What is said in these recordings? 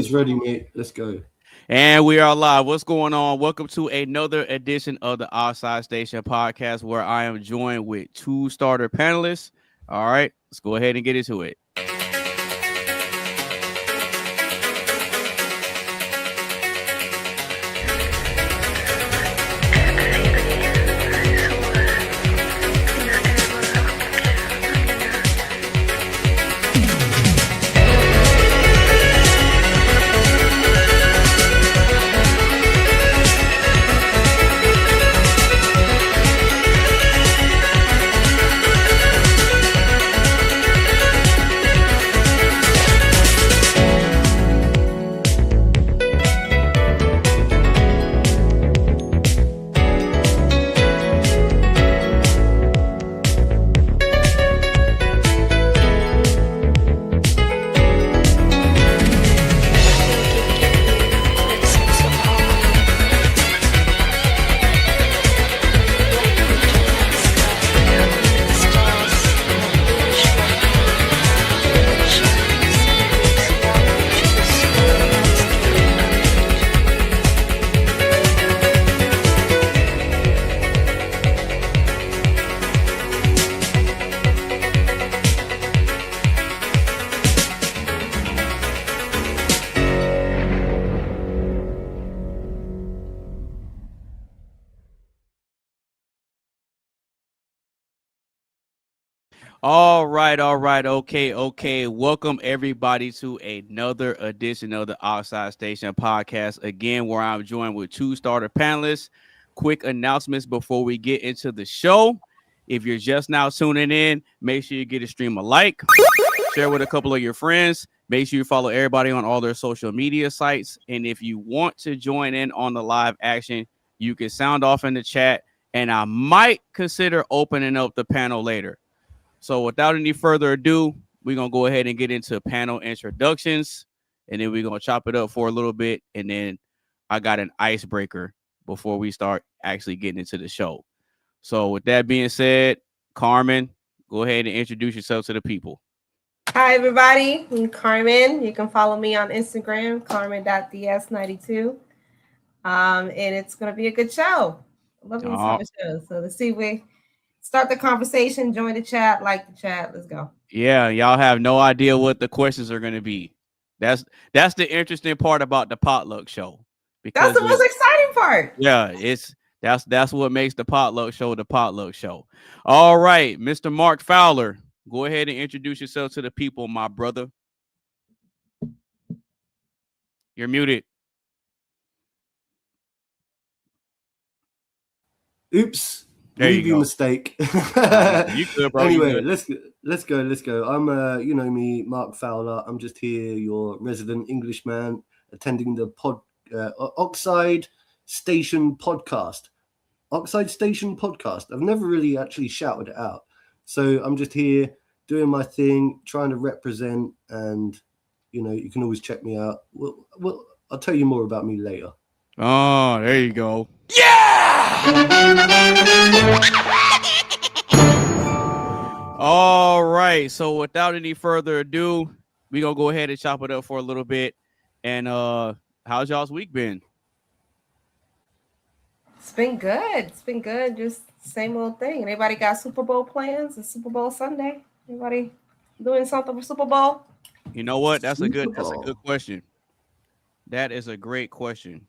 Camera's ready, mate. Let's go. And we are live. What's going on? Welcome to another edition of the Outside Station podcast, where I am joined with two starter panelists. All right, let's go ahead and get into it. All right, okay. Welcome everybody to another edition of the Outside Station podcast. Again, where I'm joined with two starter panelists. Quick announcements before we get into the show. If you're just now tuning in, make sure you get a stream a like, share with a couple of your friends. Make sure you follow everybody on all their social media sites. And if you want to join in on the live action, you can sound off in the chat, and I might consider opening up the panel later. So without any further ado, we're going to go ahead and get into panel introductions, and then we're going to chop it up for a little bit. And then I got an icebreaker before we start actually getting into the show. So with that being said, Carmen, go ahead and introduce yourself to the people. Hi, everybody. I'm Carmen. You can follow me on Instagram, carmen.ds92. And it's going to be a good show. I love these type of shows. So let's see we start the conversation, join the chat, like the chat. Let's go. Yeah, y'all have no idea what the questions are going to be. That's the interesting part about the potluck show. That's the most exciting part. Yeah, that's what makes the potluck show the potluck show. All right, Mr. Mark Fowler, go ahead and introduce yourself to the people, my brother. You're muted. Oops. Movie mistake. You good, bro. Anyway, let's go. I'm you know me, Mark Fowler. I'm just here, your resident Englishman, attending the Oxide Station podcast. Oxide Station podcast. I've never really actually shouted it out. So I'm just here doing my thing, trying to represent, and you know, you can always check me out. Well, I'll tell you more about me later. Oh, there you go. Yeah! All right. So without any further ado, we're going to go ahead and chop it up for a little bit. And how's y'all's week been? It's been good. It's been good. Just same old thing. Anybody got Super Bowl plans? It's Super Bowl Sunday. Anybody doing something for Super Bowl? You know what? That's a good question. That is a great question.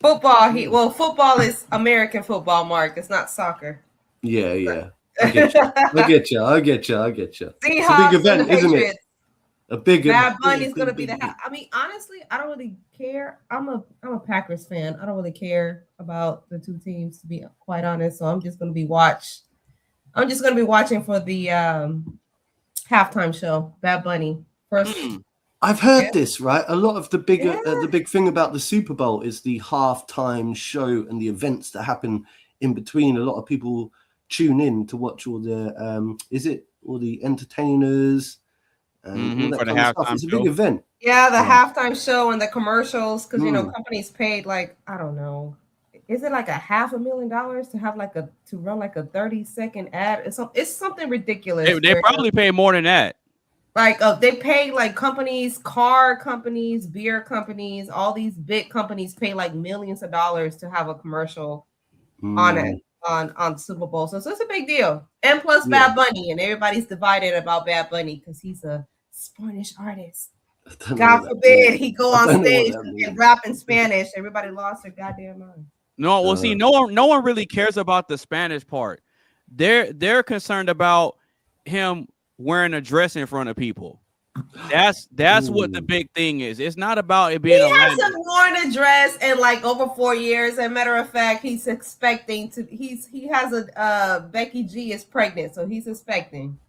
Football. Football is American football, Mark. It's not soccer. Yeah. I get you. Seahawks, it's a big event, isn't it? A big Bad Bunny's gonna be the. I mean, honestly, I don't really care. I'm a Packers fan. I don't really care about the two teams, to be quite honest. So I'm just gonna be watching for the halftime show. Bad Bunny first. I've heard this, right? A lot of the big thing about the Super Bowl is the halftime show and the events that happen in between. A lot of people tune in to watch all the all the entertainers and all that for the kind of stuff. halftime It's a show. big event. Yeah, the halftime show and the commercials, because you know companies paid like, I don't know, is it like $500,000 to have to run like a 30-second ad? It's something ridiculous. They probably pay more than that. Like they pay like companies, car companies, beer companies, all these big companies pay like millions of dollars to have a commercial on it on Super Bowl. So it's a big deal. And plus Yeah. Bad Bunny, and everybody's divided about Bad Bunny because he's a Spanish artist. I don't know God what that forbid means. he go I on don't know what stage that and means. rap in Spanish. Everybody lost their goddamn mind. No, well, see, no one really cares about the Spanish part. They're concerned about him wearing a dress in front of people. That's what the big thing is. It's not about it being He a hasn't language. worn a dress in like over 4 years. As a matter of fact, he's expecting to. He has a Becky G is pregnant, so he's expecting.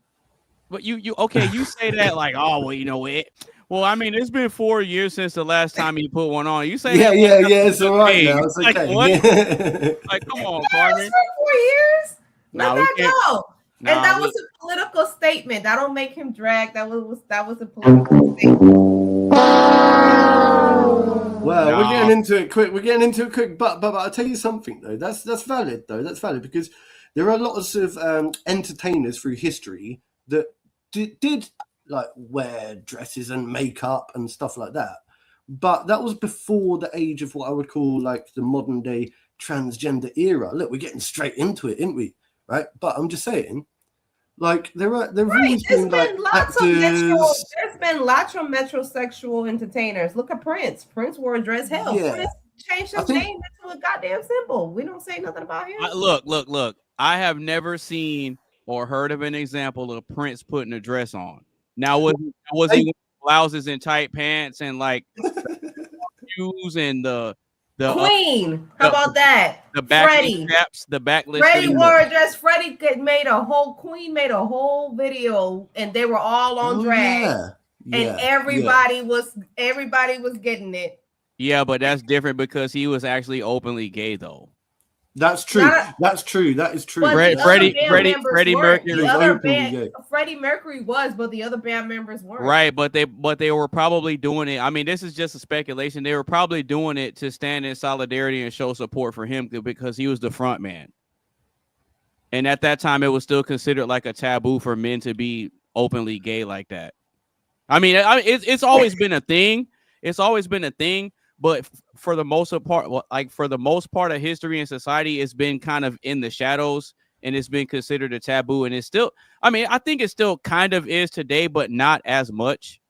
But you okay? You say that like, oh well, you know it. Well, I mean, it's been 4 years since the last time he put one on. You say Yeah, that? it's all right now. It's Like, okay. what? Yeah. Like, come on, Yes, Carmen. for 4 years. Nah, Let we that can't- go. Nah, And that we- was a political statement. That don't make him drag. That was a political statement. Well, we're Nah. getting into it quick. We're getting into it quick, but I'll tell you something though. That's valid though. That's valid because there are lots of entertainers through history that did like wear dresses and makeup and stuff like that. But that was before the age of what I would call like the modern day transgender era. Look, we're getting straight into it, aren't we? Right? But I'm just saying, like there have always been like actors. There's been lots of metrosexual entertainers. Look at Prince. Prince wore a dress. Hell, Yeah. Prince changed his name into a goddamn symbol. We don't say nothing about him. Look. I have never seen or heard of an example of Prince putting a dress on. Now, was he wearing blouses and tight pants and like shoes and the Queen? How about that? The back Freddie. straps, the backless. Freddie wore a dress. Freddie Queen made a whole video, and they were all on drag, and everybody was getting it. Yeah, but that's different because he was actually openly gay, though. That's true. That's true. That is true. Freddie Mercury. Freddie Mercury was, but the other band members weren't. Right, but they were probably doing it. I mean, this is just a speculation. They were probably doing it to stand in solidarity and show support for him because he was the front man. And at that time, it was still considered like a taboo for men to be openly gay like that. I mean, it's always been a thing. It's always been a thing. But for the most part of history and society, it's been kind of in the shadows and it's been considered a taboo. And it's still, I mean, I think it still kind of is today, but not as much.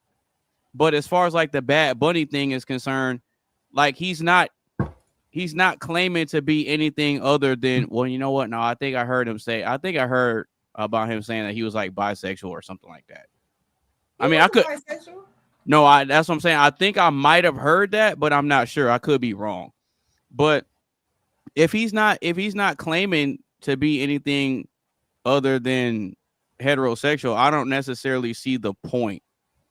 But as far as like the Bad Bunny thing is concerned, like he's not claiming to be anything other than, well, you know what? No, I think I heard about him saying that he was like bisexual or something like that. I mean, I could. Bisexual? No, that's what I'm saying. I think I might have heard that, but I'm not sure. I could be wrong. But if he's not claiming to be anything other than heterosexual, I don't necessarily see the point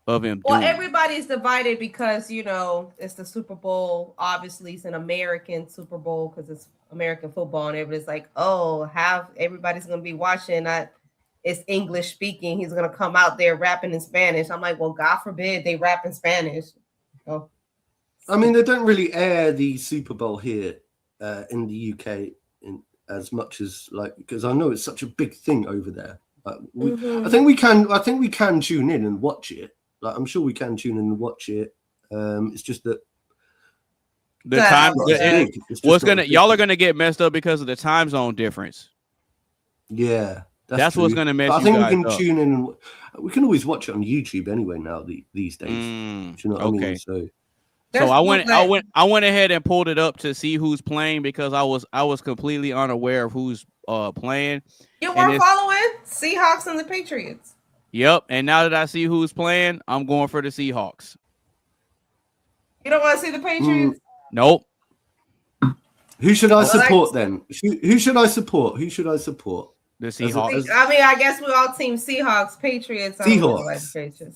of him. Well, everybody's divided because it's the Super Bowl. Obviously, it's an American Super Bowl because it's American football, and everybody's like, "Oh, everybody's gonna be watching that." It's English speaking. He's gonna come out there rapping in Spanish. I'm like, well, God forbid they rap in Spanish. Oh. I mean, they don't really air the Super Bowl here in the UK as much as because I know it's such a big thing over there. I think we can tune in and watch it. Like, I'm sure we can tune in and watch it. It's just that the time. Y'all are gonna get messed up because of the time zone difference. Yeah. That's what's going to mess you guys up. I think we can tune in and we can always watch it on YouTube anyway now these days. Do you know what I mean? So I went ahead and pulled it up to see who's playing because I was completely unaware of who's playing. You weren't following Seahawks and the Patriots. Yep, and now that I see who's playing, I'm going for the Seahawks. You don't want to see the Patriots? Nope. Who should I support then? Who should I support? The Seahawks. I mean, I guess we all team Seahawks, Patriots. Seahawks.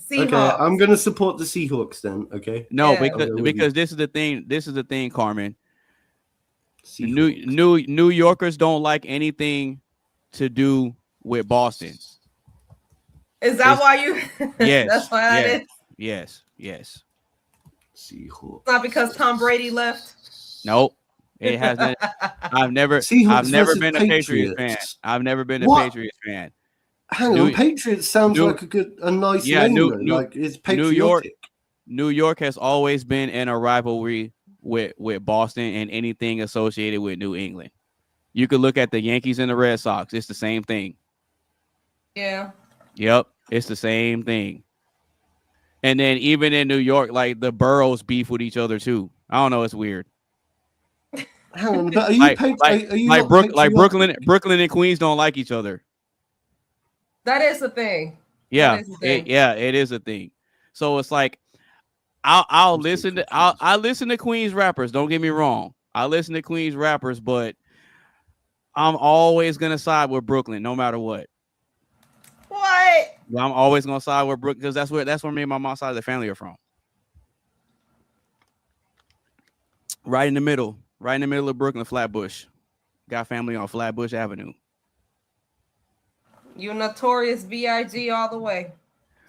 Okay, I'm gonna support the Seahawks then. Okay. No, because this is the thing. This is the thing, Carmen. New Yorkers don't like anything to do with Boston. Is that why you? Yes. That's why I did. Yes. Seahawks. Not because Tom Brady left. Nope. It hasn't. I've never been a Patriots fan. I've never been a Patriots fan. Hang New- on, Patriots sounds New- like a nice Yeah, name New- though. New- Like it's New York. patriotic. New York has always been in a rivalry with Boston and anything associated with New England. You could look at the Yankees and the Red Sox. It's the same thing. Yeah. Yep, it's the same thing. And then even in New York, like the boroughs beef with each other too. I don't know. It's weird. Hang on, but are you Like are you like not Brooklyn and Queens don't like each other. That is the thing. Yeah, That is the thing. it is a thing. So it's like I'll listen to I listen to Queens rappers. Don't get me wrong. I listen to Queens rappers, but I'm always gonna side with Brooklyn, no matter what. What? I'm always gonna side with Brooklyn because that's where me and my mom's side of the family are from. Right in the middle of Brooklyn, Flatbush. Got family on Flatbush Avenue. You notorious B.I.G. all the way.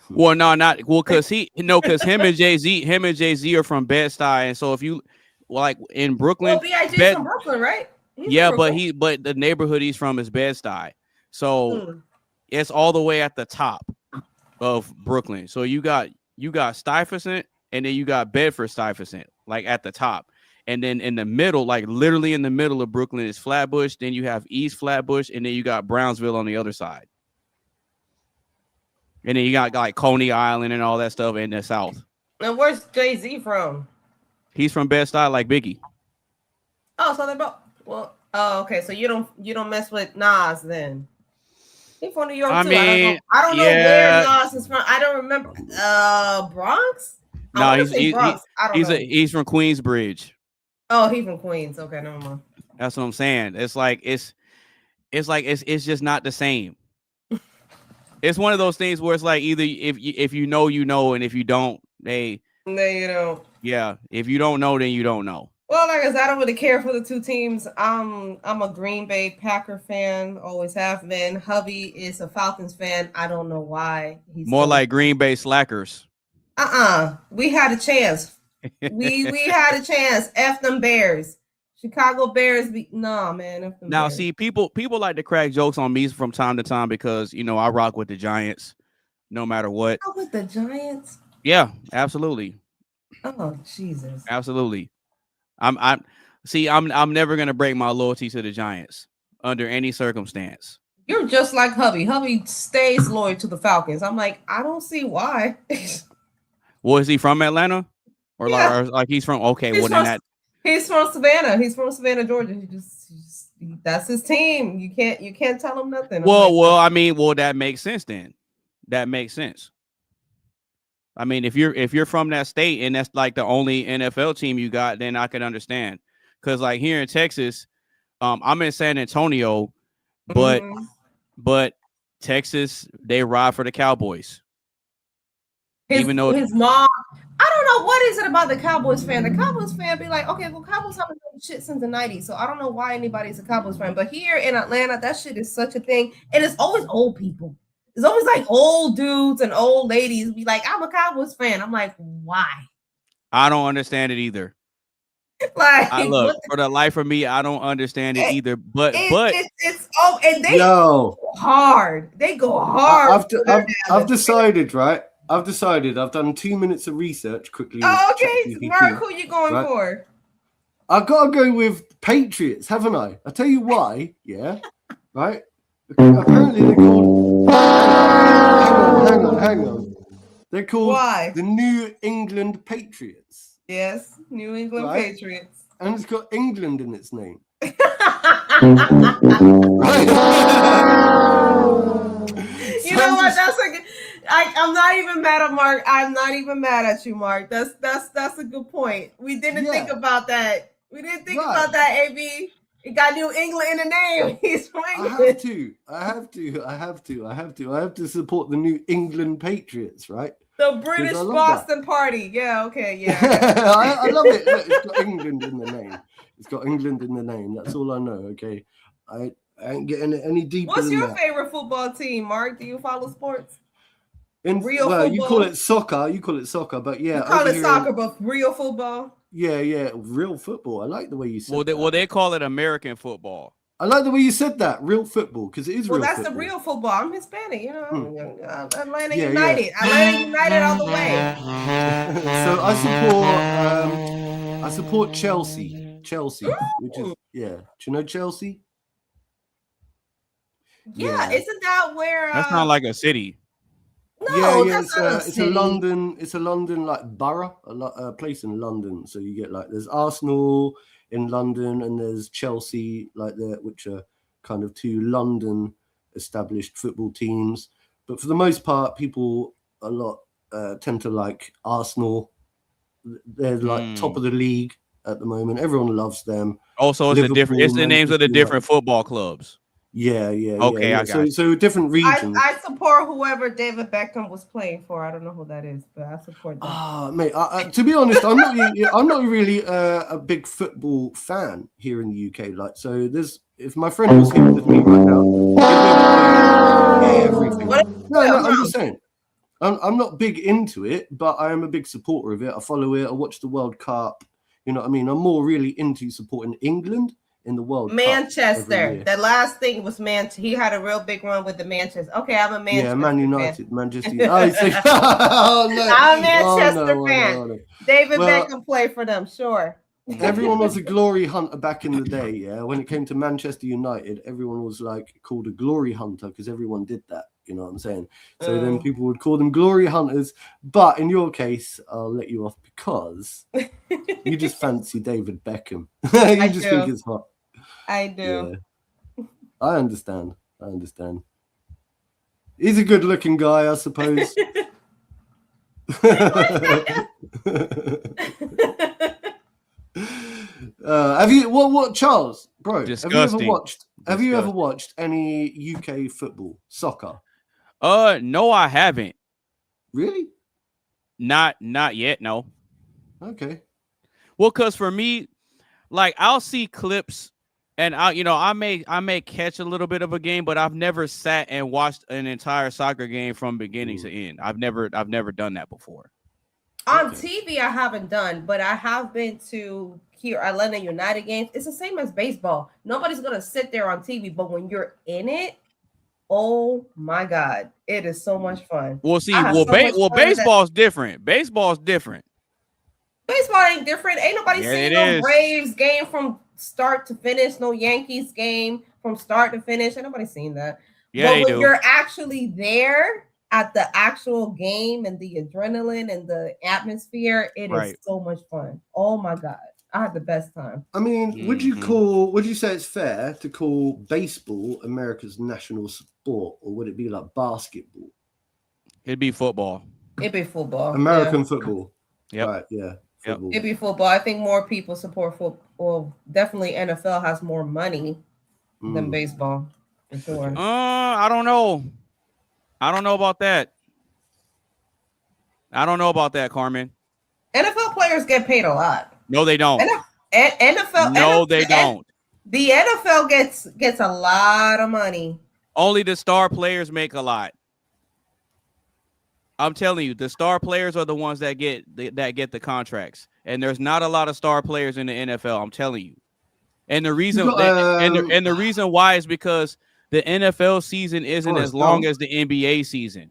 Well, no, not well, because him and Jay-Z are from Bed-Stuy, and so if you like in Brooklyn, Well, B.I.G. from Brooklyn, right? He's yeah, from but Brooklyn. the neighborhood he's from is Bed-Stuy, so it's all the way at the top of Brooklyn. So you got Stuyvesant, and then you got Bedford-Stuyvesant, like at the top. And then in the middle, like literally in the middle of Brooklyn is Flatbush. Then you have East Flatbush, and then you got Brownsville on the other side. And then you got like Coney Island and all that stuff in the south. And where's Jay-Z from? He's from Bed-Stuy, like Biggie. Oh, so they're both. Well, oh, okay. So you don't mess with Nas then. He's from New York I too. mean, I don't know yeah. where Nas is from. I don't remember. Bronx? No, I don't know. he's from Queensbridge. Oh, he's from Queens. Okay, never mind. That's what I'm saying. It's just not the same. It's one of those things where it's like either if you know, you know, and if you don't, No, you don't. yeah. If you don't know, then you don't know. Well, like I said, I don't really care for the two teams. I'm a Green Bay Packer fan, always have been. Hubby is a Falcons fan. I don't know why. He's More like Green Bay slackers. We had a chance. we had a chance. F them Bears. Chicago Bears. Nah, man. F them Now, Bears. see, people like to crack jokes on me from time to time because I rock with the Giants, no matter what. Oh, with the Giants. Yeah, absolutely. Oh, Jesus. Absolutely. I'm never gonna break my loyalty to the Giants under any circumstance. You're just like Hubby. Hubby stays loyal to the Falcons. I'm like, I don't see why. Well, is he from Atlanta? Or Yeah. like he's from He's from Savannah. He's from Savannah, Georgia. That's his team. You can't tell him nothing. Well, that makes sense then. That makes sense. I mean, if you're from that state and that's like the only NFL team you got, then I can understand. Because like here in Texas, I'm in San Antonio, but Texas, they ride for the Cowboys. Even though his mom, I don't know what is it about the Cowboys fan. The Cowboys fan be like, okay, well, Cowboys haven't done shit since the 90s, so I don't know why anybody's a Cowboys fan. But here in Atlanta, that shit is such a thing, and it's always old people. It's always like old dudes and old ladies be like, I'm a Cowboys fan. I'm like, why? I don't understand it either. Like, for the life of me, I don't understand it either. But and they go hard. They go hard. I've decided, right? I've done 2 minutes of research quickly. Oh, okay. Mark, who you going for? I've got to go with Patriots, haven't I? I'll tell you why. Yeah. Right? Apparently they're called. Hang on. They're called the New England Patriots. Yes, New England Patriots. And it's got England in its name. You know what? I'm not even mad at Mark. I'm not even mad at you, Mark. That's a good point. We didn't think about that. We didn't think about that, AB. It got New England in the name. He's from England. I have to support the New England Patriots, right? The British Boston Party. Yeah, okay, yeah. I love it. Look, it's got England in the name. That's all I know, okay? I ain't getting any deeper. What's your favorite football team, Mark? Do you follow sports? Football? You call it soccer, but yeah. You call it soccer, but real football? Yeah, real football. I like the way you said that. Well, they call it American football. I like the way you said that. Real football, because it is Well, real that's football. the real football. I'm Hispanic, you know. Atlanta Yeah, United. yeah. Atlanta United all the way. So I support Chelsea. Chelsea, which is Do you know Chelsea? Yeah, isn't that where? That's not like a city. No, yeah. that's not a It's city. a London like borough, a place in London. So you get like there's Arsenal in London and there's Chelsea like that, which are kind of two London established football teams. But for the most part, people tend to like Arsenal. They're like top of the league at the moment. Everyone loves them. Also, it's the names of the different football clubs. Yeah. Okay, I got you. So different regions. I support whoever David Beckham was playing for. I don't know who that is, but I support them. Mate, to be honest, I'm not really a big football fan here in the UK. Like, so if my friend was here with me right now, everything. No, I'm just saying. I'm not big into it, but I am a big supporter of it. I follow it. I watch the World Cup. You know what I mean? I'm more really into supporting England in the World Manchester. Cup. The last thing was Manchester. He had a real big run with the Manchester. Okay, I'm a Manchester. Yeah, Man United, fan. Manchester United. Oh, no. I'm a Manchester fan. No. David Beckham played for them, sure. Everyone was a glory hunter back in the day, yeah. When it came to Manchester United, everyone was like called a glory hunter because everyone did that. You know what I'm saying? So then people would call them glory hunters. But in your case, I'll let you off because you just fancy David Beckham. You just think it's hot. I do. Yeah. I understand. He's a good-looking guy, I suppose. Have you what Charles, bro? Disgusting. Have you ever watched any UK football, soccer? No, I haven't. Really? Not yet. No. Okay. Well, because for me, like I'll see clips, and I may catch a little bit of a game, but I've never sat and watched an entire soccer game from beginning to end. I've never done that before. On TV, I haven't done, but I have been to Atlanta United games. It's the same as baseball. Nobody's gonna sit there on TV, but when you're in it, oh my God, it is so much fun. Well, see, baseball's different. Baseball's different. Baseball ain't different. Ain't nobody seeing no Braves game from start to finish. No Yankees game from start to finish. Ain't nobody seen that. Yeah, but when you're actually there at the actual game and the adrenaline and the atmosphere, it is so much fun. Oh my God. I had the best time. I mean, would you say it's fair to call baseball America's national sport, or would it be like basketball? It'd be football. It'd be football. American football. Yep. Right, yeah. Football. It'd be football. I think more people support football. Well, definitely NFL has more money than baseball. For sure. I don't know. I don't know about that. Carmen. NFL players get paid a lot. No, they don't. NFL. No, they don't. The NFL gets a lot of money. Only the star players make a lot. I'm telling you, the star players are the ones that get the contracts, and there's not a lot of star players in the NFL. I'm telling you, and the reason and the reason why is because the NFL season isn't as long as the NBA season.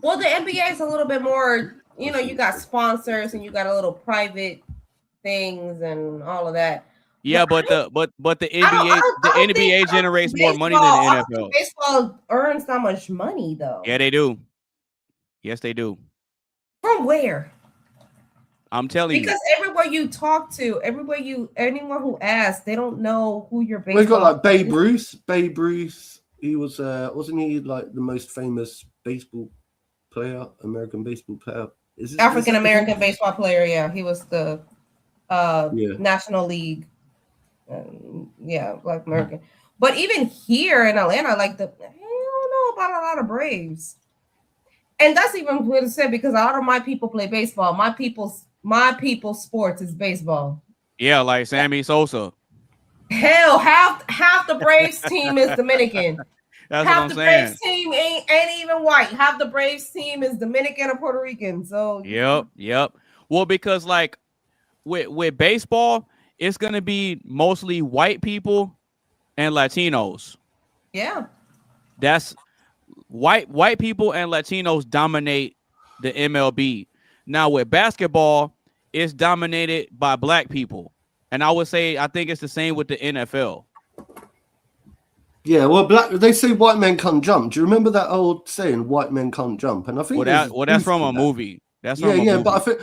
Well, the NBA is a little bit more. You got sponsors and you got a little private things and all of that. Yeah, but the NBA generates more money than the NFL. Baseball earns that much money though. Yeah, they do. Yes, they do. From where? I'm telling you. Because everywhere you talk to, anyone who asks, they don't know who your baseball. We've got like Babe Ruth. Babe Ruth. He was wasn't he like the most famous baseball player, American baseball player? African American baseball player, yeah. He was the National League. Black American. But even here in Atlanta, I don't know about a lot of Braves. And that's even what it said because a lot of my people play baseball. My people's sports is baseball. Yeah, like Sammy Sosa. Hell, half the Braves team is Dominican. That's half what I'm the saying. Braves team ain't even white. Half the Braves team is Dominican or Puerto Rican. So Yep. Well, because like with baseball, it's going to be mostly white people and Latinos. Yeah. That's white people and Latinos dominate the MLB. Now with basketball, it's dominated by black people. And I would say I think it's the same with the NFL. Yeah, well, they say white men can't jump. Do you remember that old saying, "White men can't jump"? And I think that's from a movie. That's from a movie. But I think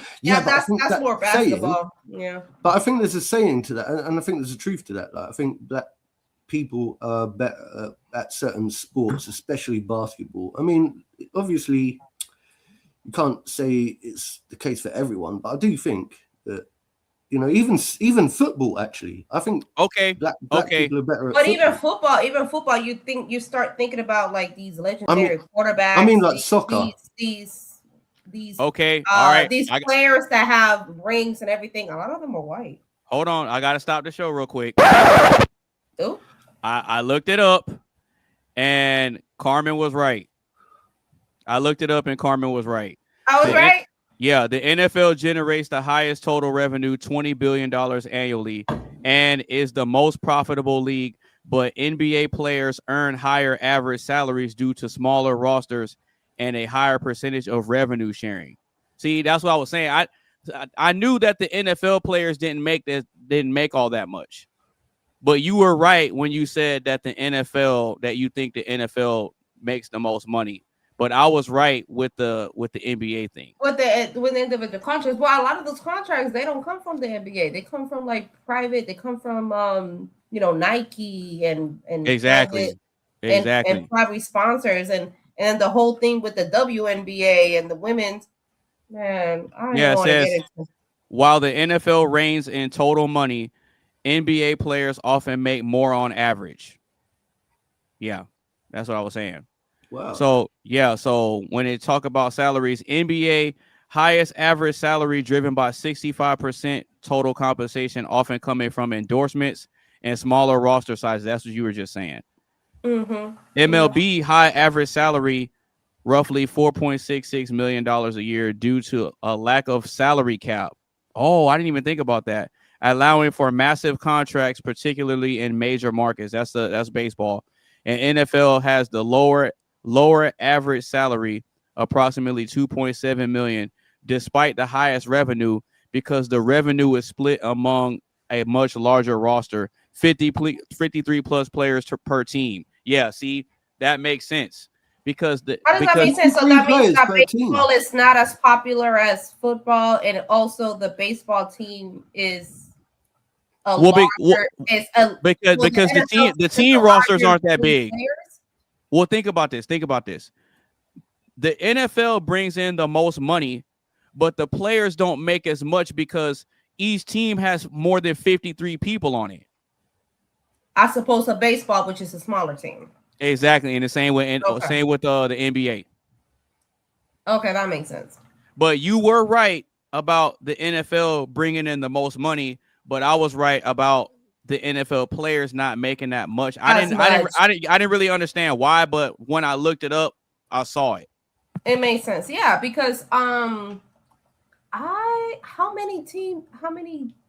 that's more basketball. Saying, but I think there's a saying to that, and I think there's a truth to that. Like, I think black people are better at certain sports, especially basketball. I mean, obviously, you can't say it's the case for everyone, but I do think that. You know, even football. Actually, I think black people are better. But even football, you start thinking about like these legendary quarterbacks. I mean, like soccer. These all right. These players that have rings and everything. A lot of them are white. Hold on, I gotta stop the show real quick. Oh, I looked it up, and Carmen was right. I looked it up, and Carmen was right. I was right. Yeah, the NFL generates the highest total revenue, $20 billion annually, and is the most profitable league. But NBA players earn higher average salaries due to smaller rosters and a higher percentage of revenue sharing. See, that's what I was saying. I knew that the NFL players didn't make all that much. But you were right when you said that you think the NFL makes the most money. But I was right with the NBA thing. With the individual contracts. Well, a lot of those contracts, they don't come from the NBA. They come from like private. They come from Nike and exactly and private sponsors and the whole thing with the WNBA and the women's. Man, I don't want to get into. While the NFL reigns in total money, NBA players often make more on average. Yeah, that's what I was saying. Wow. So when they talk about salaries, NBA highest average salary driven by 65% total compensation, often coming from endorsements and smaller roster sizes. That's what you were just saying. Mm-hmm. MLB high average salary, roughly $4.66 million a year due to a lack of salary cap. Oh, I didn't even think about that. Allowing for massive contracts, particularly in major markets. That's baseball. And NFL has the lower average salary, approximately $2.7 million, despite the highest revenue, because the revenue is split among a much larger roster, 53 plus players per team. Yeah, see, that makes sense. How does that make sense? So that means that baseball is not as popular as football, and also the baseball team is because the team rosters aren't that big. Players? Well, think about this. The NFL brings in the most money, but the players don't make as much because each team has more than 53 people on it. I suppose a baseball, which is a smaller team. Exactly, and the same with the NBA. Okay, that makes sense. But you were right about the NFL bringing in the most money, but I was right about the NFL players not making that much. I didn't really understand why, but when I looked it up, I saw it. It makes sense. Yeah, because how many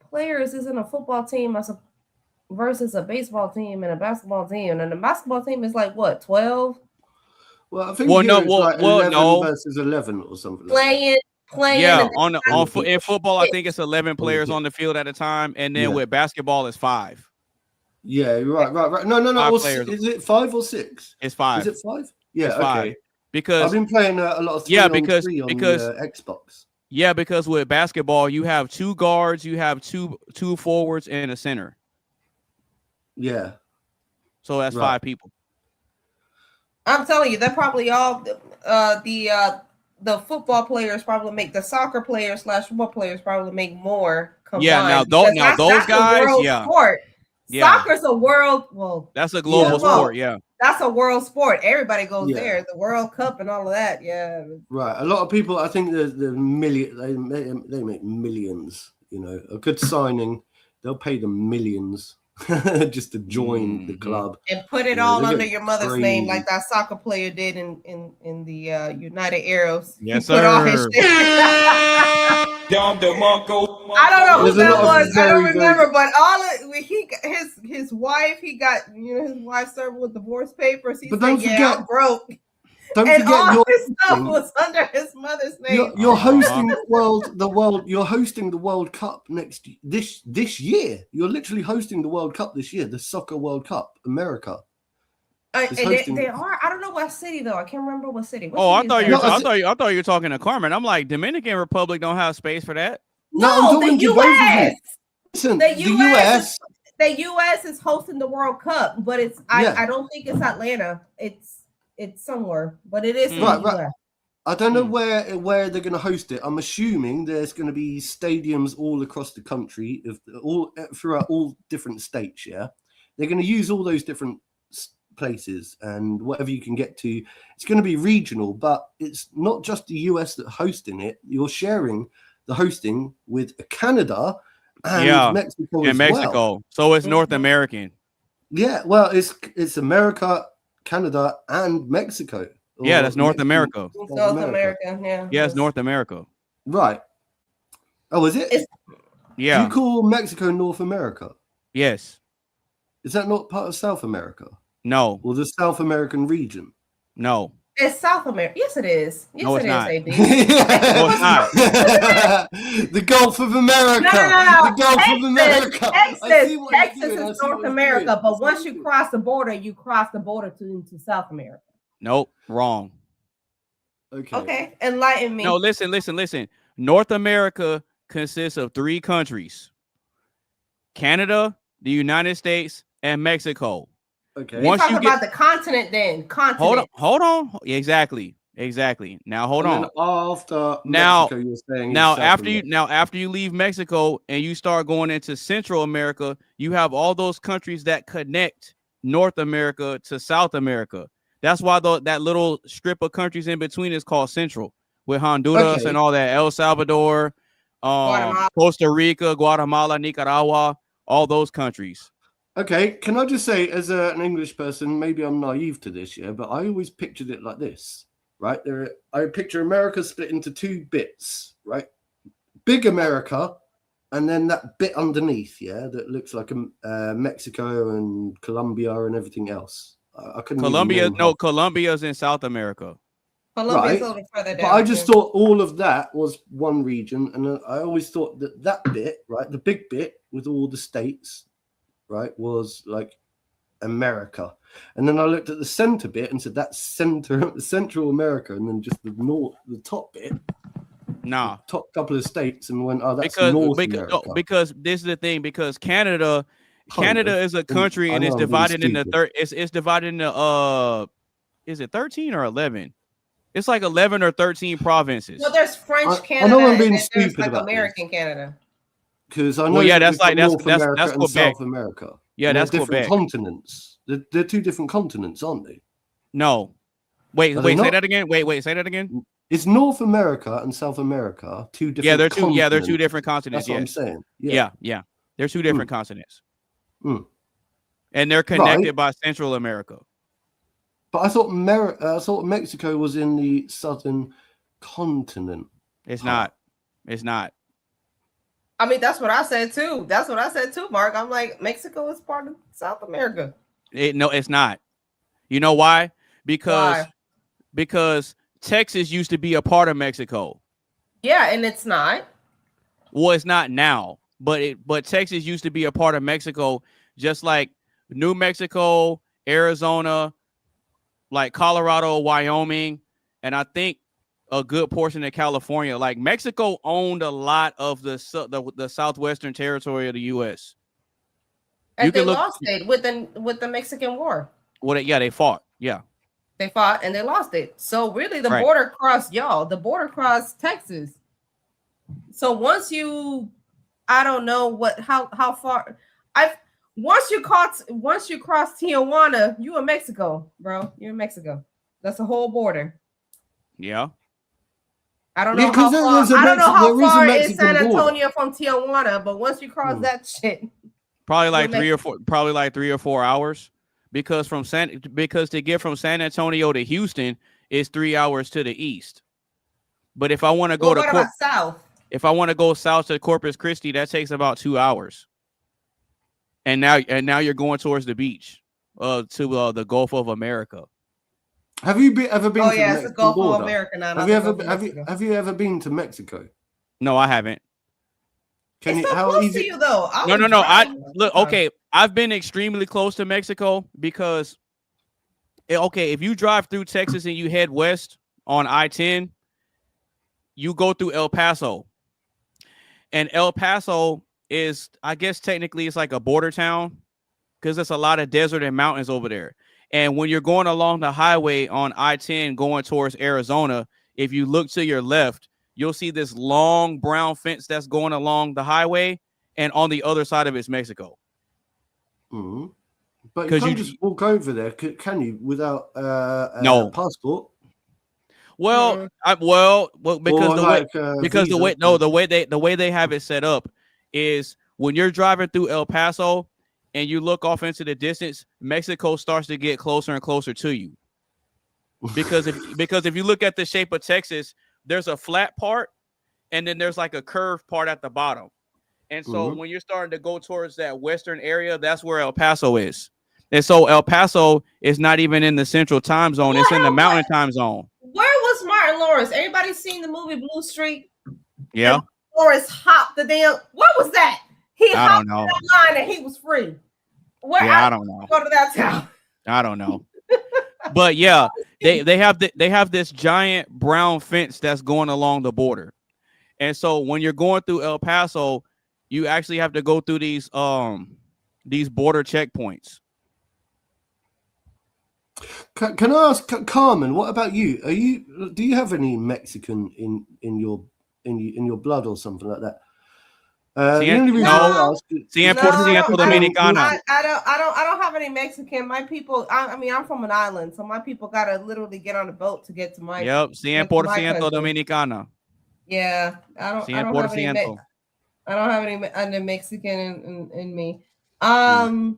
players is in a football team versus a baseball team and a basketball team? And the basketball team is like what, 12? Well, I think it's 11 versus 11 or something. Playing. Yeah, in football, I think it's 11 players on the field at a time, and then with basketball, it's 5. Yeah, right. No. Is it 5 or 6? It's 5. Is it 5? Yeah, it's 5. Okay. Because I've been playing a lot of 3 on 3 on the Xbox. Yeah, because with basketball, you have 2 guards, you have two forwards, and a center. Yeah. So that's 5 people. I'm telling you, they're probably all the football players probably make the soccer players / football players probably make more combined. Yeah, those guys, sport. Yeah. Soccer's a world. That's a global sport. Yeah, that's a world sport. Everybody goes there. The World Cup and all of that. Yeah, right. A lot of people, I think, the million they make millions. You know, a good signing, they'll pay them millions. just to join the club and put it Yeah, all they're under getting your mother's name, crazy. like that soccer player did in the United Arrows. Yes, He put all his sir. shit. I don't know who There's a that lot of was. I don't very, very remember, but all of his wife, he got his wife served with divorce papers. He But said, don't "Yeah, forget- I'm broke," Don't and forget all your his stuff was under his mother's name. you're hosting you're hosting the World Cup this year. You're literally hosting the World Cup this year, the Soccer World Cup, America. And It's hosting- they are. I don't know what city though. I can't remember what city. What Oh, I city thought is you. that? I thought you were talking to Carmen. I'm like, Dominican Republic don't have space for that. No, I'm No, talking the to both of you. U.S. Listen, The the US US. The U.S. is hosting the World Cup, but Yeah. I don't think it's Atlanta. It's somewhere, but it is in Right, the right. U.S. I don't know where they're going to host it. I'm assuming there's going to be stadiums all across the country, throughout all different states. Yeah, they're going to use all those different places and whatever you can get to. It's going to be regional, but it's not just the US that's hosting it. You're sharing the hosting with Canada and Mexico in as Mexico. well. So it's North American. Yeah, well, it's America, Canada, and Mexico. Yeah, that's North America. North America, yeah. Yeah, it's North America. Right. Oh, is it? Do Yeah. you call Mexico North America? Yes. Is that not part of South America No. or the South American region? No. It's South America. Yes, it is. Yes, No, it's it not. is, AD. No, it's not. The Gulf of America. No. The Gulf of America. I see what you're Texas doing. I is see what North you're America, doing. but once you cross the border, you cross the border into South America. Nope. Wrong. Okay, enlighten me. No, listen. North America consists of 3 countries: Canada, the United States, and Mexico. Okay. Once you about the continent, then continent. Hold on. Exactly. Now hold And on. then after Now- Mexico, you're saying Now South after you leave Mexico and you start going into Central America, you have all those countries that connect North America to South America. That's why that little strip of countries in between is called Central, with Honduras Okay. and all that, El Salvador, Guatemala. Costa Rica, Guatemala, Nicaragua, all those countries. Okay, can I just say, as an English person, maybe I'm naive to this, yeah, but I always pictured it like this, right? I picture America split into 2 bits, right? Big America, and then that bit underneath, yeah, that looks like Mexico and Colombia and everything else. I couldn't. Colombia's in South America. Colombia's Right. a little further down. But I just yeah. thought all of that was one region, and I always thought that bit, right, the big bit with all the states, right, was like America. And then I looked at the center bit and said that's Central America, and then just the top bit, Nah, top couple of states, and went, oh, that's North America. because this is the thing, because Canada Kind of. is a country I and know it's I'm being divided into stupid. it's divided into is it 13 or 11? It's like 11 or 13 provinces. Well, there's French I Canada, know I'm being and then there's stupid like about this. American Canada. Because I know Well, yeah, that that's we've got like- North that's America and Quebec. South America. Yeah, And they're that's different Quebec. continents. They're 2 different continents, aren't they? No. Wait, Are they say not? that again. Wait, say that again. It's North America and South America, 2 different. Yeah, they're 2 continents. different continents. That's what I'm Yes. saying. Yeah. They're 2 different continents. Mm. And they're connected Right. by Central America. But I thought Mexico was in the southern continent. It's Huh. not. It's not. I mean, that's what I said too. Mark. I'm like, Mexico is part of South America. No, it's not. You know why? Because Texas used to be a part of Mexico. Yeah, and it's not. Well, it's not now, but Texas used to be a part of Mexico, just like New Mexico, Arizona, like Colorado, Wyoming, and I think a good portion of California. Like Mexico owned a lot of the southwestern territory of the U.S. And You they can look- lost it with the Mexican War. They fought. Yeah. They fought and they lost it. So really, the Right. border crossed y'all. The border crossed Texas. So once you, I don't know how far. Once you cross Tijuana, you in Mexico, bro. You're in Mexico. That's a whole border. Yeah. I don't Yeah, know 'cause how there's far. a I don't know how there is a far is Mexican San border. Antonio from Tijuana, but once you cross that shit, Probably like 3 or 4 hours, because to get from San Antonio to Houston is 3 hours to the east. But if I want to go what about south? If I want to go south to Corpus Christi, that takes about 2 hours. And now you're going towards the beach, to the Gulf of America. Have you ever been? Oh to yeah, the it's the Gulf border? of America now. Have you ever been to Mexico? No, I haven't. It's so close to you though. No. Okay, I've been extremely close to Mexico because, if you drive through Texas and you head west on I-10, you go through El Paso. And El Paso is, I guess technically it's like a border town because there's a lot of desert and mountains over there. And when you're going along the highway on I-10 going towards Arizona, if you look to your left, you'll see this long brown fence that's going along the highway, and on the other side of it's Mexico. Mm-hmm. But you can't just walk over there, can you, without no passport? Well, because the way they have it set up is when you're driving through El Paso and you look off into the distance, Mexico starts to get closer and closer to you. Because if you look at the shape of Texas, there's a flat part and then there's like a curved part at the bottom. And so when you're starting to go towards that western area, that's where El Paso is. And so El Paso is not even in the central time zone. It's in the mountain time zone. Where was Martin Lawrence? Everybody seen the movie Blue Street? Yeah. And Lawrence hopped the damn. What was that? He hopped that line and he was free. I don't know. Go to that town. I don't know. But yeah, they have this giant brown fence that's going along the border. And so when you're going through El Paso, you actually have to go through these border checkpoints. Can I ask Carmen, what about you? Do you have any Mexican in your blood or something like that? The only reason I ask Dominicana. I don't have any Mexican. My people, I'm from an island, so my people gotta literally get on a boat to get to my. Yep, 100% Dominicana. Yeah, I don't have any Mexican in me. I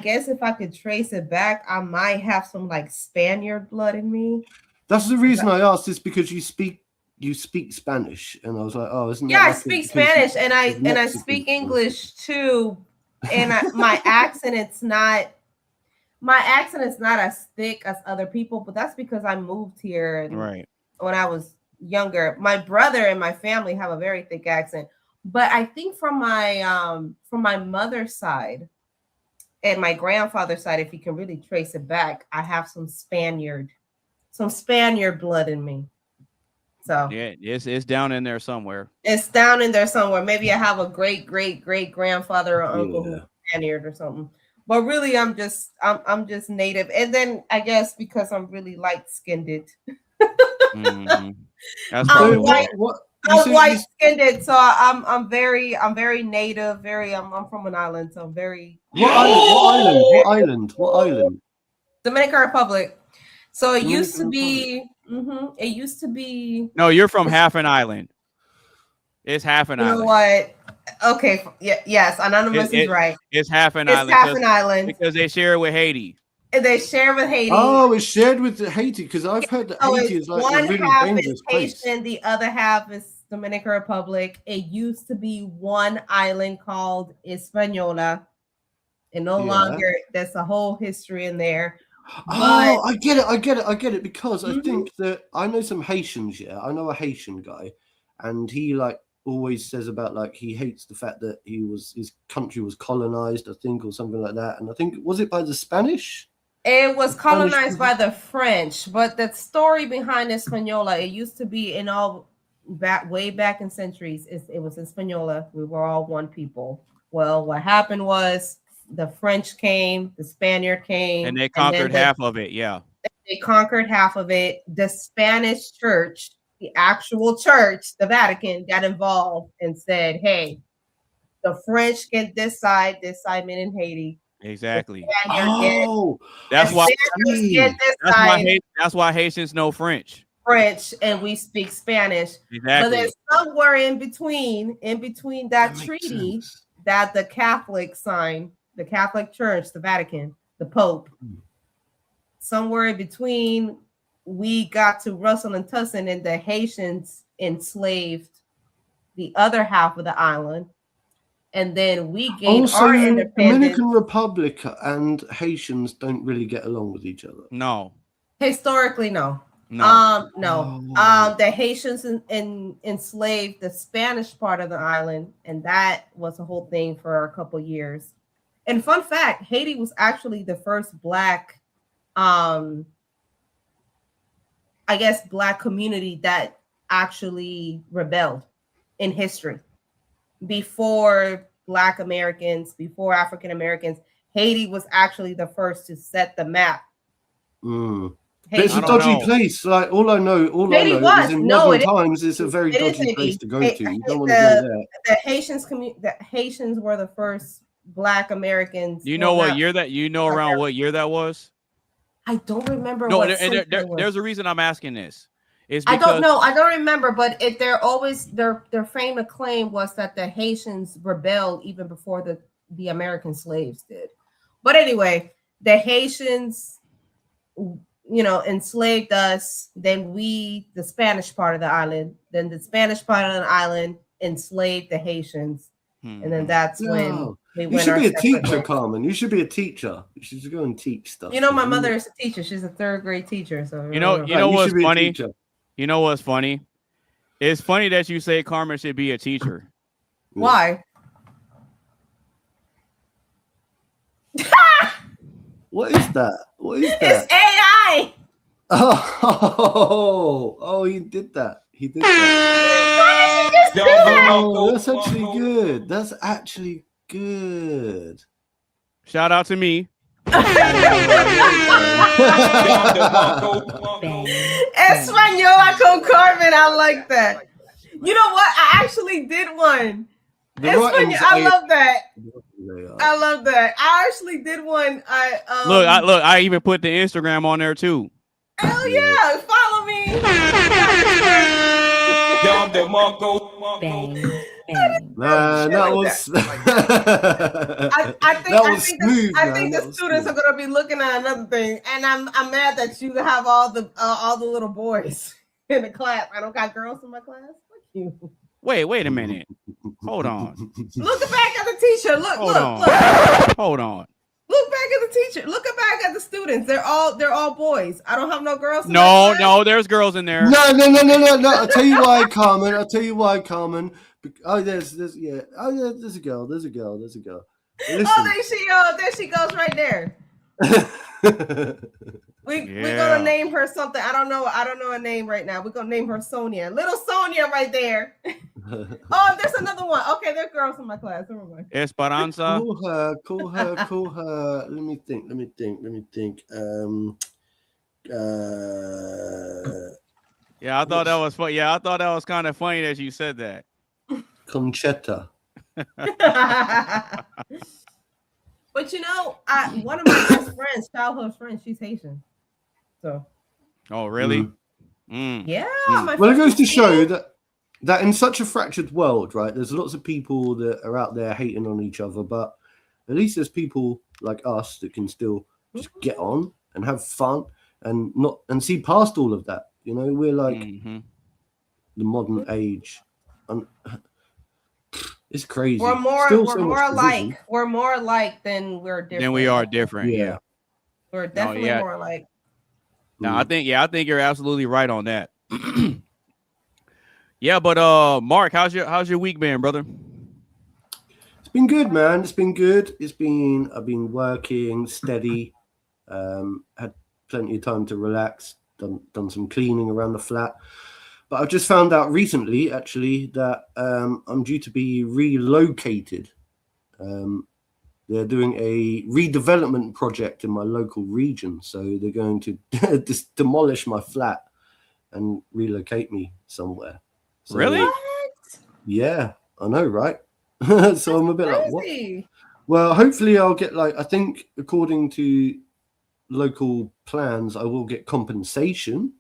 guess if I could trace it back, I might have some like Spaniard blood in me. That's the reason I asked, is because you speak Spanish, and I was like, oh, isn't that? Yeah, I speak Spanish and I speak English too, and my accent is not as thick as other people, but that's because I moved here when I was younger. My brother and my family have a very thick accent, but I think from my mother's side and my grandfather's side, if you can really trace it back, I have some Spaniard blood in me. So yeah, it's down in there somewhere. It's down in there somewhere. Maybe I have a great grandfather or uncle who's Spaniard or something. But really, I'm just native. And then I guess because I'm really light skinned, mm-hmm. I'm white skinned, so I'm very native. I'm from an island, so I'm very. What island? Dominican Republic. So it used to be. It used to be. No, you're from half an island. It's half an island. You know what? Okay. Yes. Anonymous is right. It's half an island. It's half an island because they share it with Haiti. They share with Haiti. Oh, it's shared with Haiti, because I've heard that Haiti is like a really dangerous place. Haitian, the other half is Dominican Republic. It used to be one island called Hispaniola, and no longer. There's a whole history in there. Oh, I get it, because I think that I know some Haitians. Yeah, I know a Haitian guy, and he like always says about like he hates the fact that his country was colonized, I think, or something like that. And I think, was it by the Spanish? It was colonized by the French, but the story behind Hispaniola, it used to be in all way back in centuries. It was Hispaniola. We were all one people. Well, what happened was the French came, the Spaniard came, and they conquered half of it. Yeah, they conquered half of it. The Spanish church, the actual church, the Vatican, got involved and said, "Hey, the French get this side meaning Haiti." Exactly. Oh, that's why Haitians know French. French and we speak Spanish. But Exactly. there's somewhere in between that makes treaty sense. that the Catholic signed, the Catholic Church, the Vatican, the Pope. Somewhere in between, we got to Russell and Tussin, and the Haitians enslaved the other half of the island. And then we gained Also, our independence. Dominican Republic and Haitians don't really get along with each other. No. Historically, no. No. The Haitians enslaved the Spanish part of the island, and that was a whole thing for a couple years. And fun fact, Haiti was actually the first Black, Black community that actually rebelled in history. Before Black Americans, before African Americans, Haiti was actually the first to set the map. But it's a dodgy place. Like all I know is in modern times, it's a very dodgy place to go to. You don't want to go there. The Haitians were the first Black Americans. You know what year that? You know around what year that was? I don't remember. No, there's a reason I'm asking this. I don't know. I don't remember, but their fame and claim was that the Haitians rebelled even before the American slaves did. But anyway, the Haitians, enslaved us. Then the Spanish part of the island. Then the Spanish part of the island enslaved the Haitians, and then that's when we went. You should be a teacher, Carmen. You should be a teacher. You should go and teach stuff. My mother is a teacher. She's a third grade teacher. So you know what's funny? You know what's funny? It's funny that you say Carmen should be a teacher. Why? What is that? It's AI. Oh, he did that. Oh, that's actually good. That's actually good. Shout out to me. Española con Carmen. I like that. You know what? I actually did one. I love that. I actually did one. I even put the Instagram on there too. Hell yeah! Follow me. That was. I think the students are gonna be looking at another thing, and I'm mad that you have all the little boys in the class. I don't got girls in my class. Fuck you. Wait a minute. Hold on. Look back at the teacher. Look. Hold on. Look back at the teacher. Look back at the students. They're all boys. I don't have no girls. No, there's girls in there. No. I'll tell you why, Carmen. Oh, there's a girl. Listen. Oh, there she goes right there. We're gonna name her something. I don't know a name right now. We're gonna name her Sonia. Little Sonia right there. Oh, there's another one. Okay, there are girls in my class. Never mind. Esperanza. Call her. Let me think. Yeah, I thought that was funny. Yeah, I thought that was kind of funny that you said that. Conchetta. But one of my best friends, childhood friends, she's Haitian. So. Oh, really? Yeah. Well, it goes to show that in such a fractured world, right? There's lots of people that are out there hating on each other, but at least there's people like us that can still just get on and have fun and see past all of that. We're like the modern age. It's crazy. We're more alike. We're more alike than we're different. Then we are different. Yeah. We're definitely more alike. No, I think you're absolutely right on that. Yeah, but Mark, how's your week been, brother? It's been good, man. It's been good. I've been working steady. Had plenty of time to relax. Done some cleaning around the flat. But I've just found out recently, actually, that I'm due to be relocated. They're doing a redevelopment project in my local region. So they're going to just demolish my flat and relocate me somewhere. So, really? What? Yeah, I know, right? So I'm a bit like, what? Well, hopefully I'll get I think according to local plans, I will get compensation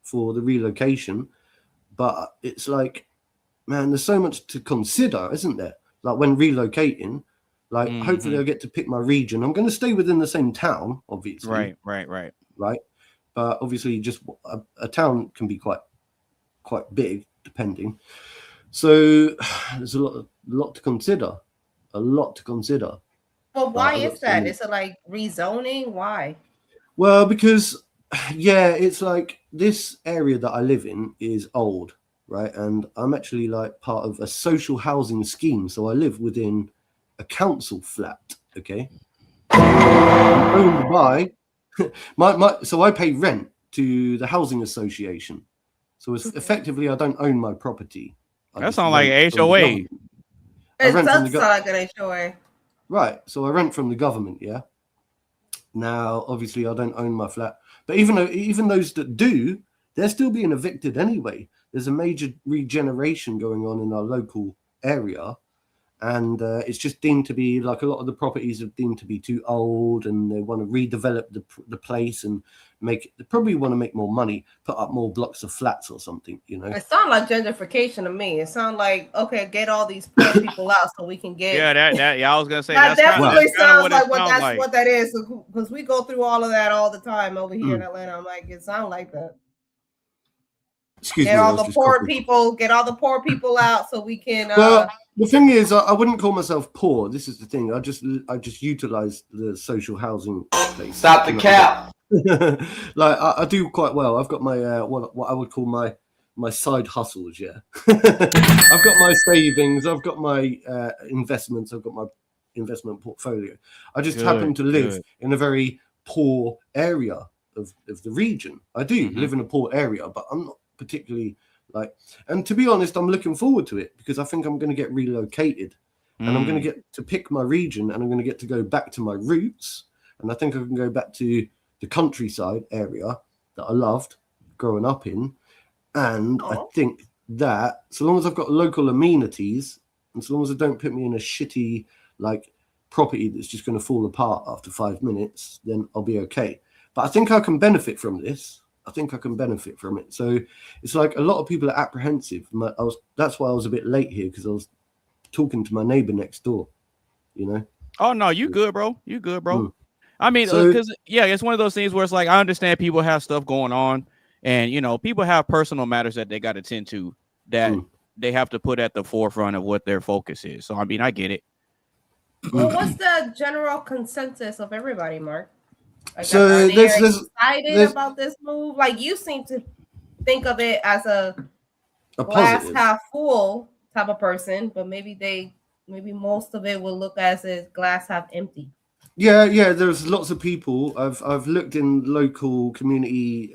for the relocation, but it's like, man, there's so much to consider, isn't there? Like when relocating, like hopefully I get to pick my region. I'm going to stay within the same town, obviously. Right. But obviously, just a town can be quite big, depending. So there's a lot to consider. A lot to consider. Well, why is that? Is it like rezoning? Why? Well, because it's like this area that I live in is old, right? And I'm actually like part of a social housing scheme, so I live within a council flat. Okay, I'm owned by so I pay rent to the housing association. So it's effectively I don't own my property. That sounds like HOA. It does sound like an HOA. Right. So I rent from the government, yeah. Now, obviously, I don't own my flat. But even those that do, they're still being evicted anyway. There's a major regeneration going on in our local area. And it's just deemed to be like a lot of the properties are deemed to be too old, and they want to redevelop the place and they probably want to make more money, put up more blocks of flats or something, you know. It sounds like gentrification to me. It sounds like, okay, get all these poor people out so we can get. Yeah, I was gonna say that definitely sounds like what that is, because we go through all of that all the time over here in Atlanta. I'm like, it sounds like that. Get all the poor people out so we can. Well, the thing is, I wouldn't call myself poor. This is the thing. I just utilize the social housing place. Stop the cap. Like I do quite well. I've got my what I would call my side hustles. Yeah, I've got my savings. I've got my investments. I've got my investment portfolio. I just happen to live in a very poor area of the region. I do live in a poor area, but I'm not particularly like, and to be honest, I'm looking forward to it because I think I'm going to get relocated and I'm going to get to pick my region and I'm going to get to go back to my roots. And I think I can go back to the countryside area that I loved growing up in. And I think that so long as I've got local amenities and so long as I don't put me in a shitty like property that's just going to fall apart after 5 minutes, then I'll be okay. But I think I can benefit from this. I think I can benefit from it. So it's like a lot of people are apprehensive. That's why I was a bit late here because I was talking to my neighbor next door, you know? Oh, no, you good, bro. You good, bro. I mean, because, it's one of those things where it's like, I understand people have stuff going on and, you know, people have personal matters that they got to tend to that they have to put at the forefront of what their focus is. So, I mean, I get it. Well, what's the general consensus of everybody, Mark? Like, so they're excited about this move. Like you seem to think of it as a glass positive. Half full type of person, but maybe most of it will look as a glass half empty. Yeah. There's lots of people. I've looked in local community,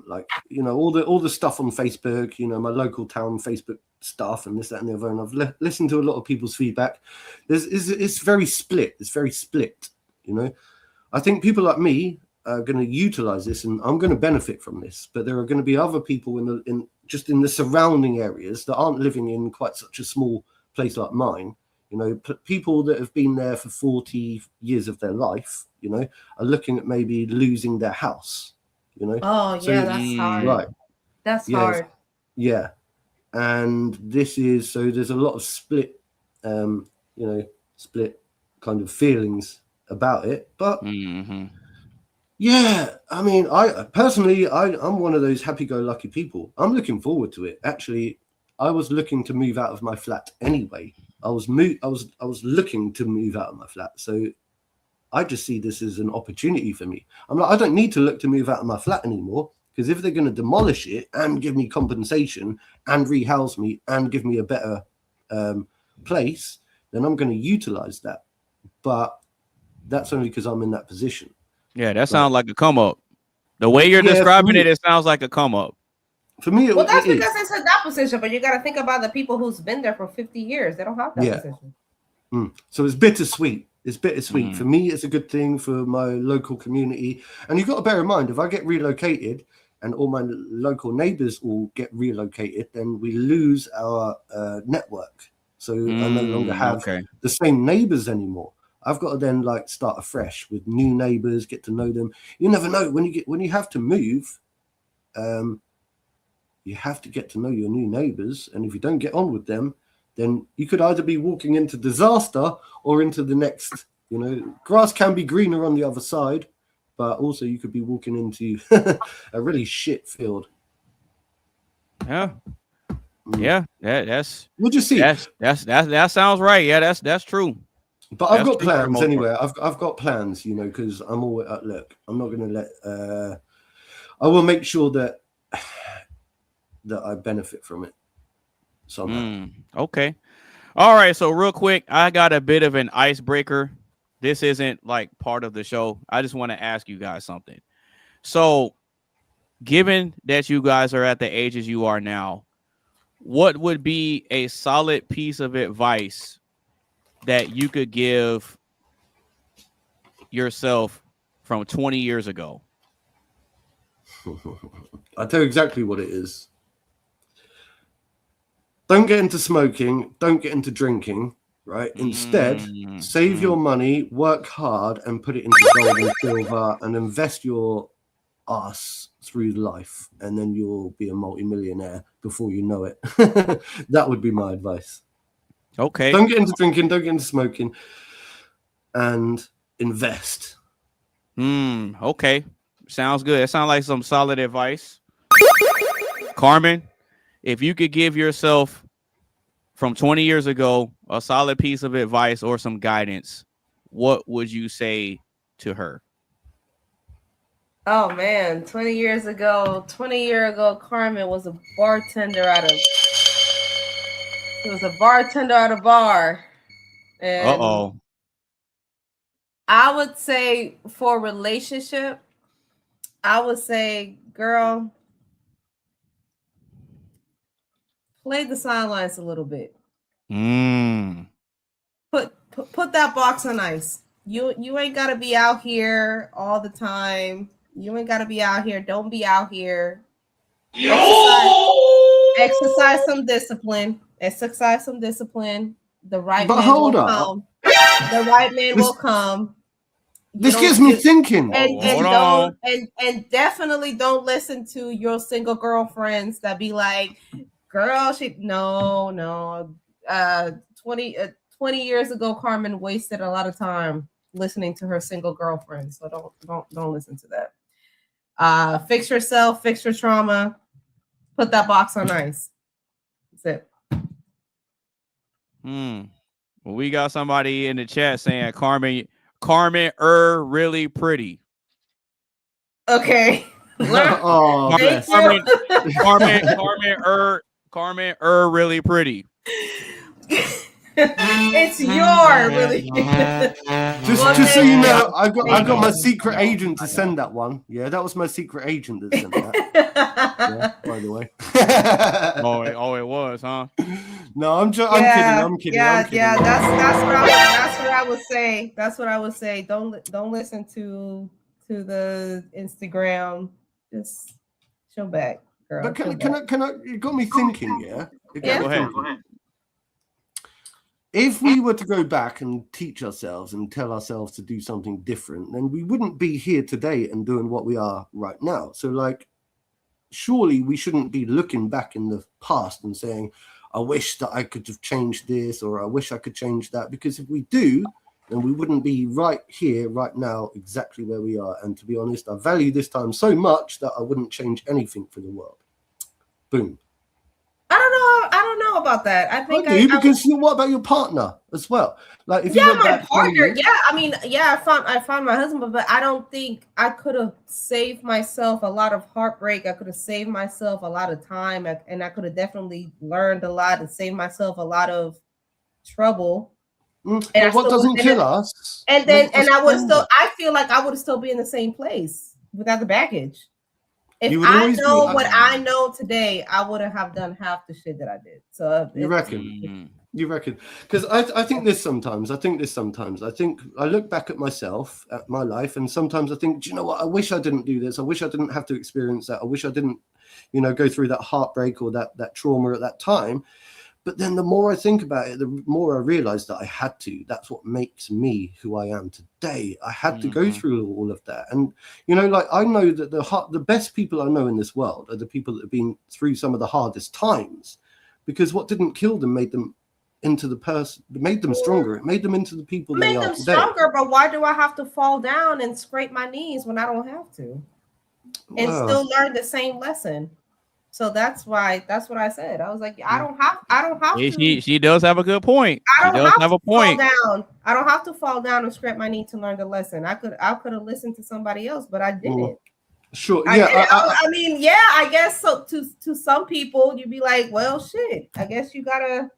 like you know all the stuff on Facebook. You know my local town Facebook stuff and this, that, and the other. And I've listened to a lot of people's feedback. It's very split. It's very split. You know. I think people like me are going to utilize this, and I'm going to benefit from this. But there are going to be other people in the surrounding areas that aren't living in quite such a small place like mine. You know, people that have been there for 40 years of their life, you know, are looking at maybe losing their house. You know. Oh yeah, that's hard. Right. That's hard. Yeah, and this is so. There's a lot of split kind of feelings about it, but yeah, I mean, I personally I'm one of those happy-go-lucky people. I'm looking forward to it. Actually, I was looking to move out of my flat anyway. I was looking to move out of my flat, so I just see this as an opportunity for me. I'm like, I don't need to look to move out of my flat anymore because if they're going to demolish it and give me compensation and rehouse me and give me a better place, then I'm going to utilize that. But that's only because I'm in that position. Yeah, that sounds like a come up. The way you're describing it sounds like a come up. For me, well, that's because it's in that position. But you got to think about the people who's been there for 50 years. They don't have that position. So it's bittersweet. It's bittersweet. For me, it's a good thing for my local community. And you've got to bear in mind, if I get relocated and all my local neighbors all get relocated, then we lose our network. So I no longer have the same neighbors anymore. I've got to then like start afresh with new neighbors, get to know them. You never know when you have to move. you have to get to know your new neighbors. And if you don't get on with them, then you could either be walking into disaster or into the next, grass can be greener on the other side, but also you could be walking into a really shit field. Yeah. Yeah, that's we'll just see. That sounds right. Yeah, that's true. But I've got plans anyway. I've got plans, because I'm always look. I'm not going to let. I will make sure that I benefit from it somehow. Okay. All right. So real quick, I got a bit of an icebreaker. This isn't like part of the show. I just want to ask you guys something. So, given that you guys are at the ages you are now, what would be a solid piece of advice that you could give yourself from 20 years ago? I'll tell you exactly what it is. Don't get into smoking. Don't get into drinking, right? Instead, save your money, work hard, and put it into gold and silver, and invest your ass through life, and then you'll be a multi-millionaire before you know it. That would be my advice. Okay. Don't get into drinking, don't get into smoking, and invest. Okay. Sounds good. That sounds like some solid advice. Carmen, if you could give yourself from 20 years ago a solid piece of advice or some guidance, what would you say to her? Oh man, 20 years ago, Carmen was a bartender at a bar. And I would say for relationship, I would say, girl, play the sidelines a little bit. Put that box on ice. You ain't gotta be out here all the time. You ain't gotta be out here. Don't be out here. Exercise some discipline. The right man will come. The right man will come. This gets me thinking. And definitely don't listen to your single girlfriends that be like, girl, 20 years ago, Carmen wasted a lot of time listening to her single girlfriend. So don't listen to that. Fix yourself, fix your trauma, put that box on ice. That's it. Well, we got somebody in the chat saying Carmen really pretty. Okay. Carmen really pretty. It's your really. Just so you know, I got my secret agent to send that one. Yeah, that was my secret agent that sent that. Yeah, by the way. It was, huh? No, I'm kidding. Yeah. That's what I would say. That's what I would say. Don't listen to the Instagram. Just show back, girl. But can I? You got me thinking. Yeah. Go ahead. If we were to go back and teach ourselves and tell ourselves to do something different, then we wouldn't be here today and doing what we are right now. So, surely we shouldn't be looking back in the past and saying, I wish that I could have changed this, or I wish I could change that. Because if we do, then we wouldn't be right here, right now, exactly where we are. And to be honest, I value this time so much that I wouldn't change anything for the world. Boom. I don't know about that. I think what about your partner as well? If my partner, I found my husband, but I don't think I could have saved myself a lot of heartbreak. I could have saved myself a lot of time, and I could have definitely learned a lot and saved myself a lot of trouble. And what doesn't kill us? And I feel like I would still be in the same place without the baggage. If I know what I know today, I wouldn't have done half the shit that I did. So you reckon? Because I think this sometimes. I think I look back at myself, at my life, and sometimes I think, do you know what? I wish I didn't do this. I wish I didn't have to experience that. I wish I didn't, go through that heartbreak or that trauma at that time. But then the more I think about it, the more I realize that I had to. That's what makes me who I am today. I had to go through all of that. And, you know, like I know that the best people I know in this world are the people that have been through some of the hardest times, because what didn't kill them made them into the person, made them stronger. It made them into the people they are today. Made them stronger, but why do I have to fall down and scrape my knees when I don't have to? And still learn the same lesson. So that's what I said. I was like, I don't have to. She does have a good point. I don't have a point. I don't have to fall down and scrape my knee to learn the lesson. I could have listened to somebody else, but I didn't. Sure. Yeah. I mean, yeah, I guess so. To some people, you'd be like, well, shit. I guess you gotta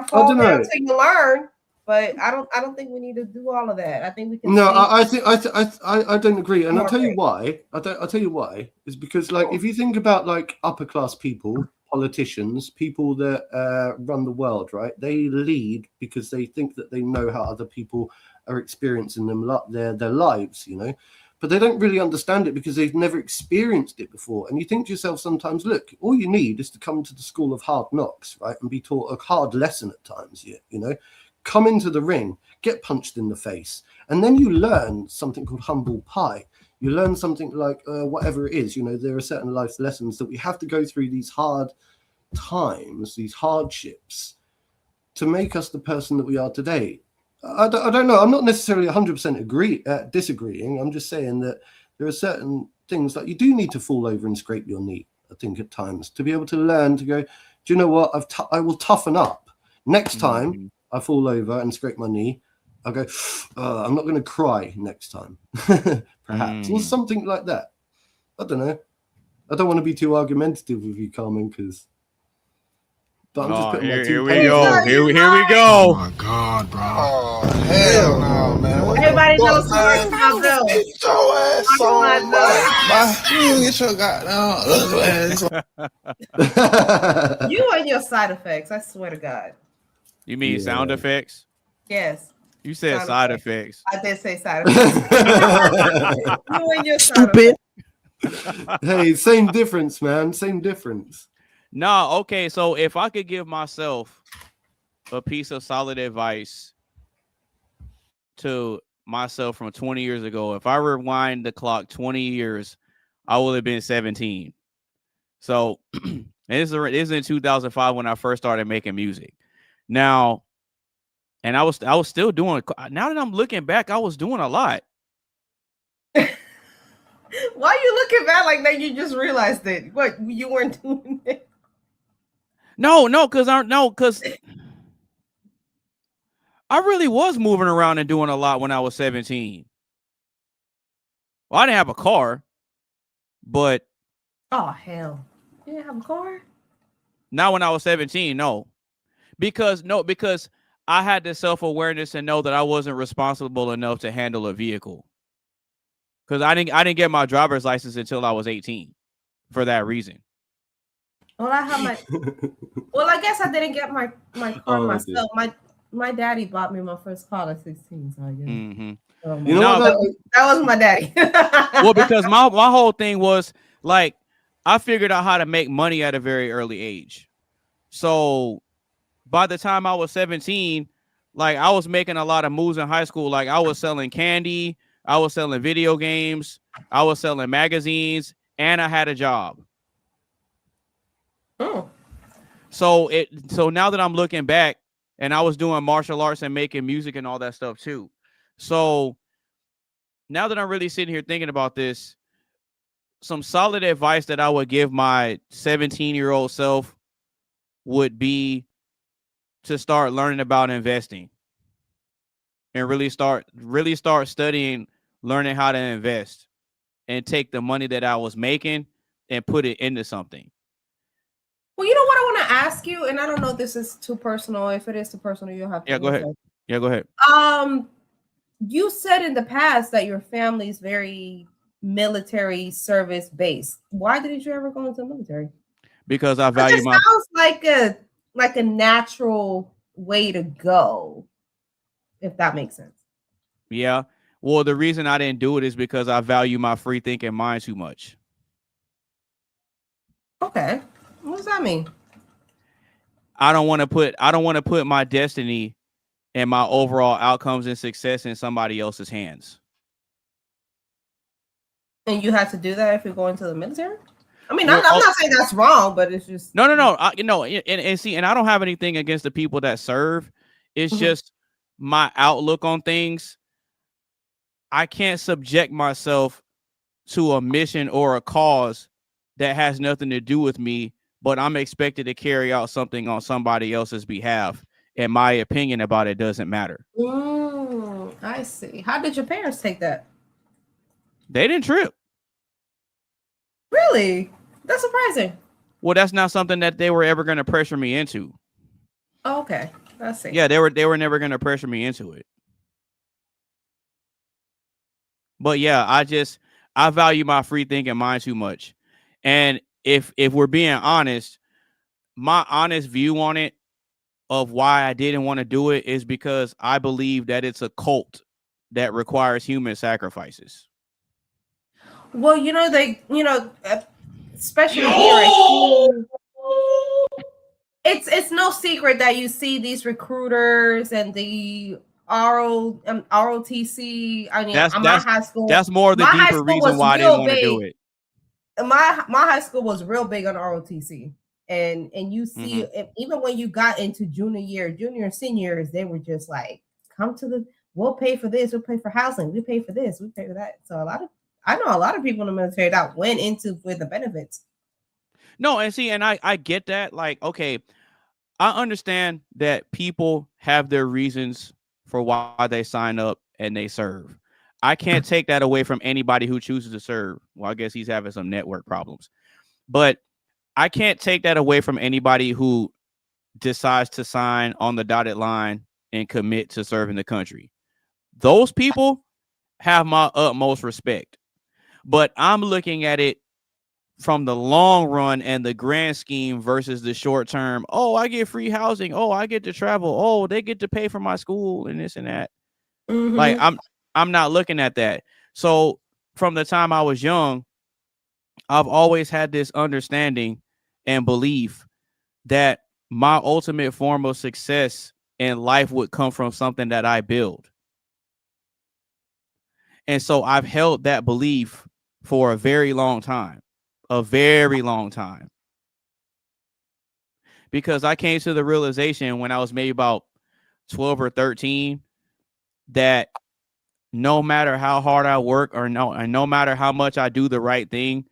fall down until you learn. But I don't think we need to do all of that. I think we can. No, I don't agree, and I'll tell you why. I'll tell you why. Is because like if you think about like upper class people, politicians, people that run the world, right? They lead because they think that they know how other people are experiencing their lives, you know. But they don't really understand it because they've never experienced it before. And you think to yourself sometimes, look, all you need is to come to the school of hard knocks, right, and be taught a hard lesson at times. You know. Come into the ring, get punched in the face, and then you learn something called humble pie. You learn something like whatever it is. You know, there are certain life lessons that we have to go through these hard times, these hardships, to make us the person that we are today. I don't know. I'm not necessarily 100% disagreeing. I'm just saying that there are certain things that you do need to fall over and scrape your knee, I think, at times, to be able to learn to go, do you know what? I will toughen up. Next time I fall over and scrape my knee, I'll go, I'm not going to cry next time, perhaps, or something like that. I don't know. I don't want to be too argumentative with you, Carmen, but I'm just putting my here we go. Here we go. Oh my God, bro. Oh, hell no, man. Everybody knows about Bill. Get your ass on, man. Get your goddamn ass. You and your side effects, I swear to God. You mean sound effects? Yes. You said side effects. I did say side effects. You and your stupid. Hey, same difference, man. Same difference. No, okay. So if I could give myself a piece of solid advice to myself from 20 years ago, if I rewind the clock 20 years, I would have been 17. So this is in 2005 when I first started making music. Now, and I was still doing. Now that I'm looking back, I was doing a lot. Why are you looking back like that? You just realized it. What, you weren't doing it? No, because I really was moving around and doing a lot when I was 17. Well, I didn't have a car, but oh hell, you didn't have a car? Not when I was 17, no. Because I had the self-awareness and know that I wasn't responsible enough to handle a vehicle. Because I didn't get my driver's license until I was 18 for that reason. Well, I guess I didn't get my car myself. My daddy bought me my first car at 16, so I guess. Mm-hmm. You know that was my daddy. Well, because my whole thing was like I figured out how to make money at a very early age. So by the time I was 17, like I was making a lot of moves in high school. Like I was selling candy, I was selling video games, I was selling magazines, and I had a job. Oh. So now that I'm looking back, and I was doing martial arts and making music and all that stuff too. So now that I'm really sitting here thinking about this, some solid advice that I would give my 17-year-old self would be to start learning about investing and really start studying, learning how to invest and take the money that I was making and put it into something. Well, you know what I want to ask you, and I don't know if this is too personal. If it is too personal, you'll have to. Yeah, go ahead. Yeah, go ahead. You said in the past that your family's very military service based. Why didn't you ever go into the military? Because I value my. Sounds like a natural way to go, if that makes sense. Yeah. Well, the reason I didn't do it is because I value my free thinking mind too much. Okay. What does that mean? I don't want to put my destiny and my overall outcomes and success in somebody else's hands. And you have to do that if you're going to the military? I mean, I'm not saying that's wrong, but it's just no. And see, and I don't have anything against the people that serve. It's just my outlook on things. I can't subject myself to a mission or a cause that has nothing to do with me, but I'm expected to carry out something on somebody else's behalf. And my opinion about it doesn't matter. I see. How did your parents take that? They didn't trip. Really? That's surprising. Well, that's not something that they were ever going to pressure me into. Oh, okay. I see. Yeah, they were never going to pressure me into it. But yeah, I value my free thinking mind too much. And if we're being honest, my honest view on it of why I didn't want to do it is because I believe that it's a cult that requires human sacrifices. Well, especially here, it's no secret that you see these recruiters and the ROTC. I mean, my high school. That's more the deeper reason why I didn't want to do it. My high school was real big on ROTC, and you see, even when you got into junior and seniors, they were just like, we'll pay for this, we'll pay for housing, we pay for this, we pay for that. So I know a lot of people in the military that went into with the benefits. No, and see, and I get that. Like, okay, I understand that people have their reasons for why they sign up and they serve. I can't take that away from anybody who chooses to serve. Well, I guess he's having some network problems, but I can't take that away from anybody who decides to sign on the dotted line and commit to serving the country. Those people have my utmost respect, but I'm looking at it from the long run and the grand scheme versus the short term. Oh, I get free housing. Oh, I get to travel. Oh, they get to pay for my school and this and that. Like I'm not looking at that. So from the time I was young, I've always had this understanding and belief that my ultimate form of success in life would come from something that I build. And so I've held that belief for a very long time. Because I came to the realization when I was maybe about 12 or 13 that no matter how hard I work and no matter how much I do the right thing,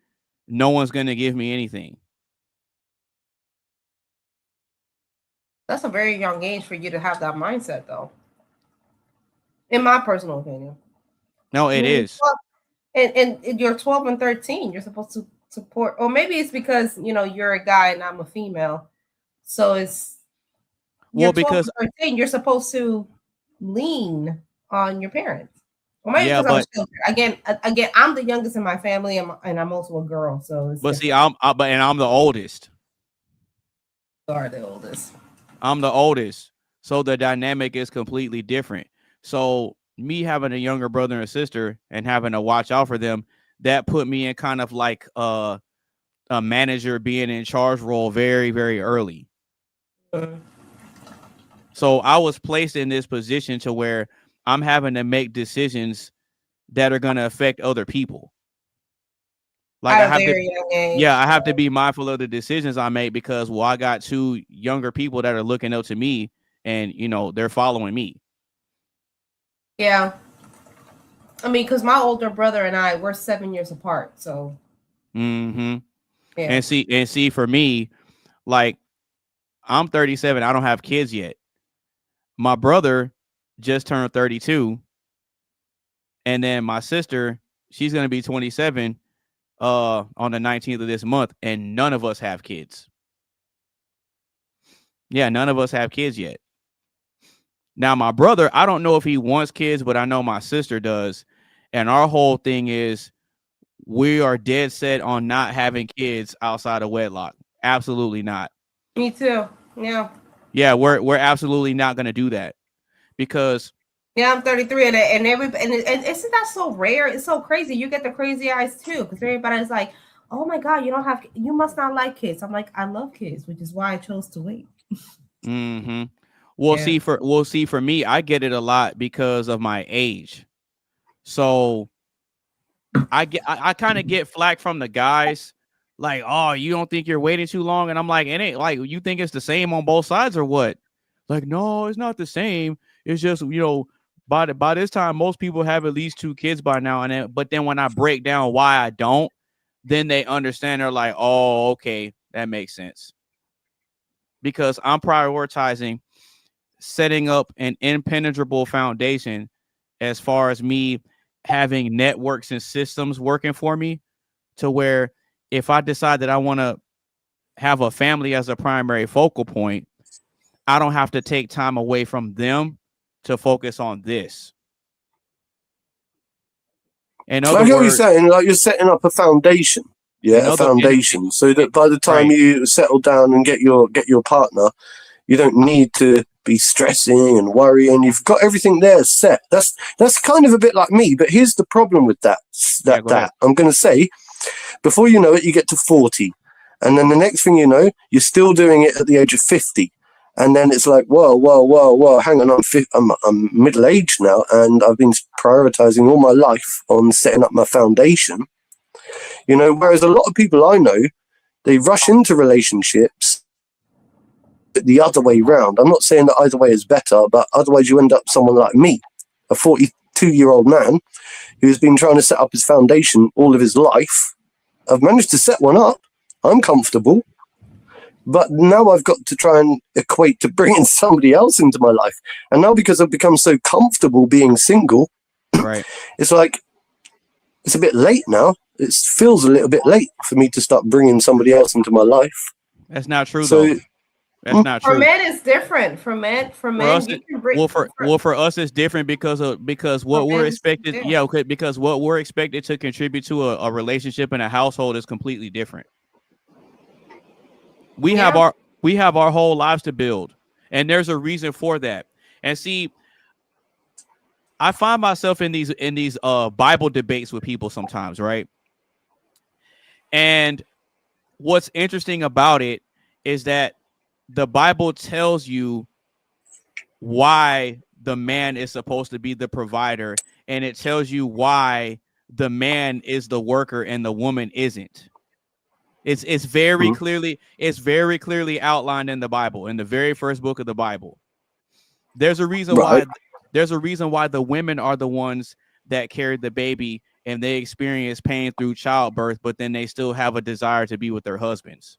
no one's going to give me anything. That's a very young age for you to have that mindset, though. In my personal opinion. No, it is. And you're 12 and 13. You're supposed to support, or maybe it's because you're a guy and I'm a female, so it's because 13, you're supposed to lean on your parents. Or maybe because I was children. Again, I'm the youngest in my family, and I'm also a girl. So, I'm the oldest. You are the oldest. I'm the oldest, so the dynamic is completely different. So me having a younger brother and sister and having to watch out for them, that put me in kind of like a manager being in charge role very, very early. So I was placed in this position to where I'm having to make decisions that are going to affect other people. Like I have to be mindful of the decisions I make because, well, I got two younger people that are looking up to me and, they're following me. Yeah. I mean, because my older brother and I, we're 7 years apart. So. Yeah. And see, for me, like, I'm 37. I don't have kids yet. My brother just turned 32. And then my sister, she's going to be 27 on the 19th of this month. And none of us have kids. Yeah, none of us have kids yet. Now, my brother, I don't know if he wants kids, but I know my sister does. And our whole thing is we are dead set on not having kids outside of wedlock. Absolutely not. Me too. Yeah. Yeah, we're absolutely not going to do that because. Yeah, I'm 33, and isn't that so rare? It's so crazy. You get the crazy eyes too, because everybody's like, "Oh my God, you must not like kids." I'm like, I love kids, which is why I chose to wait. Mm-hmm. Yeah. We'll see for me, I get it a lot because of my age. So I kind of get flack from the guys like, oh, you don't think you're waiting too long? And I'm like, it ain't like you think it's the same on both sides or what? Like, no, it's not the same. It's just, by this time, most people have at least 2 kids by now. But then when I break down why I don't, then they understand. They're like, oh, okay, that makes sense. Because I'm prioritizing setting up an impenetrable foundation as far as me having networks and systems working for me, to where if I decide that I want to have a family as a primary focal point, I don't have to take time away from them to focus on this. In other I get what you're words, saying. Like you're setting up a foundation, a foundation, so that by the time you settle down and get your partner, you don't need to be stressing and worrying. You've got everything there set. That's kind of a bit like me. But here's the problem with that. I'm going to say, before you know it, you get to 40, and then the next thing you know, you're still doing it at the age of 50. And then it's like, whoa, hang on, I'm middle-aged now, and I've been prioritizing all my life on setting up my foundation. Whereas a lot of people I know, they rush into relationships the other way round. I'm not saying that either way is better, but otherwise you end up someone like me, a 42-year-old man who's been trying to set up his foundation all of his life. I've managed to set one up. I'm comfortable. But now I've got to try and equate to bringing somebody else into my life. And now because I've become so comfortable being single, right, it's like, it's a bit late now. It feels a little bit late for me to start bringing somebody else into my life. That's not true, though. That's not true. For men, it's different. For men, for us, it's different because what we're expected. Yeah, okay, because what we're expected to contribute to a relationship and a household is completely different. We have our whole lives to build, and there's a reason for that. And see, I find myself in these Bible debates with people sometimes, right? And what's interesting about it is that the Bible tells you why the man is supposed to be the provider, and it tells you why the man is the worker and the woman isn't. It's very clearly outlined in the Bible, in the very first book of the Bible. There's a reason why the women are the ones that carried the baby and they experience pain through childbirth, but then they still have a desire to be with their husbands.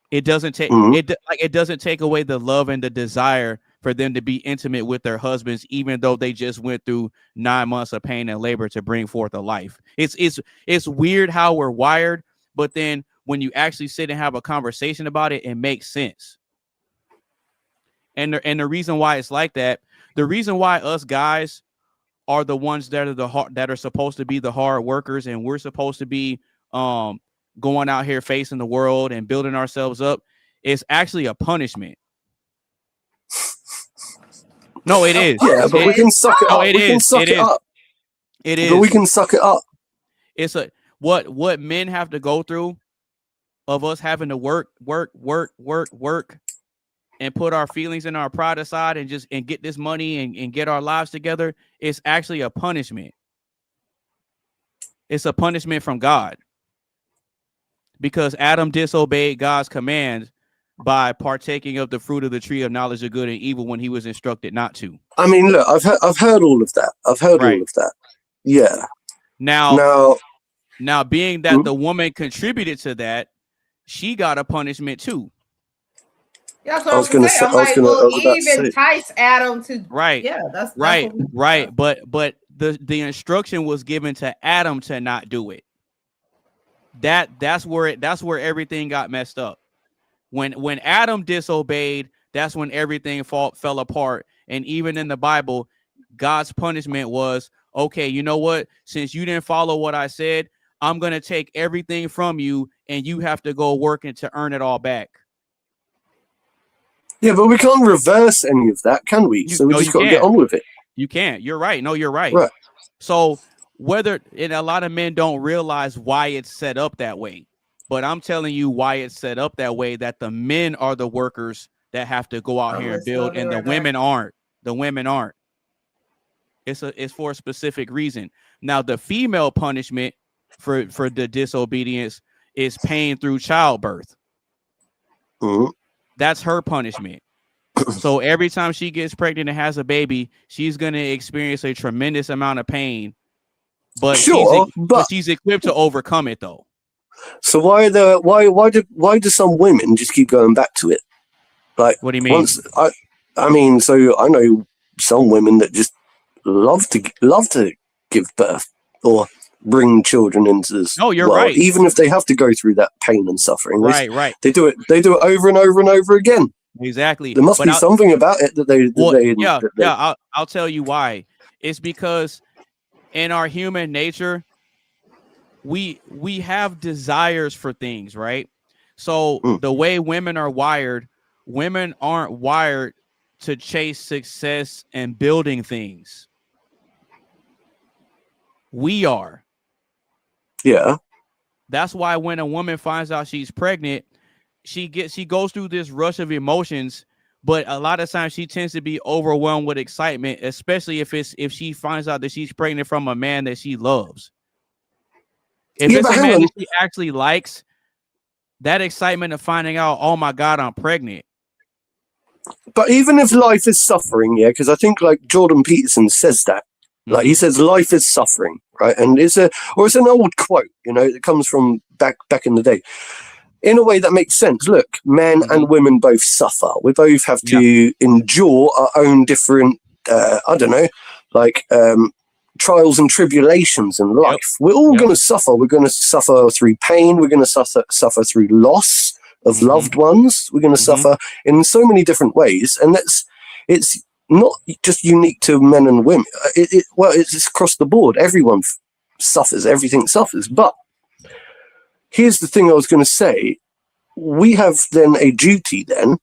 It doesn't take it doesn't take away the love and the desire for them to be intimate with their husbands, even though they just went through 9 months of pain and labor to bring forth a life. It's weird how we're wired, but then when you actually sit and have a conversation about it, it makes sense. And the reason why it's like that, the reason why us guys are the ones that are supposed to be the hard workers, and we're supposed to be going out here facing the world and building ourselves up, is actually a punishment. No, it is. Yeah, but we can suck it up. We can suck it up. It is. But we can suck it up. It's what men have to go through, of us having to work, and put our feelings and our pride aside and get this money and get our lives together. It's actually a punishment. It's a punishment from God, because Adam disobeyed God's command by partaking of the fruit of the tree of knowledge of good and evil when he was instructed not to. I mean, look, I've heard all of that. All of that. Yeah. Now, being that the woman contributed to that, she got a punishment too. Yeah, so I was going to say, Eve enticed Adam to. Right. Yeah, that's right. But the instruction was given to Adam to not do it. That's where everything got messed up. When Adam disobeyed, that's when everything fell apart. And even in the Bible, God's punishment was, okay, you know what? Since you didn't follow what I said, I'm going to take everything from you and you have to go work to earn it all back. Yeah, but we can't reverse any of that, can we? So we just got to get on with it. You can't. You're right. No, you're right. So a lot of men don't realize why it's set up that way. But I'm telling you why it's set up that way, that the men are the workers that have to go out here and build, and the women aren't. The women aren't. It's for a specific reason. Now, the female punishment for the disobedience is pain through childbirth. Mhm. That's her punishment. So every time she gets pregnant and has a baby, she's going to experience a tremendous amount of pain. But she's equipped to overcome it, though. So why do some women just keep going back to it? Like, what do you mean? I mean, so I know some women that just love to give birth or bring children into this. No, you're world, right. Even if they have to go through that pain and suffering, right. They do it over and over and over again. Exactly. There must be something about it that they. I'll tell you why. It's because in our human nature, we have desires for things, right? So the way women are wired, women aren't wired to chase success and building things. We are. Yeah. That's why when a woman finds out she's pregnant, she goes through this rush of emotions, but a lot of times she tends to be overwhelmed with excitement, especially if she finds out that she's pregnant from a man that she loves. If it's a man that she actually likes, that excitement of finding out, oh my God, I'm pregnant. But even if life is suffering, yeah, because I think like Jordan Peterson says that. Like he says, life is suffering, right? And it's an old quote, it comes from back in the day. In a way that makes sense. Look, men and women both suffer. We both have to endure our own different, trials and tribulations in life. Yep. We're all going to suffer. We're going to suffer through pain. We're going to suffer through loss of loved ones. We're going to suffer in so many different ways, and it's not just unique to men and women. It's across the board. Everyone suffers. Everything suffers. But here's the thing I was going to say. We have then a duty then,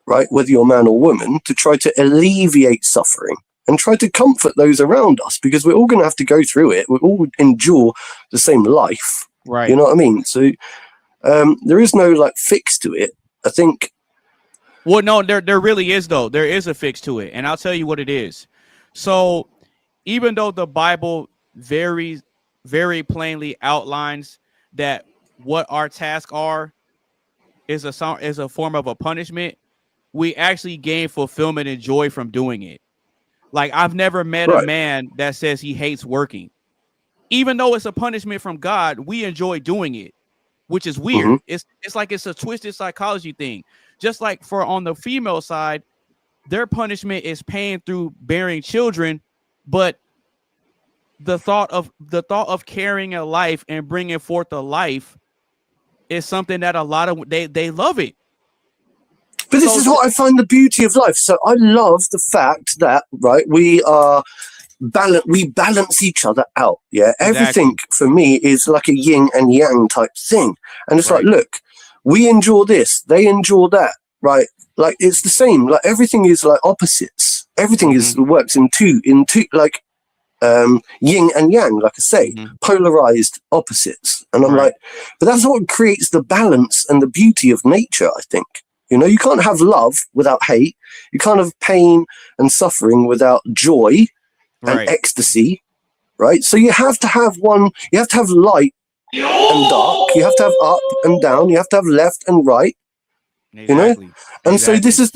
right, whether you're man or woman, to try to alleviate suffering and try to comfort those around us, because we're all going to have to go through it. We all endure the same life. Right. You know what I mean? So there is no fix to it. I think. Well, no, there really is, though. There is a fix to it. And I'll tell you what it is. So even though the Bible very, very plainly outlines that what our tasks are is a form of a punishment, we actually gain fulfillment and joy from doing it. Like, I've never met a man that says he hates working. Even though it's a punishment from God, we enjoy doing it, which is weird. It's like it's a twisted psychology thing. Just like for on the female side, their punishment is pain through bearing children, but the thought of carrying a life and bringing forth a life is something that a lot of they love it. But this is what I find the beauty of life. So I love the fact that we balance each other out. Yeah, everything for me is like a yin and yang type thing, and it's like, look, we endure this, they endure that, right? Like, it's the same. Like, everything is like opposites. Everything works in two, like yin and yang, like I say, polarized opposites. And I'm like, but that's what creates the balance and the beauty of nature, I think. You can't have love without hate. You can't have pain and suffering without joy and ecstasy, right? So you have to have one. You have to have light and dark. You have to have up and down. You have to have left and right. Exactly. And so this is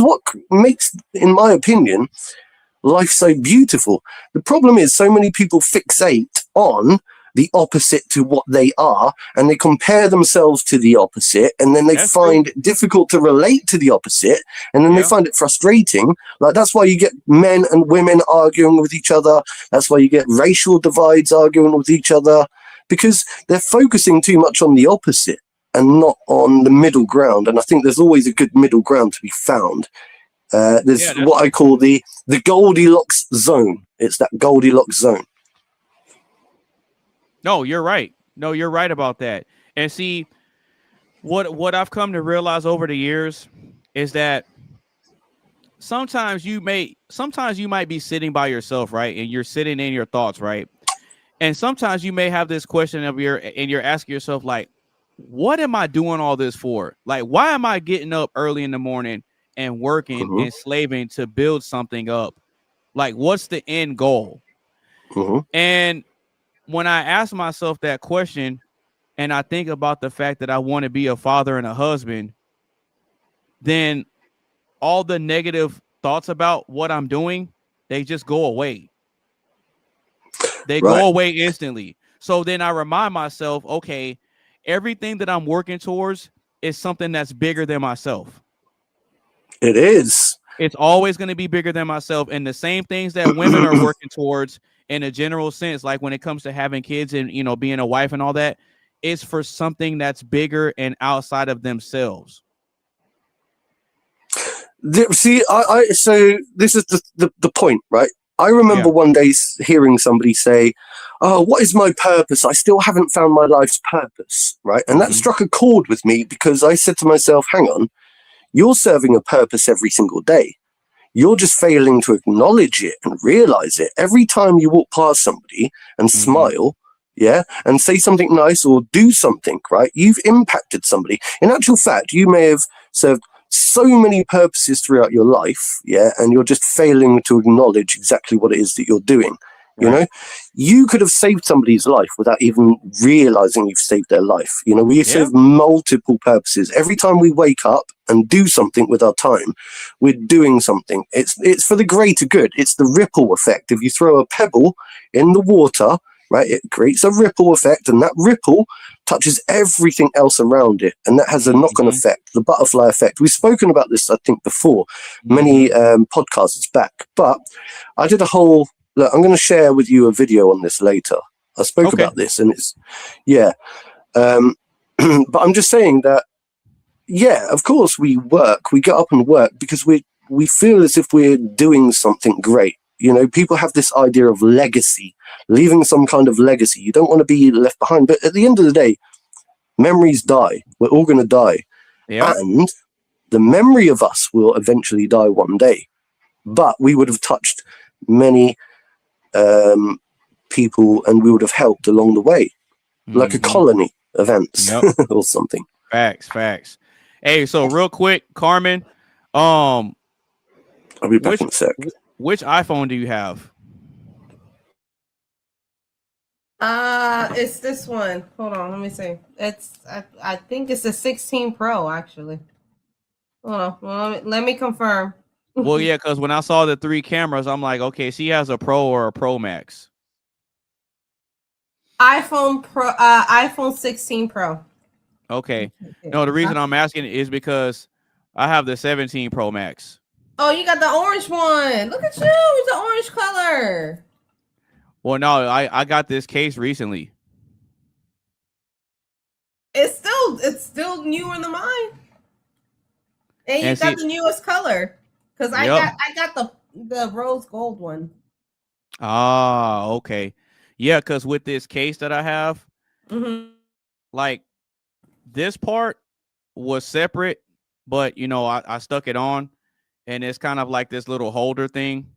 what makes, in my opinion, life so beautiful. The problem is so many people fixate on the opposite to what they are, and they compare themselves to the opposite, and then they find it difficult to relate to the opposite, and then they find it frustrating. Like, that's why you get men and women arguing with each other. That's why you get racial divides arguing with each other, because they're focusing too much on the opposite and not on the middle ground. And I think there's always a good middle ground to be found. There's what I call the Goldilocks zone. It's that Goldilocks zone. No, you're right. No, you're right about that. And see, what I've come to realize over the years is that sometimes you might be sitting by yourself, right? And you're sitting in your thoughts, right? And sometimes you may have this question you're asking yourself, like, what am I doing all this for? Like, why am I getting up early in the morning and working and slaving to build something up? Like, what's the end goal? And when I ask myself that question, and I think about the fact that I want to be a father and a husband, then all the negative thoughts about what I'm doing, they just go away. They go away instantly. So then I remind myself, okay, everything that I'm working towards is something that's bigger than myself. It is. It's always going to be bigger than myself. And the same things that women are working towards in a general sense, like when it comes to having kids and, you know, being a wife and all that, is for something that's bigger and outside of themselves. See, so this is the point, right? I remember one day hearing somebody say, "Oh, what is my purpose? I still haven't found my life's purpose," right? And that struck a chord with me because I said to myself, hang on, you're serving a purpose every single day. You're just failing to acknowledge it and realize it. Every time you walk past somebody and smile, and say something nice or do something, right? You've impacted somebody. In actual fact, you may have served so many purposes throughout your life, and you're just failing to acknowledge exactly what it is that you're doing. You know, you could have saved somebody's life without even realizing you've saved their life. You know, we serve multiple purposes. Every time we wake up and do something with our time, we're doing something. It's for the greater good. It's the ripple effect. If you throw a pebble in the water, right, it creates a ripple effect, and that ripple touches everything else around it, and that has a knock-on effect, the butterfly effect. We've spoken about this, I think, before, many podcasts back, but I did a whole... Look, I'm going to share with you a video on this later. I spoke about this, and it's, but I'm just saying that, of course we work, we get up and work because we feel as if we're doing something great. You know, people have this idea of legacy, leaving some kind of legacy. You don't want to be left behind, but at the end of the day, memories die. We're all going to die. And the memory of us will eventually die one day, but we would have touched many people, and we would have helped along the way, like a colony of ants or something. Facts. Hey, so real quick, Carmen, I'll be back in a sec. Which iPhone do you have? It's this one. Hold on, let me see. It's I think it's a 16 Pro actually. Hold on, well, let me confirm. Well, yeah, because when I saw the 3 cameras, I'm like, okay, she has a Pro or a Pro Max. iPhone 16 Pro. Okay. No, the reason I'm asking is because I have the 17 Pro Max. Oh, you got the orange one. Look at you. It's the orange color. Well, no, I got this case recently. It's still newer than mine. And you got the newest color. Because I got the rose gold one. Ah, okay. Yeah, because with this case that I have, like this part was separate, but you know, I stuck it on, and it's kind of like this little holder thing.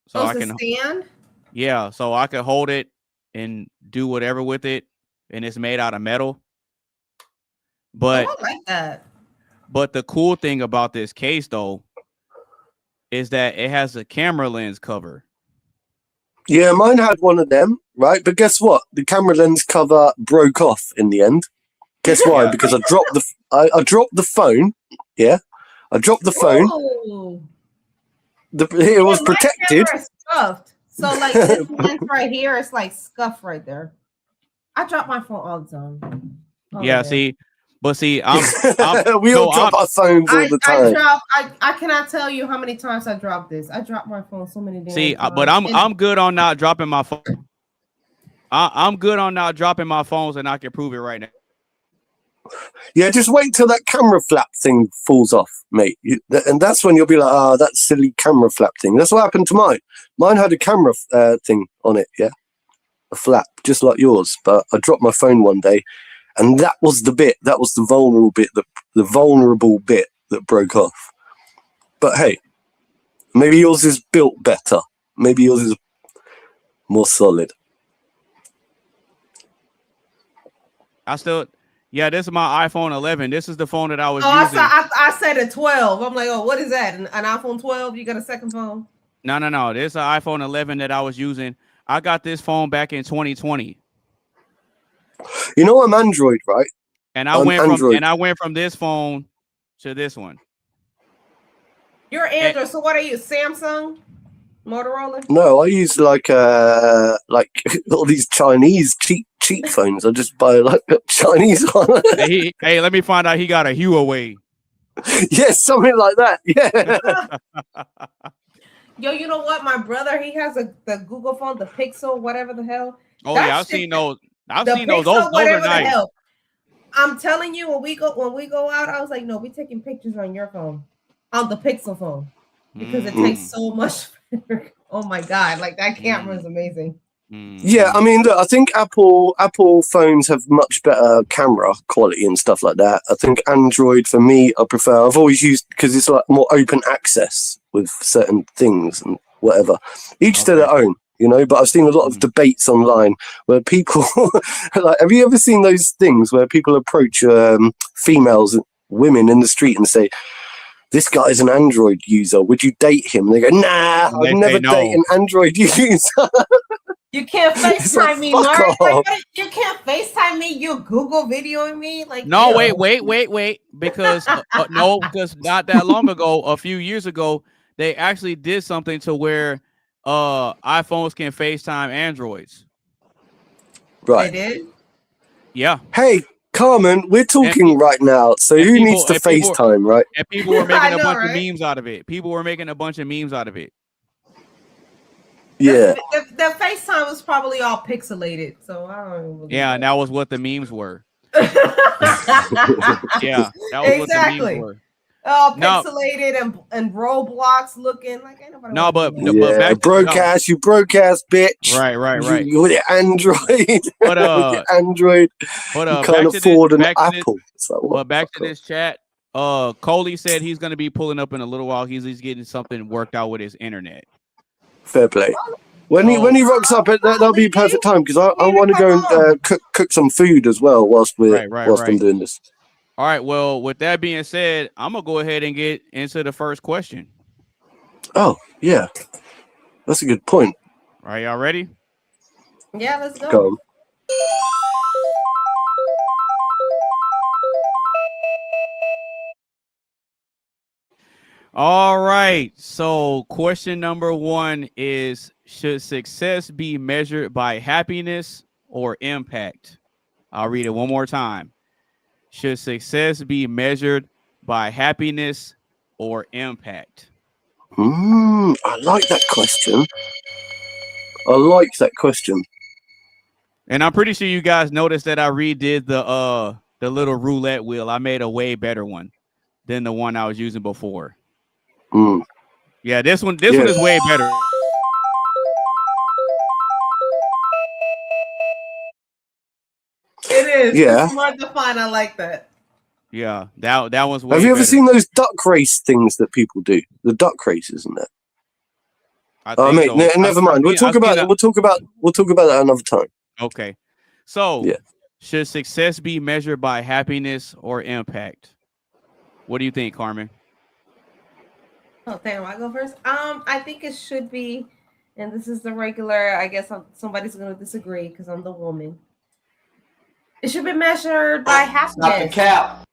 So I can stand? Yeah, so I can hold it and do whatever with it, and it's made out of metal. But I like that. But the cool thing about this case though is that it has a camera lens cover. Yeah, mine had one of them, right? But guess what? The camera lens cover broke off in the end. Guess why? Because I dropped the phone. Yeah, I dropped the phone. Oh. It was protected. Scuffed. So like this lens right here, it's like scuffed right there. I drop my phone all the time. See, we all drop our phones all the time. I cannot tell you how many times I dropped this. I dropped my phone so many days. But I'm good on not dropping my phone. I'm good on not dropping my phones, and I can prove it right now. Yeah, just wait till that camera flap thing falls off, mate. And that's when you'll be like, that silly camera flap thing. That's what happened to mine. Mine had a camera thing on it, a flap, just like yours. But I dropped my phone one day, and that was the vulnerable bit that broke off. But hey, maybe yours is built better. Maybe yours is more solid. Yeah, this is my iPhone 11. This is the phone that I was Oh, using. I said a 12. I'm like, oh, what is that? An iPhone 12? You got a second phone? No. This is an iPhone 11 that I was using. I got this phone back in 2020. You know I'm Android, right? And I went from this phone to this one. You're Android. So what are you? Samsung? Motorola? No, I use like all these Chinese cheap phones. I just buy like a Chinese one. Hey, let me find out he got a Huawei. Yes, something like that. Yeah. Yo, you know what? My brother, he has the Google phone, the Pixel, whatever the hell. Oh That yeah, I've shit- seen those. I've the seen those. Pixel, Those are whatever the nice. hell. I'm telling you, when we go out, I was like, no, we're taking pictures on your phone, on the Pixel phone, because it takes so much better. Oh my god, like that camera is amazing. Yeah, I mean, look, I think Apple phones have much better camera quality and stuff like that. I think Android, for me, I prefer. I've always used because it's like more open access with certain things and whatever. Each to their own, you know. But I've seen a lot of debates online where people like. Have you ever seen those things where people approach females, women in the street and say, "This guy's an Android user. Would you date him?" And they go, "Nah, I'd never date an Android user." You can't FaceTime me, fuck Mark. Like, off. you can't FaceTime me. You're Google videoing me. Like, No, ew. wait. Because because not that long ago, a few years ago, they actually did something to where iPhones can FaceTime Androids. Right. They did? Yeah. Hey, Carmen, we're talking right now. So who needs to FaceTime, right? And people were making I a know, bunch right? of memes out of it. People were making a bunch of memes out of it. Yeah. The FaceTime was probably all pixelated. So I don't even believe Yeah, and that was what the memes were. Yeah, that was what the memes were. Oh, pixelated and Roblox looking like ain't nobody. No, but Yeah, broadcast, you broadcast, bitch. Right. You with your Android. But your Android. You can't afford an Apple. But back to this chat. Coley said he's gonna be pulling up in a little while. He's getting something worked out with his internet. Fair play. When he rocks up, that'll be a perfect time because I want to go and cook some food as well whilst I'm doing this. All right. Well, with that being said, I'm gonna go ahead and get into the first question. Oh yeah, that's a good point. Are y'all ready? Yeah, let's go. Go on. All right. So, question number 1 is: should success be measured by happiness or impact? I'll read it one more time. Should success be measured by happiness or impact? I like that question. And I'm pretty sure you guys noticed that I redid the little roulette wheel. I made a way better one than the one I was using before. Yeah, this one is way better. It is. Yeah. It's more defined. I like that. Yeah, that one's way Have you ever better. seen those duck race things that people do? The duck races, isn't it? I Mate, so. never mind. We'll talk about that another time. Okay. So, should success be measured by happiness or impact? What do you think, Carmen? Oh, damn, I go first. I think it should be, and this is the regular. I guess somebody's going to disagree because I'm the woman. It should be measured by happiness. Not the cap.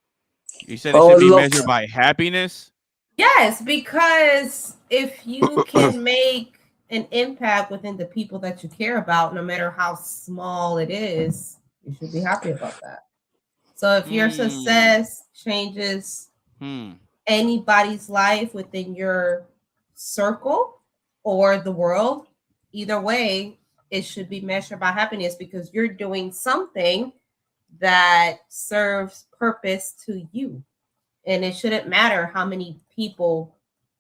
You said it should be measured by happiness? Yes, because if you can make an impact within the people that you care about, no matter how small it is, you should be happy about that. So if your success changes anybody's life within your circle or the world, either way, it should be measured by happiness because you're doing something that serves purpose to you. And it shouldn't matter how many people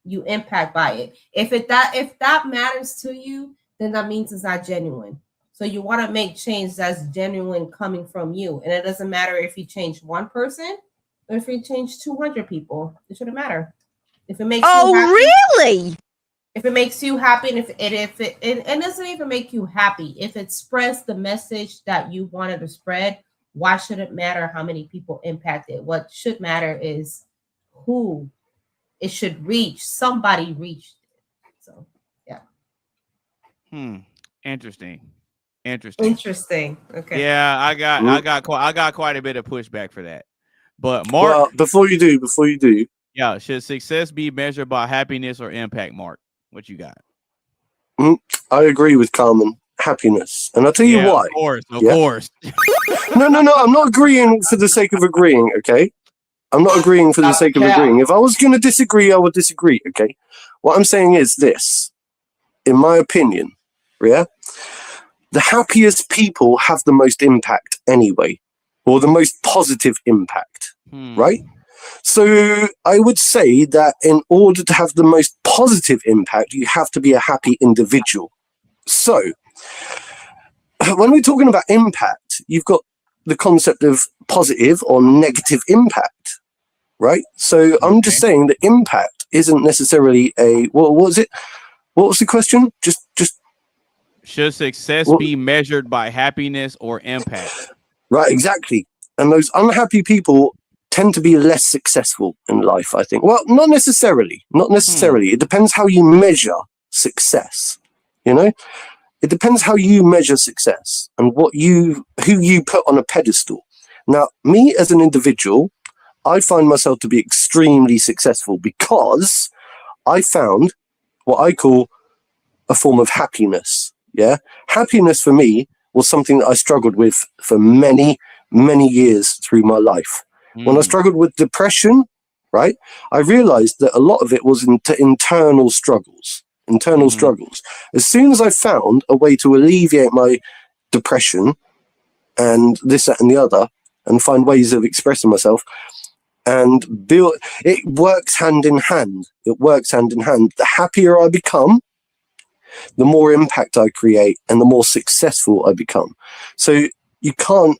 you impact by it. If that matters to you, then that means it's not genuine. So you want to make change that's genuine coming from you. And it doesn't matter if you change one person or if you change 200 people. It shouldn't matter. If it makes you happy, really? If it makes you happy, and if it doesn't even make you happy, if it spreads the message that you wanted to spread, why should it matter how many people impacted? What should matter is who it should reach. Somebody reached it. So yeah. Interesting. Okay. Yeah, I got quite a bit of pushback for that. But Mark, well, before you do, yeah, should success be measured by happiness or impact, Mark? What you got? I agree with Carmen. Happiness, and I'll tell you why. Of course. No. I'm not agreeing for the sake of agreeing. Okay, I'm not agreeing for the sake of agreeing. If I was going to disagree, I would disagree. Okay, what I'm saying is this, in my opinion, yeah, the happiest people have the most impact anyway, or the most positive impact, right? So I would say that in order to have the most positive impact, you have to be a happy individual. So when we're talking about impact, you've got the concept of positive or negative impact, right? So I'm just saying that impact isn't necessarily what was it? What was the question? Just should success be measured by happiness or impact? Right, exactly. And those unhappy people tend to be less successful in life, I think. Well, not necessarily. It depends how you measure success, you know? It depends how you measure success and who you put on a pedestal. Now, me as an individual, I find myself to be extremely successful because I found what I call a form of happiness. Yeah. Happiness for me was something that I struggled with for many, many years through my life. When I struggled with depression, right, I realized that a lot of it was internal struggles. As soon as I found a way to alleviate my depression and this, that, and the other, and find ways of expressing myself and build, it works hand in hand. The happier I become, the more impact I create and the more successful I become. So you can't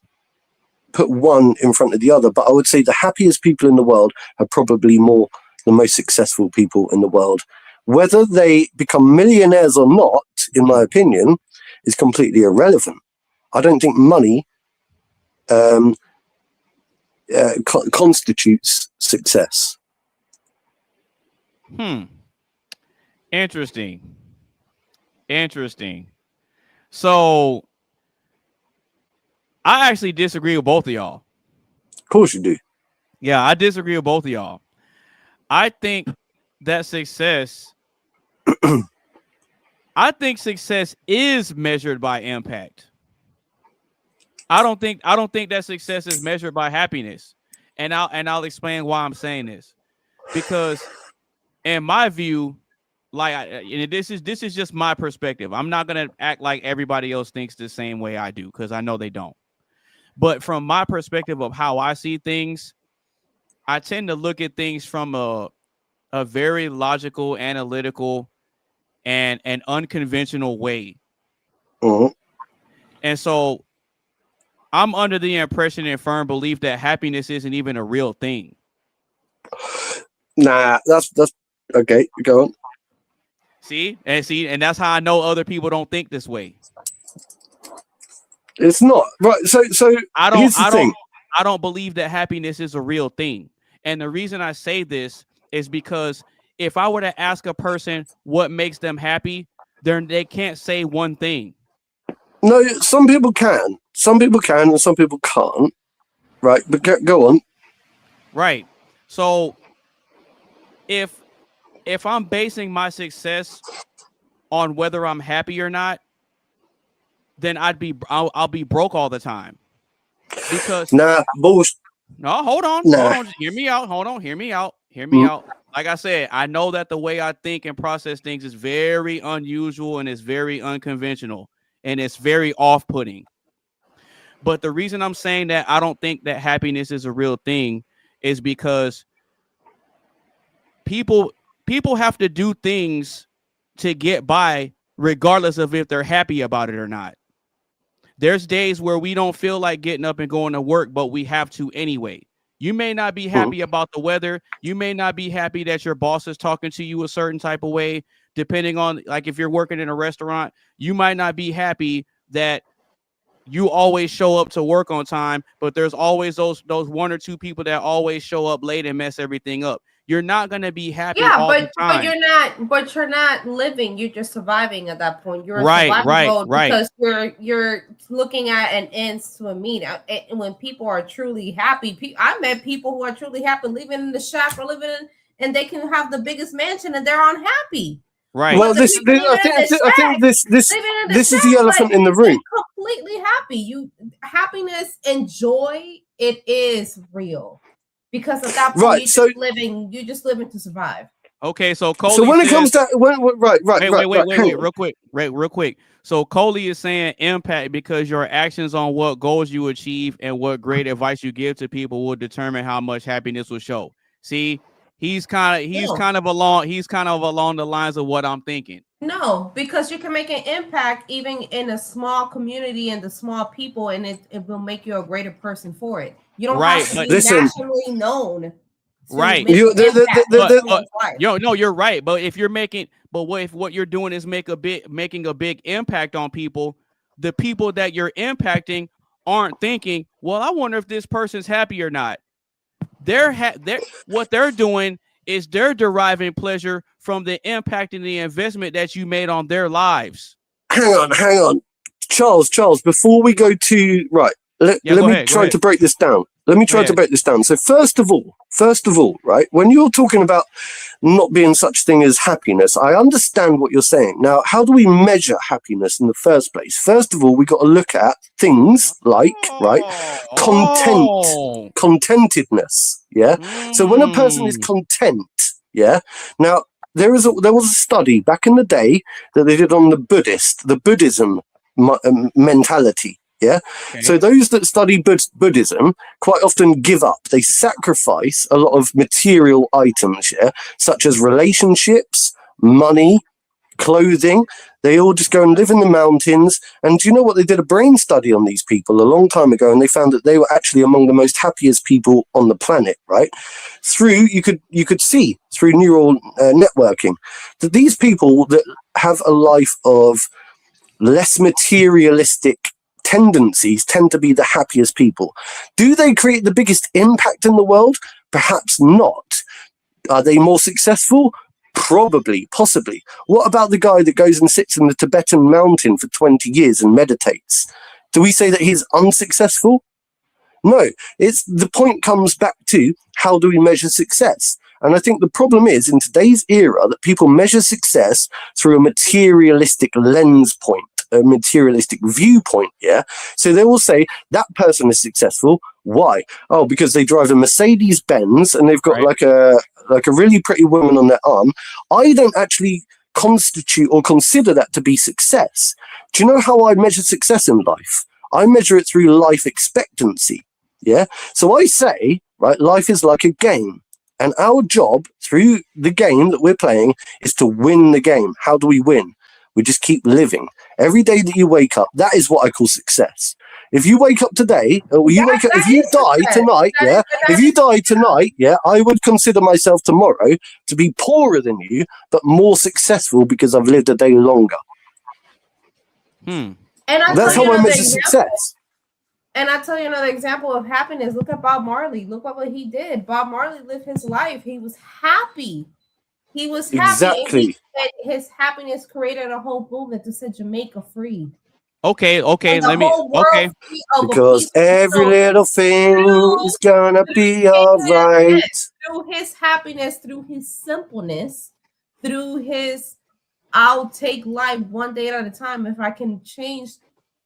put one in front of the other, but I would say the happiest people in the world are probably the most successful people in the world. Whether they become millionaires or not, in my opinion, is completely irrelevant. I don't think money constitutes success. Interesting. So I actually disagree with both of y'all. Of course you do. Yeah, I disagree with both of y'all. I think that success is measured by impact. I don't think that success is measured by happiness. And I'll explain why I'm saying this. Because in my view, this is just my perspective. I'm not going to act like everybody else thinks the same way I do, because I know they don't. But from my perspective of how I see things, I tend to look at things from a very logical, analytical, and an unconventional way. And so I'm under the impression and firm belief that happiness isn't even a real thing. Nah, that's okay. Go on. See, and that's how I know other people don't think this way. It's not right. So I don't believe that happiness is a real thing. And the reason I say this is because if I were to ask a person what makes them happy, they can't say one thing. No, some people can, and some people can't. Right, but go on. Right. So if I'm basing my success on whether I'm happy or not, then I'll be broke all the time. Because bullshit. No, hold on. Hear me out. Hear me out. Like I said, I know that the way I think and process things is very unusual and it's very unconventional and it's very off-putting. But the reason I'm saying that I don't think that happiness is a real thing is because people have to do things to get by regardless of if they're happy about it or not. There's days where we don't feel like getting up and going to work, but we have to anyway. You may not be happy about the weather. You may not be happy that your boss is talking to you a certain type of way, depending on, like, if you're working in a restaurant, you might not be happy that you always show up to work on time, but there's always those one or two people that always show up late and mess everything up. You're not gonna be happy all the time. But you're not living. You're just surviving at that point. You're in Right, survival mode right. because you're looking at an ends to a mean. And when people are truly happy, I met people who are truly happy living in the shack or living in, and they can have the biggest mansion and they're unhappy. Right. Well, I think this is the elephant in the room. Completely happy. Happiness and joy. It is real because at that point, right. You're just living to survive. Okay, so Coley so when says, it comes to wait, real quick. So Coley is saying impact because your actions on what goals you achieve and what great advice you give to people will determine how much happiness will show. See. He's kind of along the lines of what I'm thinking. No, because you can make an impact even in a small community and the small people, and it will make you a greater person for it. You don't have to be nationally known. Right. You're right. But if you're if what you're doing is making a big impact on people, the people that you're impacting aren't thinking, well, I wonder if this person's happy or not. What they're doing is they're deriving pleasure from the impact and the investment that you made on their lives. Hang on. Charles, before we go to let me try to break this down. So first of all, right, when you're talking about not being such thing as happiness, I understand what you're saying. Now, how do we measure happiness in the first place? First of all, we got to look at things like, contentedness. Yeah. So when a person is content, yeah. Now, there was a study back in the day that they did on the Buddhism mentality. Yeah. Okay. So those that study Buddhism quite often give up. They sacrifice a lot of material items, such as relationships, money, clothing. They all just go and live in the mountains. And do you know what? They did a brain study on these people a long time ago, and they found that they were actually among the most happiest people on the planet, right? You could see through neural networking that these people that have a life of less materialistic tendencies tend to be the happiest people. Do they create the biggest impact in the world? Perhaps not. Are they more successful? Probably, possibly. What about the guy that goes and sits in the Tibetan mountain for 20 years and meditates? Do we say that he's unsuccessful? No. The point comes back to how do we measure success? And I think the problem is in today's era that people measure success through a materialistic lens point, a materialistic viewpoint, yeah? So they will say that person is successful. Why? Oh, because they drive a Mercedes-Benz and they've got like a really pretty woman on their arm. I don't actually constitute or consider that to be success. Do you know how I measure success in life? I measure it through life expectancy, yeah? So I say, life is like a game. And our job through the game that we're playing is to win the game. How do we win? We just keep living. Every day that you wake up, that is what I call success. If you wake up today, or if you die tonight, I would consider myself tomorrow to be poorer than you, but more successful because I've lived a day longer. And that's how I measure success. And I'll tell you another example of happiness. Look at Bob Marley. Look at what he did. Bob Marley lived his life. He was happy. He was happy. Exactly. And he said his happiness created a whole movement to set Jamaica free. Okay. Because every little thing is gonna be all right. Through his happiness, through his simpleness, through his I'll take life one day at a time. If I can change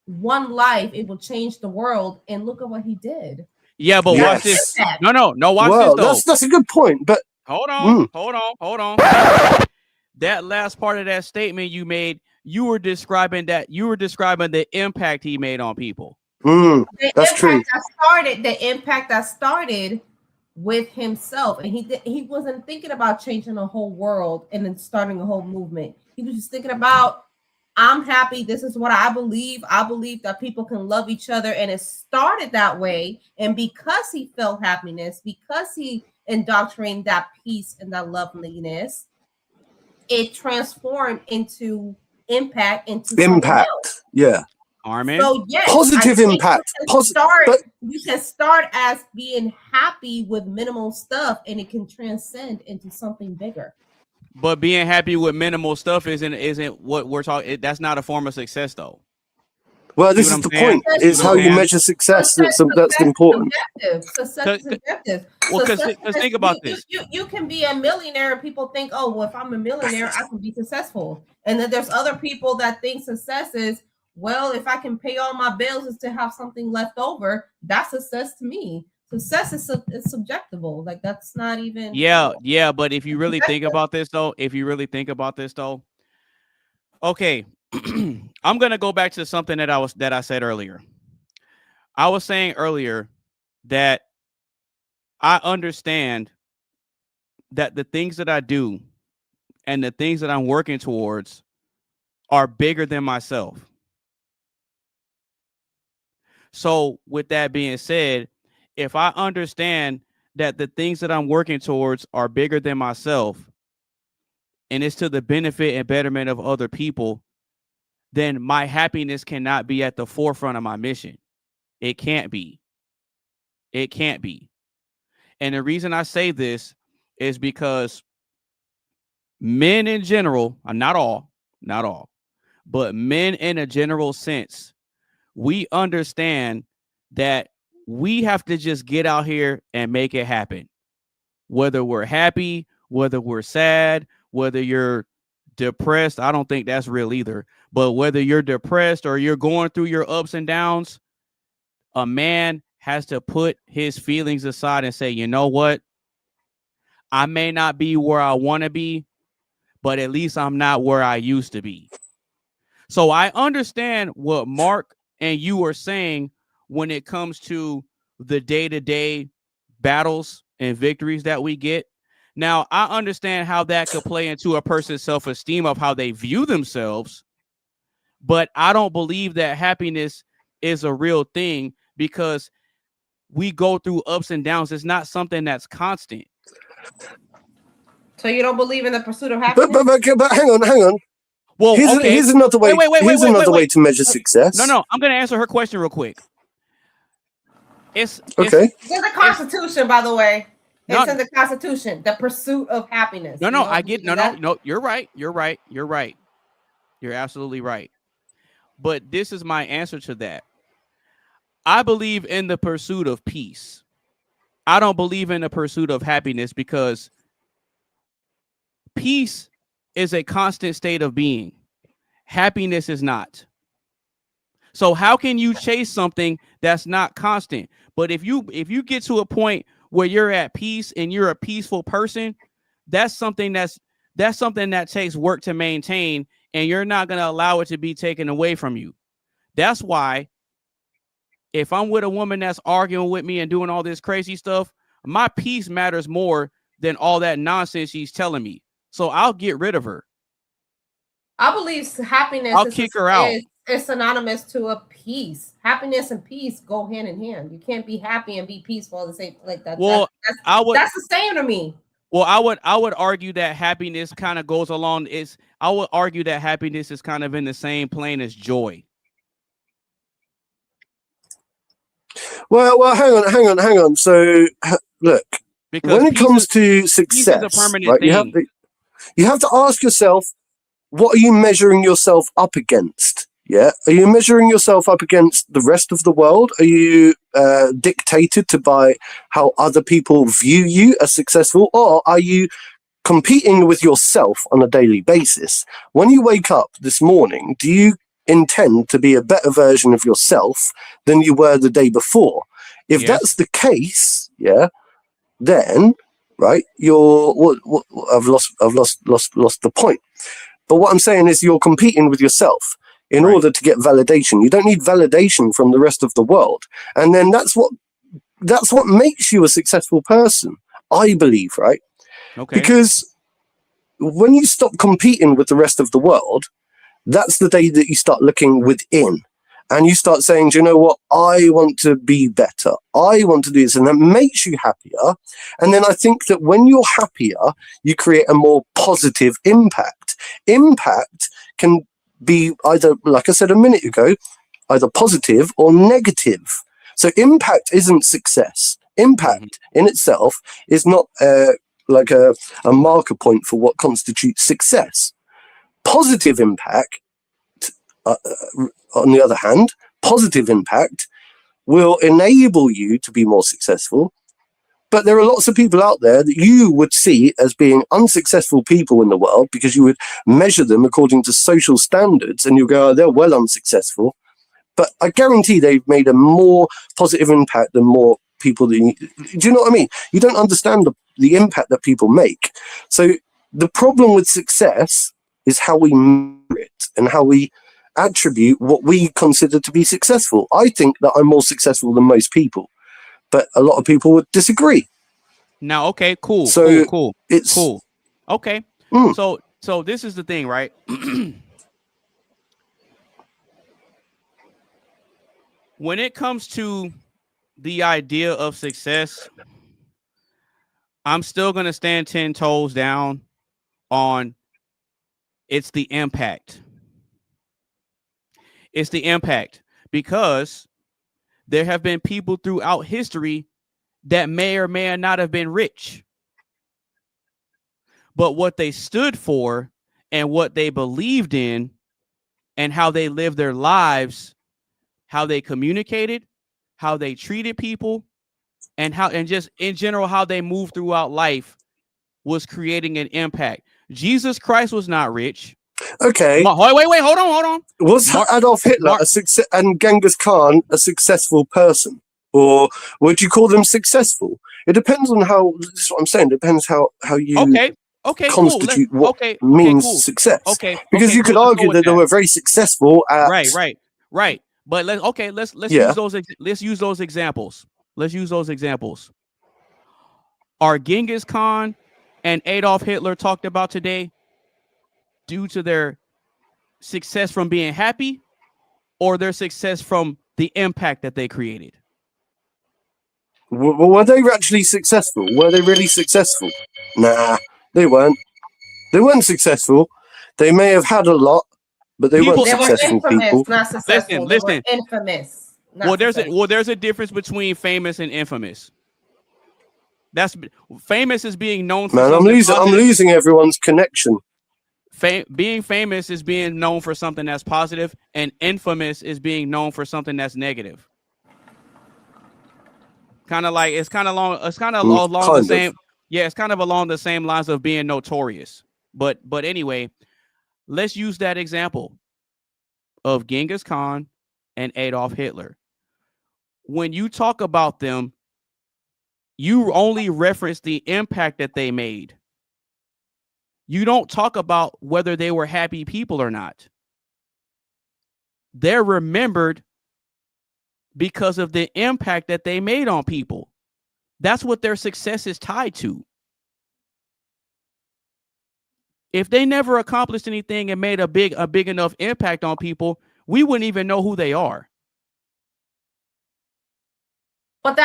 one life, it will change the world. And look at what he did. Yeah, but watch this. No, watch this though. That's a good point. But hold on. That last part of that statement you made, you were describing the impact he made on people. That's true. The impact that started with himself, and he wasn't thinking about changing the whole world and then starting a whole movement. He was just thinking about, I'm happy. This is what I believe. I believe that people can love each other, and it started that way. And because he felt happiness, because he indoctrinated that peace and that loveliness, it transformed into impact. Yeah. Armin. So yes, Positive impact. You can start as being happy with minimal stuff, and it can transcend into something bigger. But being happy with minimal stuff isn't what we're talking. That's not a form of success, though. Well, this is the point. Is how you measure success. That's important. Success is subjective. Well, because think about this. You can be a millionaire, and people think, oh, well, if I'm a millionaire, I can be successful. And then there's other people that think success is, well, if I can pay all my bills and to have something left over, that's success to me. Success is subjective. Like that's not even. Yeah. But if you really think about this, though, okay. I'm gonna go back to something that I said earlier. I was saying earlier that I understand that the things that I do and the things that I'm working towards are bigger than myself. So with that being said, if I understand that the things that I'm working towards are bigger than myself and it's to the benefit and betterment of other people, then my happiness cannot be at the forefront of my mission. It can't be. It can't be. And the reason I say this is because men in general, not all, but men in a general sense, we understand that we have to just get out here and make it happen. Whether we're happy, whether we're sad, whether you're depressed, I don't think that's real either. But whether you're depressed or you're going through your ups and downs, a man has to put his feelings aside and say, you know what? I may not be where I want to be, but at least I'm not where I used to be. So I understand what Mark and you are saying when it comes to the day-to-day battles and victories that we get. Now, I understand how that could play into a person's self-esteem of how they view themselves, but I don't believe that happiness is a real thing because we go through ups and downs. It's not something that's constant. So you don't believe in the pursuit of happiness? But hang on. Well, here's another way. Here's another way to measure success. No, I'm going to answer her question real quick. It's okay. It's in the Constitution, by the way. It's in the Constitution. The pursuit of happiness. I get. No. You're right. You're absolutely right. But this is my answer to that. I believe in the pursuit of peace. I don't believe in the pursuit of happiness because peace is a constant state of being. Happiness is not. So how can you chase something that's not constant? But if you get to a point where you're at peace and you're a peaceful person, that's something that takes work to maintain, and you're not going to allow it to be taken away from you. That's why if I'm with a woman that's arguing with me and doing all this crazy stuff, my peace matters more than all that nonsense she's telling me. So I'll get rid of her. I believe happiness. I'll kick her out. It's synonymous to a peace. Happiness and peace go hand in hand. You can't be happy and be peaceful at the same like that. Well, that's the same to me. Well, I would argue that happiness kind of goes along. I would argue that happiness is kind of in the same plane as joy. Well, hang on. So look, because when it comes to success, right, you have to ask yourself, what are you measuring yourself up against? Yeah, are you measuring yourself up against the rest of the world? Are you dictated to by how other people view you as successful, or are you competing with yourself on a daily basis? When you wake up this morning, do you intend to be a better version of yourself than you were the day before? If that's the case, then right, I've lost the point. But what I'm saying is you're competing with yourself in order to get validation. You don't need validation from the rest of the world. And then that's what makes you a successful person, I believe, right? Okay. Because when you stop competing with the rest of the world, that's the day that you start looking within and you start saying, do you know what? I want to be better. I want to do this. And that makes you happier. And then I think that when you're happier, you create a more positive impact. Impact can be either, like I said a minute ago, either positive or negative. So impact isn't success. Impact in itself is not like a marker point for what constitutes success. Positive impact, on the other hand, positive impact will enable you to be more successful. But there are lots of people out there that you would see as being unsuccessful people in the world because you would measure them according to social standards and you go, oh, they're well unsuccessful. But I guarantee they've made a more positive impact than more people. Do you know what I mean? You don't understand the impact that people make. So the problem with success is how we measure it and how we attribute what we consider to be successful. I think that I'm more successful than most people. But a lot of people would disagree. Now, okay, cool. So cool. It's cool. Okay. So this is the thing, right? When it comes to the idea of success, I'm still going to stand 10 toes down on it's the impact. It's the impact because there have been people throughout history that may or may not have been rich. But what they stood for and what they believed in and how they lived their lives, how they communicated, how they treated people, and just in general, how they moved throughout life was creating an impact. Jesus Christ was not rich. okay. Wait, hold on. Was Adolf Hitler a success and Genghis Khan a successful person? Or would you call them successful? It depends on how, this is what I'm saying, it depends how you constitute what means success. Because you could argue that they were very successful at... Right. But let's use those examples. Let's use those examples. Are Genghis Khan and Adolf Hitler talked about today due to their success from being happy or their success from the impact that they created? Were they actually successful? Were they really successful? Nah, they weren't. They weren't successful. They may have had a lot, but they weren't successful people. Not successful. Listen. Infamous. There's a difference between famous and infamous. That's famous is being known for. Man, I'm losing everyone's connection. Being famous is being known for something that's positive, and infamous is being known for something that's negative. Kind of like it's kind of along the same. Yeah, it's kind of along the same lines of being notorious. But anyway, let's use that example of Genghis Khan and Adolf Hitler. When you talk about them, you only reference the impact that they made. You don't talk about whether they were happy people or not. They're remembered because of the impact that they made on people. That's what their success is tied to. If they never accomplished anything and made a big enough impact on people, we wouldn't even know who they are. But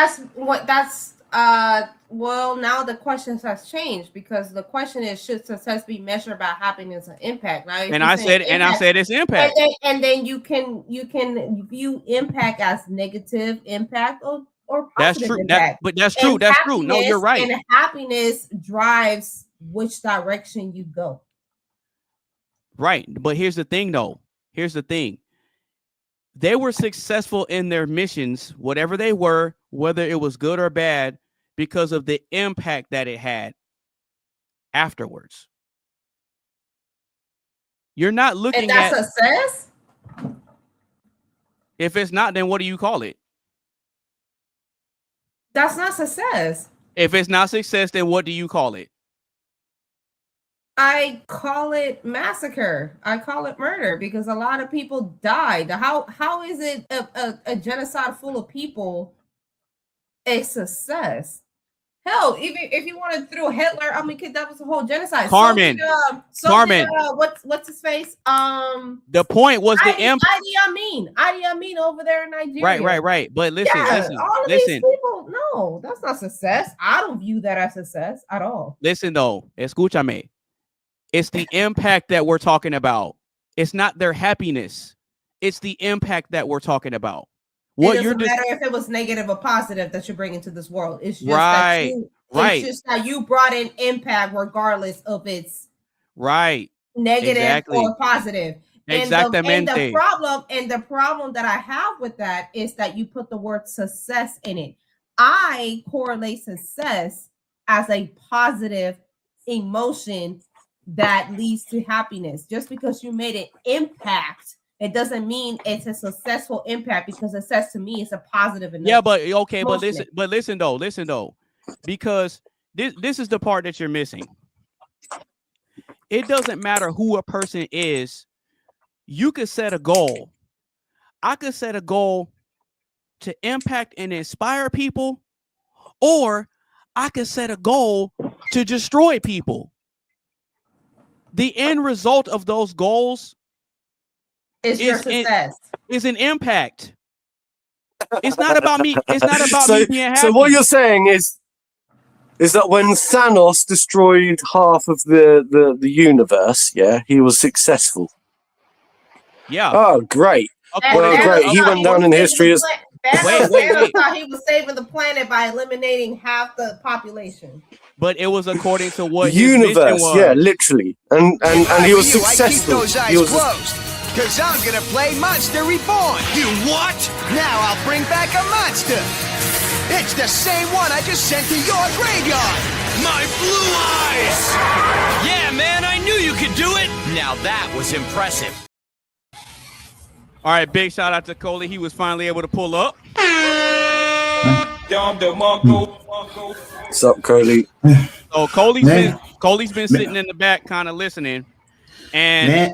well, now the question has changed because the question is, should success be measured by happiness and impact? Now, I said it's impact. And then you can view impact as negative impact or positive impact. That's true. No, you're right. And happiness drives which direction you go. Right. But here's the thing, though. They were successful in their missions, whatever they were, whether it was good or bad, because of the impact that it had afterwards. You're not looking at success. If it's not, then what do you call it? That's not success. If it's not success, then what do you call it? I call it massacre. I call it murder because a lot of people died. How is it a genocide full of people a success? Hell, even if you want to throw Hitler, I mean, that was a whole genocide. Carmen, what's his face? The point was Idi Amin over there in Nigeria. Right. But listen. These people, no, that's not success. I don't view that as success at all. Listen, though, escúchame. It's the impact that we're talking about. It's not their happiness. It's the impact that we're talking about. It doesn't matter if it was negative or positive that you're bringing to this world. It's just right. It's just that you brought in impact regardless of its negative or positive. Exactamente. And the problem that I have with that is that you put the word success in it. I correlate success as a positive emotion that leads to happiness. Just because you made an impact, it doesn't mean it's a successful impact, because success to me is a positive enough. Yeah, but okay, emotion. but listen though, because this is the part that you're missing. It doesn't matter who a person is. You could set a goal. I could set a goal to impact and inspire people, or I could set a goal to destroy people. The end result of those goals is your success. Is an impact. It's not about me. It's not about me being happy. So what you're saying is that when Thanos destroyed half of the universe, yeah, he was successful. Yeah. Oh, great. Great. He went down in history as. Wait. Thought he was saving the planet by eliminating half the population. But it was according to what the universe, yeah, literally, and he was successful. I keep those eyes closed, cause I'm gonna play Monster Reborn. You what? Now I'll bring back a monster. It's the same one I just sent to your graveyard. My blue eyes! Yeah, man, I knew you could do it. Now that was impressive. All right, big shout out to Coley. He was finally able to pull up. What's up, Coley? So Coley's been sitting in the back, kind of listening. And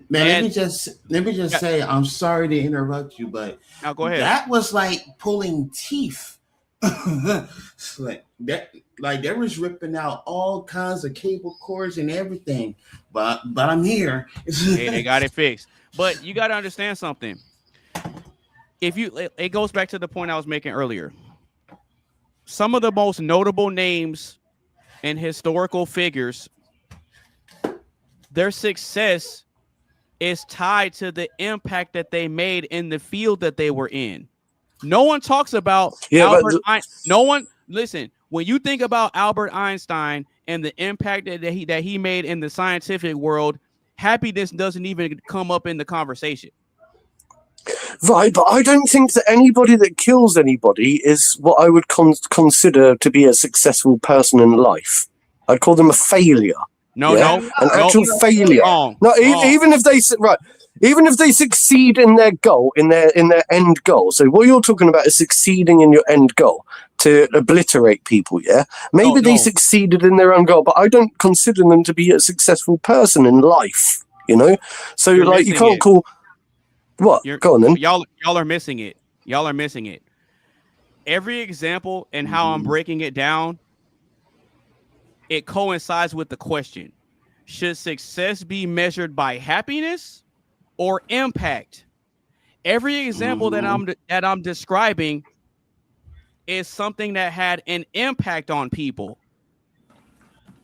let me just say, I'm sorry to interrupt you, but now go ahead. That was like pulling teeth. like they was ripping out all kinds of cable cords and everything. But I'm here. Hey, they got it fixed. But you got to understand something. It goes back to the point I was making earlier. Some of the most notable names and historical figures, their success is tied to the impact that they made in the field that they were in. No one talks about Albert Einstein. Listen, when you think about Albert Einstein and the impact that he made in the scientific world, happiness doesn't even come up in the conversation. Right, but I don't think that anybody that kills anybody is what I would consider to be a successful person in life. I'd call them a failure. An actual failure. Wrong. Even if they succeed in their goal, in their end goal. So what you're talking about is succeeding in your end goal to obliterate people. Yeah, maybe they succeeded in their own goal, but I don't consider them to be a successful person in life. You know, so you can't call. What? Go on then. Y'all are missing it. Y'all are missing it. Every example and how I'm breaking it down, it coincides with the question: should success be measured by happiness or impact? Every example that I'm describing is something that had an impact on people,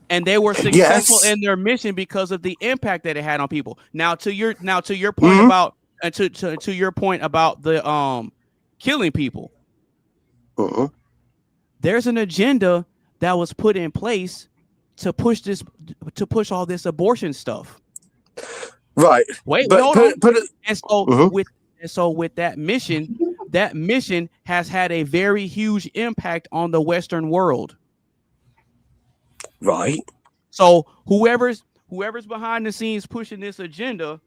and they were successful in their mission because of the impact that it had on people. Now to your point about to your point about the killing people, there's an agenda that was put in place to push all this abortion stuff. Right. Wait, hold on. So with that mission has had a very huge impact on the Western world. Right. So whoever's behind the scenes pushing this agenda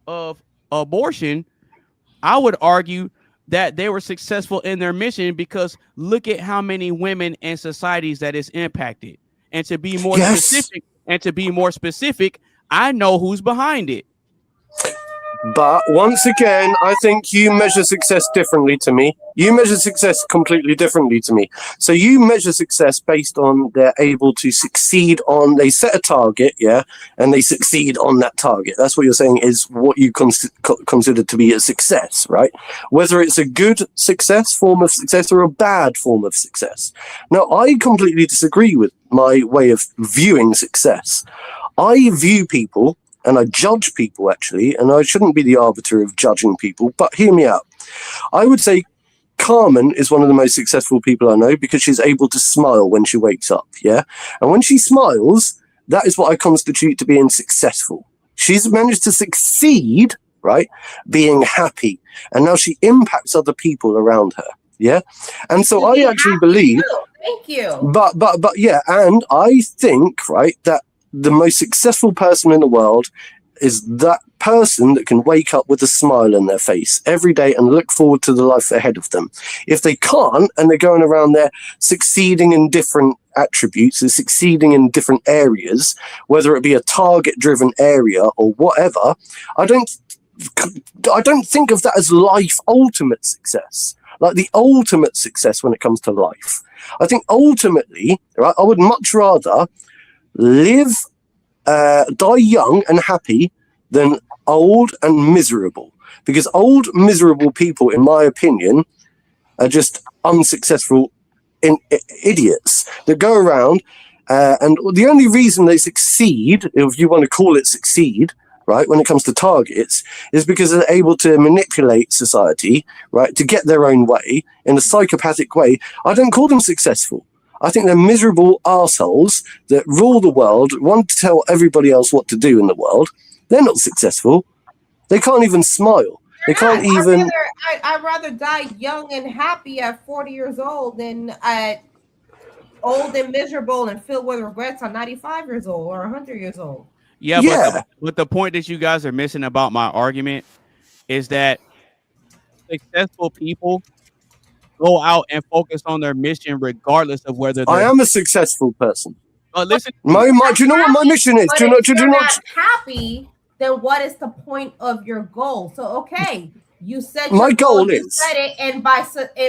of abortion, I would argue that they were successful in their mission, because look at how many women and societies that is impacted. And to be more specific, I know who's behind it. But once again, I think you measure success differently to me. You measure success completely differently to me. So you measure success based on they're able to succeed on, they set a target, yeah, and they succeed on that target. That's what you're saying is what you consider to be a success, right? Whether it's a good form of success or a bad form of success. Now, I completely disagree with my way of viewing success. I view people and I judge people actually, and I shouldn't be the arbiter of judging people, but hear me out. I would say Carmen is one of the most successful people I know because she's able to smile when she wakes up, yeah? And when she smiles, that is what I constitute to being successful. She's managed to succeed, right, being happy, and now she impacts other people around her, yeah? And so I actually believe... Thank you. But yeah, and I think, right, that the most successful person in the world is that person that can wake up with a smile on their face every day and look forward to the life ahead of them. If they can't, and they're going around there succeeding in different attributes and succeeding in different areas, whether it be a target-driven area or whatever, I don't think of that as life ultimate success, like the ultimate success when it comes to life. I think ultimately, right, I would much rather live, die young and happy than old and miserable. Because old, miserable people, in my opinion, are just unsuccessful idiots that go around and the only reason they succeed, if you want to call it succeed, right, when it comes to targets, is because they're able to manipulate society, right, to get their own way in a psychopathic way. I don't call them successful. I think they're miserable arseholes that rule the world, want to tell everybody else what to do in the world. They're not successful. They can't even smile. They can't even... I'd rather die young and happy at 40 years old than at old and miserable and filled with regrets at 95 years old or 100 years old. Yeah. But the point that you guys are missing about my argument is that successful people go out and focus on their mission regardless of whether they're... I am a successful person. Listen, do you know what my mission is? Do you not happy? Then what is the point of your goal? So okay, you said my goal is... You said it, and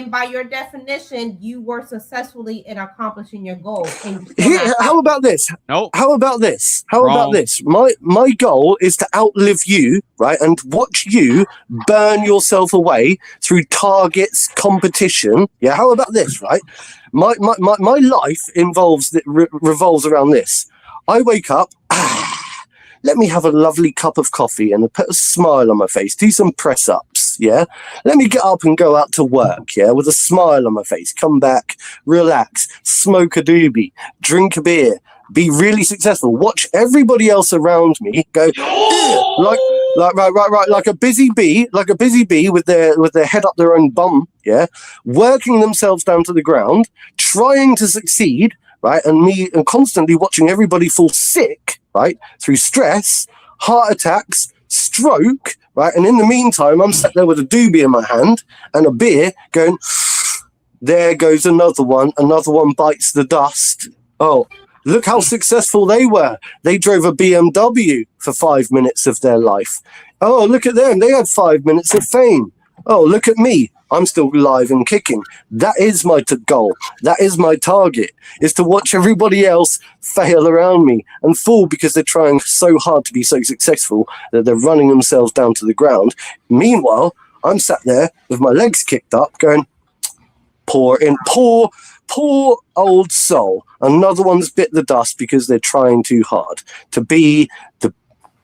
by your definition, you were successfully in accomplishing your goal. How about this? Nope. How about this? Wrong. My goal is to outlive you, right, and watch you burn yourself away through targets, competition. Yeah. How about this? Right. My life revolves around this. I wake up. Let me have a lovely cup of coffee and put a smile on my face, do some press-ups, yeah? Let me get up and go out to work, yeah, with a smile on my face, come back, relax, smoke a doobie, drink a beer, be really successful, watch everybody else around me go, like a busy bee with their head up their own bum, yeah, working themselves down to the ground, trying to succeed, right, and constantly watching everybody fall sick, right, through stress, heart attacks, stroke, right, and in the meantime, I'm sat there with a doobie in my hand and a beer going, there goes another one bites the dust. Oh, look how successful they were. They drove a BMW for 5 minutes of their life. Oh, look at them. They had 5 minutes of fame. Oh, look at me. I'm still alive and kicking. That is my goal. That is my target, is to watch everybody else fail around me and fall because they're trying so hard to be so successful that they're running themselves down to the ground. Meanwhile, I'm sat there with my legs kicked up going, poor old soul. Another one's bit the dust because they're trying too hard to be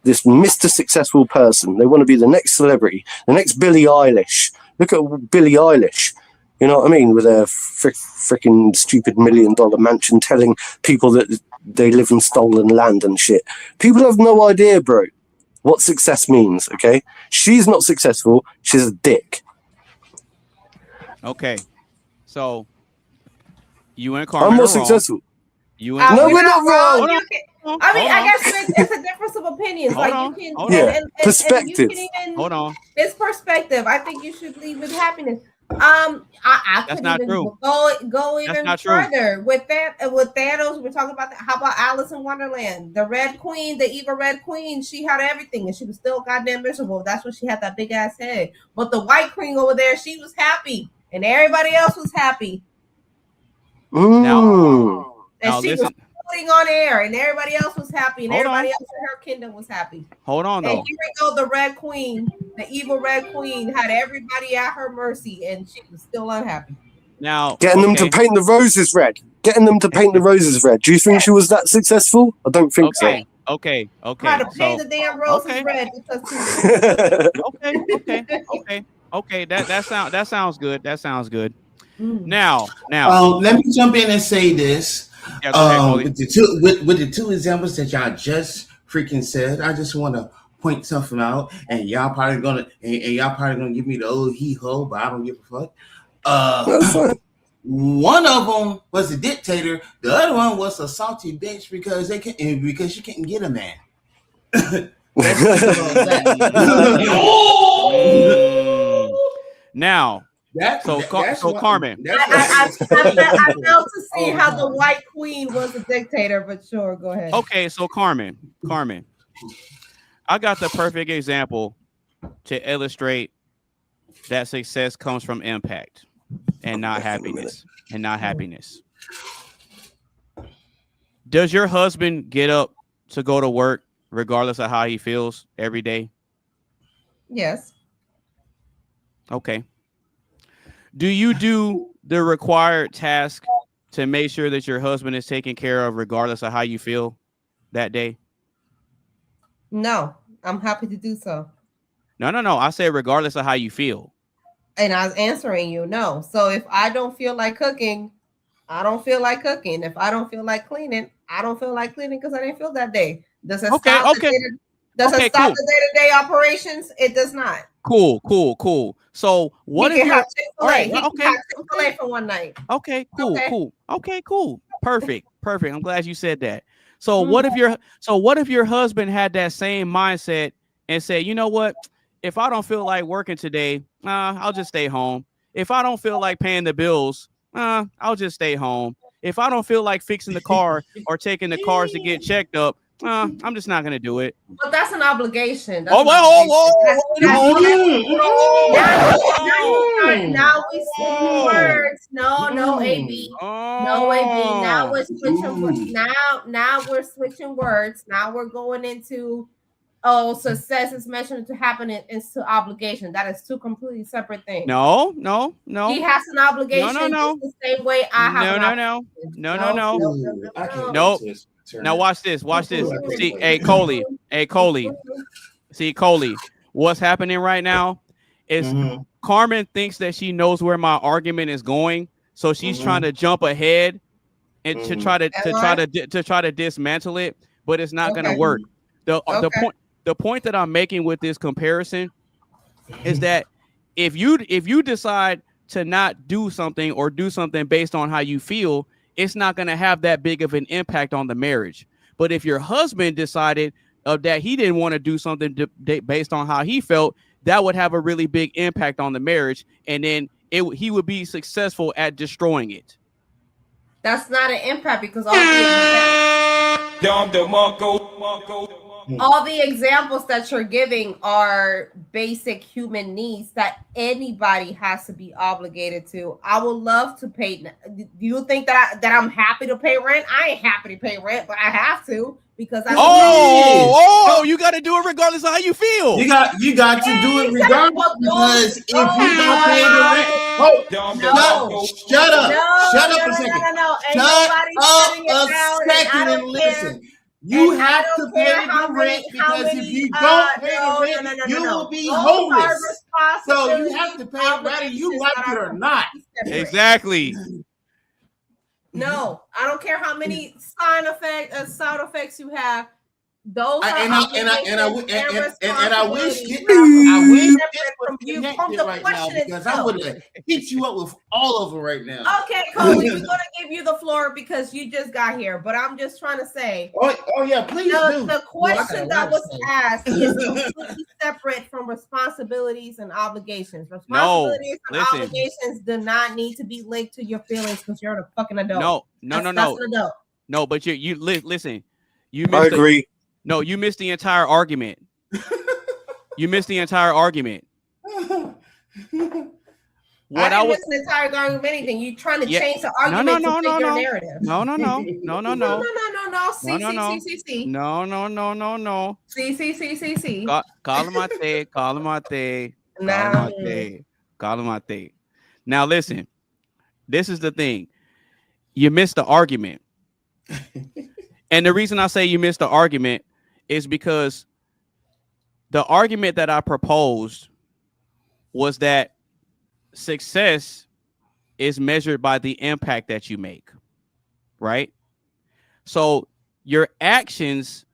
this Mr. Successful person. They want to be the next celebrity, the next Billie Eilish. Look at Billie Eilish, you know what I mean, with a freaking stupid $1 million mansion telling people that they live in stolen land and shit. People have no idea, bro, what success means, okay? She's not successful. She's a dick. Okay. So, you and Carmen I'm more are wrong. successful. You and No, we're not wrong. I mean, I guess it's a difference of opinions. Perspective. Hold on. It's perspective. I think you should lead with happiness. I That's could not even true. go even further with that. With Thanos, we're talking about that. How about Alice in Wonderland? The Red Queen, the evil Red Queen. She had everything, and she was still goddamn miserable. That's what she had, that big ass head. But the White Queen over there, she was happy, and everybody else was happy. Now She was putting on air, and everybody else was happy, and everybody else in her kingdom was happy. Hold on, though. And here we go, the Red Queen, the evil Red Queen, had everybody at her mercy, and she was still unhappy. Now, getting them to paint the roses red. Do you think she was that successful? I don't think so. Okay. Try to paint So the damn roses okay. red because Okay. That sounds good. That sounds good. Mm. Now. Let me jump in and say this. Yeah, go ahead, Coley. With the two examples that y'all just freaking said, I just want to point something out, and y'all probably gonna give me the old hee ho, but I don't give a fuck. One of them was a dictator. The other one was a salty bitch because she couldn't get a man. Now. Carmen. I failed to see how the White Queen was a dictator, but sure, go ahead. Okay, so Carmen, I got the perfect example to illustrate that success comes from impact and not happiness. Does your husband get up to go to work regardless of how he feels every day? Yes. Okay. Do you do the required task to make sure that your husband is taken care of regardless of how you feel that day? No, I'm happy to do so. No. I said regardless of how you feel. And I was answering you, no. So if I don't feel like cooking, I don't feel like cooking. If I don't feel like cleaning, I don't feel like cleaning because I didn't feel that day. Does it stop the day-to-day operations? It does not. Cool. So what if you're Chick-fil-A for one night? Okay, cool. Perfect. I'm glad you said that. So what if your husband had that same mindset and said, you know what? If I don't feel like working today, I'll just stay home. If I don't feel like paying the bills, I'll just stay home. If I don't feel like fixing the car or taking the cars to get checked up, I'm just not gonna do it. But that's an obligation. Now we switching words. No, AB. No, AB. Now we're switching. Now we're switching words. Now we're going into success is measured to happen into obligation. That is two completely separate things. No. He has an obligation. No. The same way I have. No. Now watch this. See, hey Coley. See, Coley. What's happening right now is Carmen thinks that she knows where my argument is going, so she's trying to jump ahead and to try to dismantle it, but it's not going to work. The point that I'm making with this comparison is that if you decide to not do something or do something based on how you feel, it's not going to have that big of an impact on the marriage. But if your husband decided that he didn't want to do something based on how he felt, that would have a really big impact on the marriage, and then he would be successful at destroying it. That's not an impact because all the examples that you're giving are basic human needs that anybody has to be obligated to. I would love to pay. Do you think that I'm happy to pay rent? I ain't happy to pay rent, but I have to because I. You got to do it regardless of how you feel. You got to do it regardless because if you don't pay the rent, shut up a second. Shut up a second and listen. You have to pay the rent because if you don't pay the rent, you will be homeless. So you have to pay it whether you like it or not. Exactly. No, I don't care how many side effects you have. Those are I wish right now because I would have hit you up with all of them right now. Okay, Coley, we're gonna give you the floor because you just got here. But I'm just trying to say. Oh yeah, please do. The question that was asked is completely separate from responsibilities and obligations. Responsibilities and obligations do not need to be linked to your feelings because you're a fucking adult. No, but you listen. I agree. No, you missed the entire argument. You missed the entire argument. I didn't miss the entire argument. Anything you trying to change the argument to fit your narrative? No. See. Call him out there. Now listen, this is the thing. You missed the argument. And the reason I say you missed the argument, is because the argument that I proposed was that success is measured by the impact that you make, right? So your actions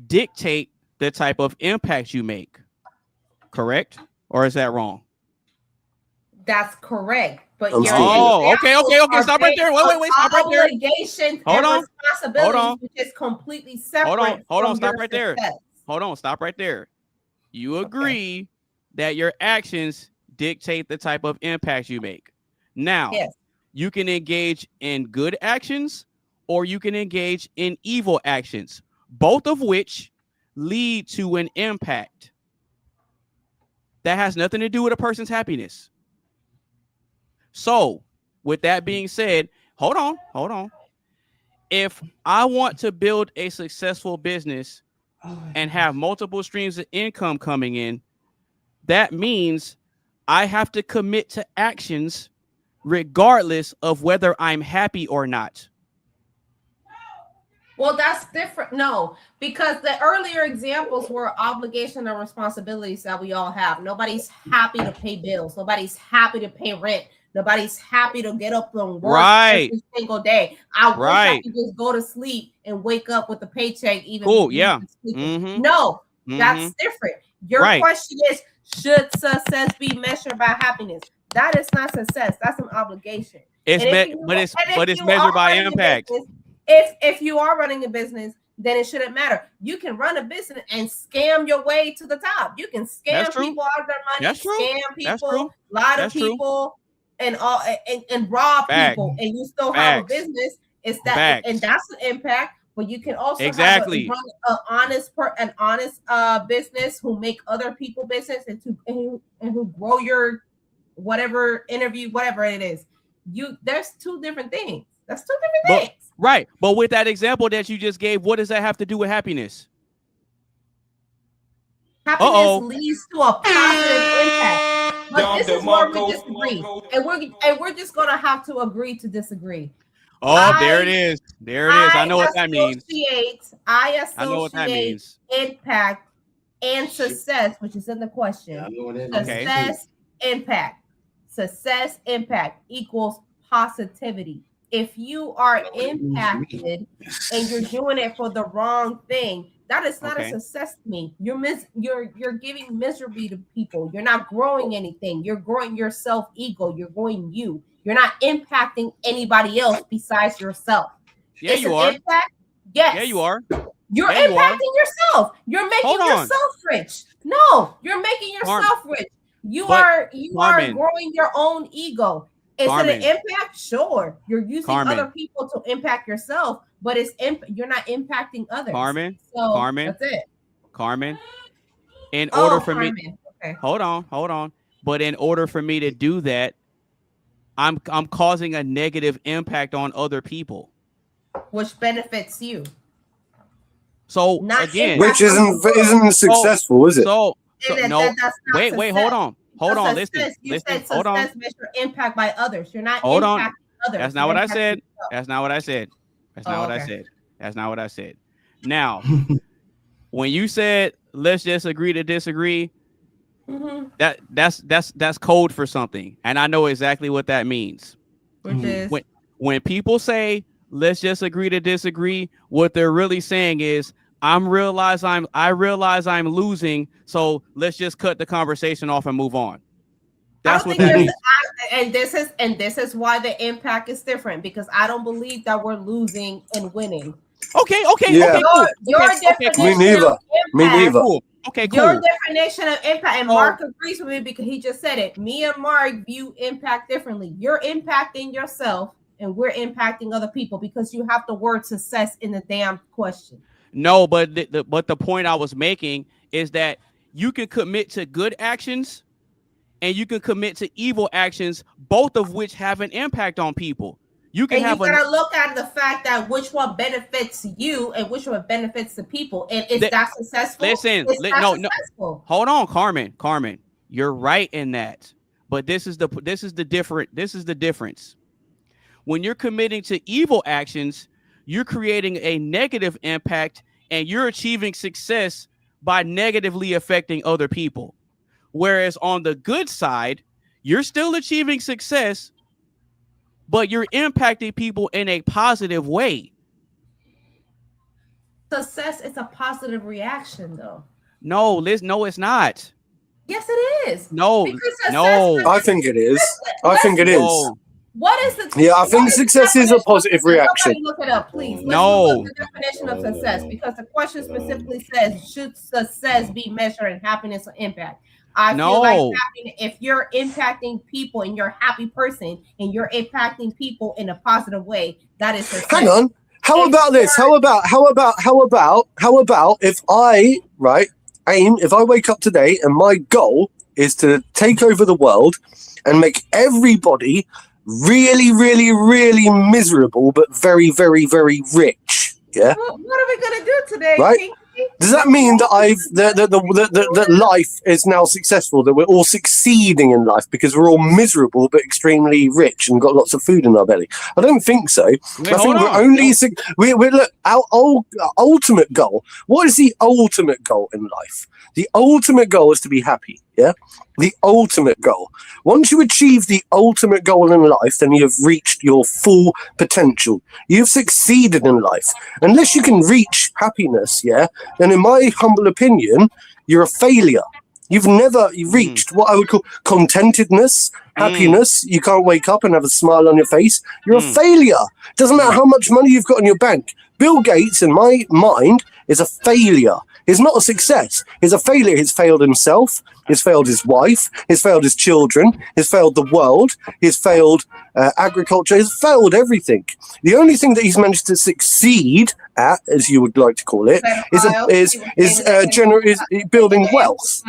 dictate the type of impact you make, correct? Or is that wrong? That's correct. But I'm your still here. Okay. Stop right there. Wait. Stop right there. Obligations Hold and on. responsibilities, which is completely separate. Hold on. from Stop your right there. success. Hold on. Stop right there. You agree that your actions dictate the type of impact you make. Now, Yes. you can engage in good actions or you can engage in evil actions, both of which lead to an impact. That has nothing to do with a person's happiness. So, with that being said, hold on. If I want to build a successful business and have multiple streams of income coming in, that means I have to commit to actions regardless of whether I'm happy or not. Well, that's different. No, because the earlier examples were obligation and responsibilities that we all have. Nobody's happy to pay bills. Nobody's happy to pay rent. Nobody's happy to get up and work every single day. I wish I could just go to sleep and wake up with a paycheck. Even Mm-hmm. No, that's different. Your question is, should success be measured by happiness? That is not success. That's an obligation. But it's measured by impact. If you are running a business, then it shouldn't matter. You can run a business and scam your way to the top. You can scam people out of their money, scam people, lie to people, and rob people, and you still have a business. It's that, and that's an impact. But you can also have an honest business who make other people business and who grow your whatever interview, whatever it is. There's two different things. That's two different things. Right. But with that example that you just gave, what does that have to do with happiness? Happiness leads to a positive impact. But this is where we disagree. And we're just gonna have to agree to disagree. There it is. I know what that means. I know what that means. Impact and success, which is in the question. Success, impact equals positivity. If you are impacted and you're doing it for the wrong thing, that is not a success to me. You're giving misery to people. You're not growing anything. You're growing your self-ego. You're growing you. You're not impacting anybody else besides yourself. Yeah, you are. Impact? Yes. Yeah, you are. You're impacting yourself. You're making yourself rich. No, you're making yourself rich. You are growing your own ego. Is it an impact? Sure. You're using other people to impact yourself, but you're not impacting others. Carmen, that's it. Carmen, in order for me, hold on. But in order for me to do that, I'm causing a negative impact on other people, which benefits you. So which isn't successful, is it? No. Wait, hold on. Listen. Hold on. Measure impact by others. You're not impacting others. That's not what I said. That's not what I said. Now, when you said let's just agree to disagree, that's code for something, and I know exactly what that means. Which is when people say let's just agree to disagree, what they're really saying is I realize I'm losing, so let's just cut the conversation off and move on. That's what that means. And this is why the impact is different, because I don't believe that we're losing and winning. Okay. Yeah. Your definition Me neither. of impact, Cool. Okay, cool. Your definition of impact, and Mark agrees with me because he just said it. Me and Mark view impact differently. You're impacting yourself, and we're impacting other people because you have the word success in the damn question. No, but the point I was making is that you can commit to good actions and you can commit to evil actions, both of which have an impact on people. You gotta look at the fact that which one benefits you and which one benefits the people. And is that successful? Listen, no. Hold on, Carmen. You're right in that. But this is the difference. When you're committing to evil actions, you're creating a negative impact and you're achieving success by negatively affecting other people. Whereas on the good side, you're still achieving success, but you're impacting people in a positive way. Success is a positive reaction, though. No, Liz, no, it's not. Yes, it is. No, I think it is. I think it is. No. What is the? Yeah, I think success is a positive reaction. Look it up, please. Let's No. look at the definition of success, because the question specifically says, should success be measured in happiness or impact? I feel like if you're impacting people and you're a happy person and you're impacting people in a positive way, that is success. Hang on. How about this? How about if I if I wake up today and my goal is to take over the world and make everybody really, really, really miserable, but very, very, very rich. Yeah. What are we gonna do today? Right? Pinky? Does that mean that that life is now successful? That we're all succeeding in life because we're all miserable but extremely rich and got lots of food in our belly? I don't think so. I think we're only we're look, our ultimate goal. What is the ultimate goal in life? The ultimate goal is to be happy. Yeah. The ultimate goal. Once you achieve the ultimate goal in life, then you have reached your full potential. You've succeeded in life. Unless you can reach happiness, yeah, then in my humble opinion, you're a failure. You've never reached what I would call contentedness, happiness. You can't wake up and have a smile on your face. You're a failure. Doesn't matter how much money you've got in your bank. Bill Gates, in my mind, is a failure. He's not a success. He's a failure. He's failed himself. He's failed his wife. He's failed his children. He's failed the world. He's failed agriculture. He's failed everything. The only thing that he's managed to succeed at, as you would like to call it, is building wealth.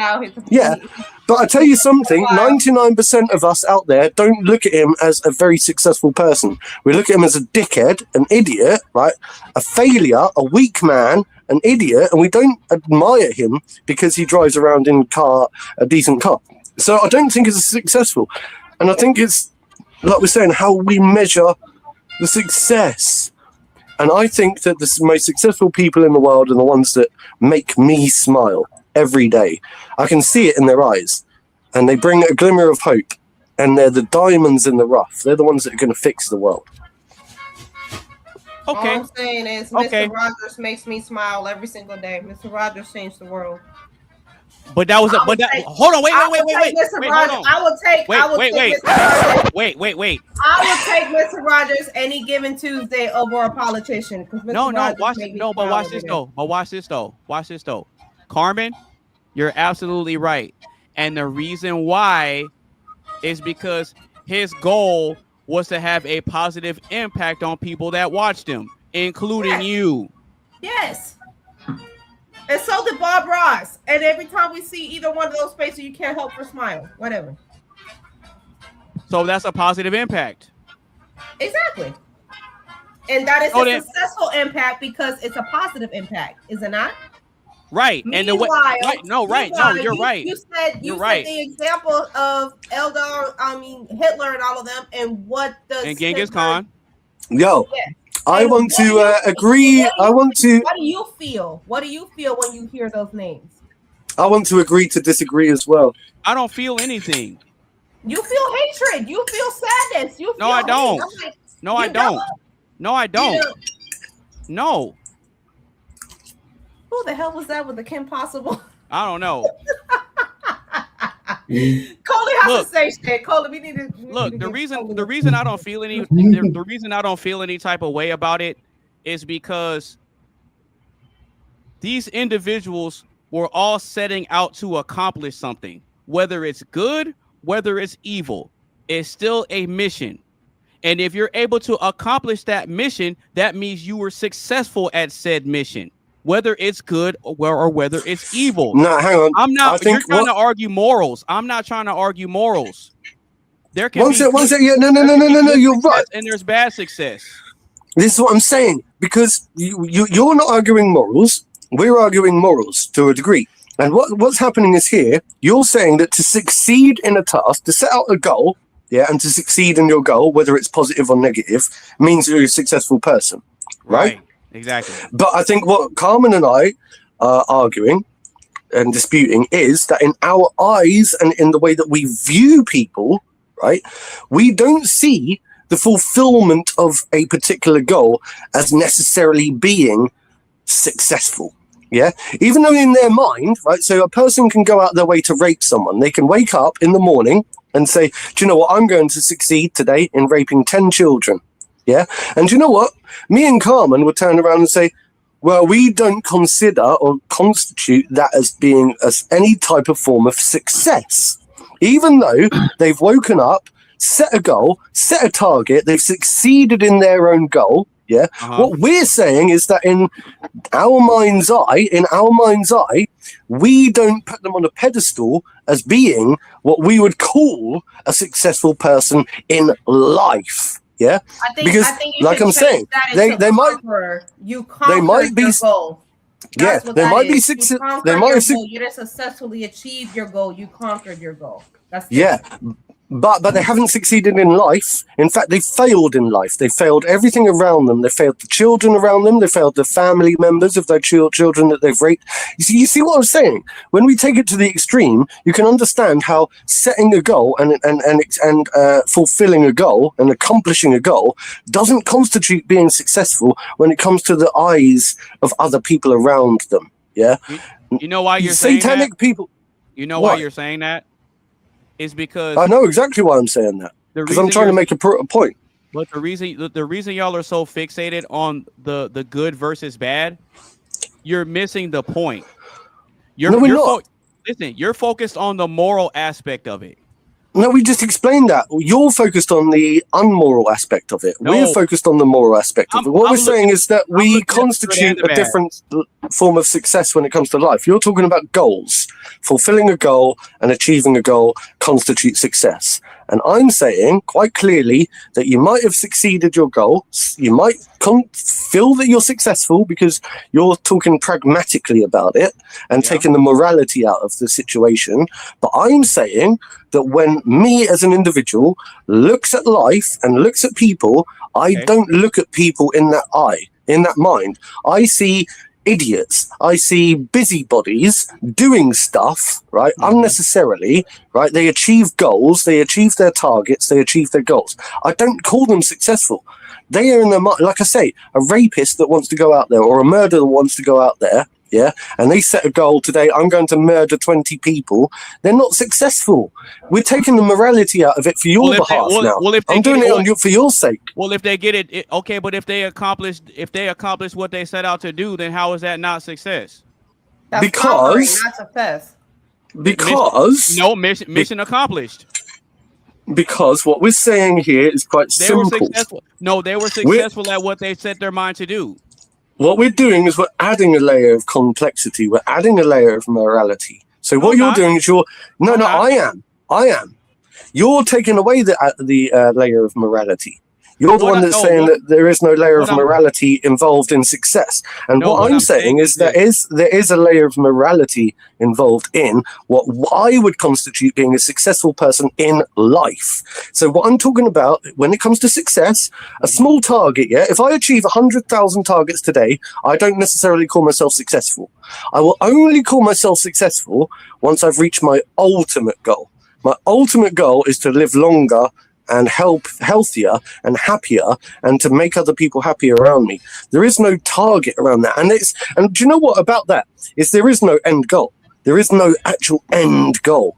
Yeah. But I tell you something, 99% of us out there don't look at him as a very successful person. We look at him as a dickhead, an idiot, right? A failure, a weak man, an idiot, and we don't admire him because he drives around in a decent car. So I don't think it's successful. And I think it's, like we're saying, how we measure the success. And I think that the most successful people in the world are the ones that make me smile every day. I can see it in their eyes, and they bring a glimmer of hope, and they're the diamonds in the rough. They're the ones that are going to fix the world. Okay. All I'm saying is Mr. Rogers makes me smile every single day. Mr. Rogers changed the world. But that was hold on, wait. I will take. I will take Mr. Rogers any given Tuesday over a politician. Watch this though. Carmen, you're absolutely right. And the reason why is because his goal was to have a positive impact on people that watched him, including you. Yes. And so did Bob Ross. And every time we see either one of those faces, you can't help but smile. Whatever. So that's a positive impact. Exactly. And that is a successful impact because it's a positive impact, is it not? Right. And the way you're right. You said the example of Hitler and all of them, and what does Genghis Khan. Yo. Yeah. I want to agree. What do you feel? What do you feel when you hear those names? I want to agree to disagree as well. I don't feel anything. You feel hatred. You feel sadness. You feel No, I don't. No, I don't. No, I don't. No. Who the hell was that with the Kim Possible? I don't know. Coley has to say shit. Coley, we need to look. The reason I don't feel any the reason I don't feel any type of way about it is because these individuals were all setting out to accomplish something, whether it's good, whether it's evil. It's still a mission. And if you're able to accomplish that mission, that means you were successful at said mission. Whether it's good or whether it's evil. No, hang on. I'm not. You're trying to argue morals. I'm not trying to argue morals. There can be one second. Yeah, no. You're right. And there's bad success. This is what I'm saying, because you're not arguing morals. We're arguing morals to a degree. And what's happening is here. You're saying that to succeed in a task, to set out a goal, yeah, and to succeed in your goal, whether it's positive or negative, means you're a successful person, right? Exactly. But I think what Carmen and I are arguing and disputing is that in our eyes and in the way that we view people, right, we don't see the fulfillment of a particular goal as necessarily being successful. Yeah, even though in their mind, right, so a person can go out their way to rape someone. They can wake up in the morning and say, do you know what, I'm going to succeed today in raping 10 children. Yeah, and do you know what, me and Carmen would turn around and say, well, we don't consider or constitute that as being as any type of form of success, even though they've woken up, set a goal, set a target, they've succeeded in their own goal. Yeah. What we're saying is that in our mind's eye, we don't put them on a pedestal as being what we would call a successful person in life. Yeah. I think you like I'm saying, they might be your goal. Yeah, they might be successful. They might you didn't successfully achieve your goal. You conquered your goal. That's But they haven't succeeded in life. In fact, they failed in life. They failed everything around them. They failed the children around them. They failed the family members of their children that they've raped. You see what I'm saying? When we take it to the extreme, you can understand how setting a goal and fulfilling a goal and accomplishing a goal doesn't constitute being successful when it comes to the eyes of other people around them. Yeah. You know why you're saying satanic that? People. You know why you're saying that? Is because I know exactly why I'm saying that, because I'm trying to make a point. But the reason y'all are so fixated on the good versus bad, you're missing the point. We're not. Listen, you're focused on the moral aspect of it. No, we just explained that. You're focused on the unmoral aspect of it. No, we're focused on the moral aspect of it. What we're saying is that we constitute a different form of success when it comes to life. You're talking about goals. Fulfilling a goal and achieving a goal constitutes success. And I'm saying quite clearly that you might have succeeded your goal. You might feel that you're successful because you're talking pragmatically about it and taking the morality out of the situation. But I'm saying that when me as an individual looks at life and looks at people, I don't look at people in that eye, in that mind. I see idiots. I see busybodies doing stuff, right, unnecessarily, right? They achieve goals, they achieve their targets, they achieve their goals. I don't call them successful. They are in their mind, like I say, a rapist that wants to go out there or a murderer that wants to go out there, yeah, and they set a goal today, I'm going to murder 20 people. They're not successful. We're taking the morality out of it for your behalf now. I'm doing it for your sake. Well, if they get it, okay, but if they accomplish what they set out to do, then how is that not success? That's because not success. Because mission accomplished. Because what we're saying here is quite simple. They were successful at what they set their mind to do. What we're doing is we're adding a layer of complexity. We're adding a layer of morality. So what you're doing is I am. You're taking away the layer of morality. You're the one that's saying that there is no layer of morality involved in success. And what I'm saying is there is a layer of morality involved in what I would constitute being a successful person in life. So what I'm talking about when it comes to success, a small target, if I achieve 100,000 targets today, I don't necessarily call myself successful. I will only call myself successful once I've reached my ultimate goal. My ultimate goal is to live longer and healthier and happier, and to make other people happy around me. There is no target around that. And do you know what about that? Is there is no end goal. There is no actual end goal.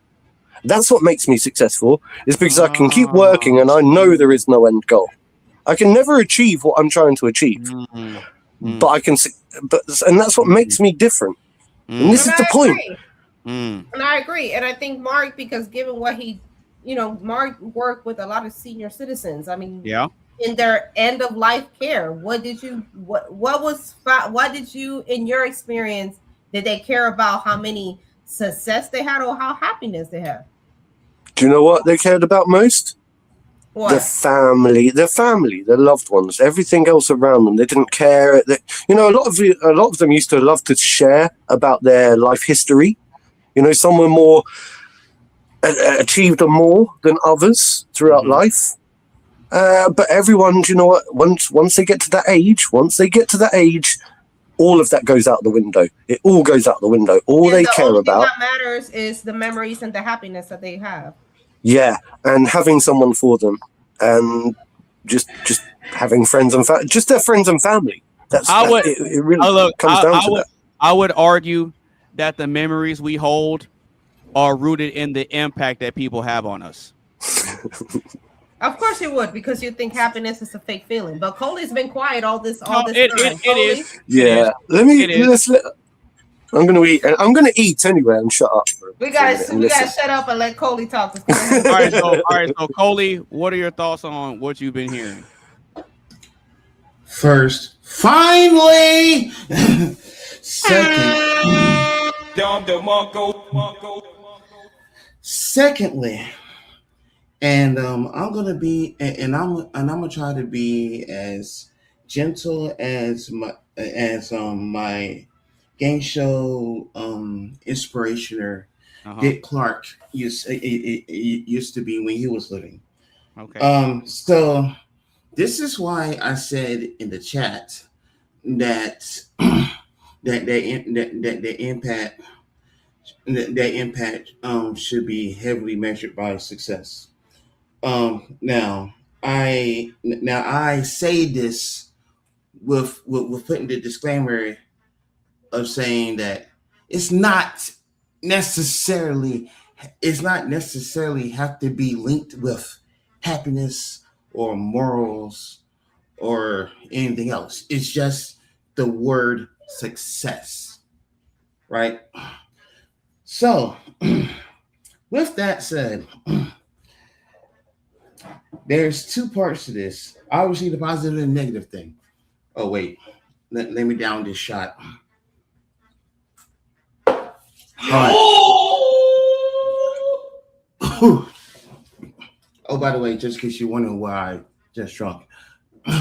That's what makes me successful, is because I can keep working and I know there is no end goal. I can never achieve what I'm trying to achieve. But I can, and that's what makes me different. And this is the point. And I agree. And I think Mark, because given what he, Mark worked with a lot of senior citizens. I mean, in their end of life care, what did you, in your experience, did they care about how many success they had or how happiness they had? Do you know what they cared about most? What? Their family, their loved ones, everything else around them. They didn't care. A lot of them used to love to share about their life history. Some were more achieved more than others throughout life. But everyone, do you know what? Once they get to that age, all of that goes out the window. It all goes out the window. All they care about that matters is the memories and the happiness that they have. Yeah, and having someone for them, and just having friends and just their friends and family. It really comes down to that. I would argue that the memories we hold are rooted in the impact that people have on us. Of course you would, because you think happiness is a fake feeling. But Coley's been quiet all this time. It is. Yeah. I'm gonna eat anyway and shut up. We gotta shut up and let Coley talk. All right, so Coley, what are your thoughts on what you've been hearing? First, finally. Secondly, and I'm gonna try to be as gentle as my game show inspirationer Dick Clark used to be when he was living. Okay. So this is why I said in the chat that the impact should be heavily measured by success. Now I say this with putting the disclaimer of saying that it's not necessarily have to be linked with happiness or morals or anything else. It's just the word success, right? So with that said, there's two parts to this. Obviously the positive and negative thing. Oh wait, let me down this shot. Right. Oh, by the way, just in case you're wondering why I just drunk. But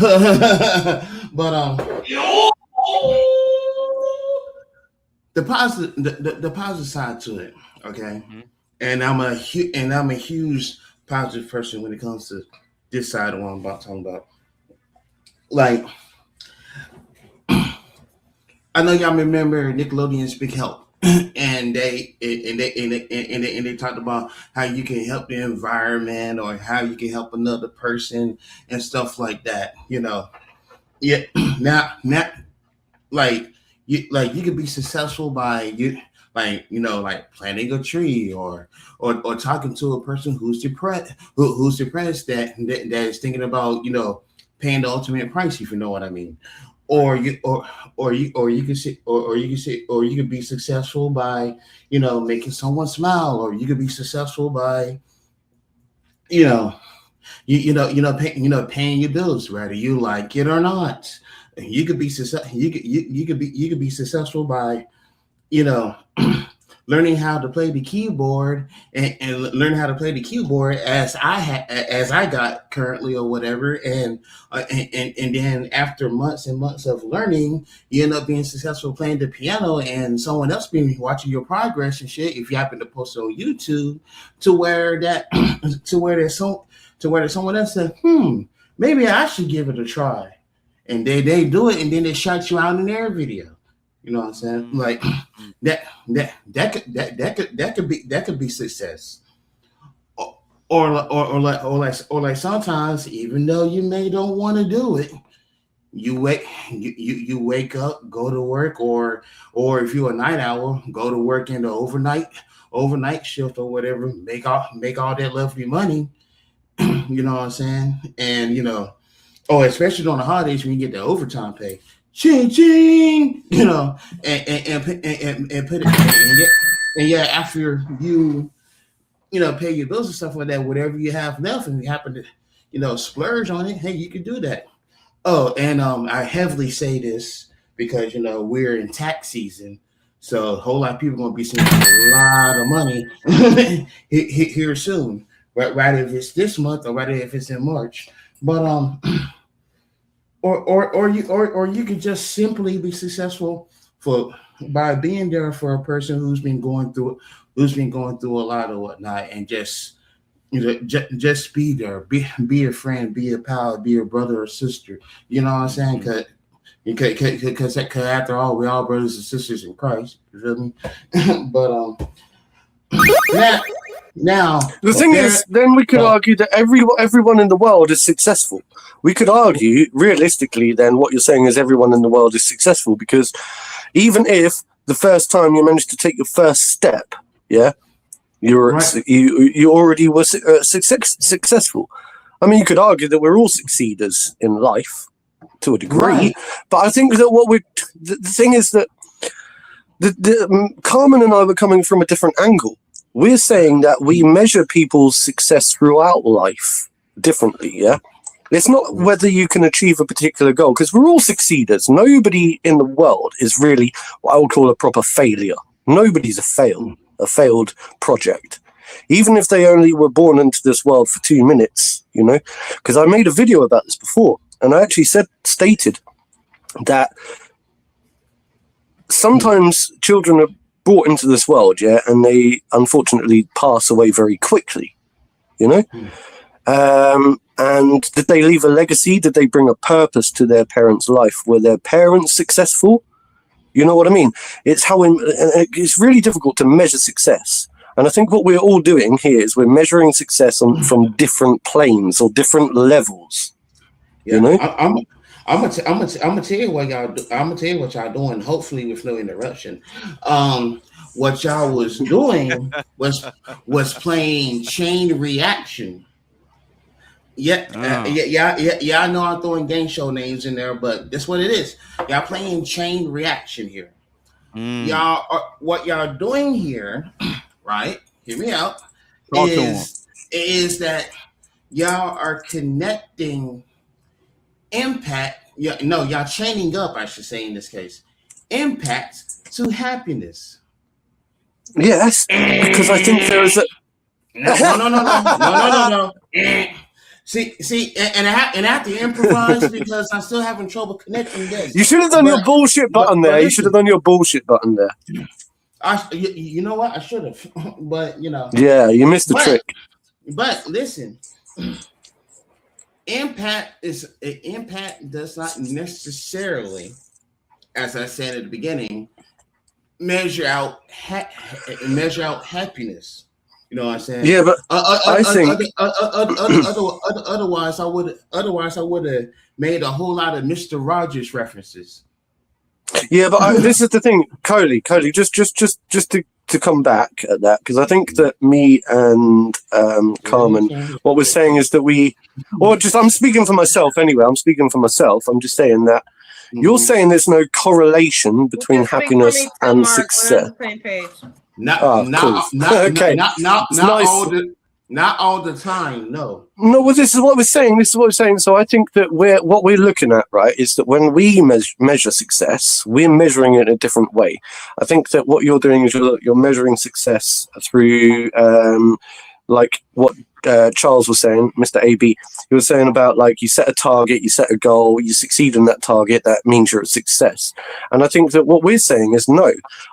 the positive side to it, okay? Mm-hmm. And I'm a huge positive person when it comes to this side of what I'm talking about. Like, I know y'all remember Nickelodeon's Big Help. And they talked about how you can help the environment or how you can help another person and stuff like that, you know. Yeah, now like you could be successful by planting a tree or talking to a person who's depressed that is thinking about, you know, paying the ultimate price, if you know what I mean. Or you could be successful by, you know, making someone smile, or you could be successful by, paying your bills, whether you like it or not. You could be successful by, you know, learning how to play the keyboard and learn how to play the keyboard as I got currently or whatever, and then after months and months of learning, you end up being successful playing the piano, and someone else being watching your progress and shit. If you happen to post it on YouTube, to where there's someone else said, maybe I should give it a try, and they do it, and then they shout you out in their video. You know what I'm saying? Like that could be success. Or like sometimes, even though you don't want to do it, you wake up, go to work, or if you're a night owl, go to work in the overnight shift or whatever, make all that lovely money. You know what I'm saying? And you know, especially on the holidays when you get the overtime pay. Ching ching, you know, and put it, and yeah, after you pay your bills and stuff like that, whatever you have left, and you happen to, you know, splurge on it, hey, you can do that. Oh, and I heavily say this because, you know, we're in tax season, so a whole lot of people are gonna be seeing a lot of money here soon, right? If it's this month or right if it's in March, but Or you could just simply be successful by being there for a person who's been going through a lot of whatnot, and just just be there, be a friend, be a pal, be a brother or sister. You know what I'm saying? Because after all, we're all brothers and sisters in Christ. You feel me? But now the thing is, then we could argue that everyone in the world is successful. We could argue, realistically, then what you're saying is everyone in the world is successful, because even if the first time you managed to take your first step, yeah, you already were successful. I mean, you could argue that we're all succeeders in life to a degree, but I think that the thing is that Carmen and I were coming from a different angle. We're saying that we measure people's success throughout life differently, yeah? It's not whether you can achieve a particular goal, because we're all succeeders. Nobody in the world is really what I would call a proper failure. Nobody's a failed project. Even if they only were born into this world for 2 minutes, you know? Because I made a video about this before, and I actually stated that sometimes children are brought into this world, yeah, and they unfortunately pass away very quickly, you know? And did they leave a legacy? Did they bring a purpose to their parents' life? Were their parents successful? You know what I mean? It's really difficult to measure success. And I think what we're all doing here is we're measuring success from different planes or different levels. Yeah, you know? I'm gonna tell you what y'all do. I'm gonna tell you what y'all doing. Hopefully, with no interruption. What y'all was doing was playing Chain Reaction. Yeah, I know I'm throwing game show names in there, but that's what it is. Y'all playing Chain Reaction here. What y'all doing here, right? Hear me out. Is that y'all are connecting impact? Y'all chaining up, I should say in this case, impact to happiness. Yes, because I think there is a no. See, and I have to improvise because I'm still having trouble connecting this. You should have done your bullshit button there. You should have done your bullshit button there. You know what? I should have, but you know. Yeah, you missed the trick. But listen, impact does not necessarily, as I said at the beginning, measure out happiness. You know what I'm saying? Yeah, but I think otherwise I would have made a whole lot of Mr. Rogers references. Yeah, but this is the thing, Coley, just to come back at that, because I think that me and Carmen, what we're saying is that I'm speaking for myself anyway. I'm speaking for myself. I'm just saying that you're saying there's no correlation between happiness and success. Not all the time. No. Well, this is what we're saying. So I think that what we're looking at, right, is that when we measure success, we're measuring it in a different way. I think that what you're doing is you're measuring success through, like what Charles was saying, Mr. AB. He was saying about, like, you set a target, you set a goal, you succeed in that target, that means you're a success. And I think that what we're saying is, no,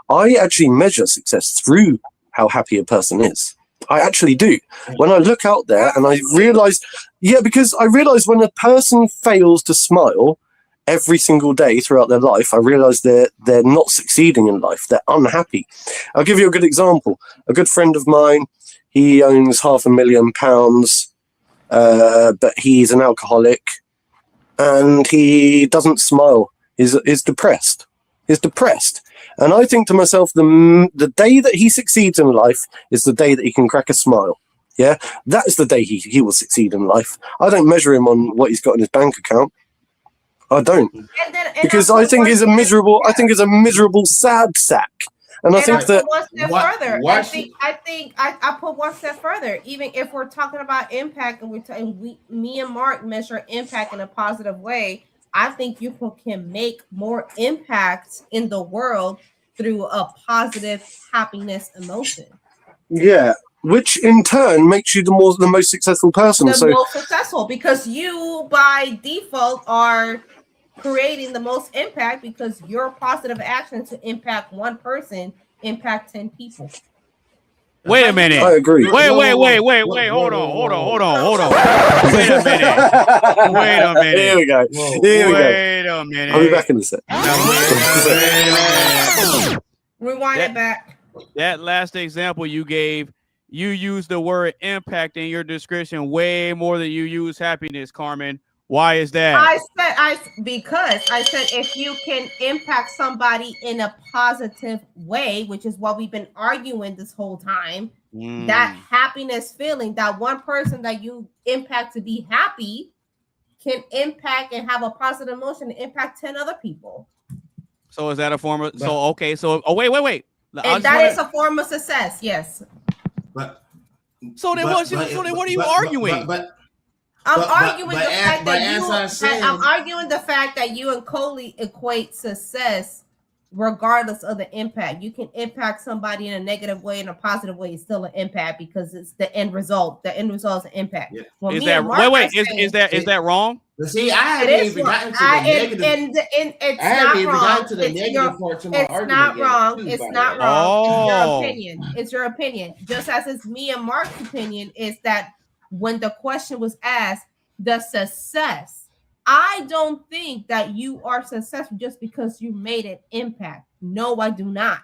I actually measure success through how happy a person is. I actually do. When I look out there and I realize, because I realize when a person fails to smile every single day throughout their life, I realize they're not succeeding in life. They're unhappy. I'll give you a good example. A good friend of mine, he owns £500,000, but he's an alcoholic and he doesn't smile. He's depressed. He's depressed. And I think to myself, the day that he succeeds in life is the day that he can crack a smile. Yeah, that is the day he will succeed in life. I don't measure him on what he's got in his bank account. I don't, because I think he's a miserable. I think he's a miserable sad sack. And I think that one step further. I put one step further. Even if we're talking about impact, and me and Mark measure impact in a positive way, I think you can make more impact in the world through a positive happiness emotion. Yeah, which in turn makes you the most successful person. Most successful, because you by default are creating the most impact, because your positive action to impact one person impact 10 people. Wait a minute. I agree. Wait. Hold on. Wait a minute. Here we go. Wait a minute. I'll be back in a sec. Rewind it back. That last example you gave, you used the word impact in your description way more than you use happiness, Carmen. Why is that? Because I said if you can impact somebody in a positive way, which is what we've been arguing this whole time, that happiness feeling, that one person that you impact to be happy can impact and have a positive emotion to impact 10 other people. So is that a form of wait. And that is a form of success, yes. What are you arguing? I'm arguing the fact that you and Coley equate success regardless of the impact. You can impact somebody in a negative way, in a positive way, it's still an impact because it's the end result. The end result is an impact. Yeah. Is that wrong? See, I haven't even gotten to the negative. It's not wrong. It's not wrong. It's not wrong. It's your opinion. Just as it's me and Mark's opinion is that when the question was asked, the success, I don't think that you are successful just because you made an impact. No, I do not.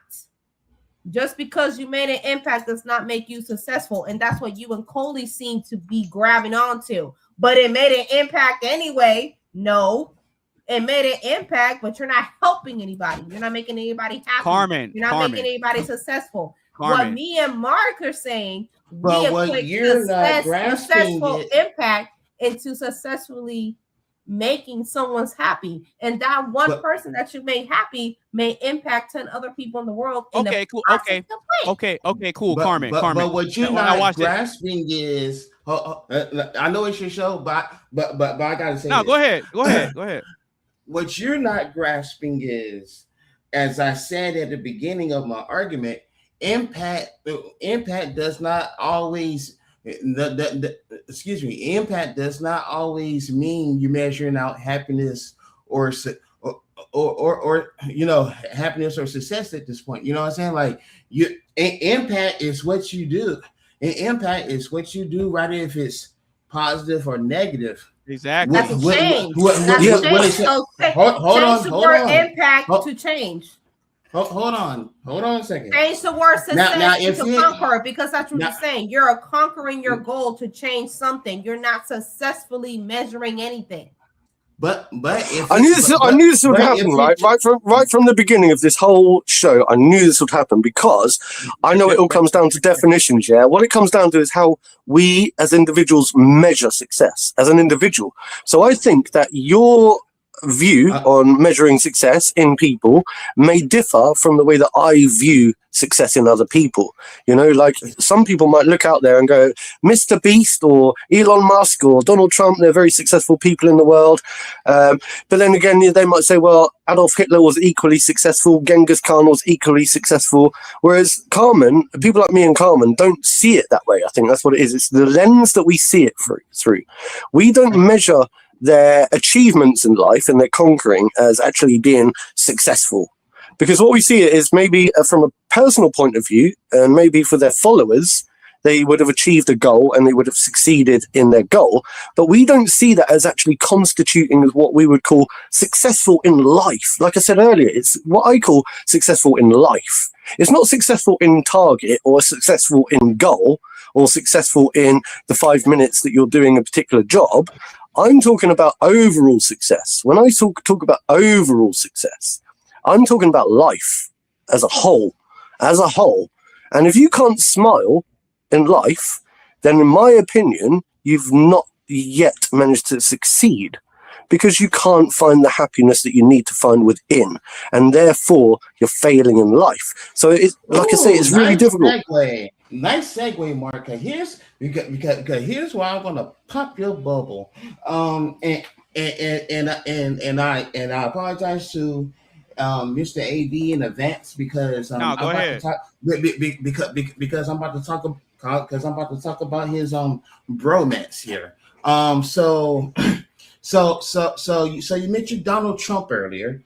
Just because you made an impact does not make you successful. And that's what you and Coley seem to be grabbing onto. But it made an impact anyway. No, it made an impact, but you're not helping anybody. You're not making anybody happy. Carmen, you're not making anybody successful. Carmen. What me and Mark are saying, but what you're not successful impact into successfully making someone's happy, and that one person that you made happy may impact 10 other people in the world. Okay, cool. Carmen. But what you're not grasping is, I know it's your show, but I gotta say, no, this. Go ahead. What you're not grasping is, as I said at the beginning of my argument, impact does not always. Impact does not always mean you're measuring out happiness or happiness or success at this point. You know what I'm saying? Like impact is what you do. And impact is what you do, right? If it's positive or negative. Exactly. That's a change. Hold on. Impact to change. Hold on a second. Change the word success to conquer, because that's what you're saying. You're conquering your goal to change something. You're not successfully measuring anything. But if I knew this would happen, right from the beginning of this whole show. I knew this would happen because I know it all comes down to definitions. Yeah, what it comes down to is how we as individuals measure success as an individual. So I think that your view on measuring success in people may differ from the way that I view success in other people. You know, like some people might look out there and go, Mr. Beast or Elon Musk or Donald Trump, they're very successful people in the world. But then again, they might say, well, Adolf Hitler was equally successful, Genghis Khan was equally successful. Whereas Carmen, people like me and Carmen don't see it that way. I think that's what it is. It's the lens that we see it through. We don't measure their achievements in life and their conquering as actually being successful, because what we see is maybe from a personal point of view, and maybe for their followers, they would have achieved a goal and they would have succeeded in their goal, but we don't see that as actually constituting as what we would call successful in life. Like I said earlier, it's what I call successful in life. It's not successful in target or successful in goal or successful in the 5 minutes that you're doing a particular job. I'm talking about overall success. When I talk about overall success, I'm talking about life as a whole. And if you can't smile in life, then in my opinion, you've not yet managed to succeed, because you can't find the happiness that you need to find within, and therefore you're failing in life. So it's like I say, it's really difficult. Nice segue, Mark. Here's why I'm gonna pop your bubble. And I apologize to Mr. AD in advance because I'm about to talk about his bromance here. So you mentioned Donald Trump earlier.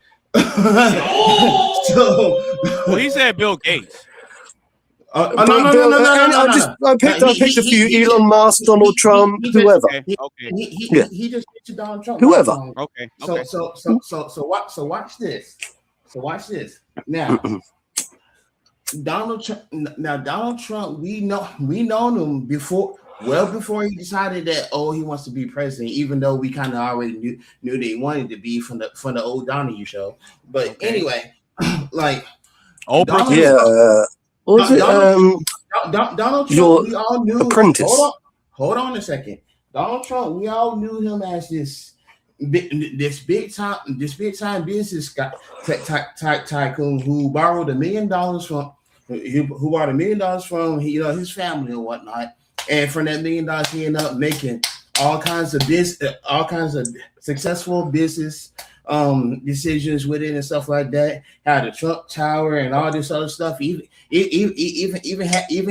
Well, he said Bill Gates. No. I picked a few: Elon Musk, Donald Trump, whoever. He just mentioned Donald Trump. Whoever. Okay. So watch this. So watch this. Now, Donald Trump. We known him before. Well, before he decided that he wants to be president, even though we kind of already knew that he wanted to be from the old Donahue show. But anyway, like Oprah. Donald Trump, your we all knew. Apprentice. Hold on a second. Donald Trump, we all knew him as this big time business guy, tycoon who borrowed $1 million from his family and whatnot. And from that $1 million, he ended up making all kinds of successful business decisions with it and stuff like that. Had a Trump Tower and all this other stuff. Even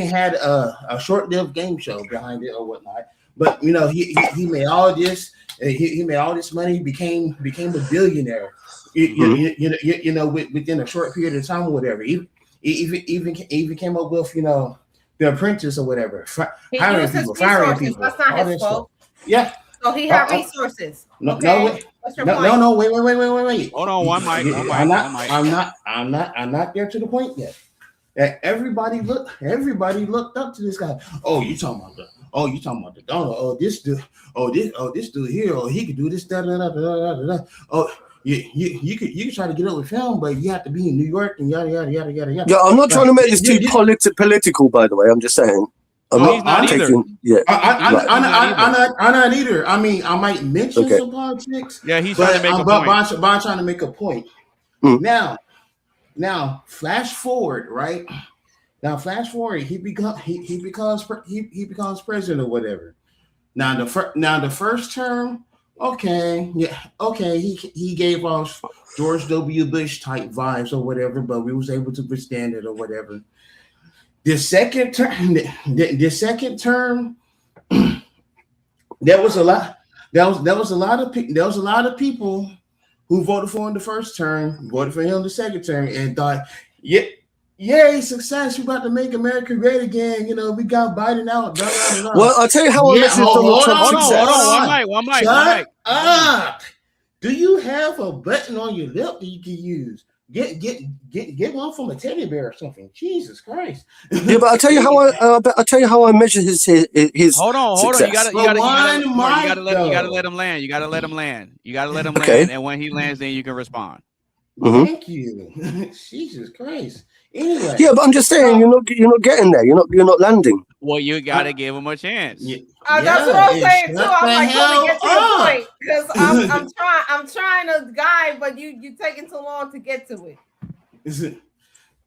had a short-lived game show behind it or whatnot. But he made all this. He made all this money. Became a billionaire. Within a short period of time or whatever. Even came up with The Apprentice or whatever. Firing people. That's not his fault. Yeah. So he had resources. No, wait. Hold on, one mic. I'm not there to the point yet. That everybody looked up to this guy. You talking about the Donald? This dude here. He could do this. You could try to get up with him, but you have to be in New York and yada yada yada yada yada. Yeah, I'm not trying to make this too political, by the way. I'm just saying. I'm not taking. Yeah, I'm not either. I mean, I might mention some politics. Yeah, he's trying to make a point. But I'm trying to make a point. Now, flash forward, right? Now, flash forward. He becomes president or whatever. Now, the first term. Okay. He gave off George W. Bush type vibes or whatever, but we was able to withstand it or whatever. The second term, there was a lot of people who voted for him the first term, voted for him the second term, and thought, yay, success! We're about to make America great again. We got Biden out. Blah, blah, blah. Well, I'll tell you how I measured Donald Trump's success. Hold on, one mic. Shut up. Do you have a button on your lip that you can use? Get one from a teddy bear or something. Jesus Christ. Yeah, but I'll tell you how I measure his Hold on. Success. You gotta let him land. You gotta let him land. And when he lands, then you can respond. Thank you. Jesus Christ. Anyway. Yeah, but I'm just saying you're not getting there. You're not landing. Well, you gotta give him a chance. That's what I'm saying too. I'm like, let me get to the point because I'm trying to guide, but you taking too long to get to it. Is it?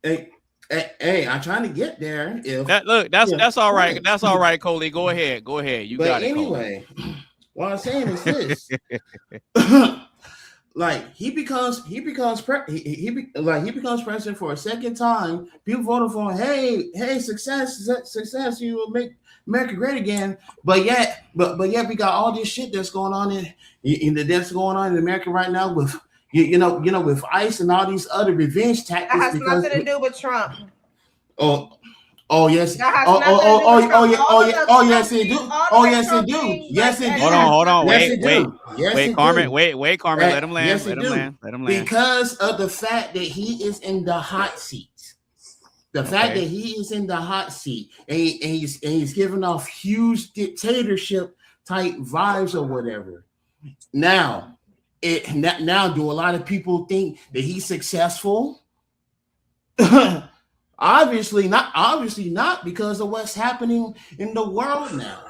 Hey, I'm trying to get there. That's all right. That's all right, Coley. Go ahead. You got it. Anyway, what I'm saying is this. Like he becomes president for a second time. People voted for him. Hey, success! You will make America great again. But yet, we got all this shit that's going on in America right now with with ICE and all these other revenge tactics. That has nothing to do with Trump. Oh yes. Yes it do. Yes it do. Hold on. Wait, Carmen. Wait, Carmen. Let him land. Yes, let him land. Because of the fact that he is in the hot seat. The fact that he is in the hot seat and he's giving off huge dictatorship type vibes or whatever. Now, do a lot of people think that he's successful? Obviously not because of what's happening in the world now.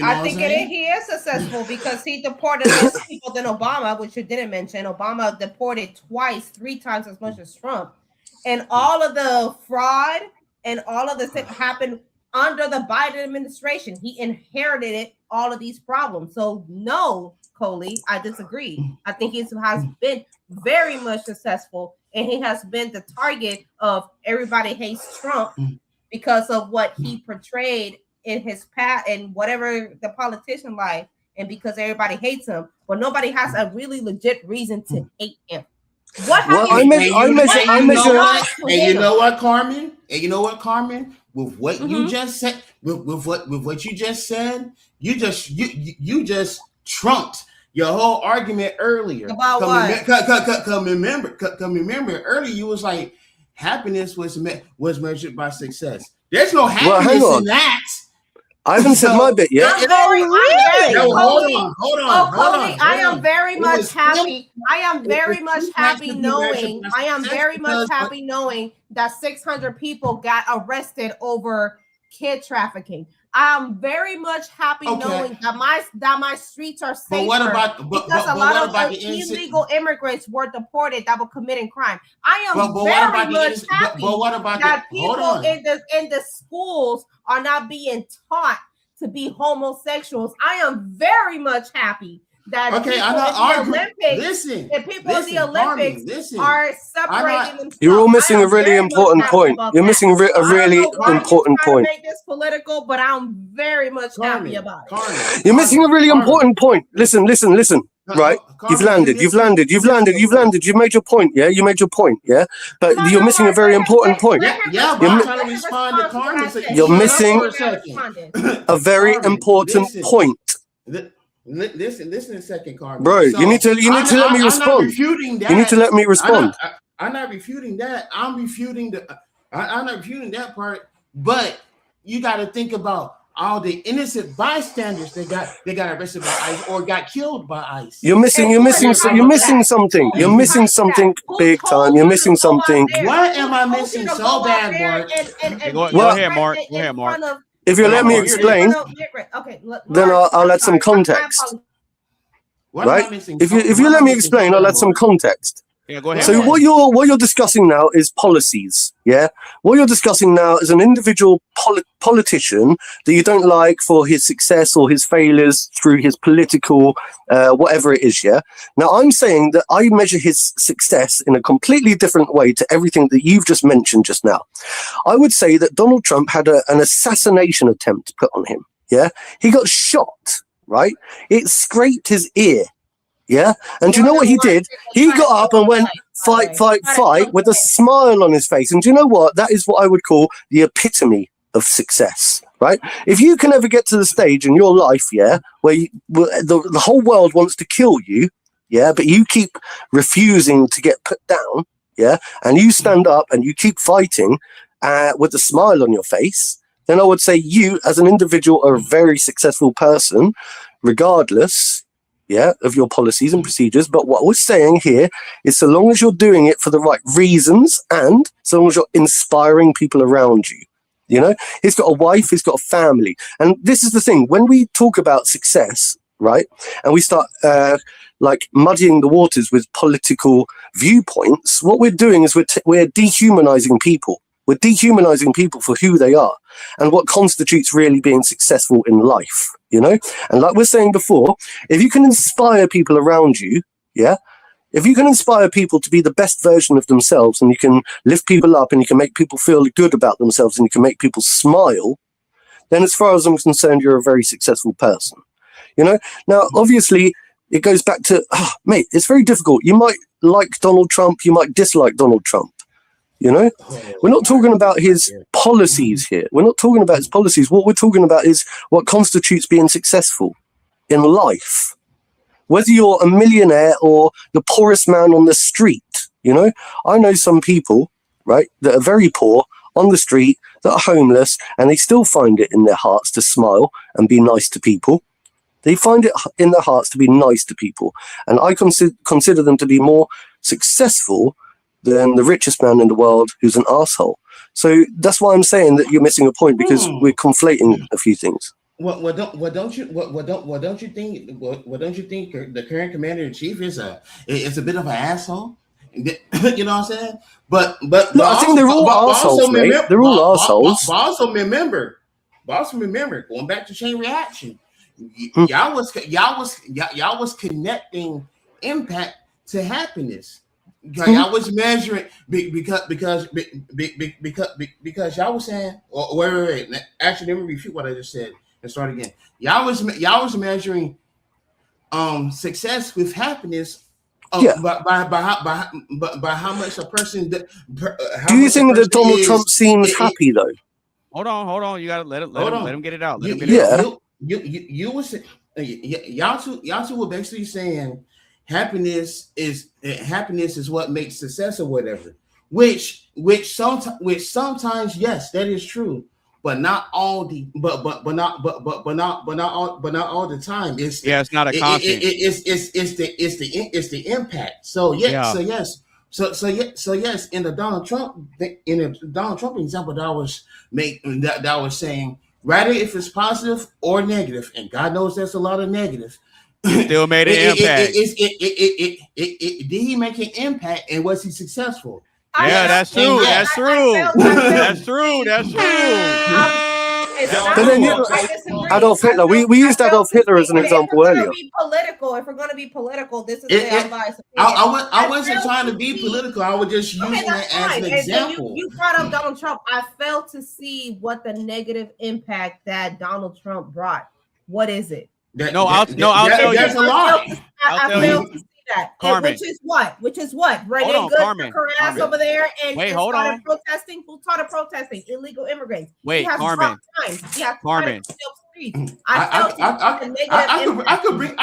I think he is successful because he deported less people than Obama, which you didn't mention. Obama deported 3 times as much as Trump. And all of the fraud and all of this happened under the Biden administration. He inherited all of these problems. So no, Coley, I disagree. I think he has been very much successful. And he has been the target of everybody hates Trump because of what he portrayed in his past and whatever the politician life, and because everybody hates him, but nobody has a really legit reason to hate him. What? Well, I measure. And you know what, Carmen? with what you just said, with what you just said, you just trumped your whole argument earlier. About what? Come remember earlier you was like happiness was measured by success. There's no happiness in that. I haven't said my bit yet. Hold on. I am very much happy. I am very much happy knowing that 600 people got arrested over kid trafficking. I'm very much happy knowing that my streets are safer. But what about because a lot of illegal immigrants were deported that were committing crime. I am very much happy that people in the schools are not being taught to be homosexuals. I am very much happy that people in the Olympics are separating themselves. You're all missing a really important point. You're missing a really important point. Make this political, but I'm very much happy about it. You're missing a really important point. Listen. Right? You've landed. You've made your point. Yeah, you made your point. Yeah, but you're missing a very important point. Yeah, but I'm trying to respond to Carmen. You're missing a very important point. Listen a second, Carmen. Bro, you need to let me respond. You need to let me respond. I'm not refuting that. I'm not refuting that part. But you got to think about all the innocent bystanders that got arrested by ICE or got killed by ICE. You're missing something. You're missing something big time. You're missing something. What am I missing so bad, Mark? Go ahead, Mark. If you let me explain, then I'll add some context. Right? If you let me explain, I'll add some context. Yeah, go ahead. So what you're discussing now is policies. Yeah, what you're discussing now is an individual politician that you don't like for his success or his failures through his political whatever it is. Yeah. Now I'm saying that I measure his success in a completely different way to everything that you've just mentioned just now. I would say that Donald Trump had an assassination attempt put on him. Yeah, he got shot. Right, it scraped his ear. Yeah, and do you know what he did? He got up and went fight with a smile on his face. And do you know what? That is what I would call the epitome of success, right? If you can ever get to the stage in your life, yeah, where the whole world wants to kill you, yeah, but you keep refusing to get put down, yeah, and you stand up and you keep fighting with a smile on your face, then I would say you as an individual are a very successful person, regardless of your policies and procedures. But what we're saying here is so long as you're doing it for the right reasons and so long as you're inspiring people around you, he's got a wife, he's got a family. And this is the thing, when we talk about success, right, and we start muddying the waters with political viewpoints, what we're doing is we're dehumanizing people. We're dehumanizing people for who they are and what constitutes really being successful in life, And like we're saying before, if you can inspire people around you, if you can inspire people to be the best version of themselves and you can lift people up and you can make people feel good about themselves and you can make people smile, then as far as I'm concerned, you're a very successful person. Now, obviously, it goes back to, mate, it's very difficult. You might like Donald Trump, you might dislike Donald Trump. We're not talking about his policies here. We're not talking about his policies. What we're talking about is what constitutes being successful in life. Whether you're a millionaire or the poorest man on the street, I know some people, right, that are very poor on the street, that are homeless, and they still find it in their hearts to smile and be nice to people. They find it in their hearts to be nice to people. And I consider them to be more successful than the richest man in the world who's an asshole. So that's why I'm saying that you're missing a point, because we're conflating a few things. Don't you think the current commander in chief is a bit of an asshole? You know what I'm saying? But no, I think they're all assholes, mate. They're all assholes. But also remember, going back to chain reaction, y'all was connecting impact to happiness. Y'all was measuring because y'all was saying, wait. Actually, let me repeat what I just said and start again. Y'all was measuring success with happiness. By how much a person. Do you think that Donald Trump seems happy though? Hold on. You gotta let him get it out. Let him get you, it out. you was y'all two were basically saying happiness is what makes success or whatever. Which sometimes yes, that is true, but not all the but not all the time. It's not a constant. It's the impact. So yes. So yes, in the Donald Trump example that I was saying, rather if it's positive or negative, and God knows there's a lot of negative. Still made an impact. Did he make an impact, and was he successful? Yeah, that's true. That's true. That's true. That's true. But then Adolf Hitler. We used Adolf Hitler as an example earlier. If we're going to be political, this is the unbiased opinion. I wasn't trying to be political. I was just using it as an example. You brought up Donald Trump. I failed to see what the negative impact that Donald Trump brought. What is it? I'll tell you. There's a lot. I failed to see that. Carmen. Which is what? Right? Hold on, Carmen. Her ass over there and hold on. protesting. Who started protesting? Illegal immigrants. Wait, Carmen. Carmen. I could bring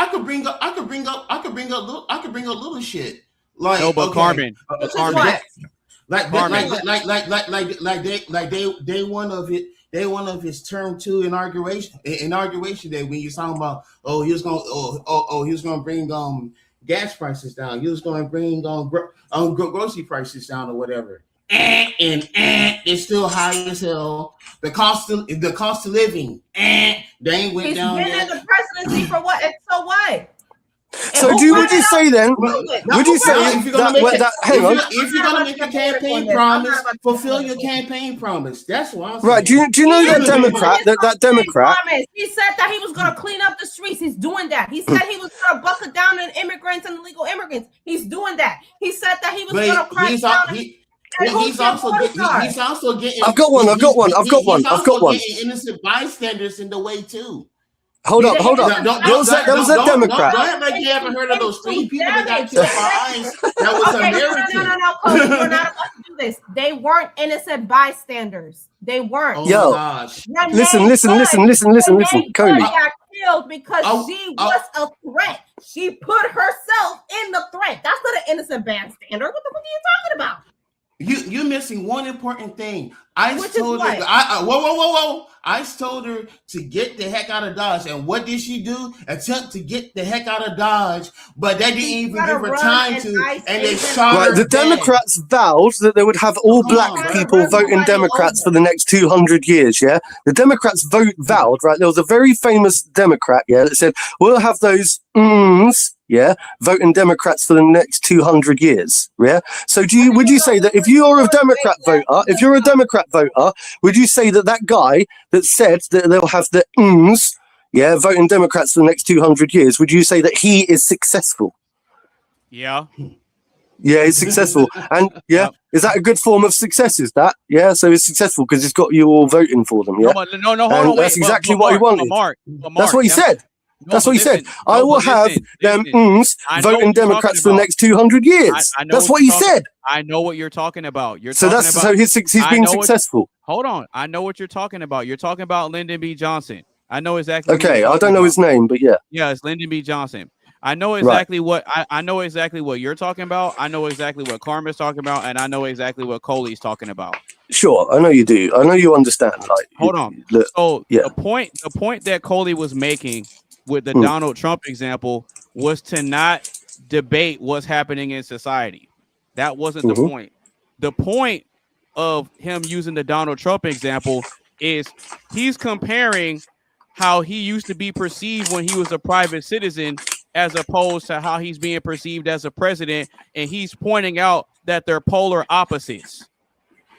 up little shit. Like no, but okay. Carmen. Day one of his term 2 inauguration day when you're talking about he was gonna bring gas prices down, he was gonna bring grocery prices down or whatever, and it's still high as hell. The cost of living they ain't went down. He's been in the presidency for what? And so what? So would you say then? Would you say if you're gonna make a campaign promise, fulfill your campaign promise? That's what I'm saying. Right? Do you know that Democrat? That Democrat. He said that he was going to clean up the streets. He's doing that. He said he was going to buckle down on immigrants and illegal immigrants. He's doing that. He said that he was going to crack down. He's also getting. I've got one. Getting innocent bystanders in the way too. Hold up. There was a Democrat. Don't act like you haven't heard of those 3 people that got killed by ICE. That was American. No, Cody, we're not about to do this. They weren't innocent bystanders. They weren't. Yo, gosh. Listen, Cody. Got killed because she was a threat. She put herself in the threat. That's not an innocent bystander. What the fuck are you talking about? You're missing one important thing. ICE told her. Whoa! ICE told her to get the heck out of Dodge, and what did she do? Attempt to get the heck out of Dodge, but they didn't even give her time to, and they shot her. The Democrats vowed that they would have all black people voting Democrats for the next 200 years. Yeah, the Democrats vowed. Right, there was a very famous Democrat. Yeah, that said we'll have those voting Democrats for the next 200 years. Yeah. So would you say that if you're a Democrat voter, would you say that guy that said that they'll have the voting Democrats for the next 200 years, would you say that he is successful? Yeah. Yeah, he's successful. And is that a good form of success? Is that? Yeah, so he's successful because he's got you all voting for them. Yeah. No, hold on. That's exactly what he wanted. Mark, that's what he said. That's what he said. I will have them voting Democrats for the next 200 years. That's what he said. I know what you're talking about. He's been successful. Hold on. I know what you're talking about. You're talking about Lyndon B. Johnson. I know exactly. Okay, I don't know his name, but yeah. Yeah, it's Lyndon B. Johnson. I know exactly what I know exactly what you're talking about. I know exactly what Carmen's talking about, and I know exactly what Coley's talking about. Sure, I know you do. I know you understand. Like, hold on. The point that Coley was making with the Donald Trump example was to not debate what's happening in society. That wasn't the point. The point of him using the Donald Trump example is he's comparing how he used to be perceived when he was a private citizen as opposed to how he's being perceived as a president, and he's pointing out that they're polar opposites.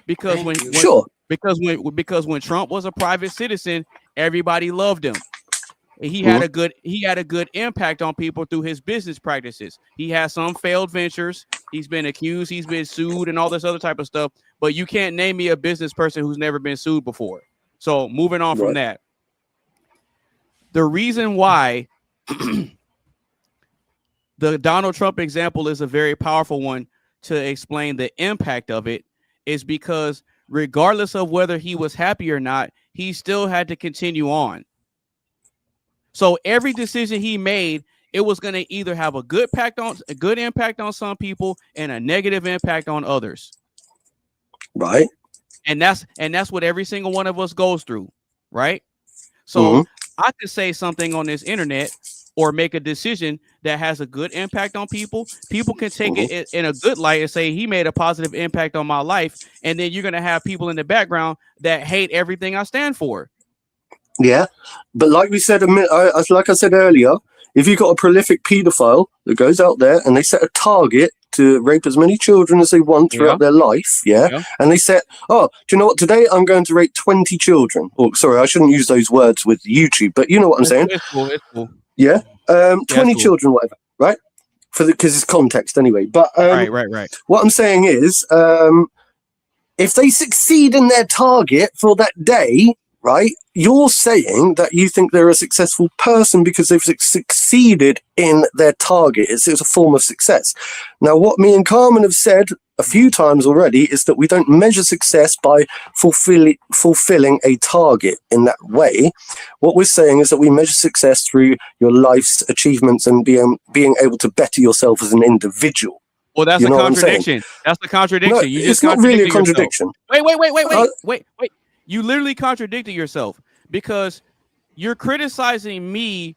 Because when Trump was a private citizen, everybody loved him. He had a good impact on people through his business practices. He has some failed ventures. He's been accused, he's been sued, and all this other type of stuff. But you can't name me a business person who's never been sued before. So moving on from that, the reason why the Donald Trump example is a very powerful one to explain the impact of it is because regardless of whether he was happy or not, he still had to continue on. So every decision he made, it was going to either have a good impact on some people and a negative impact on others. Right. And that's what every single one of us goes through, right? So I could say something on this internet or make a decision that has a good impact on people. People can take it in a good light and say he made a positive impact on my life. And then you're going to have people in the background that hate everything I stand for. Yeah. But like we said, like I said earlier, if you've got a prolific pedophile that goes out there and they set a target to rape as many children as they want throughout their life, and they set, do you know what, today I'm going to rape 20 children. Oh, sorry, I shouldn't use those words with YouTube, but you know what I'm saying. It's cool. Yeah, 20 children, whatever, right? Because it's context anyway. But right. What I'm saying is, if they succeed in their target for that day, right, you're saying that you think they're a successful person because they've succeeded in their target. It's a form of success. Now, what me and Carmen have said a few times already is that we don't measure success by fulfilling a target in that way. What we're saying is that we measure success through your life's achievements and being able to better yourself as an individual. Well, that's a contradiction. That's the contradiction. No, You it's just not really a contradiction. Wait. You literally contradicted yourself because you're criticizing me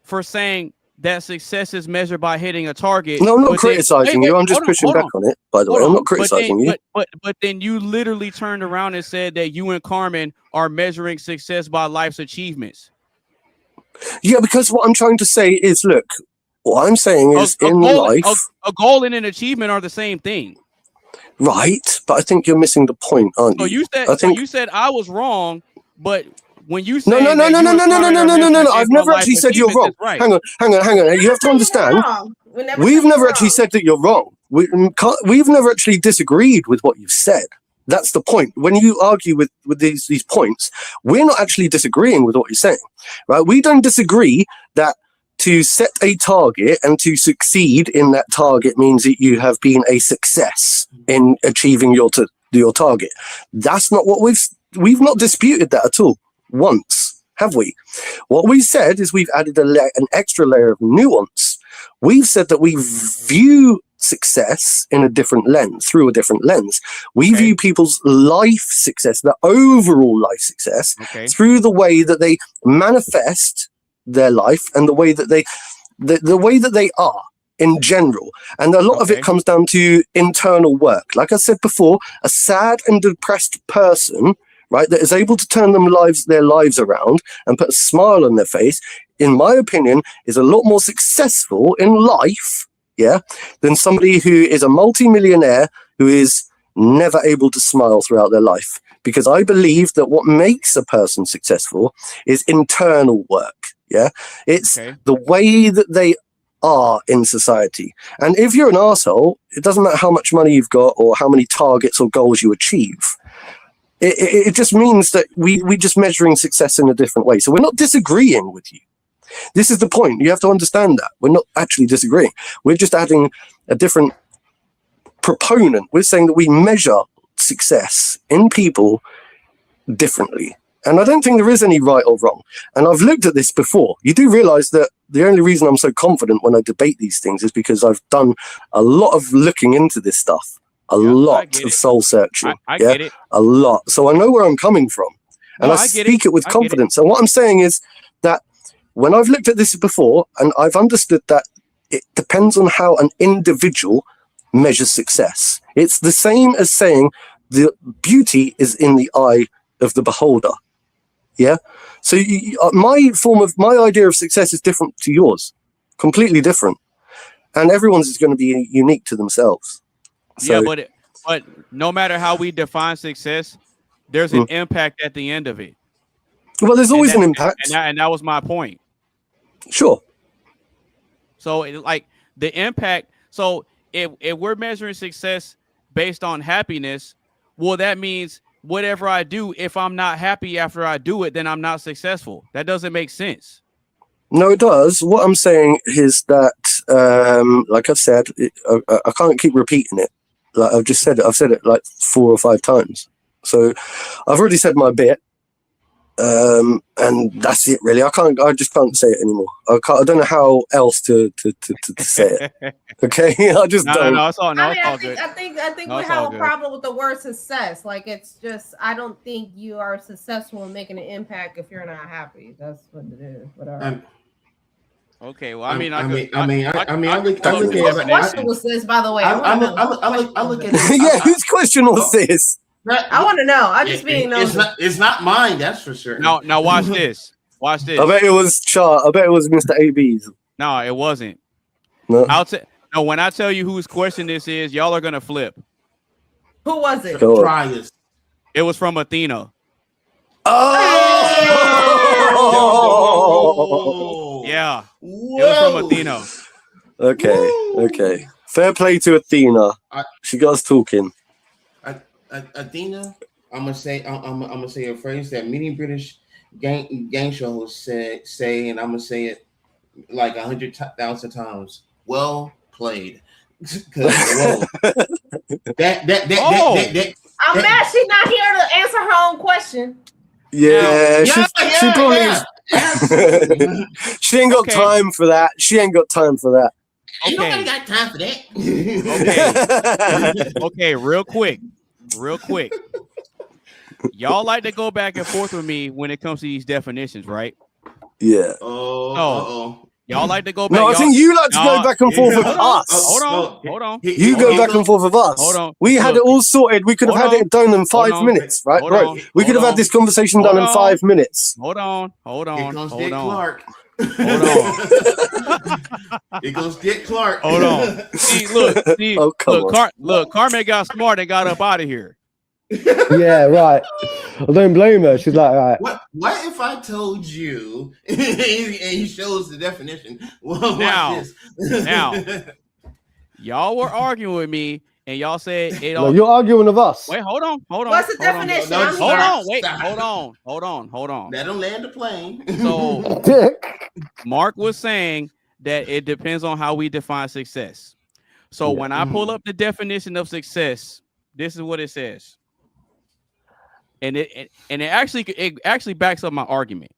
for saying that success is measured by hitting a target. No, I'm not criticizing you. I'm just pushing back on it, by the way. I'm not criticizing you. But then you literally turned around and said that you and Carmen are measuring success by life's achievements. Yeah, because what I'm trying to say is, look, what I'm saying is a goal and an achievement are the same thing. Right, but I think you're missing the point, aren't you? You said I was wrong, but when you say no, I've never actually said you're wrong. Right. Hang on. You have to understand. We've never actually said that you're wrong. We've never actually disagreed with what you've said. That's the point. When you argue with these points, we're not actually disagreeing with what you're saying, right? We don't disagree that to set a target and to succeed in that target means that you have been a success in achieving your target. That's not what we've not disputed that at all once, have we? What we said is we've added an extra layer of nuance. We've said that we view success in a different lens, through a different lens. We view people's life success, their overall life success, through the way that they manifest their life and the way that they are in general. And a lot of it comes down to internal work. Like I said before, a sad and depressed person, right, that is able to turn their lives around and put a smile on their face, in my opinion, is a lot more successful in life, than somebody who is a multimillionaire who is never able to smile throughout their life. Because I believe that what makes a person successful is internal work. It's the way that they are in society. And if you're an arsehole, it doesn't matter how much money you've got or how many targets or goals you achieve. It just means that we're just measuring success in a different way. So we're not disagreeing with you. This is the point. You have to understand that. We're not actually disagreeing. We're just adding a different proponent. We're saying that we measure success in people differently. And I don't think there is any right or wrong. And I've looked at this before. You do realize that the only reason I'm so confident when I debate these things is because I've done a lot of looking into this stuff, a lot of soul searching. I get it. A lot. So I know where I'm coming from. And I speak it with confidence. And what I'm saying is that when I've looked at this before and I've understood that it depends on how an individual measures success. It's the same as saying the beauty is in the eye of the beholder. So my idea of success is different to yours, completely different, and everyone's is going to be unique to themselves. So, but no matter how we define success, there's an impact at the end of it. Well, there's always an impact, and that was my point. Sure. So the impact. So if we're measuring success based on happiness, well, that means whatever I do, if I'm not happy after I do it, then I'm not successful. That doesn't make sense. No, it does. What I'm saying is that, like I've said, I can't keep repeating it. Like I've just said it. I've said it like 4 or 5 times. So I've already said my bit. And that's it really. I just can't say it anymore. I don't know how else to say it. Okay. I just don't. No, it's all, no, I mean, it's all good. I think No, we it's all have a good. problem with the word success. Like, it's just, I don't think you are successful in making an impact if you're not happy. That's what it is. Whatever. Okay, well, I mean, I look at Whose it. question was this, by the way? I look at it. Yeah, whose question was this? I want to know. I just being nosy. It's not mine. That's for sure. Now watch this. Watch this. I bet it was I bet it was Mr. AB's. No, it wasn't. No. No, when I tell you whose question this is, y'all are gonna flip. Who was it? Go on. Try us. It was from Athena. Oh! Yeah, it was from Athena. Okay. Fair play to Athena. She got us talking. Athena, I'm gonna say a phrase that many British gang shows say, and I'm gonna say it like 100,000 times. Well played. Whoa. I'm mad she's not here to answer her own question. Yeah, she probably is. She ain't got time for that. Ain't nobody got time for that. Okay, real quick. Y'all like to go back and forth with me when it comes to these definitions, right? Yeah. Y'all like to go back. No, I think you like to go back and forth with us. Hold on. You go back and forth with us. Hold on. We had it all sorted. We could have had it done in 5 minutes, right? Right. We could have had this conversation done in 5 minutes. Hold on. Here comes Dick Clark. Hold on. It goes Dick Clark. Hold on. Look, Carmen got smart and got up out of here. Yeah, right. I don't blame her. She's like, all right. What if I told you and he shows the definition? Well, Now, y'all were arguing with me and y'all said it. No, you're arguing with us. Wait, hold on. What's the definition? Hold on. Let him land the plane. So Mark was saying that it depends on how we define success. So when I pull up the definition of success, this is what it says. And it actually backs up my argument.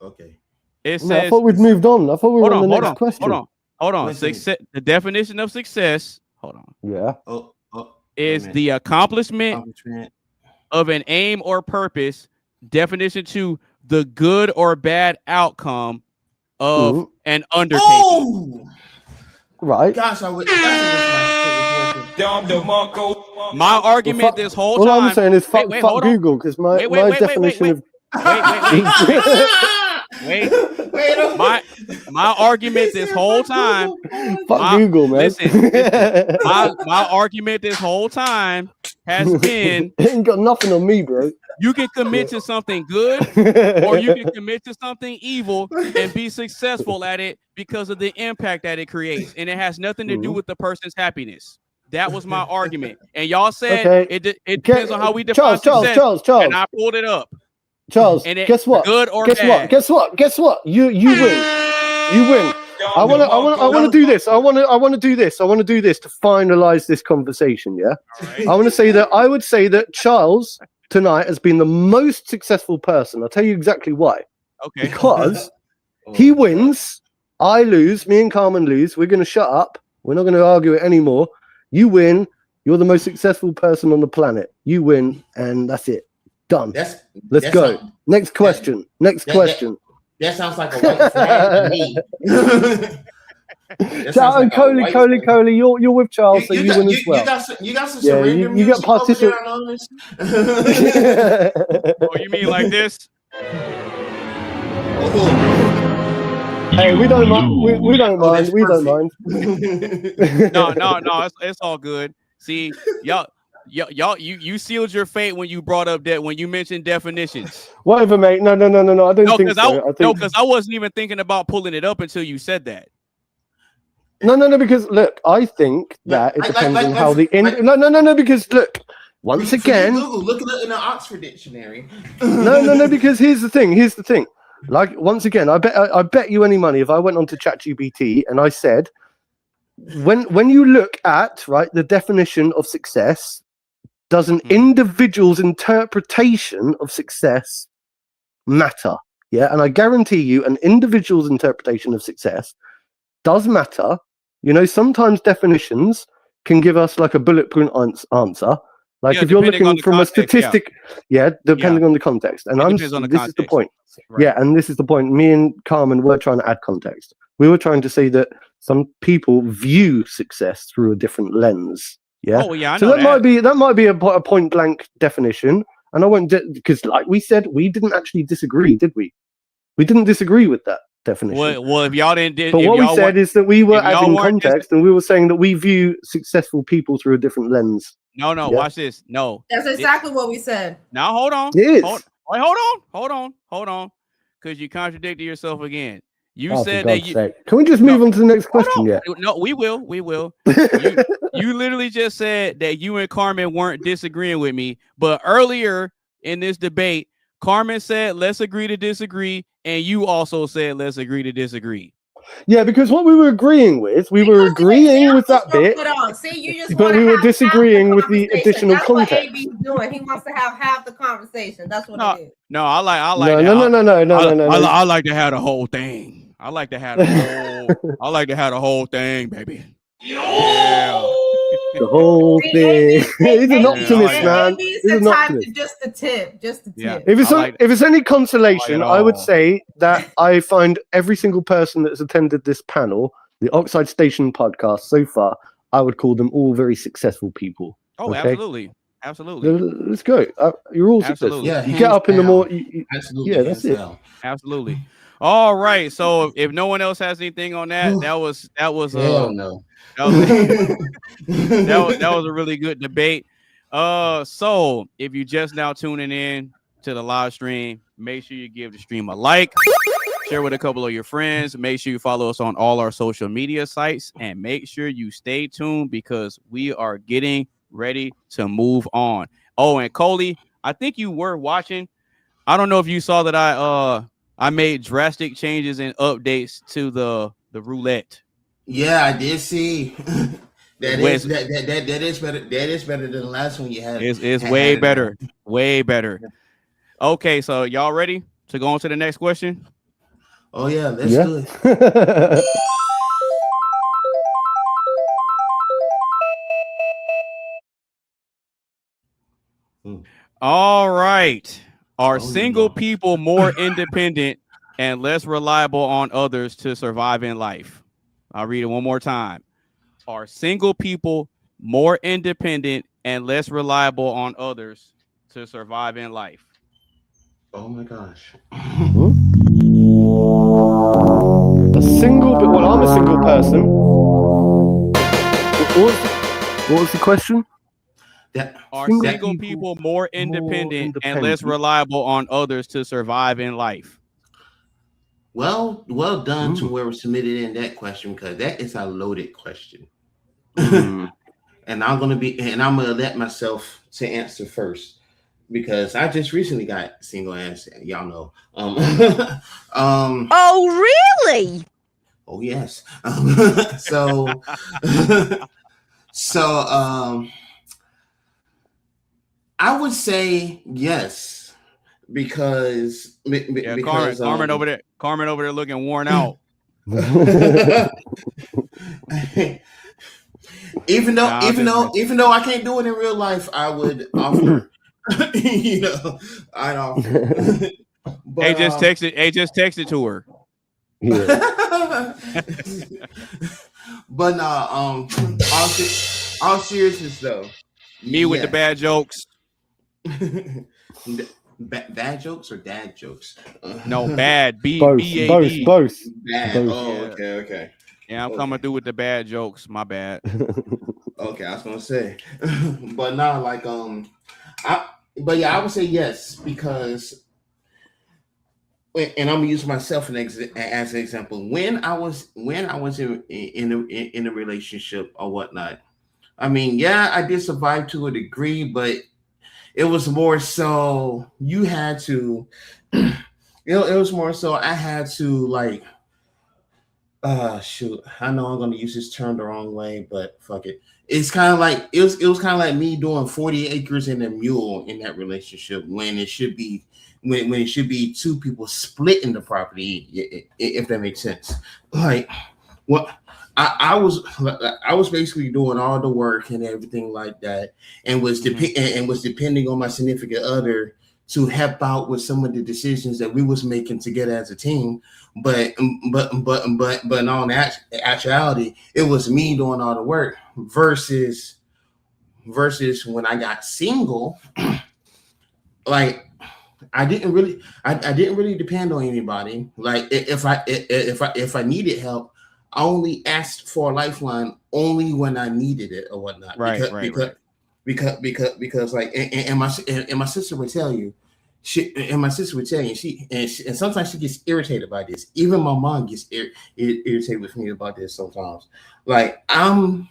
Okay. It says, I thought we'd moved on. I thought we were on the next question. Hold on. Success. The definition of success. Hold on. Yeah. Is the accomplishment of an aim or purpose. Definition 2: the good or bad outcome of an undertaking. Oh! Right. Gosh, I would. My argument this whole time. All I'm saying is fuck Google because my definition of. My argument this whole time. Fuck Google, man. Listen, my argument this whole time has been. It ain't got nothing on me, bro. You can commit to something good, or you can commit to something evil and be successful at it because of the impact that it creates, and it has nothing to do with the person's happiness. That was my argument, and y'all said it depends on how we define success. Charles, and I pulled it up. Charles, and guess what? Good or bad. Guess what? You win. You win. I want to do this. I want to do this to finalize this conversation. Yeah. Right. I want to say that I would say that Charles tonight has been the most successful person. I'll tell you exactly why. Okay. Because he wins, I lose, me and Carmen lose. We're going to shut up. We're not going to argue it anymore. You win. You're the most successful person on the planet. You win, and that's it. Done. Let's go. Next question. That sounds like a white flag to me. Coley, you're with Charles, so you win as well. You got some surrender music. You got participate. Oh, you mean like this? Hey, we don't mind. We don't mind. We don't mind. No. It's all good. See, y'all, you sealed your fate when you brought up that when you mentioned definitions. Whatever, mate. No. I don't think so. Because I wasn't even thinking about pulling it up until you said that. No. Because look, I think that it depends on how the end. No. Because look, once again, look at it in the Oxford Dictionary. No. Because here's the thing. Like once again, I bet you any money if I went on to ChatGPT and I said, when you look at the definition of success, does an individual's interpretation of success matter? Yeah, and I guarantee you, an individual's interpretation of success does matter. Sometimes definitions can give us like a bulletproof answer. Like if you're looking from a statistic, depending on the context. And this is the point. Right. Yeah, and this is the point. Me and Carmen were trying to add context. We were trying to say that some people view success through a different lens. Yeah. Oh yeah. I know that might be a point blank definition. And I won't because, like we said, we didn't actually disagree, did we? We didn't disagree with that definition. Well, if y'all didn't, but what we said is that we were adding context, and we were saying that we view successful people through a different lens. No, watch this. No, that's exactly what we said. Now hold on. It is. Hold on, because you contradicted yourself again. You said that you. Can we just move on to the next question? Yeah. No, we will. You literally just said that you and Carmen weren't disagreeing with me, but earlier in this debate, Carmen said, "Let's agree to disagree," and you also said, "Let's agree to disagree." Yeah, because what we were agreeing with, we were agreeing with that bit, but we were disagreeing with the additional context. That's what AB's doing. He wants to have half the conversation. That's what it is. No, I like. No. I like to have the whole thing. I like to have the whole. I like to have the whole thing, baby. Yeah. The whole thing. He's an optimist, man. He's an optimist. Just the tip. Yeah. If it's any consolation, I would say that I find every single person that's attended this panel, the Oxide Station podcast so far, I would call them all very successful people. Oh, okay? Absolutely. Let's go. You're all successful. Yeah, you get up in the morning. Absolutely. Yeah, that's it. Absolutely. All right. So if no one else has anything on that, that was no. That was a really good debate. So if you just now tuning in to the live stream, make sure you give the stream a like, share with a couple of your friends, make sure you follow us on all our social media sites, and make sure you stay tuned because we are getting ready to move on. Oh, and Coley, I think you were watching. I don't know if you saw that I made drastic changes and updates to the roulette. Yeah, I did see. That is better. That is better than the last one you had. It's way better. Way better. Okay, so y'all ready to go on to the next question? Oh yeah, let's do it. All right. Are single people more independent and less reliable on others to survive in life? I'll read it one more time. Are single people more independent and less reliable on others to survive in life? Oh my gosh. I'm a single person. What was the question? Are single people more independent and less reliable on others to survive in life? Well done to whoever submitted in that question, because that is a loaded question. And I'm gonna let myself to answer first because I just recently got single, as y'all know. Oh really? Oh yes. So I would say yes, because Carmen over there looking worn out. Even though I can't do it in real life, I would offer. I'd offer. But, just text it to her. Yeah. But all seriousness though, me with the bad jokes. Bad jokes or dad jokes? No, bad. Both. Bad. Oh, okay. Yeah, I'm coming through with the bad jokes. My bad. Okay, I was gonna say, but now, I would say yes, because, and I'm gonna use myself as an example. When I was in a relationship or whatnot, I mean, yeah, I did survive to a degree, but it was more so you had to. It was more so I had to shoot, I know I'm gonna use this term the wrong way, but fuck it. It's kind of like it was kind of like me doing 40 acres and a mule in that relationship when it should be when it should be two people splitting the property, if that makes sense. Like what I was basically doing all the work and everything like that, and was depending on my significant other to help out with some of the decisions that we was making together as a team. But in all actuality, it was me doing all the work versus when I got single. Like I didn't really depend on anybody. Like if I needed help, I only asked for a lifeline only when I needed it or whatnot. Because like and my sister would tell you, and sometimes she gets irritated by this. Even my mom gets irritated with me about this sometimes. Like I'm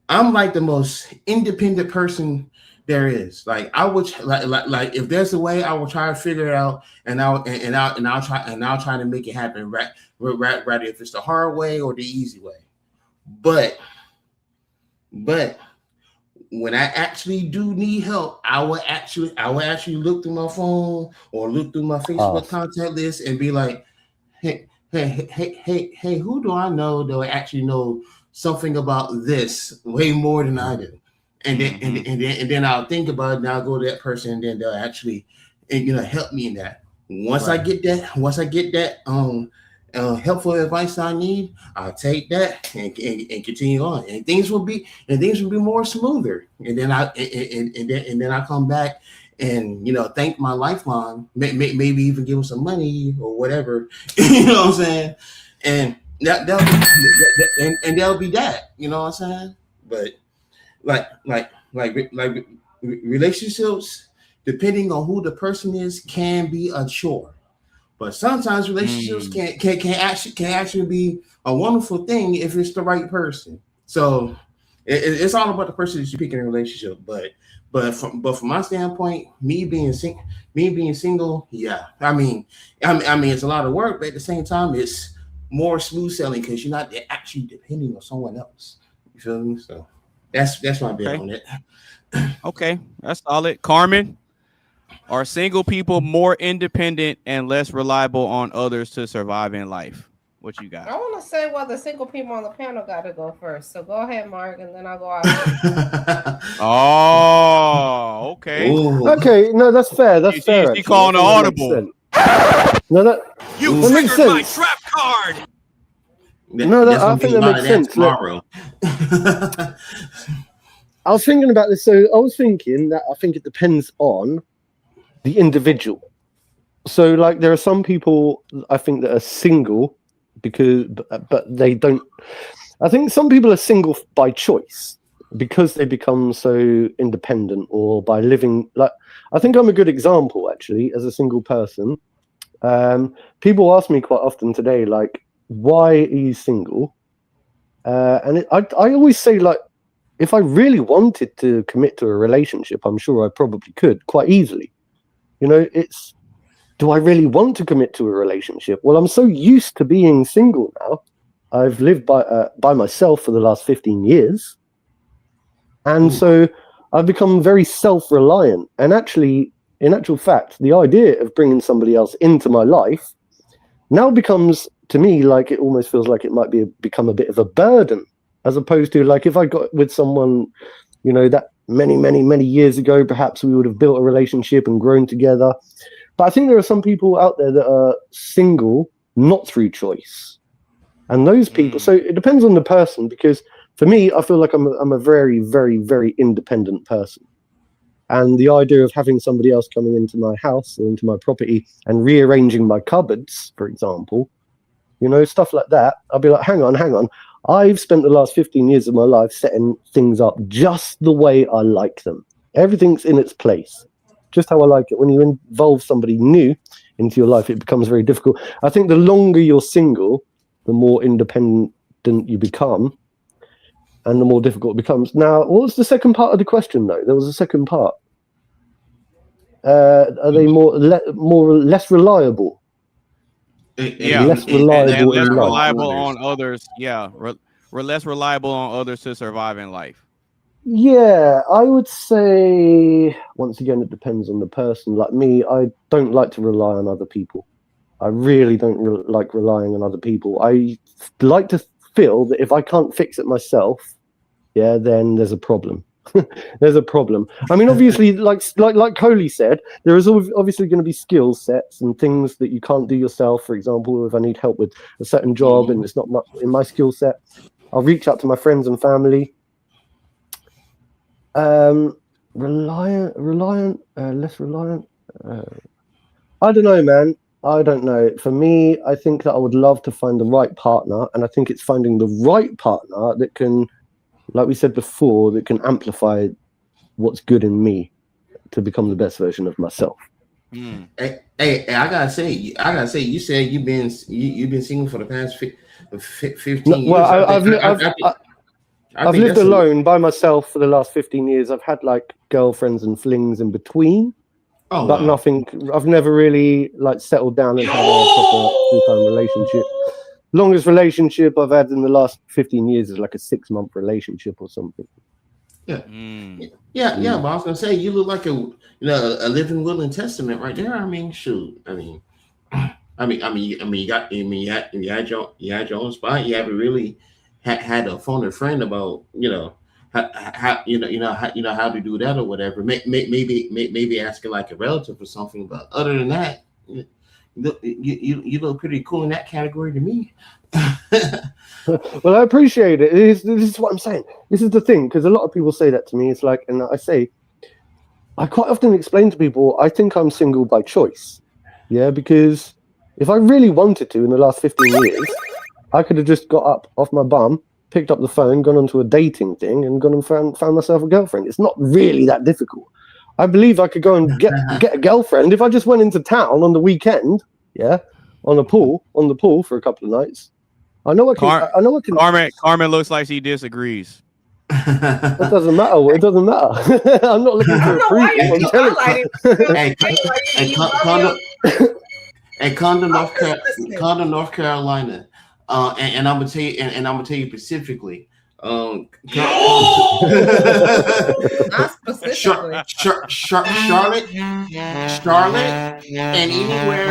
like the most independent person there is. Like I would like if there's a way, I will try to figure it out, and I'll try to make it happen. Right, if it's the hard way or the easy way. But when I actually do need help, I will actually look through my phone or look through my Facebook contact list and be like, hey, who do I know that will actually know something about this way more than I do? And then and then I'll think about it, and I'll go to that person, and then they'll actually help me in that. Once I get that helpful advice I need, I'll take that and continue on, and things will be more smoother. And then I come back and thank my lifeline, maybe even give them some money or whatever, you know what I'm saying? And that'll be that, you know what I'm saying? But like relationships, depending on who the person is, can be a chore. But sometimes relationships can actually be a wonderful thing if it's the right person. So it's all about the person that you pick in a relationship. But from my standpoint, me being single, yeah. I mean, it's a lot of work, but at the same time, it's more smooth sailing because you're not actually depending on someone else. You feel me? So that's my bit on it. Okay, that's solid. Carmen, are single people more independent and less reliable on others to survive in life? What you got? I want to say, well, the single people on the panel got to go first. So go ahead, Mark, and then I'll go out. Oh, okay. Ooh. Okay, no, that's fair. That's fair. She calling an audible. No, that makes sense. My trap card. I think that makes sense. Tomorrow. I was thinking about this. So I was thinking that I think it depends on the individual. So like there are some people I think that are single but they don't. I think some people are single by choice because they become so independent, or by living like. I think I'm a good example actually as a single person. People ask me quite often today, like, why are you single? And I always say, like, if I really wanted to commit to a relationship, I'm sure I probably could quite easily. It's, do I really want to commit to a relationship? Well, I'm so used to being single now. I've lived by myself for the last 15 years. And so I've become very self-reliant. And actually, in actual fact, the idea of bringing somebody else into my life now becomes, to me, like, it almost feels like it might become a bit of a burden, as opposed to, like, if I got with someone, that many years ago, perhaps we would have built a relationship and grown together. But I think there are some people out there that are single, not through choice. And those people, so it depends on the person, because for me, I feel like I'm a very, very, very independent person. And the idea of having somebody else coming into my house or into my property and rearranging my cupboards, for example, stuff like that, I'll be like, hang on. I've spent the last 15 years of my life setting things up just the way I like them. Everything's in its place, just how I like it. When you involve somebody new into your life, it becomes very difficult. I think the longer you're single, the more independent you become, and the more difficult it becomes. Now, what was the second part of the question, though? There was a second part. Are they more or less reliable? Yeah, less and reliable less in life. reliable on others. Yeah, we're less reliable on others to survive in life. Yeah, I would say once again it depends on the person. Like me, I don't like to rely on other people. I really don't like relying on other people. I like to feel that if I can't fix it myself, yeah, then there's a problem. There's a problem. I mean, obviously, like Coley said, there is obviously going to be skill sets and things that you can't do yourself. For example, if I need help with a certain job and it's not in my skill set, I'll reach out to my friends and family. Reliant, less reliant. I don't know, man. I don't know. For me, I think that I would love to find the right partner, and I think it's finding the right partner that can, like we said before, that can amplify what's good in me to become the best version of myself. Hey, I gotta say, you said you've been single for the past 15 years. Well, I've lived alone by myself for the last 15 years. I've had like girlfriends and flings in between, but nothing. I've never really like settled down and had a proper full-time relationship. Longest relationship I've had in the last 15 years is like a 6-month relationship or something. Yeah. But I was gonna say you look like a living will and testament right there. I mean, shoot. I mean, you had your own spot. You haven't really had a phone a friend about how to do that or whatever. Maybe asking like a relative or something. But other than that, you look pretty cool in that category to me. Well, I appreciate it. This is what I'm saying. This is the thing, because a lot of people say that to me. It's like, and I quite often explain to people, I think I'm single by choice. Yeah, because if I really wanted to in the last 15 years, I could have just got up off my bum, picked up the phone, gone onto a dating thing, and gone and found myself a girlfriend. It's not really that difficult. I believe I could go and get a girlfriend if I just went into town on the weekend, on the pool for a couple of nights. I know I can. Carmen looks like she disagrees. It doesn't matter. It doesn't matter. I'm not looking for Condon, North Carolina. And I'm gonna tell you, and I'm gonna tell you specifically. Charlotte, and anywhere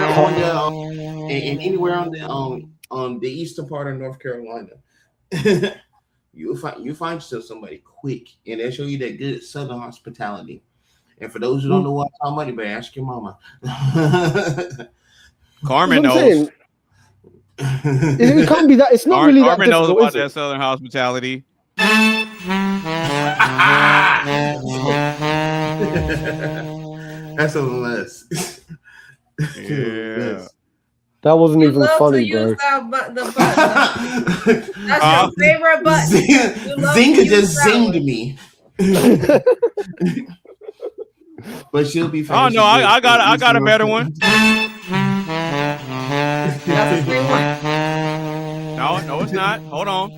on the eastern part of North Carolina, you find yourself somebody quick, and they'll show you that good Southern hospitality. And for those who don't know what I'm talking about, you better ask your mama. Carmen knows. It can't be that. It's not really that difficult. Carmen knows about that Southern hospitality. That's a less. Yeah. That wasn't even funny, bro. That's your favorite button. Zinga just zinged me. But she'll be fine. Oh no, I got a better one. That's the same one. No, it's not. Hold on.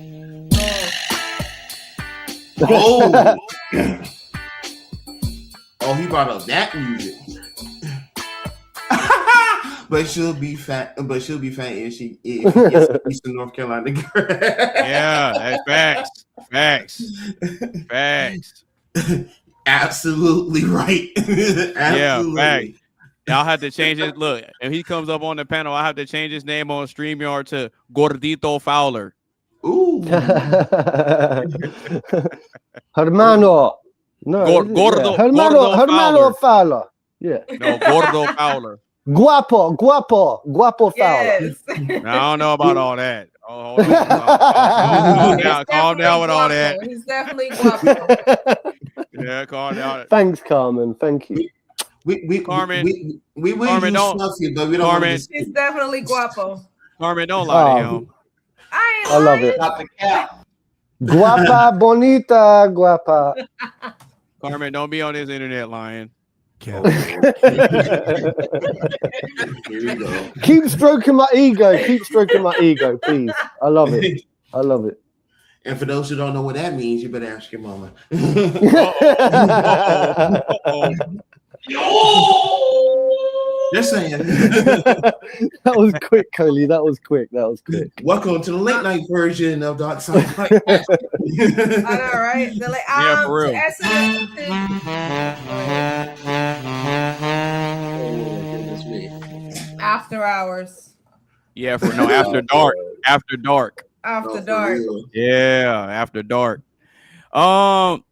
Oh. Oh, he brought up that music. But she'll be fat. If she gets Eastern North Carolina. Yeah, that's facts. Absolutely right. Absolutely. Yeah, fact. I'll have to change it. Look, if he comes up on the panel, I have to change his name on StreamYard to Gordito Fowler. Ooh. Hermano. No. Hermano Fowler. Yeah. No, Gordo Fowler. Guapo Fowler. Yes. I don't know about all that. Oh, calm down with all that. He's definitely guapo. Yeah, calm down. Thanks, Carmen. Thank you. Carmen, we Carmen, don't snuffy, but we don't. Carmen, he's definitely guapo. Carmen, don't lie to him. I love it. Guapa, bonita, guapa. Carmen, don't be on this internet lying. Here we go. Keep stroking my ego, please. I love it. And for those who don't know what that means, you better ask your mama. Just saying. That was quick, Coley. That was quick. Welcome to the late night version of Dark Side Podcast. I know, right? So like, Yeah, for real. After hours. Yeah, after dark. After dark. After dark. Yeah, after dark. So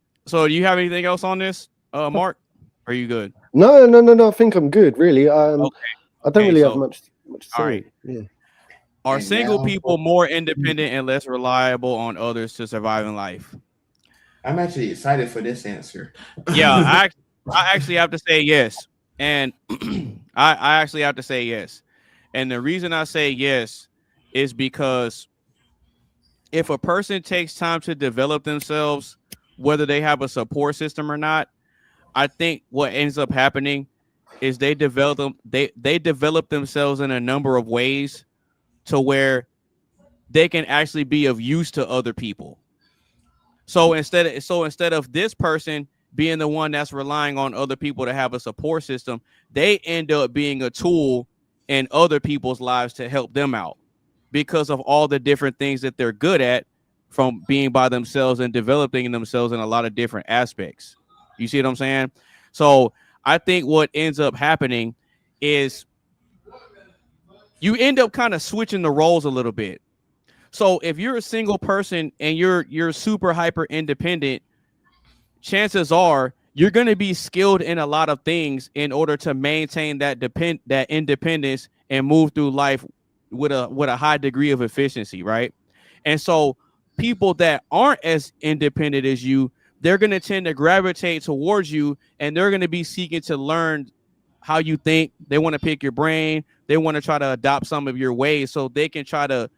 do you have anything else on this, Mark? Are you good? No. I think I'm good, really. Okay. I don't really have much to say. All right. Yeah. Are single people more independent and less reliable on others to survive in life? I'm actually excited for this answer. Yeah, I actually have to say yes. And I actually have to say yes. And the reason I say yes is because if a person takes time to develop themselves, whether they have a support system or not, I think what ends up happening is they develop themselves in a number of ways to where they can actually be of use to other people. So instead of this person being the one that's relying on other people to have a support system, they end up being a tool in other people's lives to help them out because of all the different things that they're good at from being by themselves and developing themselves in a lot of different aspects. You see what I'm saying? So I think what ends up happening is you end up kind of switching the roles a little bit. So if you're a single person and you're super hyper independent, chances are you're going to be skilled in a lot of things in order to maintain that independence and move through life with a high degree of efficiency, right? And so people that aren't as independent as you, they're going to tend to gravitate towards you, and they're going to be seeking to learn how you think. They want to pick your brain. They want to try to adopt some of your ways so they can try to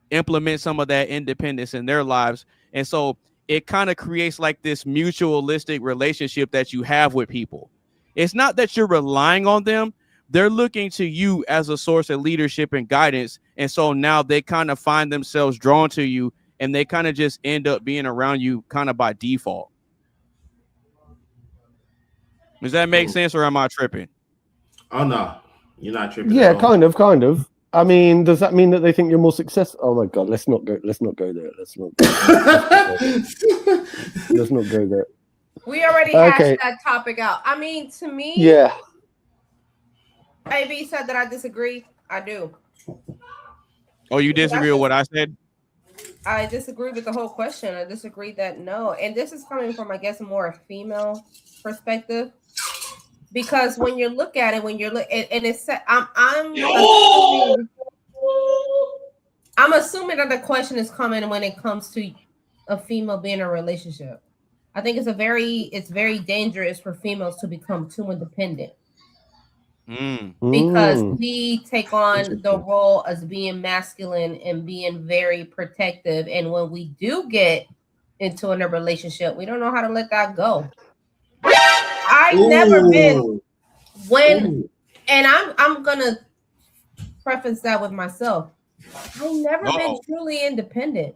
implement some of that independence in their lives. And so it kind of creates like this mutualistic relationship that you have with people. It's not that you're relying on them. They're looking to you as a source of leadership and guidance. And so now they kind of find themselves drawn to you, and they kind of just end up being around you kind of by default. Does that make sense, or am I tripping? Oh, no. You're not tripping. Yeah, kind of. I mean, does that mean that they think you're more successful? Oh my God, let's not go there. Let's not go there. Let's not go there. We already hashed that topic out. I mean, to me, yeah. AB said that I disagree. I do. Oh, you disagree with what I said? I disagree with the whole question. I disagree that no. And this is coming from, I guess, a more female perspective. Because when you look at it, and it's I'm assuming that the question is coming when it comes to a female being in a relationship. I think it's very dangerous for females to become too independent. Because we take on the role as being masculine and being very protective. And when we do get into a relationship, we don't know how to let that go. I've never been and I'm gonna preface that with myself. I've never been truly independent.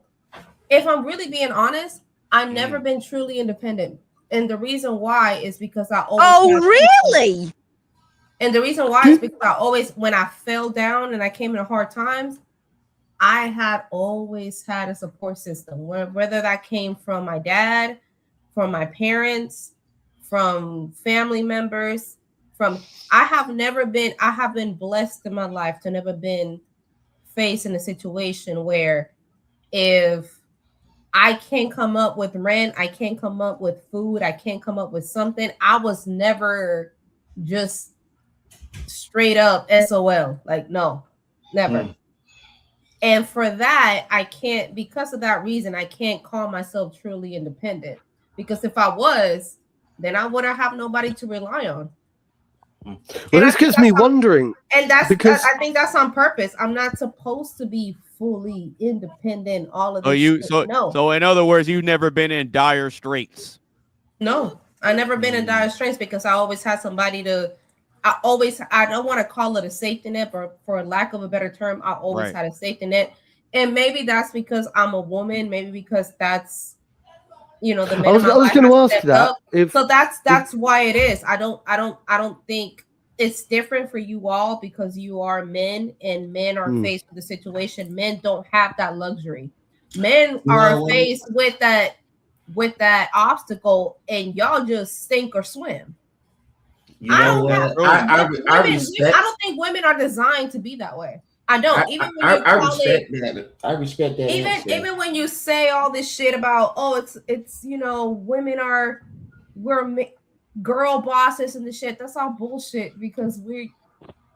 If I'm really being honest, I've never been truly independent. And the reason why is because I always really? And the reason why is because I always, when I fell down and I came into hard times, I had always had a support system, whether that came from my dad, from my parents, from family members, I have been blessed in my life to never been faced in a situation where if I can't come up with rent, I can't come up with food, I can't come up with something, I was never just straight up SOL. Like, no, never. And for that, because of that reason, I can't call myself truly independent. Because if I was, then I wouldn't have nobody to rely on. Well, this gets me wondering. And I think that's on purpose. I'm not supposed to be fully independent. All of this. So in other words, you've never been in dire straits. No, I never been in dire straits because I always had somebody to. I don't want to call it a safety net, but for lack of a better term, I always had a safety net. And maybe that's because I'm a woman. Maybe because that's. The I was going to ask that. So that's why it is. I don't think it's different for you all because you are men and men are faced with the situation. Men don't have that luxury. Men are faced with that obstacle, and y'all just sink or swim. You know what? I respect. I don't think women are designed to be that way. I don't. Even when I respect that. I respect that. Even when you say all this shit about, oh, it's you know, we're girl bosses and the shit. That's all bullshit because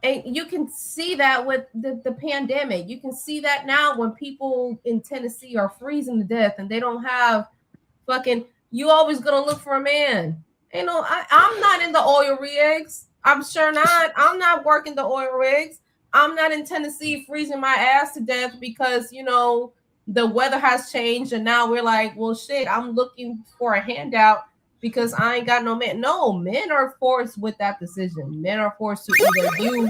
and you can see that with the pandemic. You can see that now when people in Tennessee are freezing to death and they don't have fucking. You always gonna look for a man. You know, I'm not in the oil rigs. I'm sure not. I'm not working the oil rigs. I'm not in Tennessee freezing my ass to death because, you know, the weather has changed and now we're like, well, shit, I'm looking for a handout because I ain't got no man. No, men are forced with that decision. Men are forced to either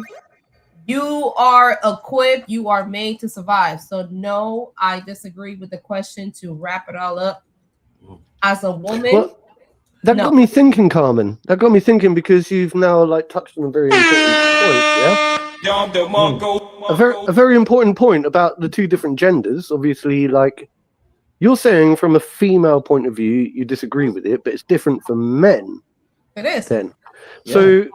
you are equipped, you are made to survive. So no, I disagree with the question. To wrap it all up, as a woman, that got me thinking, Carmen. That got me thinking because you've now like touched on a very important point. Yeah. A very important point about the two different genders. Obviously, like you're saying from a female point of view, you disagree with it, but it's different for men. It is. Then, so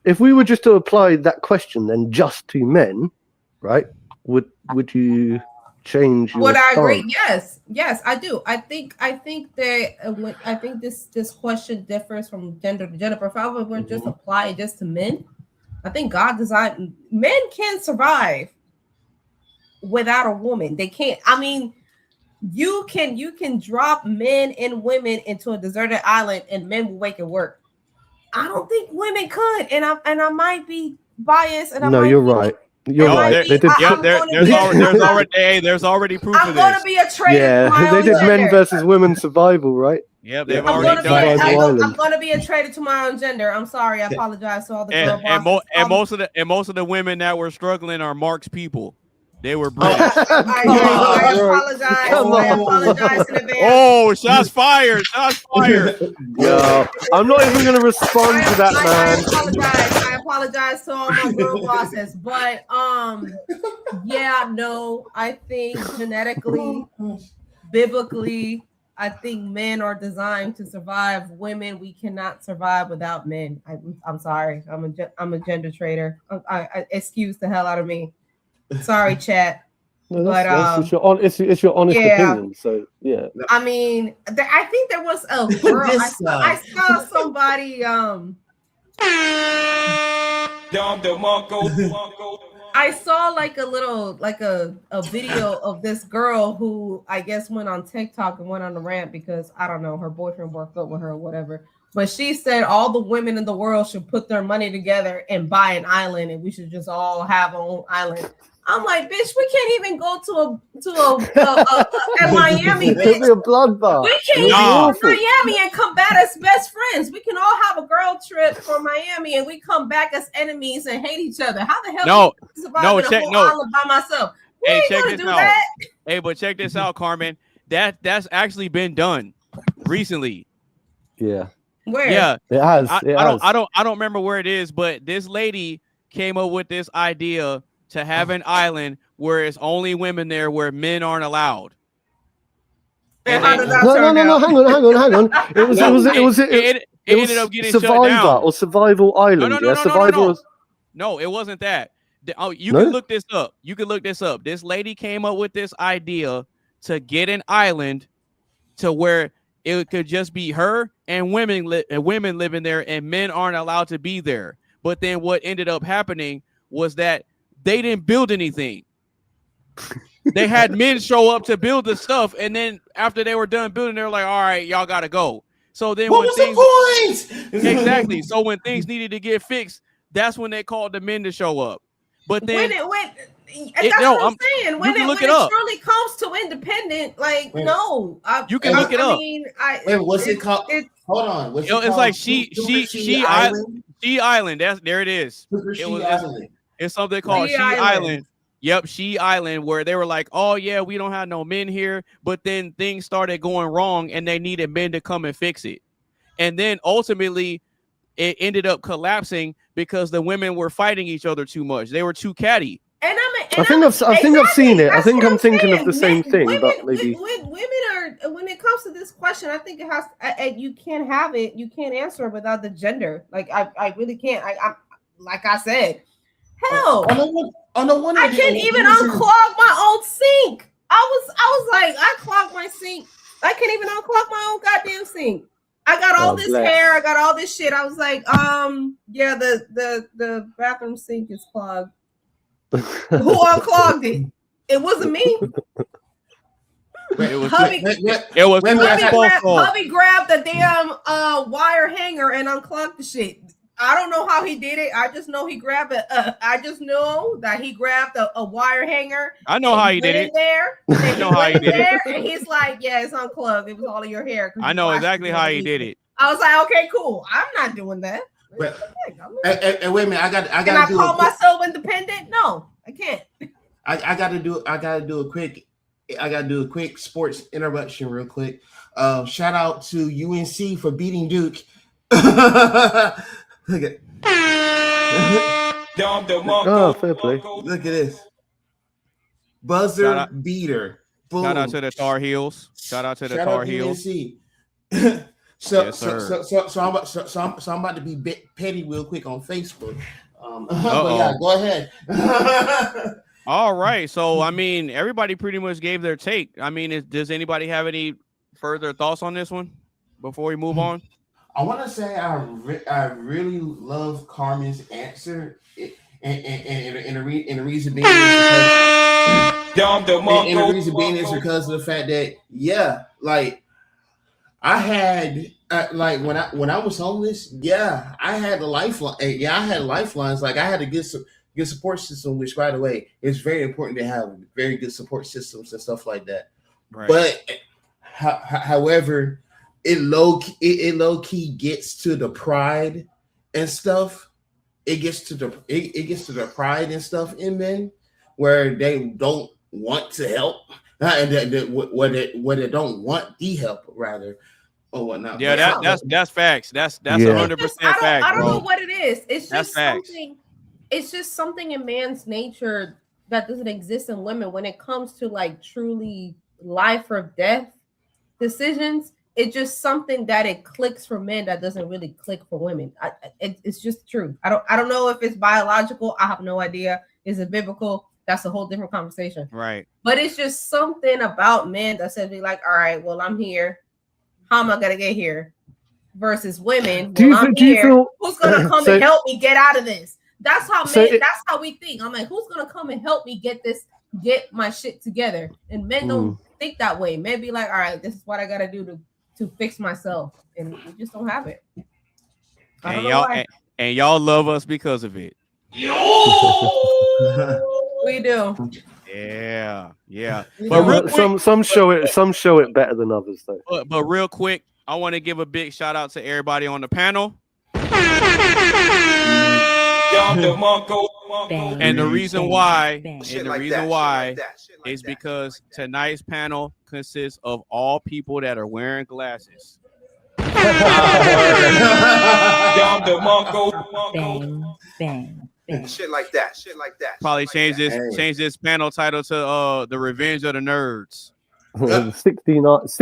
if we were just to apply that question then just to men, right? Would you change your Would I agree? stance? Yes, I do. I think that I think this question differs from gender to gender. But if I were just apply it just to men, I think God designed men can survive without a woman. They can't. I mean, you can drop men and women into a deserted island and men will make it work. I don't think women could, and I might be biased. And you're right. You're right. There's already proof I'm of this. going to be a traitor. Yeah, they did men versus women survival, right? Yep, they've already done it. I'm going to be a traitor to my own gender. I'm sorry. I apologize to all the girl bosses. And most of the women that were struggling are Mark's people. They were British. I apologize. I apologize in advance. Oh, shots fired! Shots fired! Yeah, I'm not even going to respond to that, man. I apologize to all my girl bosses, but yeah, no, I think genetically, biblically, I think men are designed to survive. Women, we cannot survive without men. I'm sorry. I'm a gender traitor. I excuse the hell out of me. Sorry, chat. No, it's your honest opinion. So yeah. I mean, I think there was a girl. I saw somebody. I saw like a video of this girl who I guess went on TikTok and went on a rant because I don't know, her boyfriend broke up with her or whatever. But she said all the women in the world should put their money together and buy an island, and we should just all have our own island. I'm like, bitch, we can't even go to Miami, bitch. It'll be a bloodbath. We can't go to Miami and come back as best friends. We can all have a girl trip for Miami and we come back as enemies and hate each other. How the hell island by myself? We ain't check gonna this do out. that. Hey, but check this out, Carmen. That's actually been done recently. Yeah. Where? Yeah, it has. I don't remember where it is, but this lady came up with this idea to have an island where it's only women there, where men aren't allowed. And how did that No, turn out? hang on. It ended up getting Survivor shut down. or Survival Island. No, it wasn't that. You can look this up. You can look this up. This lady came up with this idea to get an island to where it could just be her and women living there, and men aren't allowed to be there. But then what ended up happening was that they didn't build anything. They had men show up to build the stuff, and then after they were done building, they were like, "All right, y'all gotta go." So then, what was the point? Exactly. So when things needed to get fixed, that's when they called the men to show up. But then that's what I'm saying. When it truly comes to independent, like you can look it up. What's it called? Hold on. It's like She Island. There it is. It's something called She Island. Yep, She Island, where they were like, "Oh yeah, we don't have no men here," but then things started going wrong, and they needed men to come and fix it. And then ultimately, it ended up collapsing because the women were fighting each other too much. They were too catty. And I think I've seen it. I think I'm thinking of the same thing, but maybe women are. When it comes to this question, I think it has. You can't have it. You can't answer it without the gender. Like I really can't. I'm like I said. Hell, I can't even unclog my own sink. I was like, I clogged my sink. I can't even unclog my own goddamn sink. I got all this hair. I got all this shit. I was like, yeah, the bathroom sink is clogged. Who unclogged it? It wasn't me. It was Hubby grabbed the damn wire hanger and unclogged the shit. I don't know how he did it. I just know he grabbed I just know that he grabbed a wire hanger. I know how he did it. I know how he did it. And he's like, yeah, it's unclogged. It was all of your hair. I know exactly how he did it. I was like, okay, cool. I'm not doing that. But, and wait a minute, I got. Can I call myself independent? No, I can't. I got to do a quick sports interruption real quick. Shout out to UNC for beating Duke. Look at fair play. Look at this buzzer beater. Boom. Shout out to the Tar Heels. Shout out to the Tar Heels. So I'm about to be petty real quick on Facebook. But yeah, go ahead. All right. So I mean, everybody pretty much gave their take. I mean, does anybody have any further thoughts on this one before we move on? I want to say I really love Carmen's answer, and the reason being is because of the fact that like I had when I was homeless, I had a lifeline. I had lifelines. Like I had a good support system, which by the way, it's very important to have very good support systems and stuff like that. Right. But however, it low key gets to the pride and stuff. It gets to the pride and stuff in men where they don't want to help, and where they don't want the help rather, or whatnot. Yeah, that's facts. That's 100% fact. I don't know what it is. It's just something. It's just something in man's nature that doesn't exist in women when it comes to like truly life or death decisions. It's just something that it clicks for men that doesn't really click for women. It's just true. I don't know if it's biological. I have no idea. Is it biblical? That's a whole different conversation. Right. But it's just something about men that says, be like, all right, well, I'm here. How am I gonna get here? Versus women, who's gonna come and help me get out of this? That's how that's how we think. I'm like, who's gonna come and help me get my shit together? And men don't think that way. Men be like, all right, this is what I gotta do to fix myself, and we just don't have it. And y'all love us because of it. We do. Yeah. But some show it better than others though. But real quick, I want to give a big shout out to everybody on the panel. And the reason why is because tonight's panel consists of all people that are wearing glasses. Bang. Shit like that. Probably change this panel title to the Revenge of the Nerds. 16 Eyes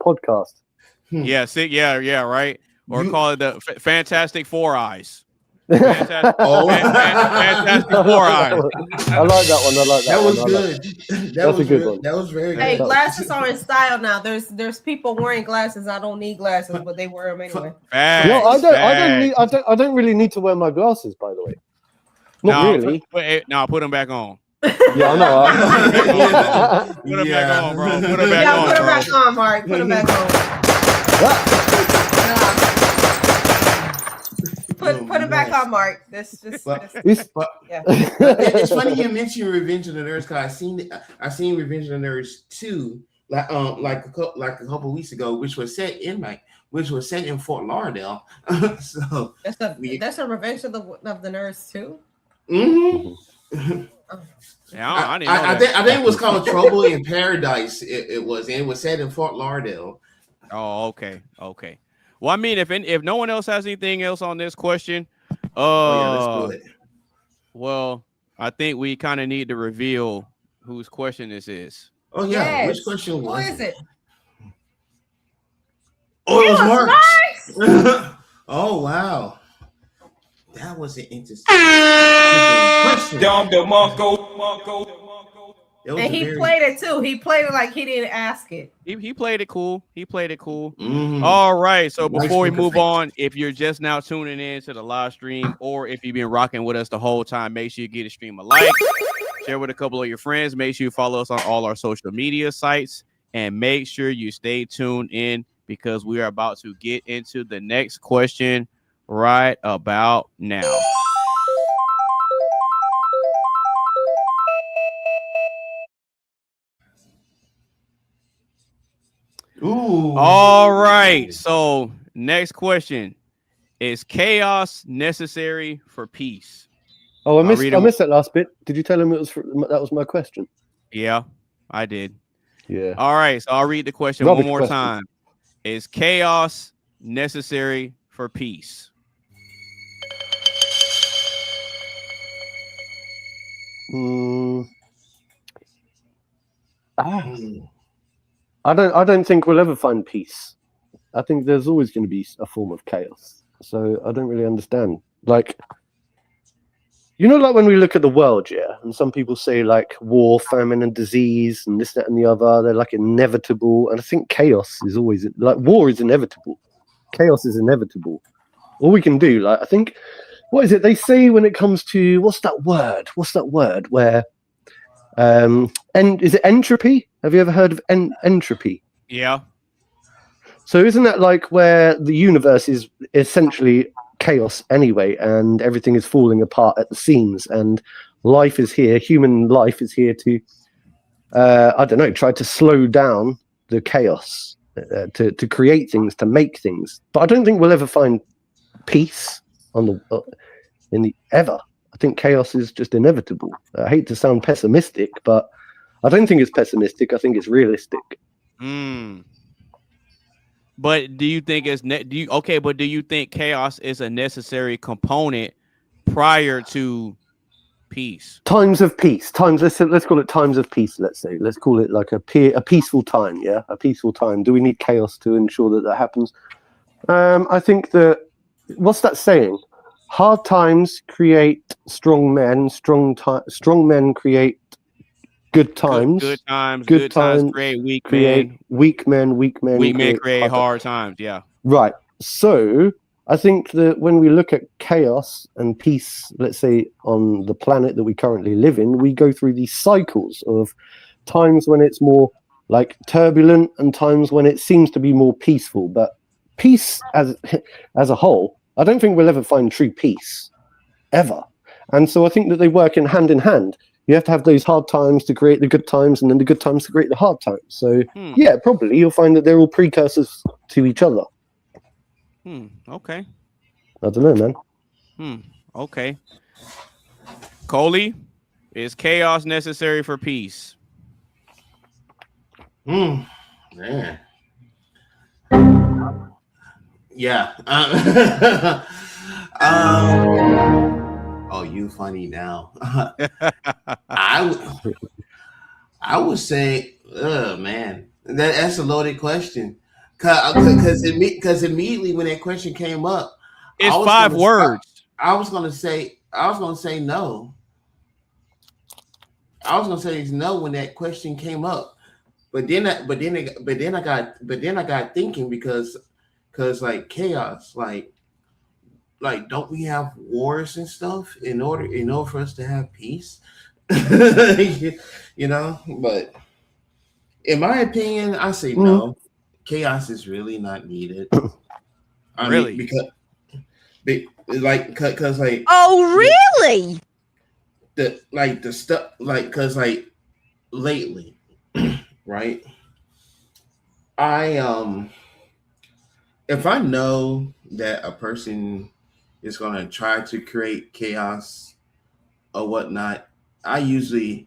podcast. Yeah, right. Or call it the Fantastic Four Eyes. Fantastic Four Eyes. I like that one. That was good. That's a good one. That was very good. Hey, glasses are in style now. There's people wearing glasses. I don't need glasses, but they wear them anyway. I don't really need to wear my glasses, by the way. Not really. Put them back on. Yeah, I know. Put them back on, bro. Put them back on, Mark. Put them back on. Put it back on, Mark. It's funny you mentioned Revenge of the Nerds because I seen Revenge of the Nerds 2 like a couple weeks ago, which was set in Fort Lauderdale. So that's a Revenge of the Nerds too. Mm-hmm. I think it was called Trouble in Paradise. It was set in Fort Lauderdale. Oh, okay. Well, I mean, if no one else has anything else on this question, let's do it. Well, I think we kind of need to reveal whose question this is. Oh yeah, Yes. which question Who was is it? Oh, it was It was Mark. Oh wow, that was an interesting question. And he played it too. He played it like he didn't ask it. He played it cool. He played it cool. Mhm. All right. So Nice before we poker move face. on, if you're just now tuning in to the live stream, or if you've been rocking with us the whole time, make sure you give the stream a like, share with a couple of your friends. Make sure you follow us on all our social media sites, and make sure you stay tuned in because we are about to get into the next question right about now. Ooh. All right. So next question: is chaos necessary for peace? Oh, I I'll missed read I it. missed that last bit. Did you tell him that was my question? Yeah, I did. Yeah. All right. So I'll read the question Rubbish one more question. time. Is chaos necessary for peace? I don't think we'll ever find peace. I think there's always going to be a form of chaos. So I don't really understand. Like, you know, like when we look at the world, yeah, and some people say like war, famine, and disease, and this, that, and the other, they're like inevitable. And I think chaos is always like war is inevitable. Chaos is inevitable. All we can do, like, I think, what is it they say when it comes to what's that word? What's that word where and is it entropy? Have you ever heard of entropy? Yeah. So isn't that like where the universe is essentially chaos anyway, and everything is falling apart at the seams, and life is here, human life is here to, I don't know, try to slow down the chaos, to create things, to make things. But I don't think we'll ever find peace on the ever. I think chaos is just inevitable. I hate to sound pessimistic, but I don't think it's pessimistic. I think it's realistic. But do you think it's but do you think chaos is a necessary component prior to peace? Times of peace. Let's call it times of peace. Let's call it like a peaceful time. Yeah, a peaceful time. Do we need chaos to ensure that happens? I think that what's that saying? Hard times create strong men. Strong men create good times. Good times create weak men. Weak men. Weak men create hard times. Yeah. Right. So I think that when we look at chaos and peace, let's say on the planet that we currently live in, we go through these cycles of times when it's more like turbulent and times when it seems to be more peaceful. But peace as a whole, I don't think we'll ever find true peace, ever. And so I think that they work in hand. You have to have those hard times to create the good times, and then the good times to create the hard times. So yeah, probably you'll find that they're all precursors to each other. Okay. I don't know, man. Okay. Coley, is chaos necessary for peace? Man. Yeah. Oh, you funny now. I would say, man, that's a loaded question. Because immediately when that question came up, it's 5 words. I was gonna say no. I was gonna say no when that question came up, but then I got thinking because like chaos, like don't we have wars and stuff in order for us to have peace? You know, but in my opinion, I say no. Chaos is really not needed. Really? Because like oh really? The stuff because lately, right? If I know that a person is gonna try to create chaos or whatnot, I usually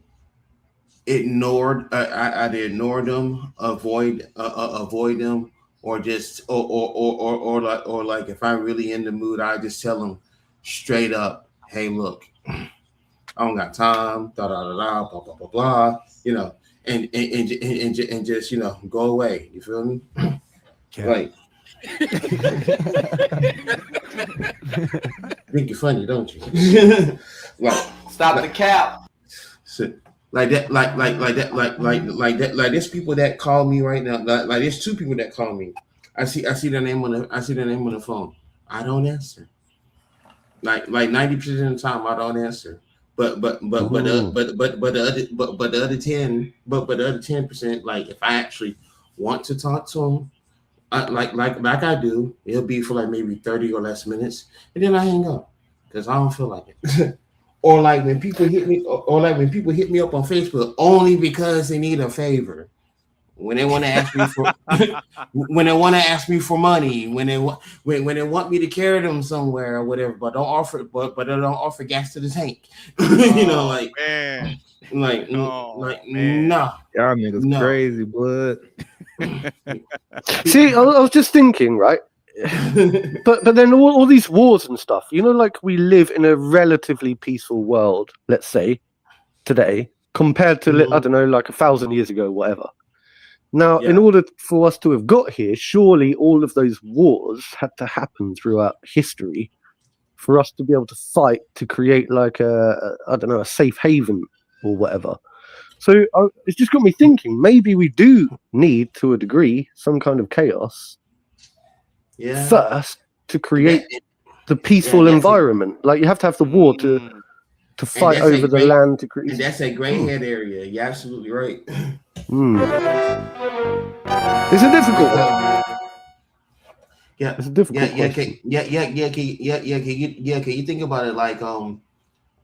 ignore them, avoid them, or just or like if I'm really in the mood, I just tell them straight up, hey, look, I don't got time, da da da da, blah blah blah blah, you know, and just go away. You feel me? Like, think you're funny, don't you? Like, Stop the cap. So, like that, like that. There's people that call me right now. Like there's two people that call me. I see their name on the phone. I don't answer. Like 90% of the time, I don't answer. But the other 10%, like if I actually want to talk to them, like I do, it'll be for like maybe 30 or less minutes, and then I hang up because I don't feel like it. Or like when people hit me, up on Facebook only because they need a favor. When they want to ask me for, money, when they want me to carry them somewhere or whatever, but don't offer gas to the tank. Nah. Y'all niggas crazy, blood. See, I was just thinking, right? but then all these wars and stuff, like we live in a relatively peaceful world, let's say, today, compared to, I don't know, like 1,000 years ago, whatever. Now, in order for us to have got here, surely all of those wars had to happen throughout history for us to be able to fight to create like a safe haven or whatever. So it's just got me thinking, maybe we do need, to a degree, some kind of chaos first to create the peaceful environment. Like you have to have the war to fight over the land to create. And that's a gray head area. You're absolutely right. It's a difficult one. Yeah, it's a difficult Can you think about it like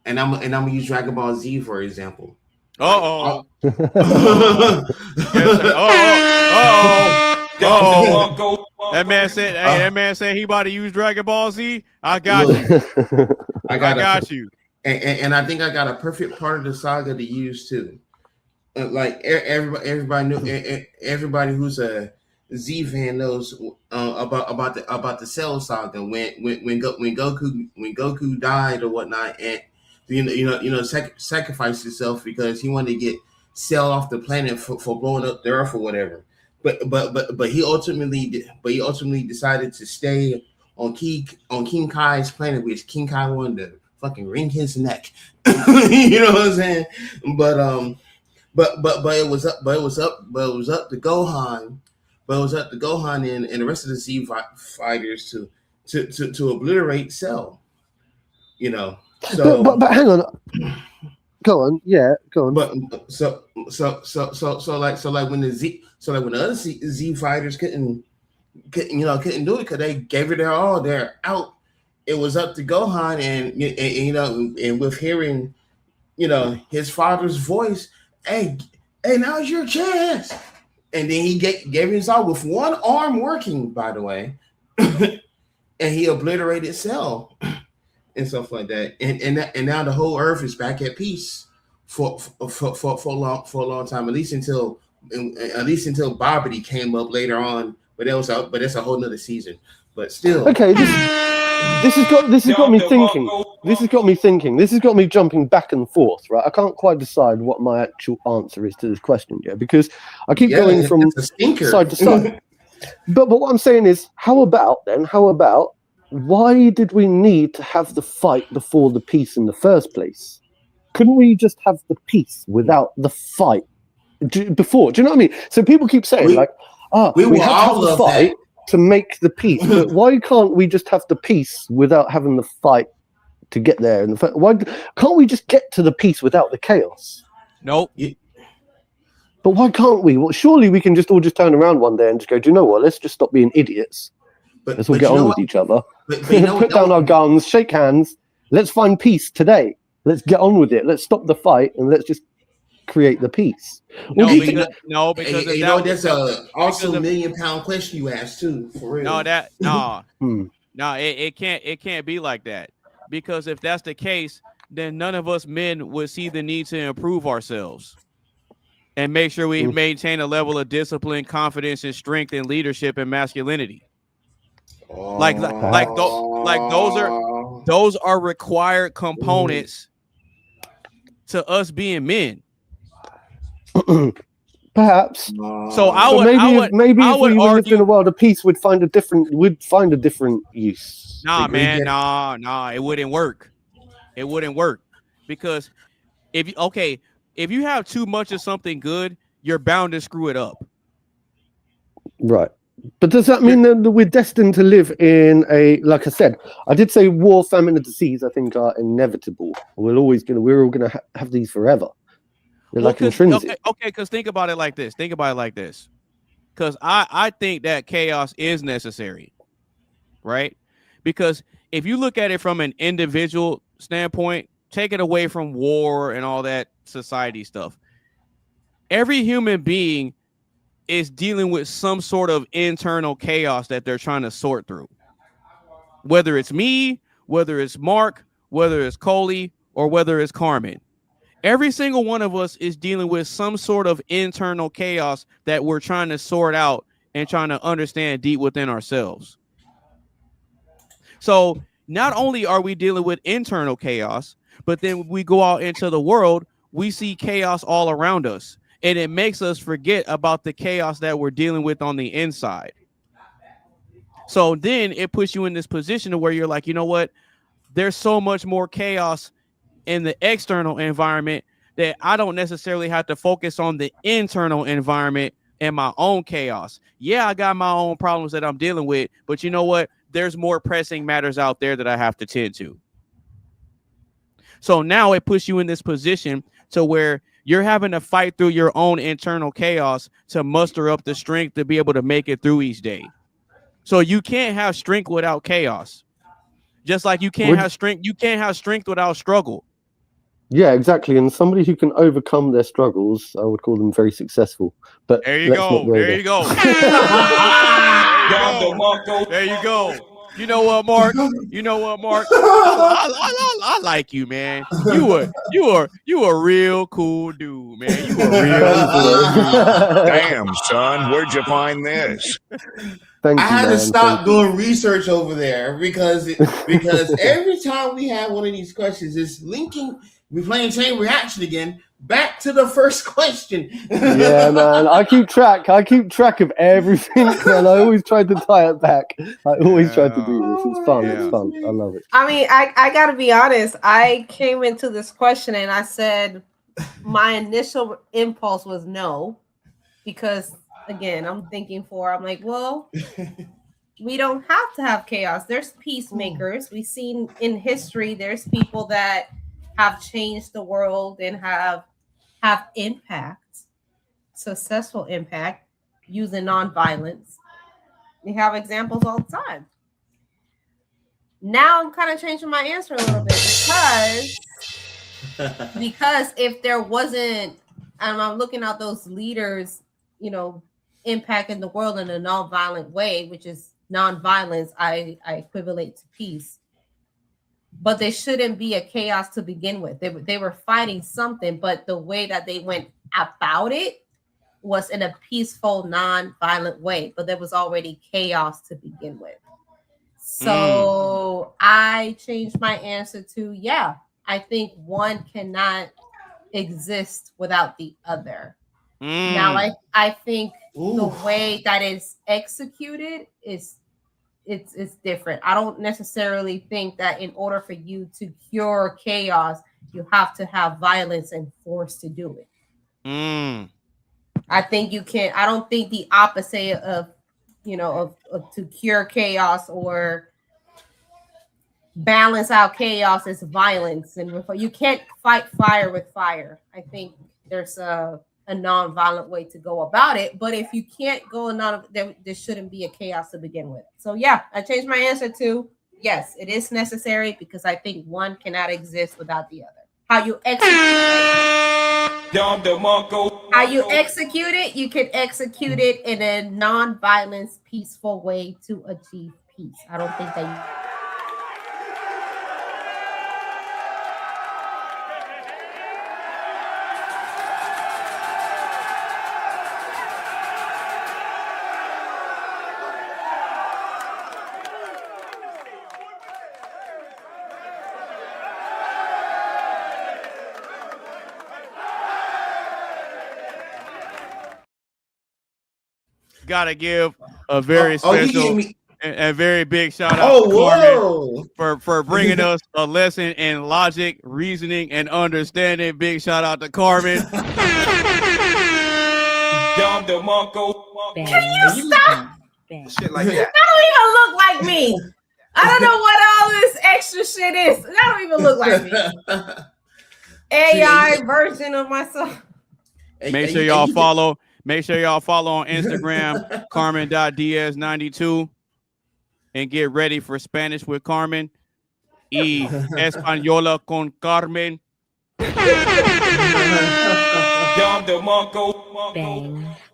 and I'm gonna use Dragon Ball Z for example. That man said, "Hey, that man said he about to use Dragon Ball Z." I got you. I got you. And I think I got a perfect part of the saga to use too. Like everybody who's a Z fan knows about the Cell saga when Goku died or whatnot, and sacrificed himself because he wanted to get Cell off the planet for blowing up the Earth or whatever. But he ultimately decided to stay on King Kai's planet, which King Kai wanted to fucking wring his neck. You know what I'm saying? But it was up to Gohan. But it was up to Gohan and the rest of the Z fighters to obliterate Cell. So but hang on. Go on, go on. But so like when the other Z fighters couldn't do it because they gave it their all, they're out. It was up to Gohan and with hearing his father's voice, hey, now's your chance. And then he gave his all with one arm working, by the way, and he obliterated Cell and stuff like that. And now the whole Earth is back at peace for a long time, at least until Bobbity came up later on. But that's a whole nother season. But still, okay. This has got me thinking. This has got me thinking. This has got me jumping back and forth. Right, I can't quite decide what my actual answer is to this question yet because I keep going from side to side. But what I'm saying is, how about why did we need to have the fight before the peace in the first place? Couldn't we just have the peace without the fight before? Do you know what I mean? So people keep saying we have to have the fight to make the peace, but why can't we just have the peace without having the fight to get there? And why can't we just get to the peace without the chaos? Nope. But why can't we? Well, surely we can just turn around one day and just go, do you know what? Let's just stop being idiots. Let's all get on with each other. Put down our guns, shake hands. Let's find peace today. Let's get on with it. Let's stop the fight and let's just create the peace. Because that's a also $1 million question you asked too. For real. It can't be like that, because if that's the case, then none of us men would see the need to improve ourselves. and make sure we maintain a level of discipline, confidence, and strength and leadership and masculinity. Like those are required components to us being men. Perhaps. So I would maybe if we argue, lived in a world of peace, we'd find a different use. Nah, man, nah, it wouldn't work. It wouldn't work because if you have too much of something good, you're bound to screw it up. Right. But does that mean that we're destined to live in like I said, I did say war, famine, and disease, I think are inevitable. We're all going to have these forever. They're like intrinsic. Okay, because think about it like this. Because I think that chaos is necessary, right? Because if you look at it from an individual standpoint, take it away from war and all that society stuff, every human being is dealing with some sort of internal chaos that they're trying to sort through. Whether it's me, whether it's Mark, whether it's Coley, or whether it's Carmen. Every single one of us is dealing with some sort of internal chaos that we're trying to sort out and trying to understand deep within ourselves. So not only are we dealing with internal chaos, but then when we go out into the world, we see chaos all around us. And it makes us forget about the chaos that we're dealing with on the inside. So then it puts you in this position where you're like, you know what? There's so much more chaos in the external environment that I don't necessarily have to focus on the internal environment and my own chaos. Yeah, I got my own problems that I'm dealing with, but you know what? There's more pressing matters out there that I have to tend to. So now it puts you in this position to where you're having to fight through your own internal chaos to muster up the strength to be able to make it through each day. So you can't have strength without chaos. Just like you can't have strength without struggle. Yeah, exactly. And somebody who can overcome their struggles, I would call them very successful. But there you go. There you go. There you go. You know what, Mark? I like you, man. You are a real cool dude, man. You are real. Damn, son, where'd you find this? I had to stop doing research over there because every time we have one of these questions, it's linking. We're playing chain reaction again. Back to the first question. Yeah, man. I keep track of everything, and I always try to tie it back. I always try to do this. It's fun. It's fun. I love it. I mean, I gotta be honest. I came into this question and I said my initial impulse was no, because again, I'm like, well, we don't have to have chaos. There's peacemakers. We've seen in history, there's people that have changed the world and have impact, successful impact, using nonviolence. We have examples all the time. Now I'm kind of changing my answer a little bit because if there wasn't, and I'm looking at those leaders, impacting the world in a nonviolent way, which is nonviolence, I equivalent to peace. But there shouldn't be a chaos to begin with. They were fighting something, but the way that they went about it was in a peaceful, non-violent way. But there was already chaos to begin with. So I changed my answer to, yeah, I think one cannot exist without the other. Now, I think the way that is executed is it's different. I don't necessarily think that in order for you to cure chaos, you have to have violence and force to do it. I think you can. I don't think the opposite of to cure chaos or balance out chaos is violence, and you can't fight fire with fire. I think there's a non-violent way to go about it, but if you can't go there shouldn't be a chaos to begin with. So yeah, I changed my answer to yes, it is necessary because I think one cannot exist without the other. How you execute it, you can execute it in a non-violence, peaceful way to achieve peace. I don't think that gotta give a very special and very big shout out to Carmen for bringing us a lesson in logic, reasoning, and understanding. Big shout out to Carmen. Can you stop? Shit like that. That don't even look like me. I don't know what all this extra shit is. That don't even look like me. AI version of myself. Make sure y'all follow. Make sure y'all follow on Instagram, Carmen.ds92, and get ready for Spanish with Carmen. Y Española con Carmen.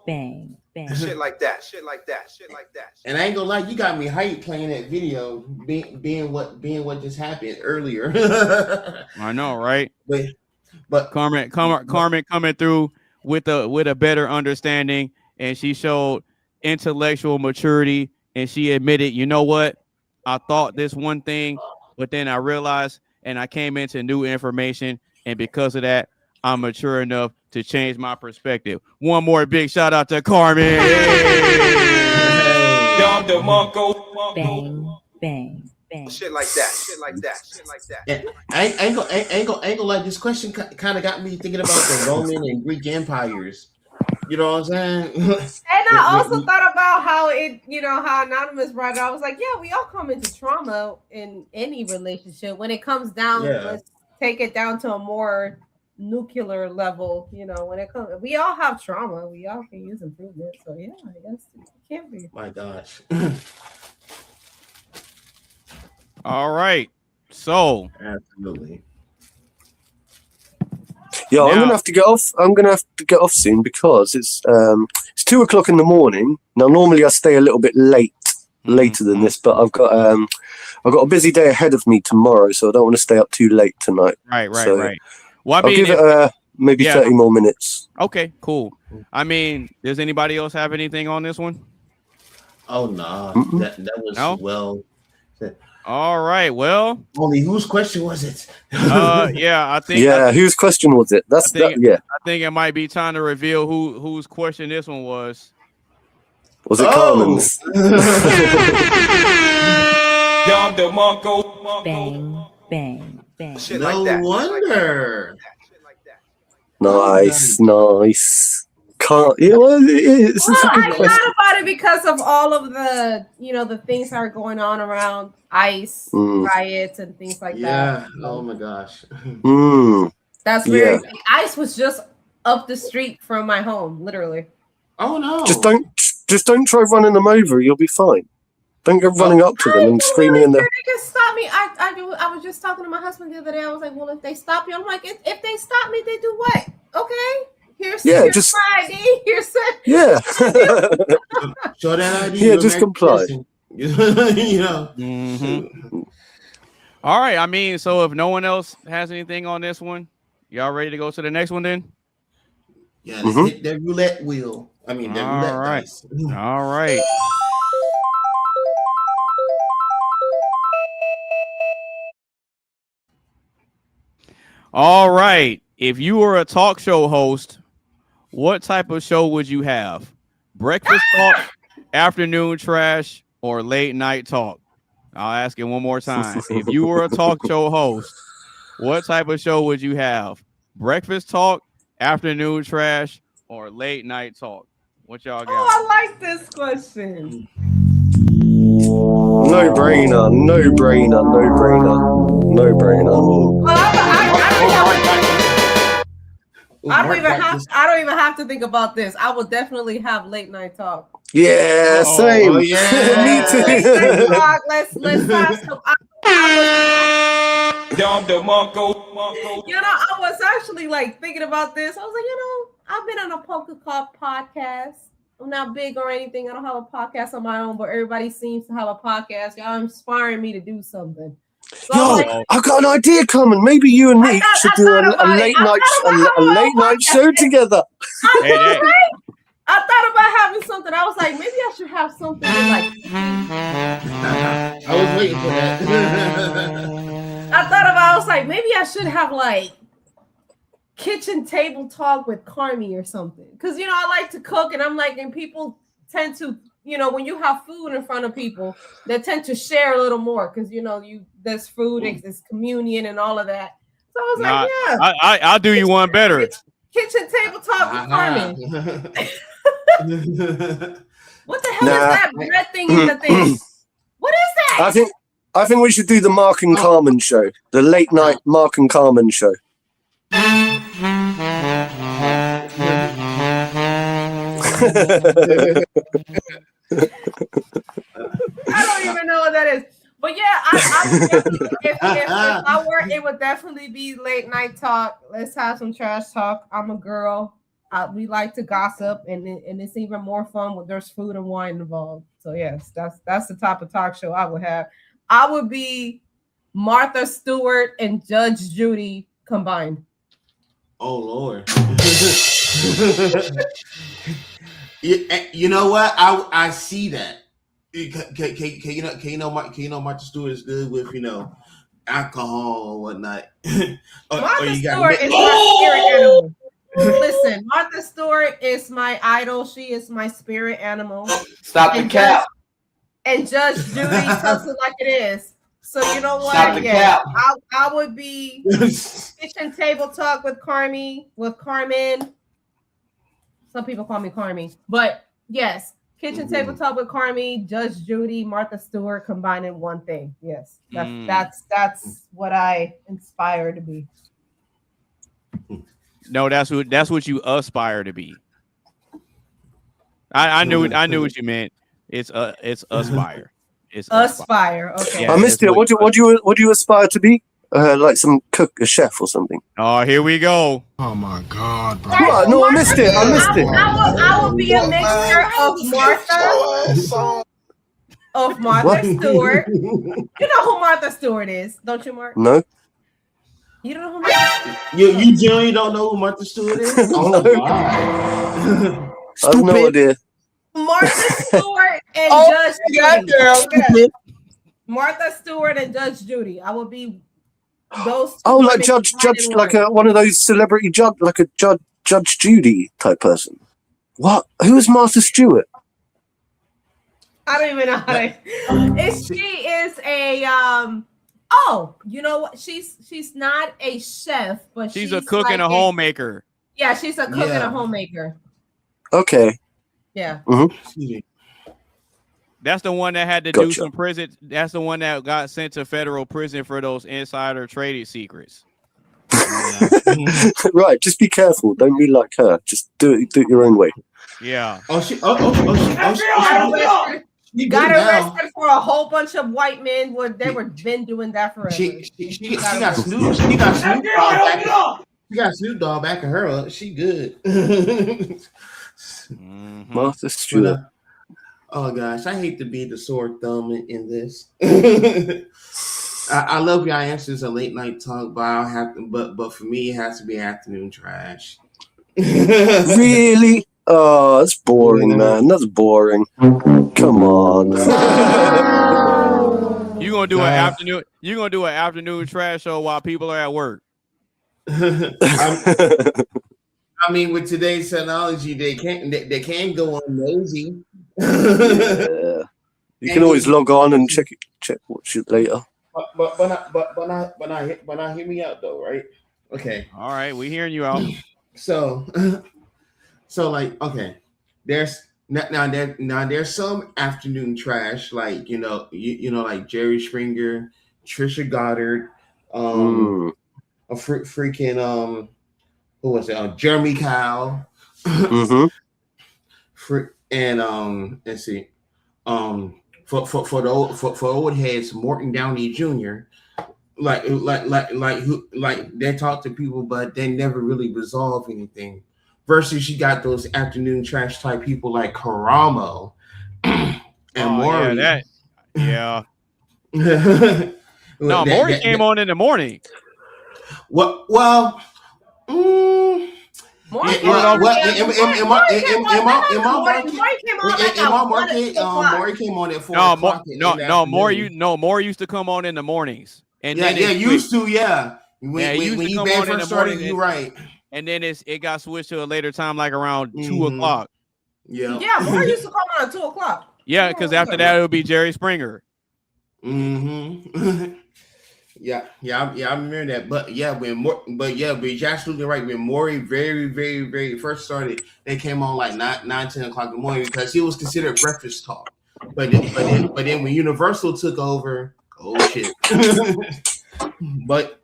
Bang, bang. Shit like that. Shit like that. Shit like that. And I ain't gonna lie, you got me hyped playing that video, being what just happened earlier. I know, right? But Carmen coming through with a better understanding, and she showed intellectual maturity, and she admitted, you know what? I thought this one thing, but then I realized, and I came into new information, and because of that, I'm mature enough to change my perspective. One more big shout out to Carmen. Bang, bang, bang. Shit like that. Shit like that. Shit like that. Yeah, I ain't gonna lie. This question kind of got me thinking about the Roman and Greek empires. You know what I'm saying? And I also thought about how how Anonymous brought it. I was like, yeah, we all come into trauma in any relationship. When it comes down, let's take it down to a more nuclear level. When it comes, we all have trauma. We all can use improvement. So yeah, I guess it can't be. My gosh. All right. So absolutely. Yeah, I'm gonna have to get off. I'm gonna have to get off soon because it's 2:00 in the morning. Now, normally I stay a little bit later than this, but I've got a busy day ahead of me tomorrow, so I don't want to stay up too late tonight. Right. So Well, I'll give it maybe 30 more minutes. Okay, cool. I mean, does anybody else have anything on this one? Oh no, that was well. All right. Well, only whose question was it? Yeah, I think. Yeah, whose question was it? I think it might be time to reveal whose question this one was. Was it Carmen's? Bang, bang, bang. Shit no like that. wonder. Nice. It's a good I question. thought about it because of all of the the things that are going on around ICE riots and things like that. Yeah. Oh my gosh. That's weird. ICE was just up the street from my home, literally. Oh no. Just don't try running them over. You'll be fine. Don't go running up to them and screaming in They their. can stop me. I was just talking to my husband the other day. I was like, well, if they stop you, I'm like, if they stop me, they do what? Okay. Here's just my ID. Here's yeah. Show that ID. Yeah, just comply. All right. I mean, so if no one else has anything on this one, y'all ready to go to the next one then? Yeah, let's hit that roulette wheel. I mean, that roulette dice. All right. All right. If you were a talk show host, what type of show would you have? Breakfast talk, afternoon trash, or late night talk? I'll ask it one more time. If you were a talk show host, what type of show would you have? Breakfast talk, afternoon trash, or late night talk? What y'all got? Oh, I like this question. No brainer. Well, I don't even have to think about this. I will definitely have late night talk. Yeah, same. Oh, yeah. Me too. Let's have some. I was actually thinking about this. I was like, I've been on a Poker Club podcast. I'm not big or anything. I don't have a podcast on my own, but everybody seems to have a podcast. Y'all inspiring me to do something. So I've got an idea coming. Maybe you and me should do a late night show together. I thought about having something. I was like, maybe I should have something I was waiting for that. I was like, maybe I should have kitchen table talk with Carmi or something. Because I like to cook, and I'm like, and people tend to, when you have food in front of people, they tend to share a little more because there's food, there's communion and all of that. So I was like, yeah, I'll do you one better. Kitchen table talk with Carmen. What the hell is that bread thing in the thing? What is that? I think we should do the Mark and Carmen show, the late night Mark and Carmen show. I don't even know what that is. But yeah, I would definitely, if I were, it would definitely be late night talk. Let's have some trash talk. I'm a girl. We like to gossip, and it's even more fun when there's food and wine involved. So yes, that's the type of talk show I would have. I would be Martha Stewart and Judge Judy combined. Oh Lord. You know what? I see that. Can you know Martha Stewart is good with alcohol or whatnot. Martha Stewart is my spirit animal. Listen, Martha Stewart is my idol. She is my spirit animal. Stop the cap. And Judge Judy tells it like it is. So you know what? Stop the cap. I would be kitchen table talk with Carmen. Some people call me Carmi, but yes, kitchen table talk with Carmi, Judge Judy, Martha Stewart combined in one thing. Yes, that's what I inspire to be. No, that's what you aspire to be. I knew what you meant. It's aspire. It's aspire. Okay. Yeah, I missed it. What do you aspire to be? Like some cook, a chef or something. Oh, here we go. Oh my God, bro. What? No, I missed it. I will be a mixture of Martha Stewart. You know who Martha Stewart is, don't you, Mark? No. You don't know who Martha You generally don't know who Martha Stewart is? Oh, no. I have no idea. Martha Stewart and Judge Judy. Martha Stewart and Judge Judy. I will be those. Oh, like judge, like one of those celebrity judge, like a Judge Judy type person. What? Who is Martha Stewart? I don't even know how to. She is a Oh, you know what? She's not a chef, but she's a cook and a homemaker. Yeah, she's a cook and a homemaker. Okay. Yeah. Mm-hmm. That's the one that had to do some prison. That's the one that got sent to federal prison for those insider trading secrets. Right. Just be careful. Don't be like her. Just do it your own way. Yeah. She got arrested for a whole bunch of white men. They were been doing that forever. She got Snoop Dogg backing her up. She good. Martha Stewart. Oh gosh, I hate to be the sore thumb in this. I love your answers a late night talk, but I'll have to. But for me, it has to be afternoon trash. Really? Oh, that's boring, man. That's boring. Come on. You gonna do an afternoon? You gonna do an afternoon trash show while people are at work? I mean, with today's technology, they can go on nosy. Yeah. You can always log on and check watch it later. But not hear me out though, right? Okay. All right, we hearing you out. So like, okay, there's there's some afternoon trash, like you know like Jerry Springer, Trisha Goddard, a freaking who was it? Jeremy Kyle, and let's see, for the old heads, Morton Downey Jr. Like they talk to people, but they never really resolve anything. Versus you got those afternoon trash type people like Karamo and Maury. Yeah. No, Maury came on in the morning. Well, Maury came on at 4 o'clock. Maury used to come on in the mornings. And When you first started, you're right. And then it got switched to a later time, like around 2 o'clock. Yeah, Maury used to come on at 2:00. Yeah, because after that it would be Jerry Springer. Mm-hmm. Yeah, I remember that. But you're absolutely right. When Maury very first started, they came on like 9-10 o'clock in the morning because he was considered breakfast talk. But then when Universal took over, oh shit. but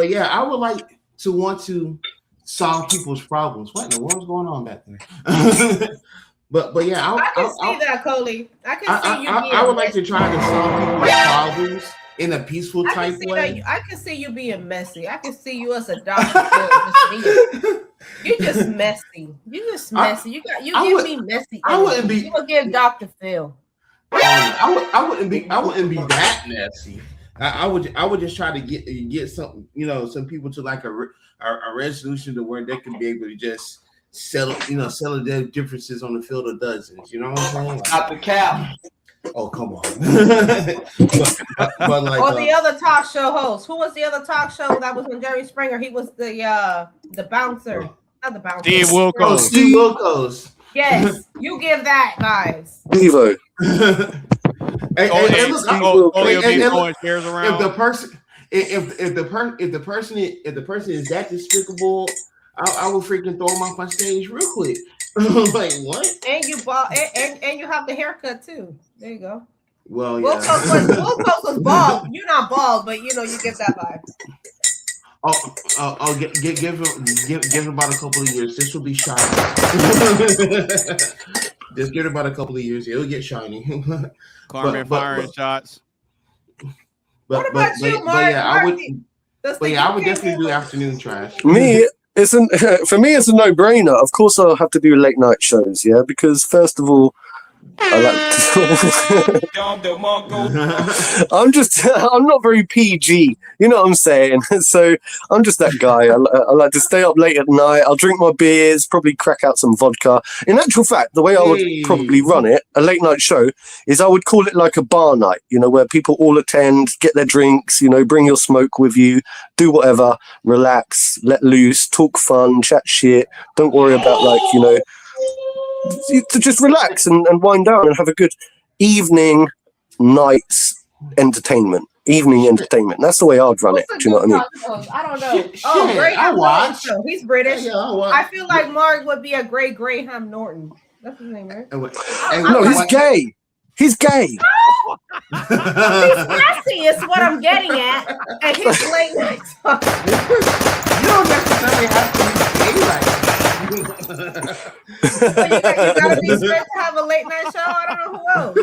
yeah, I would like to want to solve people's problems. What in the world's going on back there? But yeah, I can see that, Coley. I can see you. I would like to try to solve people's problems in a peaceful type way. I can see you being messy. I can see you as a doctor. You're just messy. You give me messy. I wouldn't be. You would give Dr. Phil. I wouldn't be that messy. I would just try to get some some people to like a resolution to where they can be able to just settle their differences on the field of dozens. You know what I'm saying? Like, Not the cap. Oh, come on. but like, or the other talk show host. Who was the other talk show that was with Jerry Springer? He was the bouncer. Not the bouncer. Steve Wilkos. Oh, Steve Wilkos. Yes, you give that, guys. Devo. If the person is that despicable, I will freaking throw him off my stage real quick. Like what? And you bald, and you have the haircut too. There you go. Well, yeah. Wilkos was bald. You're not bald, but you get that vibe. Give him about a couple of years. This will be shiny. Just give it about a couple of years. It'll get shiny. Carmen firing shots. What about you, Mark? I would definitely do afternoon trash. For me, it's a no-brainer. Of course, I'll have to do late night shows. Yeah, because first of all, I like I'm not very PG, you know what I'm saying? So I'm just that guy. I like to stay up late at night. I'll drink my beers, probably crack out some vodka. In actual fact, the way I would probably run it, a late night show, is I would call it like a bar night, where people all attend, get their drinks, bring your smoke with you, do whatever, relax, let loose, talk fun, chat shit. Don't worry about to just relax and wind down and have a good evening, night's entertainment. That's the way I'd run it. Do you know what I mean? I don't know. Graham Norton show. He's British. I feel like Mark would be a great Graham Norton. That's his name, right? No, he's gay. He's gay. He's messy is what I'm getting at. And he's late night talk. You don't necessarily have to be gay like that. You gotta be straight to have a late night show. I don't know who else.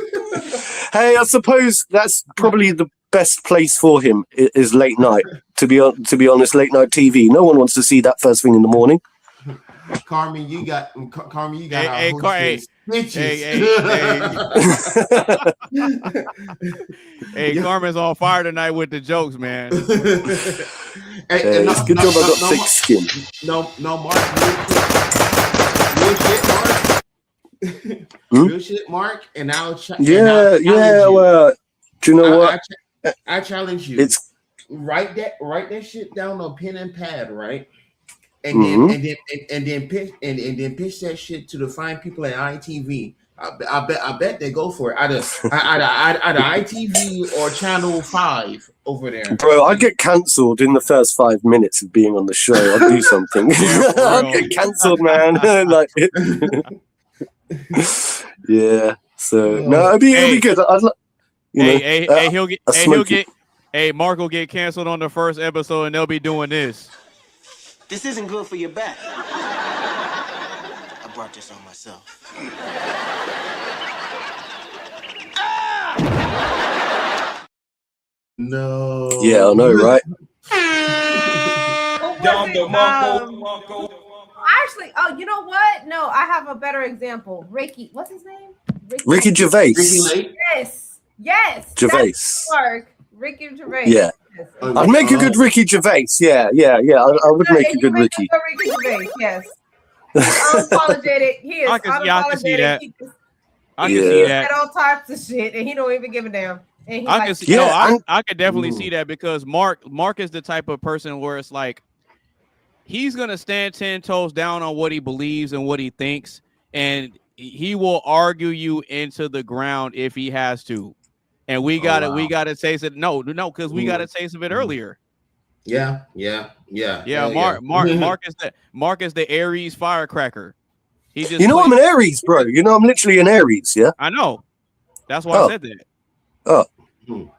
Hey, I suppose that's probably the best place for him is late night. To be honest, late night TV. No one wants to see that first thing in the morning. Carmen, you got Hey, Carmen's on fire tonight with the jokes, man. Good job. I got thick skin. No, Mark. Real shit, Mark. And I'll well, do you know what? I challenge you. It's write that shit down on pen and pad, right? And then pitch that shit to the fine people at ITV. I bet they go for it. Either ITV or Channel 5 over there. Bro, I'd get cancelled in the first 5 minutes of being on the show. I'd do something. I'd get cancelled, man. Yeah. So no, it'd be good. Mark will get canceled on the first episode, and they'll be doing this. This isn't good for your back. I brought this on myself. No. Yeah, I know, right? Actually, you know what? No, I have a better example. Ricky, what's his name? Ricky Gervais. Yes. Gervais. Ricky Gervais. Yeah. Yes. I'd make a good Ricky Gervais. Yeah. I would make a good Ricky. Ricky Gervais, yes. Unapologetic. He is unapologetic. I can see that. All types of shit, and he don't even give a damn. I could definitely see that because Mark is the type of person where it's like he's gonna stand 10 toes down on what he believes and what he thinks, and he will argue you into the ground if he has to. And we got to we got to taste it. No, because we got a taste of it earlier. Yeah. Mark is the Aries firecracker. He just I'm an Aries, bro. I'm literally an Aries. Yeah, I know. That's why I said that. Oh, you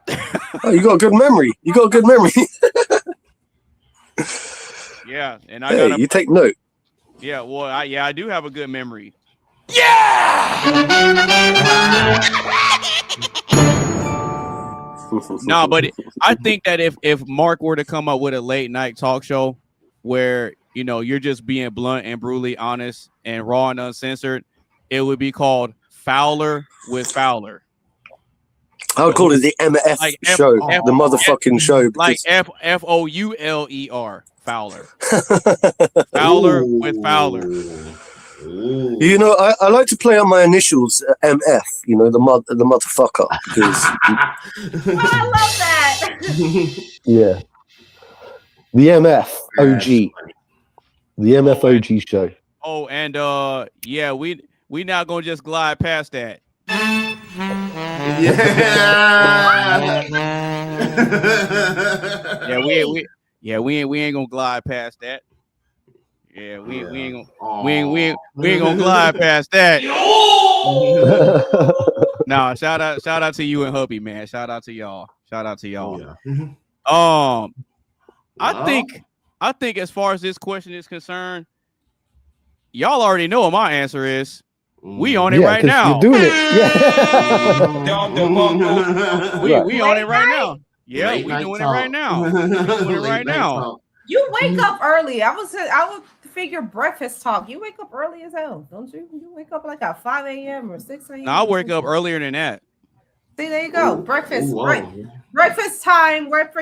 got a good memory. Yeah, and I got you take note. Yeah, well, I do have a good memory. No, but I think that if Mark were to come up with a late night talk show where you're just being blunt and brutally honest and raw and uncensored, it would be called Fowler with Fowler. I would call it the MF show, the motherfucking show. Like FOULER, Fowler. Fowler with Fowler. I like to play on my initials, MF. The motherfucker. Because I love that. Yeah. The MF OG. The MF OG show. Oh, and we not gonna just glide past that. We ain't gonna glide past that. Yeah, we ain't gonna glide past that. No, shout out to you and hubby, man. Shout out to y'all. I think as far as this question is concerned, y'all already know what my answer is. We on it right now. You're doing it. Yeah. we on it right now. Yeah, we doing it right now. You wake up early. I would figure breakfast talk. You wake up early as hell, don't you? You wake up like at 5 a.m. or 6 a.m. No, I wake up earlier than that. See, there you go. Breakfast, right? Breakfast time with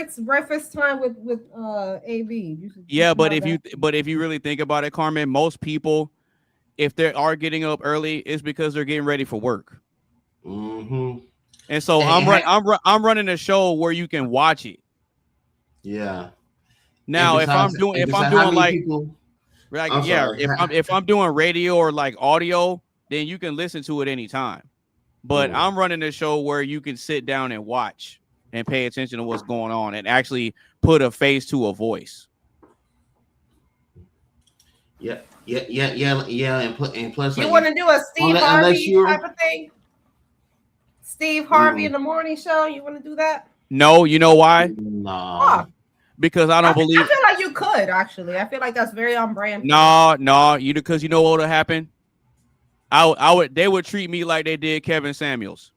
AB. Yeah, but if you really think about it, Carmen, most people, if they are getting up early, it's because they're getting ready for work. Mm-hmm. And so I'm running a show where you can watch it. Yeah. Now, if I'm doing radio or like audio, then you can listen to it anytime. But I'm running a show where you can sit down and watch and pay attention to what's going on and actually put a face to a voice. Yeah. And plus, you want to do a Steve Harvey type of thing? Steve Harvey in the morning show. You want to do that? No, you know why? No. Oh. Because I believe. I feel like you could actually. I feel like that's very on brand. No, because you know what would happen? They would treat me like they did Kevin Samuels.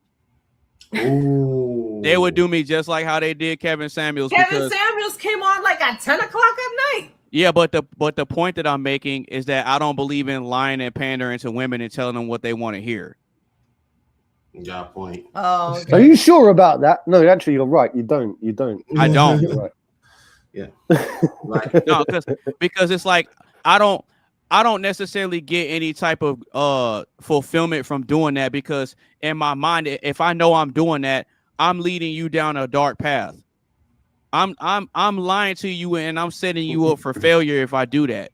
Ooh. They would do me just like how they did Kevin Samuels. Kevin Samuels came on like at 10 o'clock at night. Yeah, but the point that I'm making is that I don't believe in lying and pandering to women and telling them what they want to hear. Got a point. Oh, okay. Are you sure about that? No, actually, you're right. You don't. I don't. You're right. Yeah. No, because it's like I don't necessarily get any type of fulfillment from doing that, because in my mind, if I know I'm doing that, I'm leading you down a dark path. I'm lying to you and I'm setting you up for failure if I do that.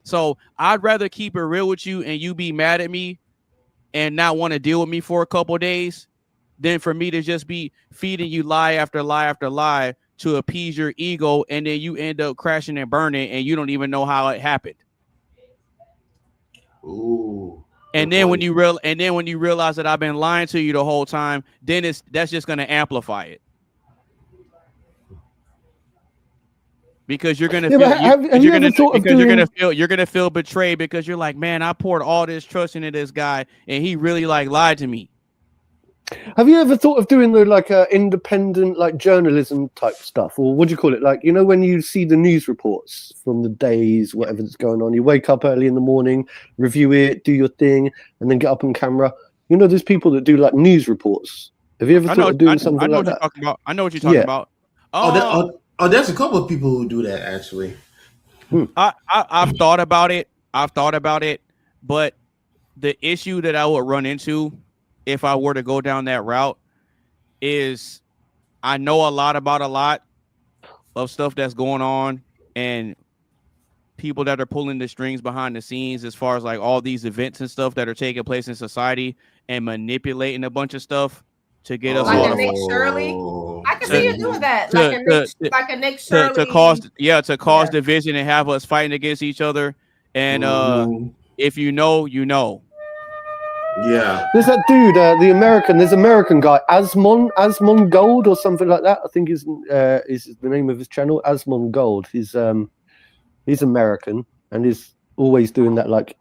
So I'd rather keep it real with you and you be mad at me and not want to deal with me for a couple of days than for me to just be feeding you lie after lie after lie to appease your ego, and then you end up crashing and burning and you don't even know how it happened. Ooh. And then when you realize that I've been lying to you the whole time, then that's just going to amplify it. Because you're gonna feel betrayed, because you're like, man, I poured all this trust into this guy and he really lied to me. Have you ever thought of doing the independent journalism type stuff, or what do you call it? When you see the news reports from the days, whatever that's going on, you wake up early in the morning, review it, do your thing, and then get up on camera. There's people that do news reports. Have you ever thought of doing something like that? I know what you're talking about. There's a couple of people who do that actually. I've thought about it. But the issue that I would run into if I were to go down that route is I know a lot about a lot of stuff that's going on, and people that are pulling the strings behind the scenes as far as like all these events and stuff that are taking place in society and manipulating a bunch of stuff to get us all like a Nick Shirley. I can see you doing that, like a Nick Shirley to cause division and have us fighting against each other. And if you know, you know. Yeah. There's that dude, there's American guy, Asmon Gold or something like that. I think is the name of his channel, Asmon Gold. He's American and he's always doing that, like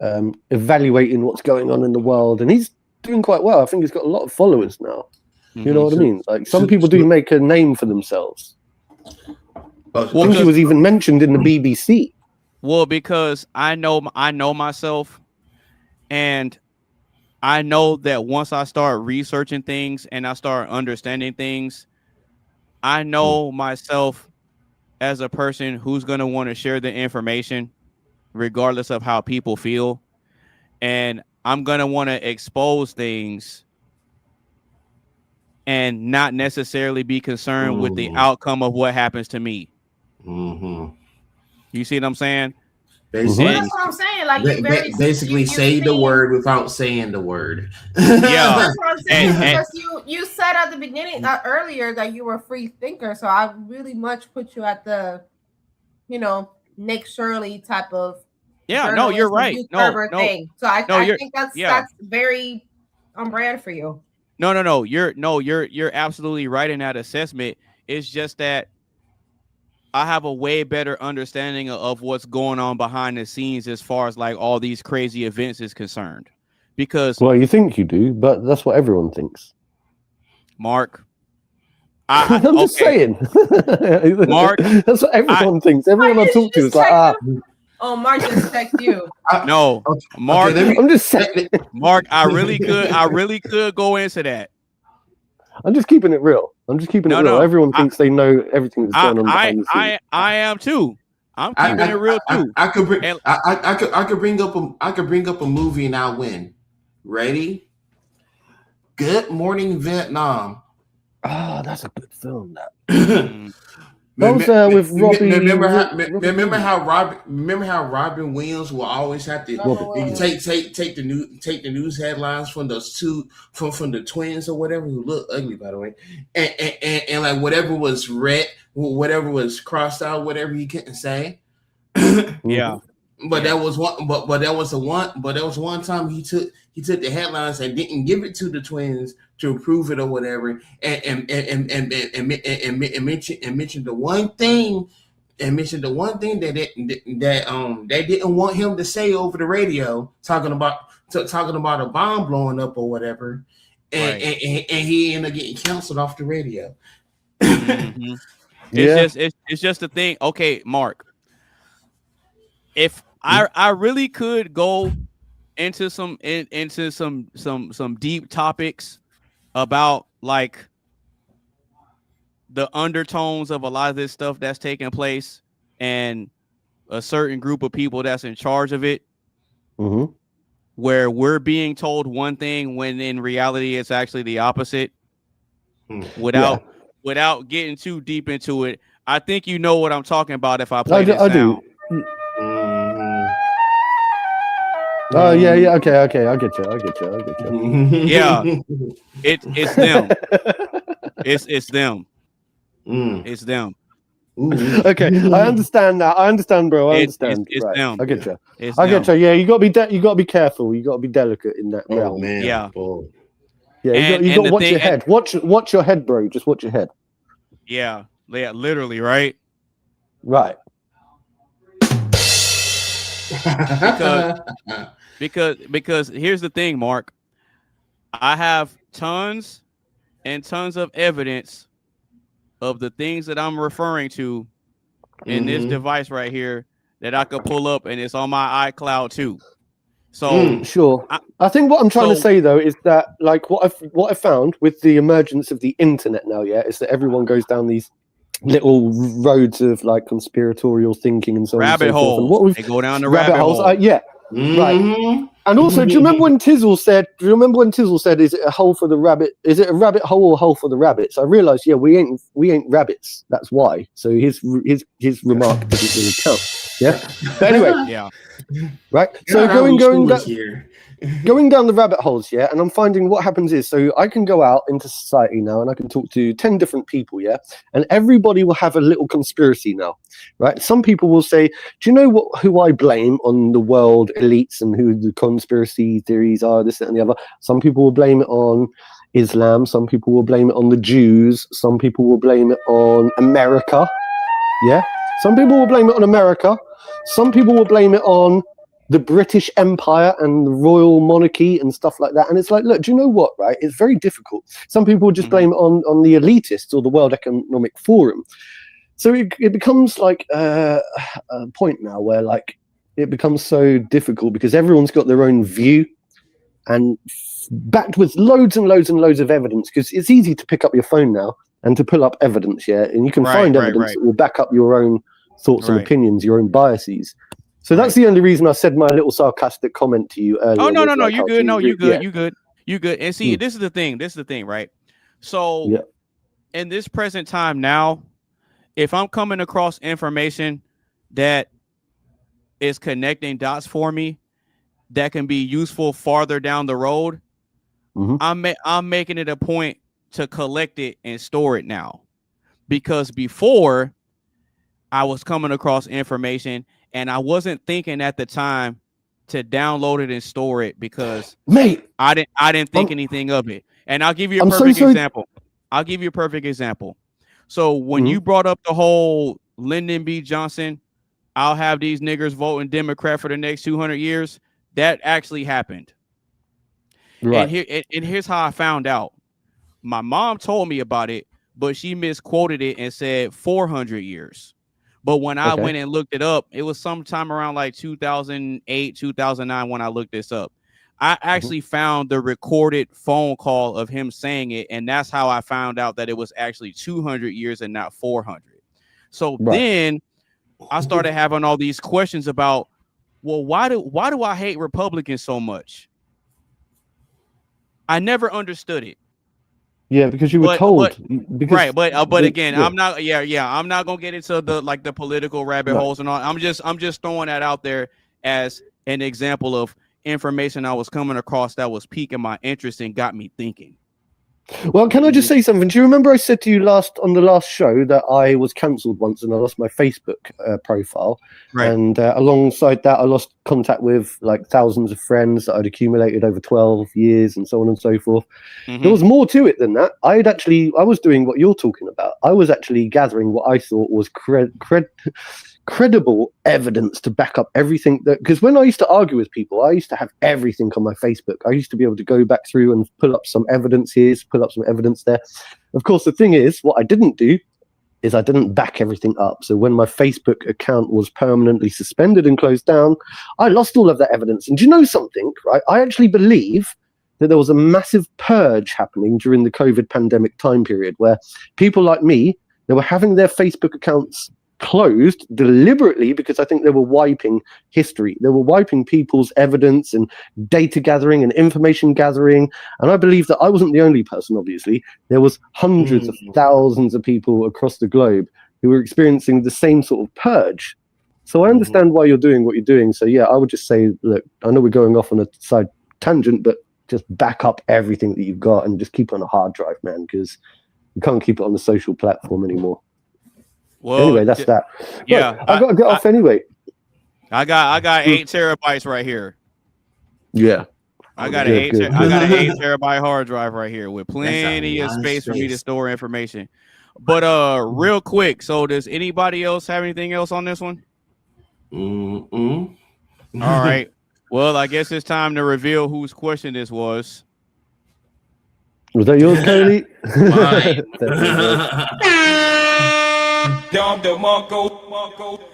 evaluating what's going on in the world, and he's doing quite well. I think he's got a lot of followers now. You know what I mean? Like some people do make a name for themselves. I think he was even mentioned in the BBC. Well, because I know myself, and I know that once I start researching things and I start understanding things, I know myself as a person who's going to want to share the information regardless of how people feel. And I'm going to want to expose things and not necessarily be concerned with the outcome of what happens to me. You see what I'm saying? Basically, that's what I'm saying. Like basically say the word without saying the word. Yeah, that's what I'm saying. Because you said at the beginning earlier that you were a free thinker, so I really much put you at the, Nick Shirley type of. Yeah, no, you're right. No, thing. So I think that's very on brand for you. No. You're absolutely right in that assessment. It's just that I have a way better understanding of what's going on behind the scenes as far as like all these crazy events is concerned. Because you think you do, but that's what everyone thinks. Mark, I'm just saying. Mark, that's what everyone thinks. Everyone I talk to is like, Oh, Mark just text you. No, Mark. Okay, I'm just saying. Mark, I really could go into that. I'm just keeping it real. Everyone thinks they know everything that's going on behind the scenes. I am too. I'm keeping it real too. I could bring up a movie and I'll win. Ready? Good Morning Vietnam. Oh, that's a good film. That was with Robbie. Remember how Robin Williams will always have to take the news headlines from those two from the twins or whatever, who look ugly by the way, and like whatever was red, whatever was crossed out, whatever he couldn't say. Yeah. But that was one time he took the headlines and didn't give it to the twins to approve it or whatever, and mentioned the one thing that they didn't want him to say over the radio, talking about a bomb blowing up or whatever, and he ended up getting canceled off the radio. It's just a thing. Okay, Mark. If I really could go into some deep topics about like the undertones of a lot of this stuff that's taking place and a certain group of people that's in charge of it, where we're being told one thing when in reality it's actually the opposite, without getting too deep into it. I think you know what I'm talking about if I play this sound. Do. Oh yeah, okay, I get you. Yeah, it's them. It's them. It's them. Okay, I understand that. I understand, bro. I understand. It's them. I get you. I get you. Yeah, you got to be careful. You got to be delicate in that realm. Man. Yeah. Yeah, you got to watch your head. Watch your head, bro. Just watch your head. Yeah, literally, right? Right. Because here's the thing, Mark. I have tons and tons of evidence of the things that I'm referring to in this device right here that I could pull up, and it's on my iCloud too. So sure. I think what I'm trying to say though is that like what I found with the emergence of the internet now, is that everyone goes down these little roads of like conspiratorial thinking and so on. Rabbit holes. They go down the rabbit holes. Right. And also, do you remember when Tizzle said, is it a hole for the rabbit? Is it a rabbit hole or a hole for the rabbits? I realized, we ain't rabbits. That's why. So his remark doesn't really count. Yeah. But anyway, yeah. Right. God, So I wish he going was down, here. going down the rabbit holes, yeah, and I'm finding what happens is, so I can go out into society now and I can talk to 10 different people, yeah, and everybody will have a little conspiracy now, right? Some people will say, do you know who I blame on the world elites and who the conspiracy theories are, this, that, and the other? Some people will blame it on Islam, some people will blame it on the Jews, some people will blame it on America, yeah? Some people will blame it on America, some people will blame it on the British Empire and the royal monarchy and stuff like that. And it's like, look, do you know what, right? It's very difficult. Some people just blame it on the elitists or the World Economic Forum. So it becomes like a point now where like it becomes so difficult because everyone's got their own view and backed with loads and loads and loads of evidence, because it's easy to pick up your phone now and to pull up evidence, yeah? And you can find evidence that will back up your own thoughts and opinions, your own biases. So that's the only reason I said my little sarcastic comment to you earlier. Oh, no, like, you good. No, you good. Yeah. You good. You good. And see, this is the thing, right? So in this present time now, if I'm coming across information that is connecting dots for me that can be useful farther down the road, I'm making it a point to collect it and store it now. Because before I was coming across information and I wasn't thinking at the time to download it and store it because I didn't think anything of it. And I'll give you a perfect example. I'll give you a perfect example. So when you brought up the whole Lyndon B. Johnson, I'll have these niggers voting Democrat for the next 200 years, that actually happened. Right. And here's how I found out. My mom told me about it, but she misquoted it and said 400 years. But when I went and looked it up, it was sometime around like 2008, 2009 when I looked this up. I actually found the recorded phone call of him saying it, and that's how I found out that it was actually 200 years and not 400. So then I started having all these questions about, well, why do I hate Republicans so much? I never understood it. Yeah, because you were told. But again, I'm not. I'm not gonna get into the political rabbit holes and all. I'm just throwing that out there as an example of information I was coming across that was piquing my interest and got me thinking. Well, can I just say something? Do you remember I said to you on the last show that I was cancelled once and I lost my Facebook profile? Right. And alongside that, I lost contact with like thousands of friends that I'd accumulated over 12 years and so on and so forth. There was more to it than that. I was doing what you're talking about. I was actually gathering what I thought was credible evidence to back up everything because when I used to argue with people, I used to have everything on my Facebook. I used to be able to go back through and pull up some evidence here, pull up some evidence there. Of course, the thing is, what I didn't do is I didn't back everything up. So when my Facebook account was permanently suspended and closed down, I lost all of that evidence. And do you know something, right? I actually believe that there was a massive purge happening during the COVID pandemic time period where people like me, they were having their Facebook accounts closed deliberately because I think they were wiping history. They were wiping people's evidence and data gathering and information gathering. And I believe that I wasn't the only person, obviously. There was hundreds of thousands of people across the globe who were experiencing the same sort of purge. So I understand why you're doing what you're doing. So yeah, I would just say, look, I know we're going off on a side tangent, but just back up everything that you've got and just keep it on a hard drive, man, because you can't keep it on the social platform anymore. Well, anyway, that's that. Yeah, look, I got to get off anyway. I got 8 terabytes right here. Yeah, I got an 8 terabyte hard drive right here with plenty of space for me to store information. But real quick, so does anybody else have anything else on this one? All right. Well, I guess it's time to reveal whose question this was. Was that yours, Cody?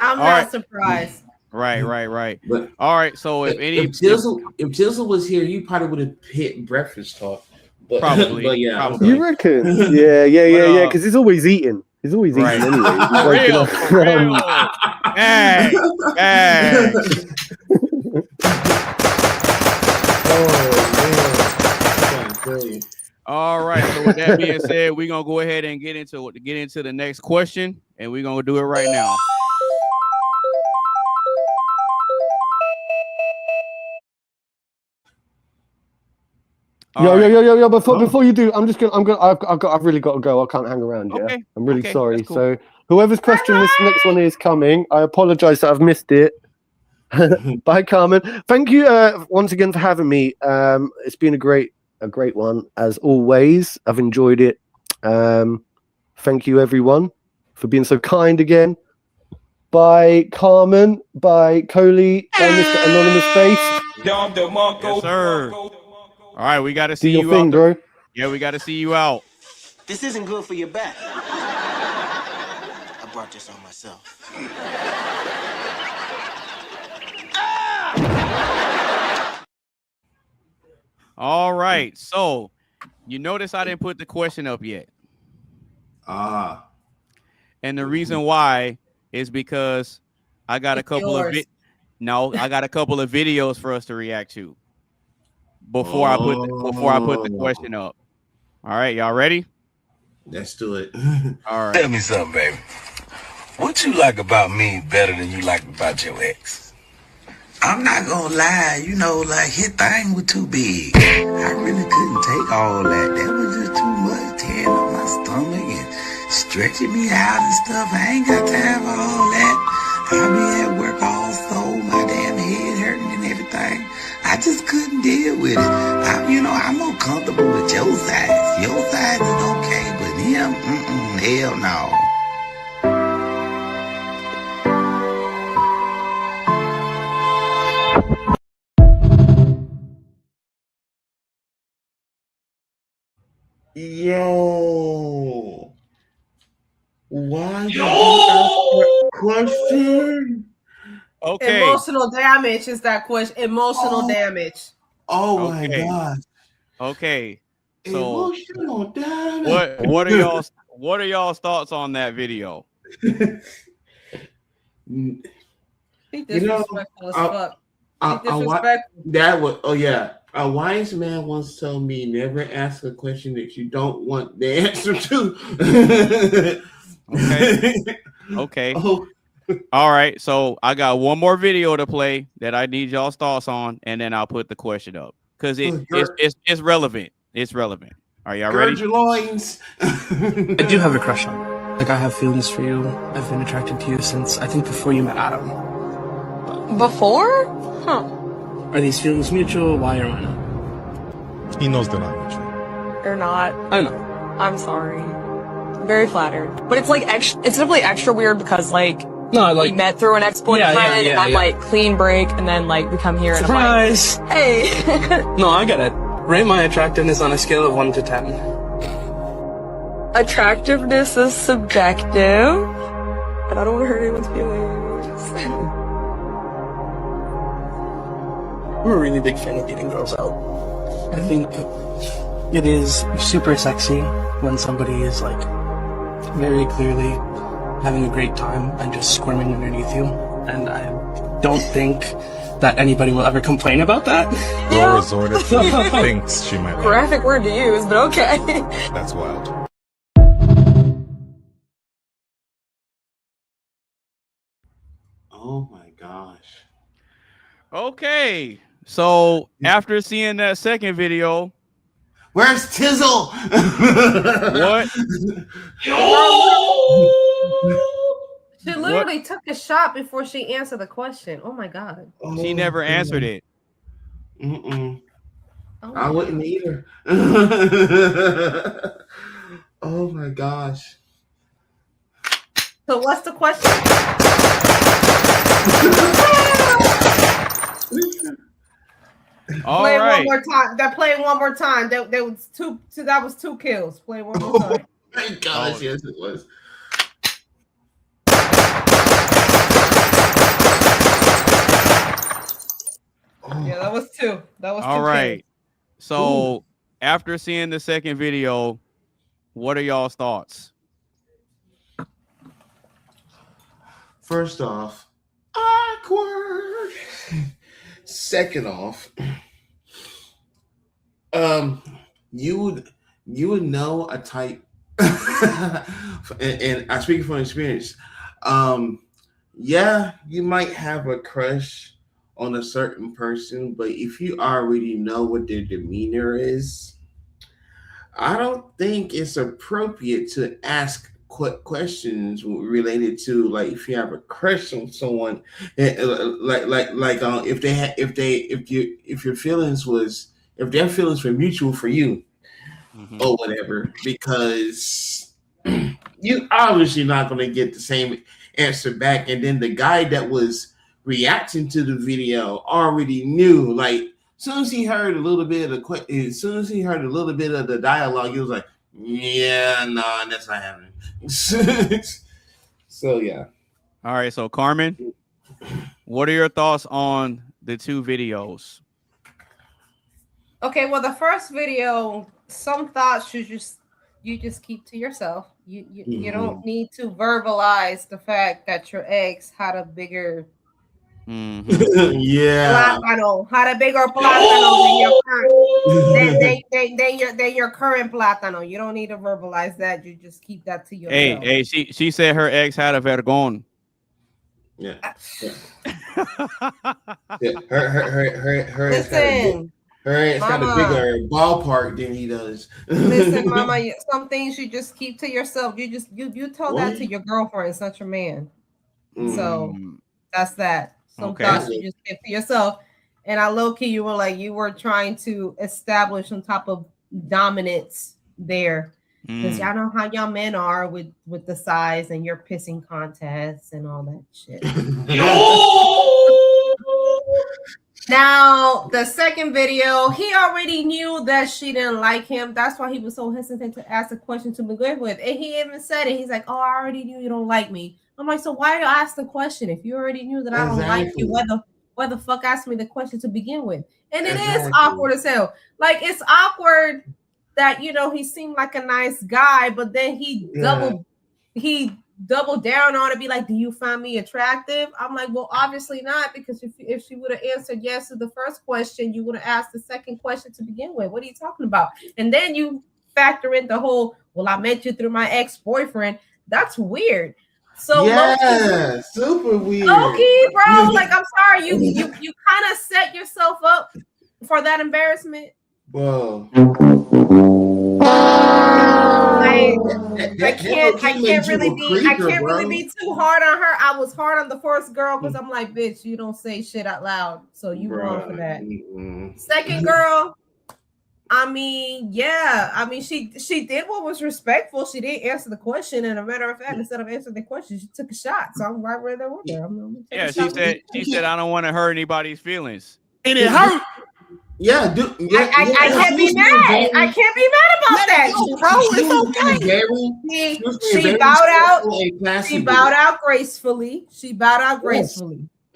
I'm not surprised. Right. But, all right. So if Jizzle was here, you probably would have hit breakfast talk. But, probably. But yeah, probably. You reckon? Yeah. Because he's always eating. He's always eating anyway. For real. Hey. All right. So with that being said, we're gonna go ahead and get into the next question, and we're gonna do it right now. Yo. Before you do, I've really got to go. I can't hang around. Yeah, Okay. I'm really Okay, sorry. that's cool. So whoever's question this next one is coming, I apologize that I've missed it. Bye, Carmen. Thank you once again for having me. It's been a great one as always. I've enjoyed it. Thank you everyone for being so kind again. Bye, Carmen. Bye, Coley. Bye, Mr. Anonymous Face. Yes, sir. All right, we got to see Do your you thing, out. bro. Yeah, we got to see you out. This isn't good for your back. I brought this on myself. All right. So you notice I didn't put the question up yet. And the reason why is because I got a couple of I got a couple of videos for us to react to before I put the question up. All right, y'all ready? Let's do it. All right. Tell me something, baby. What you like about me better than you like about your ex? I'm not gonna lie, you know, like his thing was too big. I really couldn't take all that. That was just too much, tearing up my stomach and stretching me out and stuff. I ain't got time for all that. I be at work also, my damn head hurting and everything. I just couldn't deal with it. I'm more comfortable with your size. Your size is okay, but him, hell no. Yo, why did you ask that question? Okay. Emotional damage is that question. Emotional damage. Oh my gosh. Okay. So Emotional damage. what are y'all's thoughts on that video? He disrespectful as fuck. That was a wise man once told me never ask a question that you don't want the answer to. Okay. All right. So I got one more video to play that I need y'all's thoughts on, and then I'll put the question up because it's relevant. It's relevant. Are y'all ready? Your loins. I do have a crush on you. Like, I have feelings for you. I've been attracted to you since, I think, before you met Adam. Before? Huh. Are these feelings mutual? Why or why not? He knows they're not mutual. They're not. I know. I'm sorry. Very flattered. But it's like extra, it's definitely extra weird because like we met through an ex-boyfriend and I'm like clean break and then like we come here Surprise! and I'm like, hey. No, I get it. Rate my attractiveness on a scale of 1 to 10. Attractiveness is subjective, but I don't want to hurt anyone's feelings. I'm a really big fan of getting girls out. I think it is super sexy when somebody is like very clearly having a great time and just squirming underneath you. And I don't think that anybody will ever complain about that. Laura Zorda thinks she might. Graphic word to use, but okay. That's wild. Oh my gosh. Okay. So after seeing that second video, where's Tizzle? What? She literally took a shot before she answered the question. Oh my god. She never answered it. I wouldn't either. Oh my gosh. So what's the question? All play right. one more time. Play it one more time. That was that was 2 kills. Play one more time. Oh my gosh, yes it was. Yeah, that was 2. That was 2 All right. kills. So after seeing the second video, what are y'all's thoughts? First off, awkward. Second off, you would know a type, and I speak from experience. Yeah, you might have a crush on a certain person, but if you already know what their demeanor is, I don't think it's appropriate to ask questions related to, like, if you have a crush on someone, if their feelings were mutual for you, or whatever, because you obviously not going to get the same answer back, and then the guy that was reacting to the video already knew, like, as soon as he heard a little bit of the dialogue, he was like, yeah, no, that's not happening. So yeah. All right, so Carmen, what are your thoughts on the two videos? Okay, well, the first video, some thoughts you just keep to yourself. You don't need to verbalize the fact that your ex had a bigger plátano, had a bigger plátano than your current plátano. You don't need to verbalize that. You just keep that to yourself. Hey, she said her ex had a vergón. Yeah. Her Listen. It's got a bigger ballpark than he does. Listen, Mama, some things you just keep to yourself. You tell that to your girlfriend. It's not your man. So that's that. Some thoughts you just keep to yourself. And I low key, you were trying to establish some type of dominance there, because y'all know how y'all men are with the size and your pissing contests and all that shit. Now, the second video, he already knew that she didn't like him. That's why he was so hesitant to ask the question to begin with. And he even said it. He's like, oh, I already knew you don't like me. I'm like, so why you ask the question? If you already knew that I don't like you, why the fuck ask me the question to begin with? And it is awkward as hell. Like, it's awkward that, he seemed like a nice guy, but then he double down on it, be like, do you find me attractive? I'm like, well, obviously not, because if she would have answered yes to the first question, you would have asked the second question to begin with. What are you talking about? And then you factor in the whole, well, I met you through my ex-boyfriend. That's weird. So yeah, super weird. Okay, bro. Like, I'm sorry, you kind of set yourself up for that embarrassment. Whoa. I can't really be too hard on her. I was hard on the first girl because I'm like, bitch, you don't say shit out loud, so you wrong for that. Second girl, she did what was respectful. She didn't answer the question, and a matter of fact, instead of answering the question, she took a shot. So I'm right there with her. She said I don't want to hurt anybody's feelings, and it hurt. Yeah, dude. I can't be mad. I can't be mad about that, bro. It's okay. She bowed out. She bowed out gracefully.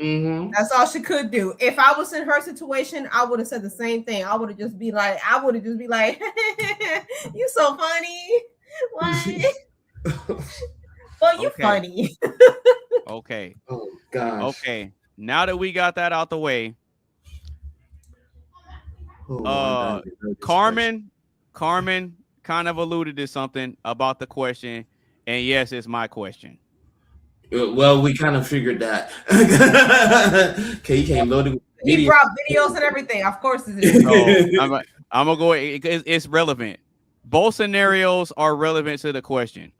Mm-hmm. That's all she could do. If I was in her situation, I would have said the same thing. I would have just be like, you so funny. What? Well, you funny. Okay. Oh gosh. Okay. Now that we got that out the way, Carmen kind of alluded to something about the question, and yes, it's my question. Well, we kind of figured that. Okay, you came loaded with He brought videos and everything. Of course it is. I'm gonna go. It's relevant. Both scenarios are relevant to the question.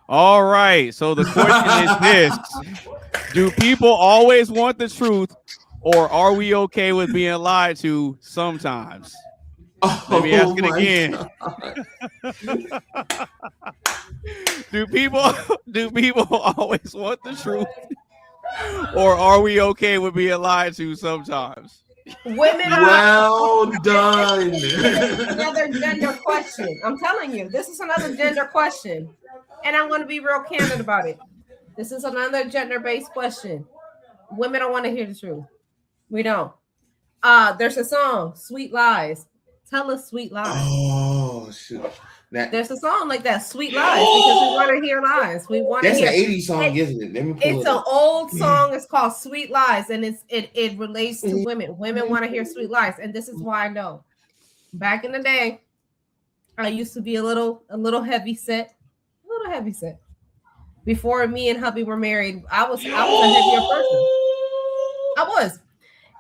All right. So the question is this: do people always want the truth, or are we okay with being lied to sometimes? Let me ask it again. Do people always want the truth, or are we okay with being lied to sometimes? Women are well done. This is another gender question. I'm telling you, this is another gender question. And I'm going to be real candid about it. This is another gender-based question. Women don't want to hear the truth. We don't. There's a song, Sweet Lies. Tell us sweet lies. Oh, shoot. There's a song like that, Sweet Lies, because we want to hear lies. We want to hear. That's an 80s song, isn't it? Let me pull it's an old song. It's called Sweet Lies, and it relates to women. Women want to hear sweet lies, and this is why I know. Back in the day, I used to be a little heavy set. heavyset. Before me and hubby were married, I was a heavier person. I was.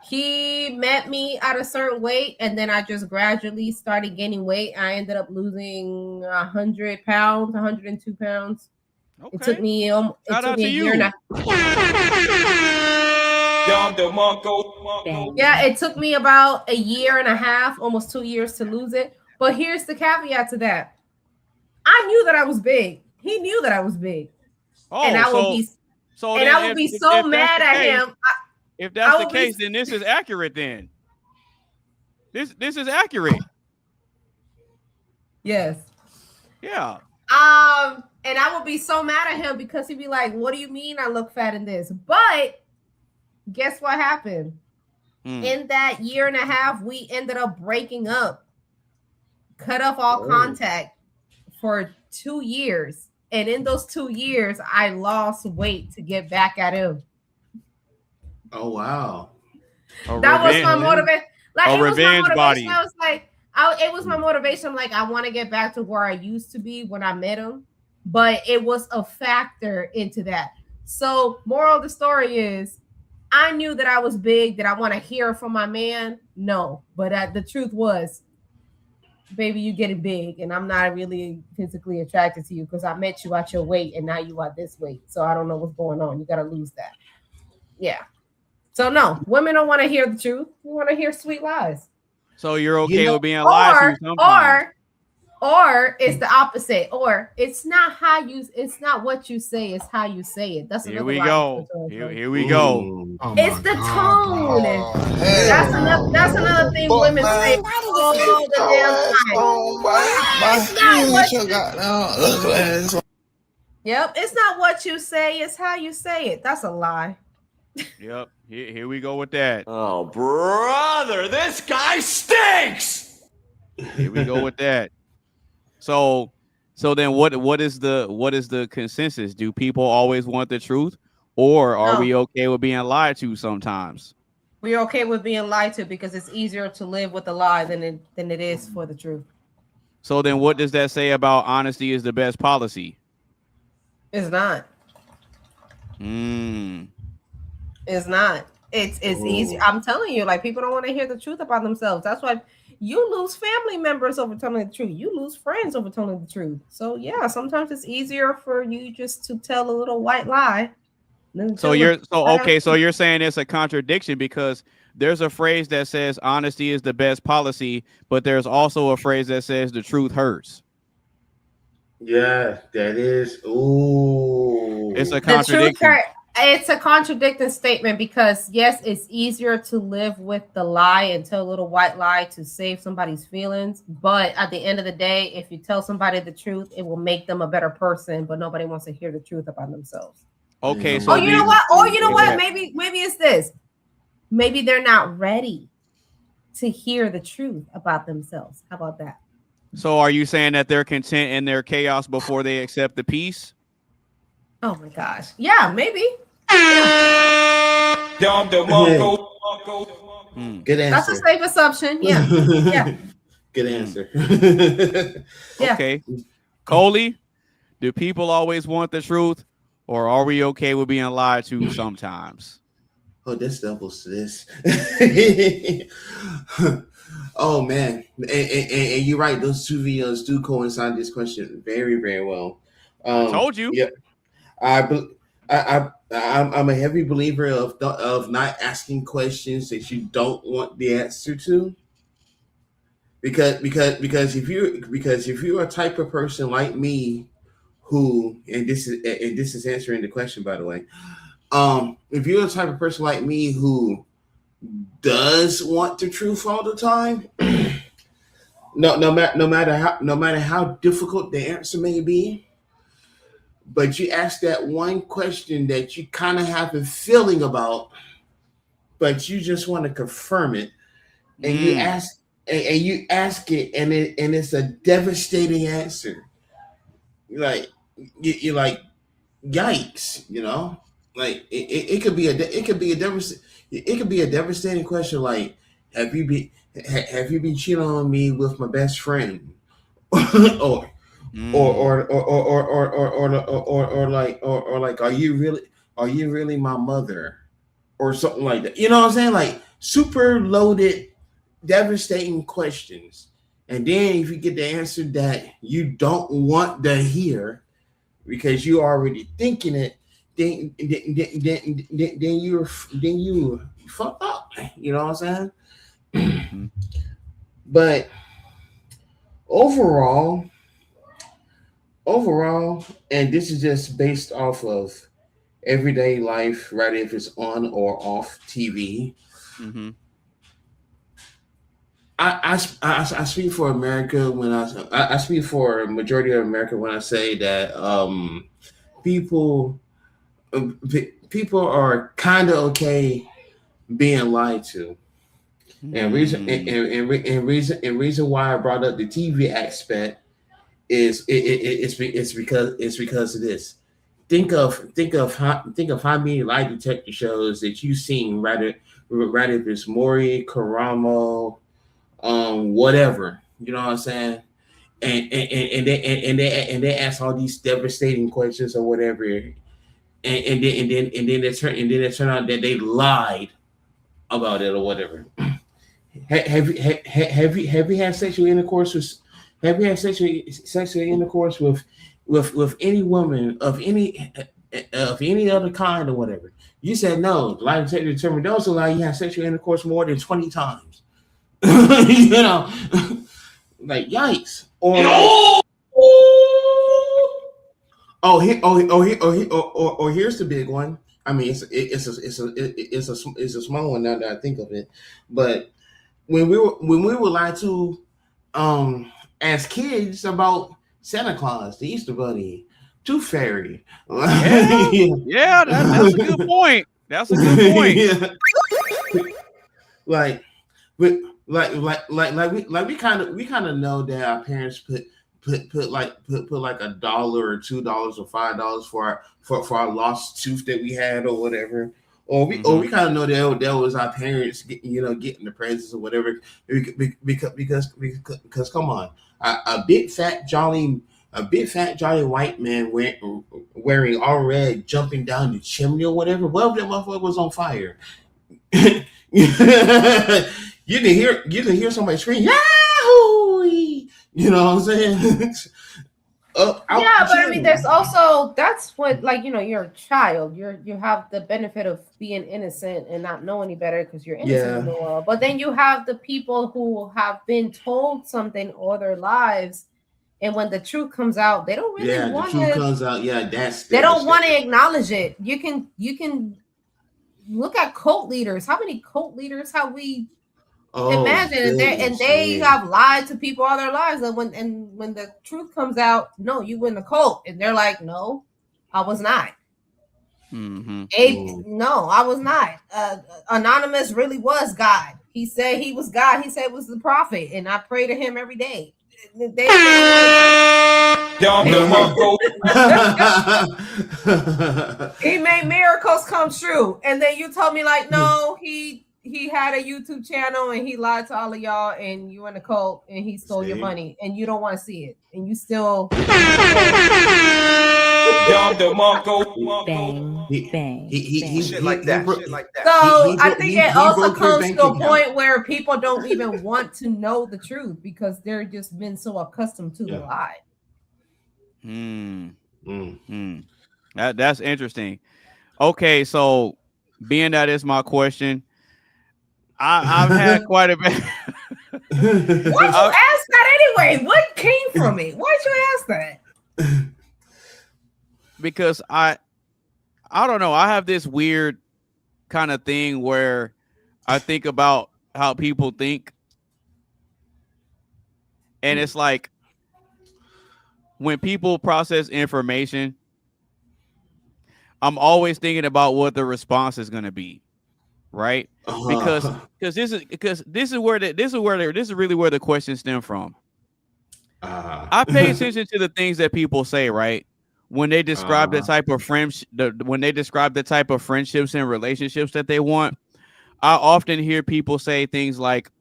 He met me at a certain weight, and then I just gradually started gaining weight. I ended up losing 100 pounds, 102 pounds. Okay. It took me a year and a Yeah, it took me about a year and a half, almost 2 years to lose it. But here's the caveat to that. I knew that I was big. He knew that I was big. And I would be so mad at him. If that's the case, then this is accurate then. This is accurate. Yes. Yeah. And I would be so mad at him because he'd be like, what do you mean I look fat in this? But guess what happened? In that year and a half, we ended up breaking up, cut off all contact for 2 years. And in those 2 years, I lost weight to get back at him. Oh, wow. That was my motivation. Like, it was my motivation. Body. I was like, it was my motivation. I'm like, I want to get back to where I used to be when I met him. But it was a factor into that. So, moral of the story is, I knew that I was big. Did I want to hear from my man? No. But the truth was, baby, you're getting big, and I'm not really physically attracted to you because I met you at your weight, and now you are this weight. So I don't know what's going on. You got to lose that. Yeah. So no, women don't want to hear the truth. We want to hear sweet lies. So you're okay with being lied to sometimes. Or it's the opposite. Or it's not what you say, it's how you say it. That's here we go. Here we go. Oh, it's the tone. That's another thing women say all the damn time. Yep, it's not what you say, it's how you say it. That's a lie. Yep. Here we go with that. Oh, brother, this guy stinks. Here we go with that. So then what is the consensus? Do people always want the truth, or are we okay with being lied to sometimes? We're okay with being lied to because it's easier to live with a lie than it is for the truth. So then what does that say about honesty is the best policy? It's not. It's not. It's easy. I'm telling you, like, people don't want to hear the truth about themselves. That's why you lose family members over telling the truth. You lose friends over telling the truth. So yeah, sometimes it's easier for you just to tell a little white lie. So you're saying it's a contradiction because there's a phrase that says honesty is the best policy, but there's also a phrase that says the truth hurts. Yeah, that is. Ooh, it's a contradiction. It's a contradicting statement because yes, it's easier to live with the lie and tell a little white lie to save somebody's feelings. But at the end of the day, if you tell somebody the truth, it will make them a better person. But nobody wants to hear the truth about themselves. Okay, so you know what? Or you know what? Maybe it's this. Maybe they're not ready to hear the truth about themselves. How about that? So are you saying that they're content in their chaos before they accept the peace? Oh my gosh. Yeah, maybe. Good answer. That's a safe assumption. Yeah. Yeah. Good answer. Okay. Coley, do people always want the truth, or are we okay with being lied to sometimes? Oh, this doubles this. Oh man, and you're right. Those two videos do coincide this question very, very well. I told you. Yeah, I'm a heavy believer of not asking questions that you don't want the answer to. Because if you're a type of person like me, who and this is answering the question, by the way. If you're the type of person like me who does want the truth all the time, no matter how difficult the answer may be, but you ask that one question that you kind of have a feeling about, but you just want to confirm it, and you ask it, and it's a devastating answer. You're like, yikes, you know. Like it could be a devastating question. Like, have you been cheating on me with my best friend, or like are you really my mother or something like that? You know what I'm saying? Like super loaded, devastating questions. And then if you get the answer that you don't want to hear because you're already thinking it, then you fucked up. You know what I'm saying? But overall, and this is just based off of everyday life, right? If it's on or off TV. Mm-hmm. I speak for America when I speak for a majority of America when I say that people are kind of okay being lied to, and reason why I brought up the TV aspect is it's because of this. Think of how many lie detector shows that you've seen, rather if it's Maury, Karamo, whatever, you know what I'm saying, and they ask all these devastating questions or whatever, and then it turned out that they lied about it or whatever. Have you had sexual intercourse with? Have you had sexual intercourse with any woman of any other kind or whatever? You said no. The lie detector determined those allow you have sexual intercourse more than 20 times. You know, like yikes. Or here's the big one. I mean, it's a small one now that I think of it. But when we were lied to as kids about Santa Claus, the Easter Bunny, Tooth Fairy. Yeah, that's a good point. That's a good point. Yeah. We kind of know that our parents put like $1 or $2 or $5 for our lost tooth that we had or whatever, or we kind of know that was our parents getting the presents or whatever, because come on, a big fat jolly white man wearing all red jumping down the chimney or whatever. Well, that motherfucker was on fire. You didn't hear somebody scream, Yahoo! You know what I'm saying? But I mean, there's also, that's what, like, you're a child. You have the benefit of being innocent and not know any better because you're innocent in the world. But then you have the people who have been told something all their lives, and when the truth comes out, they don't really want to. The truth comes out, they don't want to acknowledge it. You can look at cult leaders. How many cult leaders have we imagined? And they have lied to people all their lives. And when the truth comes out, no, you were in the cult, and they're like, no, I was not. Mm-hmm. No, I was not. Anonymous really was God. He said he was God. He said it was the prophet, and I pray to him every day. He made miracles come true, and then you told me like, no, he had a YouTube channel and he lied to all of y'all, and you in the cult, and he stole your money, and you don't want to see it, and you still. Bang. Shit like that. So I think it also comes to a point where people don't even want to know the truth because they're just been so accustomed to the lie. That's interesting. Okay, so being that is my question, I've had quite a bit. Why'd you ask that anyway? What came from it? Why'd you ask that? Because I don't know. I have this weird kind of thing where I think about how people think. And it's like when people process information, I'm always thinking about what the response is going to be. Right? Because this is really where the question stems from. I pay attention to the things that people say, right? When they describe the type of friendships and relationships that they want, I often hear people say things like,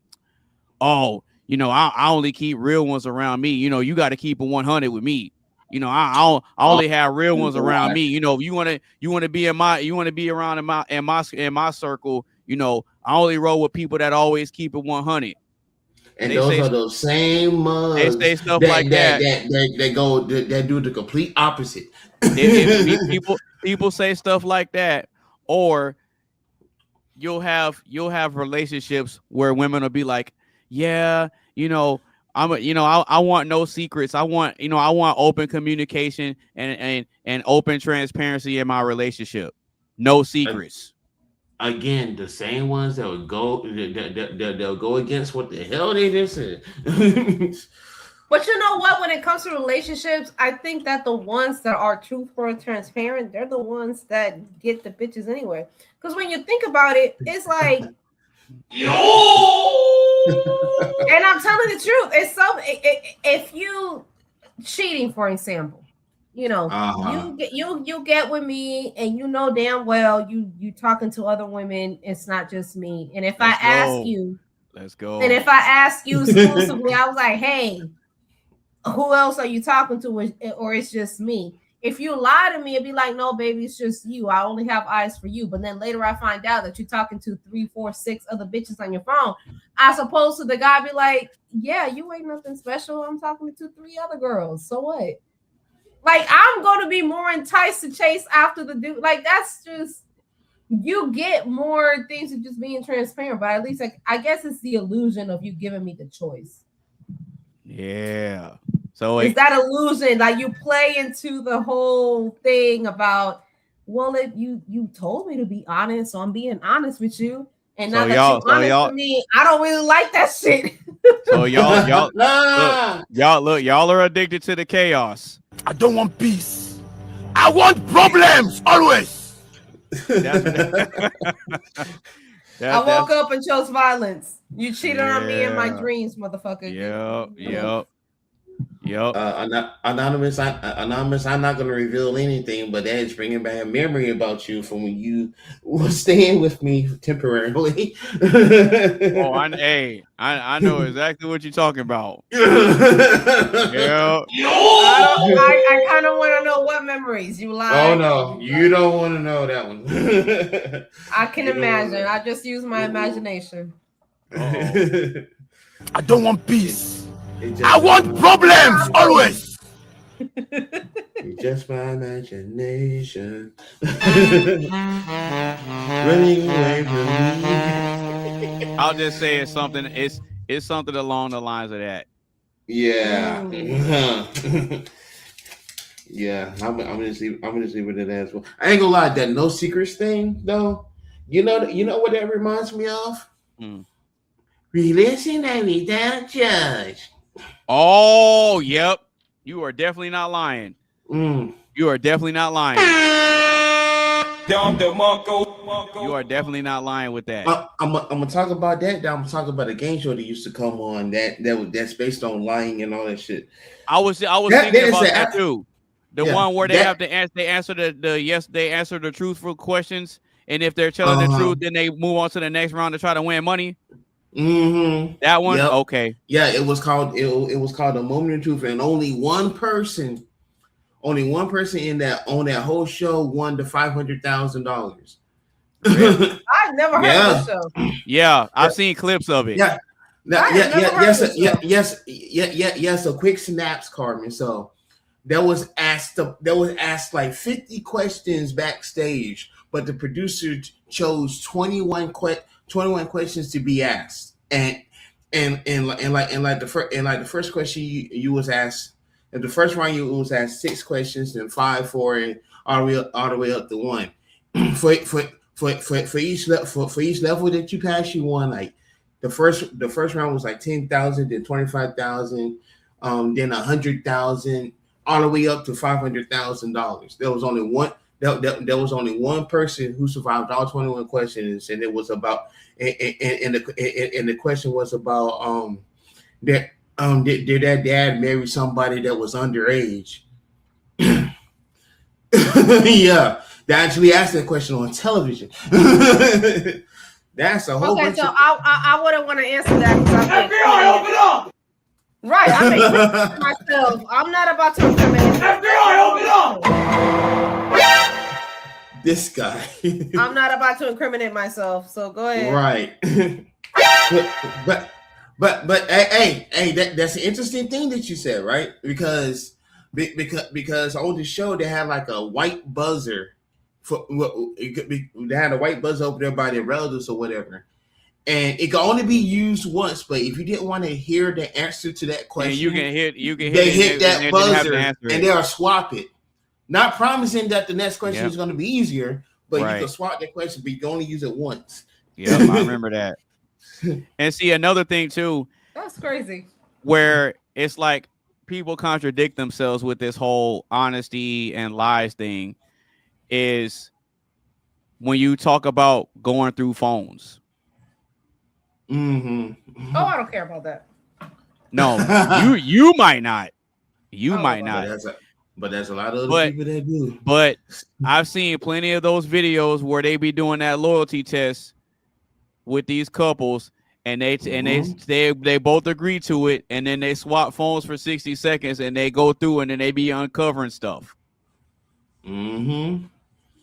"Oh, you know, I only keep real ones around me. You know, you got to keep a 100 with me. You know, I only have real ones around me. You know, if you want to be around in my circle. You know, I only roll with people that always keep it 100. And those are those same mugs. They say stuff like that. That do the complete opposite. People say stuff like that, or you'll have relationships where women will be like, yeah, you know, I want no secrets. I want open communication and open transparency in my relationship. No secrets. Again, the same ones that would go they'll go against what the hell they just said. But you know what? When it comes to relationships, I think that the ones that are truthful and transparent, they're the ones that get the bitches anyway. Because when you think about it, it's like, and I'm telling the truth. It's so if you cheating, for example. You know, you get with me, and you know damn well you talking to other women. It's not just me. And if I ask you, let's go. And if I ask you exclusively, I was like, hey, who else are you talking to, or it's just me? If you lie to me, it'd be like, no, baby, it's just you. I only have eyes for you. But then later I find out that you're talking to 3, 4, 6 other bitches on your phone. As opposed to the guy be like, yeah, you ain't nothing special. I'm talking to 3 other girls. So what? Like, I'm going to be more enticed to chase after the dude. Like, that's just, you get more things than just being transparent. But at least, like, I guess it's the illusion of you giving me the choice. Yeah. So it's that illusion. Like, you play into the whole thing about, well, if you told me to be honest, so I'm being honest with you. And now that you're honest with me, I don't really like that shit. So y'all are addicted to the chaos. I don't want peace. I want problems always. I woke up and chose violence. You cheated on me in my dreams, motherfucker. Yep. Anonymous, I'm not going to reveal anything, but that is bringing back a memory about you from when you were staying with me temporarily. I know exactly what you're talking about. Yeah. I kind of want to know what memories you lied. Oh no, you don't want to know that one. I can imagine. I just use my imagination. I don't want peace. I want problems always. It's just my imagination running away from me. I'll just say it's something. It's something along the lines of that. Yeah. Yeah. I'm gonna see what it is. Well, I ain't gonna lie. That no secrets thing, though. You know what that reminds me of? Releasing and without judge. Oh, yep. You are definitely not lying. You are definitely not lying. You are definitely not lying with that. I'm gonna talk about that. I'm gonna talk about a game show that used to come on that's based on lying and all that shit. I was thinking about that too. The one where they have to answer. They answer they answer the truthful questions, and if they're telling the truth, then they move on to the next round to try to win money. That one, okay. Yeah, it was called The Moment of Truth, and only one person in that on that whole show won the $500,000. I've never heard of the show. Yeah, I've seen clips of it. Yes. A quick snaps, Carmen. So there was asked like 50 questions backstage, but the producer chose 21 questions to be asked, and the first question you was asked, in the first round you was asked 6 questions, then 5, 4, and all the way up to 1. for each level that you pass, you won like the first round was like 10,000, then 25,000, then 100,000, all the way up to $500,000. There was only one. There was only one person who survived all 21 questions, and it was about, and the question was about did that dad marry somebody that was underage? Yeah, they actually asked that question on television. That's a whole Okay, bunch so of. I wouldn't want to answer that. FBI, open up! Right, I make myself. I'm not about to incriminate. FBI, open up! This guy. I'm not about to incriminate myself. So go ahead. Right. but hey, that's an interesting thing that you said, right? Because on the show they had like a white buzzer they had a white buzzer over there by their relatives or whatever. And it can only be used once, but if you didn't want to hear the answer to that question, you can hit they hit that buzzer and it. they'll swap it. Not promising that the next question is going to be easier, but right. you can swap that question, but you can only use it once. Yep, I remember that. And see, another thing too. That's crazy. Where it's like people contradict themselves with this whole honesty and lies thing is when you talk about going through phones. Mm-hmm. Oh, I don't care about that. No, you might not. You might not. But there's a lot of other people that do. But I've seen plenty of those videos where they be doing that loyalty test with these couples, and they both agree to it, and then they swap phones for 60 seconds, and they go through, and then they be uncovering stuff. Mm-hmm.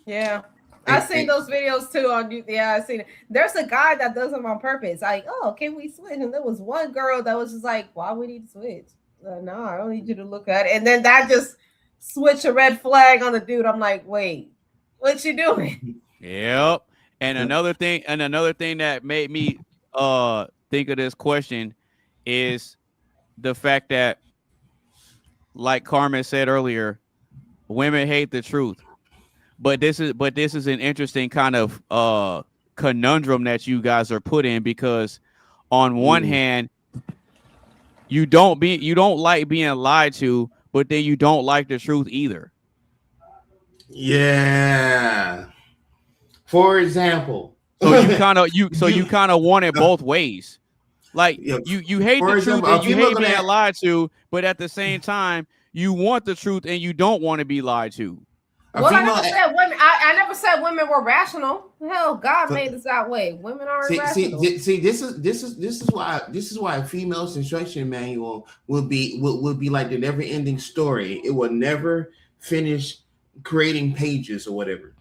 Yeah. I've seen those videos too on YouTube. Yeah, I've seen it. There's a guy that does them on purpose. Like, oh, can we switch? And there was one girl that was just like, why we need to switch? No, I don't need you to look at it. And then that just switch a red flag on the dude. I'm like, wait, what you doing? Yep. And another thing that made me think of this question is the fact that, like Carmen said earlier, women hate the truth. But this is an interesting kind of conundrum that you guys are put in, because on one hand, you don't like being lied to, but then you don't like the truth either. Yeah. For example, so you kind of want it both ways. Like you hate the truth and you hate being lied to, but at the same time, you want the truth and you don't want to be lied to. Well, I never said women. I never said women were rational. Hell, God made us that way. Women aren't rational. This is why a female's instruction manual will be like the never-ending story. It will never finish creating pages or whatever.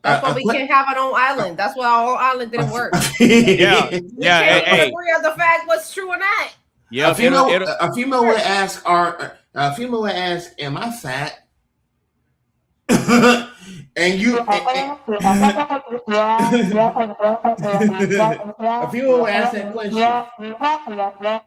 That's why we can't have our own island. That's why our own island didn't work. Yeah. Can't agree on the fact what's true or not. Yeah. A female would ask, "Am I fat?" And you, a female will ask that question.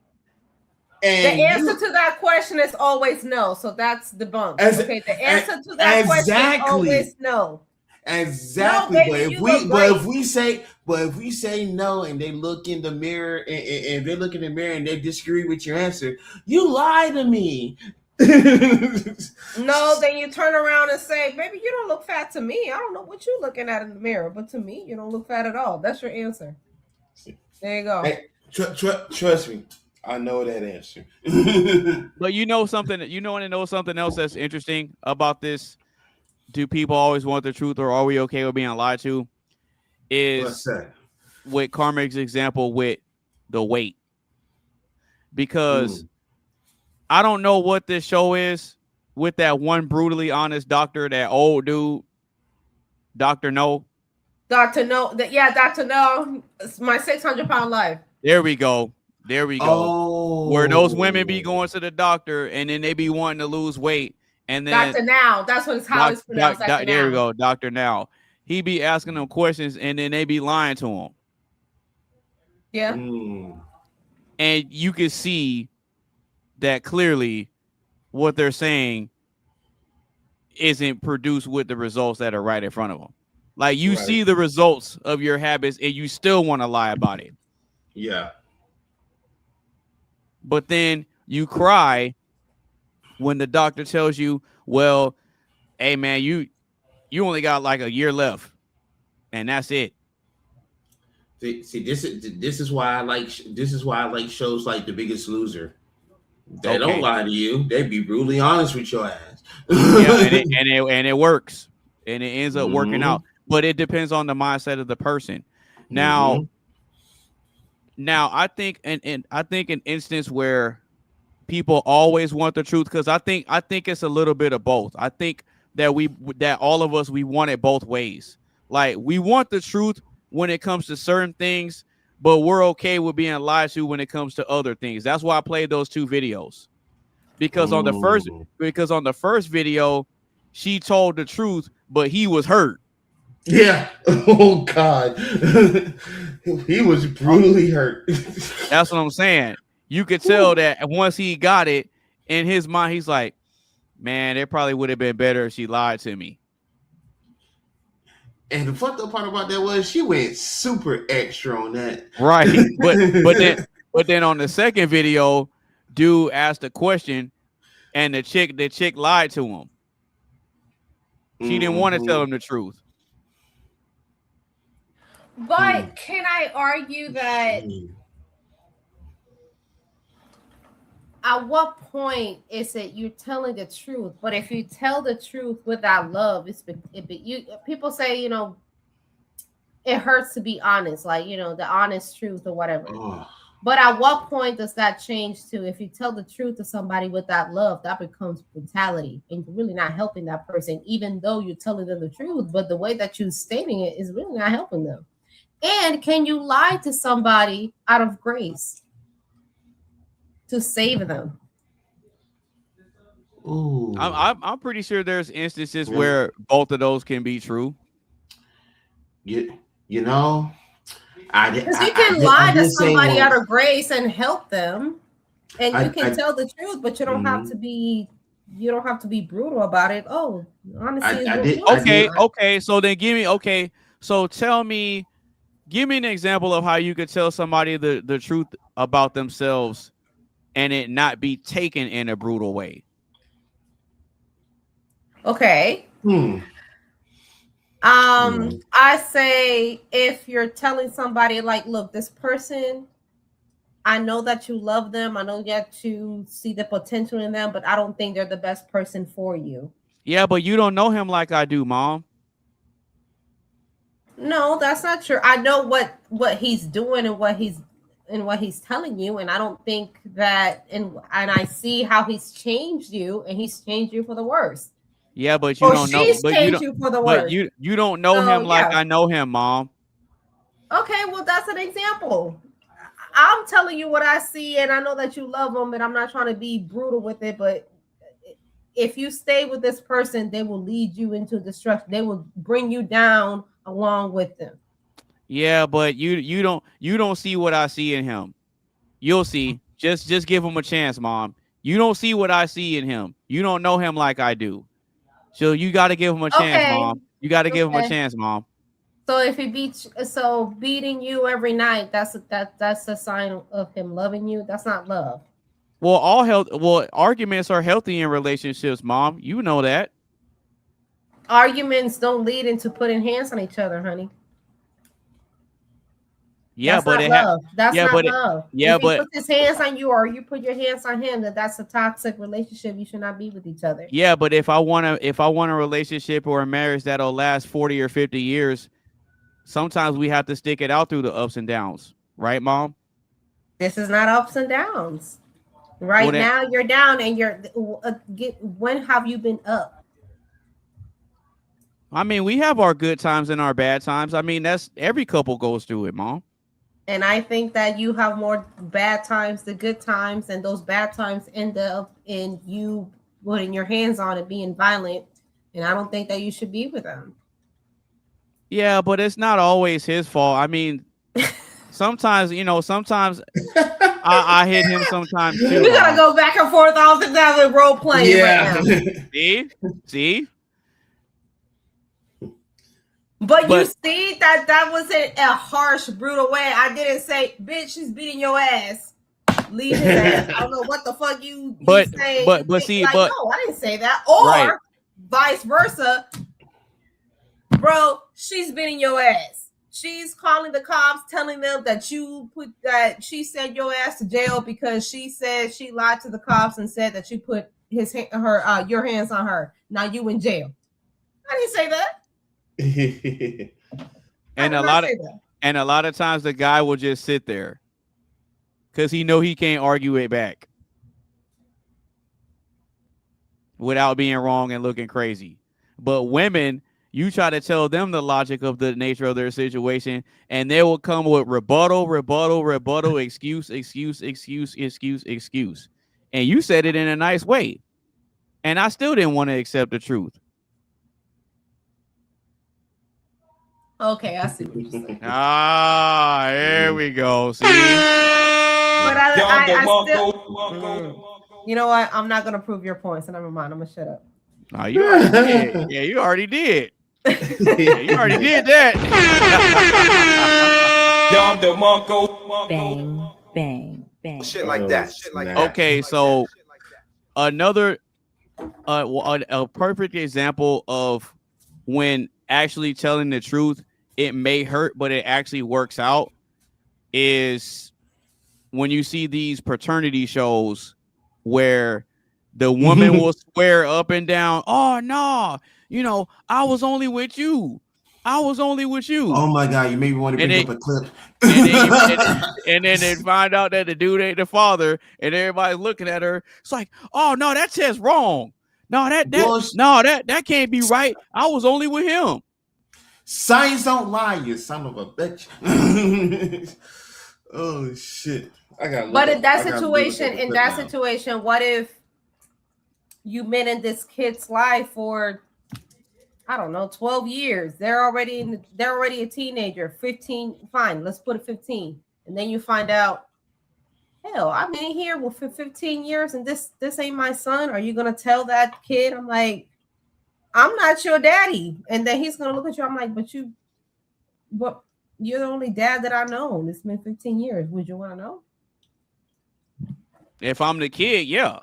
And the answer to that question is always no. So that's debunked. Okay, the answer to that question is always no. Exactly. No, baby, if we say no and they look in the mirror and they look in the mirror and they disagree with your answer, you lie to me. No, then you turn around and say, baby, you don't look fat to me. I don't know what you're looking at in the mirror, but to me, you don't look fat at all. That's your answer. There you go. Hey, trust me, I know that answer. But you know something else that's interesting about this? Do people always want the truth, or are we okay with being lied to? Is with Carmen's example with the weight. Because I don't know what this show is with that one brutally honest doctor, that old dude, Dr. No. Dr. No. Dr. No. It's my 600-pound life. There we go. Oh. Where those women be going to the doctor and then they be wanting to lose weight. And then Dr. Now. That's what it's how it's pronounced. There we go. Dr. Now. He be asking them questions and then they be lying to him. Yeah. And you can see that clearly what they're saying isn't produced with the results that are right in front of them. Like you see the results of your habits and you still want to lie about it. Yeah. But then you cry when the doctor tells you, well, hey man, you only got like a year left and that's it. See, this is why I like shows like The Biggest Loser. They don't lie to you. They be brutally honest with your ass. Yeah, and it works. And it ends up working out. But it depends on the mindset of the person. Now, Now, I think an instance where people always want the truth, because I think it's a little bit of both. I think that all of us, we want it both ways. Like, we want the truth when it comes to certain things, but we're okay with being lied to when it comes to other things. That's why I played those two videos. Because on the first video, she told the truth, but he was hurt. Yeah. Oh God. He was brutally hurt. That's what I'm saying. You could tell that once he got it in his mind, he's like, man, it probably would have been better if she lied to me. And the fucked up part about that was she went super extra on that. Right. But then on the second video, dude asked a question and the chick lied to him. She didn't want to tell him the truth. But can I argue that at what point is it you're telling the truth? But if you tell the truth without love, people say, you know, it hurts to be honest, like, you know, the honest truth or whatever. Oh. But at what point does that change to, if you tell the truth to somebody without love, that becomes brutality and you're really not helping that person, even though you're telling them the truth, but the way that you're stating it is really not helping them. And can you lie to somebody out of grace to save them? Ooh. I'm pretty sure there's instances where both of those can be true. You know, because you can lie to somebody out of grace and help them, and you can tell the truth, but you don't have to be. You don't have to be brutal about it. Oh, honestly, okay. So then give me an example of how you could tell somebody the truth about themselves and it not be taken in a brutal way. Okay. I say if you're telling somebody, like, look, this person, I know that you love them. I know that you see the potential in them, but I don't think they're the best person for you. Yeah, but you don't know him like I do, Mom. No, that's not true. I know what he's doing and what he's telling you, and I don't think that, and I see how he's changed you, and he's changed you for the worse. Yeah, but you don't know. But you don't know him like I know him, Mom. Okay, well, that's an example. I'm telling you what I see, and I know that you love him, and I'm not trying to be brutal with it, but if you stay with this person, they will lead you into destruction. They will bring you down along with them. Yeah, but you don't see what I see in him. You'll see. Just give him a chance, Mom. You don't see what I see in him. You don't know him like I do. So you got to give him a chance, Mom. You got to give him a chance, Mom. So if he beating you every night, that's a sign of him loving you. That's not love. Well, arguments are healthy in relationships, Mom. You know that. Arguments don't lead into putting hands on each other, honey. Yeah, that's not love. That's not love. Yeah, if he puts his hands on you or you put your hands on him, that's a toxic relationship. You should not be with each other. Yeah, but if I want a relationship or a marriage that'll last 40 or 50 years, sometimes we have to stick it out through the ups and downs, right, Mom? This is not ups and downs. Right now you're down, and when have you been up? I mean, we have our good times and our bad times. I mean, that's every couple goes through it, Mom. And I think that you have more bad times than good times, and those bad times end up in you putting your hands on it, being violent. And I don't think that you should be with them. Yeah, but it's not always his fault. I mean, sometimes I hit him sometimes too. You gotta go back and forth all the time with role playing right now. See? But you see that wasn't a harsh, brutal way. I didn't say, bitch, she's beating your ass. Leave his ass. I don't know what the fuck you say. But see, like, no, I didn't say that. Or vice versa. Bro, she's beating your ass. She's calling the cops, telling them that she sent your ass to jail because she said she lied to the cops and said that you put your hands on her. Now you in jail. I didn't say that. And a lot of times the guy will just sit there because he know he can't argue it back without being wrong and looking crazy. But women, you try to tell them the logic of the nature of their situation, and they will come with rebuttal, excuse. And you said it in a nice way. And I still didn't want to accept the truth. Okay, I see what you're saying. Ah, here we go. See? But I still, you know what? I'm not gonna prove your point, so never mind. I'm gonna shut up. Oh, you already did. Yeah, you already did. Yeah, you already did that. Bang, bang, bang. Shit like that. Okay, so another a perfect example of when actually telling the truth, it may hurt, but it actually works out, is when you see these paternity shows where the woman will swear up and down, oh no, you know, I was only with you. Oh my God, you made me want to bring up a clip. and then they find out that the dude ain't the father, and everybody's looking at her. It's like, oh no, that test wrong. No, that can't be right. I was only with him. Science don't lie, you son of a bitch. Oh shit. But in that situation, what if you been in this kid's life for, I don't know, 12 years? They're already a teenager, 15. Fine, let's put it 15. And then you find out, hell, I've been here for 15 years and this ain't my son. Are you gonna tell that kid? I'm like, I'm not your daddy. And then he's gonna look at you. I'm like, but you're the only dad that I know. It's been 15 years. Would you want to know? If I'm the kid, yeah.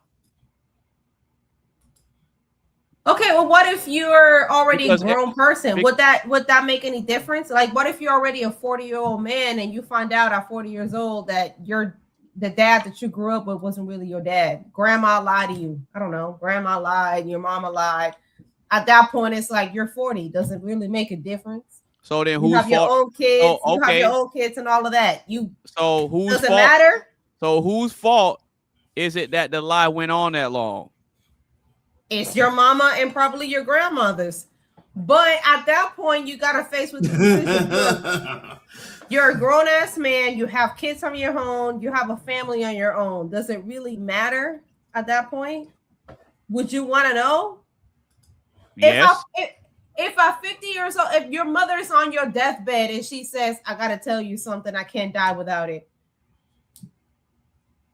Okay, well, what if you're already a grown person? Would that make any difference? Like, what if you're already a 40-year-old man and you find out at 40 years old that the dad that you grew up with wasn't really your dad? Grandma lied to you. I don't know. Grandma lied. Your mama lied. At that point, it's like you're 40. Does it really make a difference? So then, you have your own kids. You have your own kids and all of that. Does it matter? So whose fault is it that the lie went on that long? It's your mama and probably your grandmother's. But at that point, you got to face with the decision. You're a grown-ass man. You have kids on your own. You have a family on your own. Does it really matter at that point? Would you want to know? Yes. If at 50 years old, if your mother's on your deathbed and she says, I got to tell you something, I can't die without it.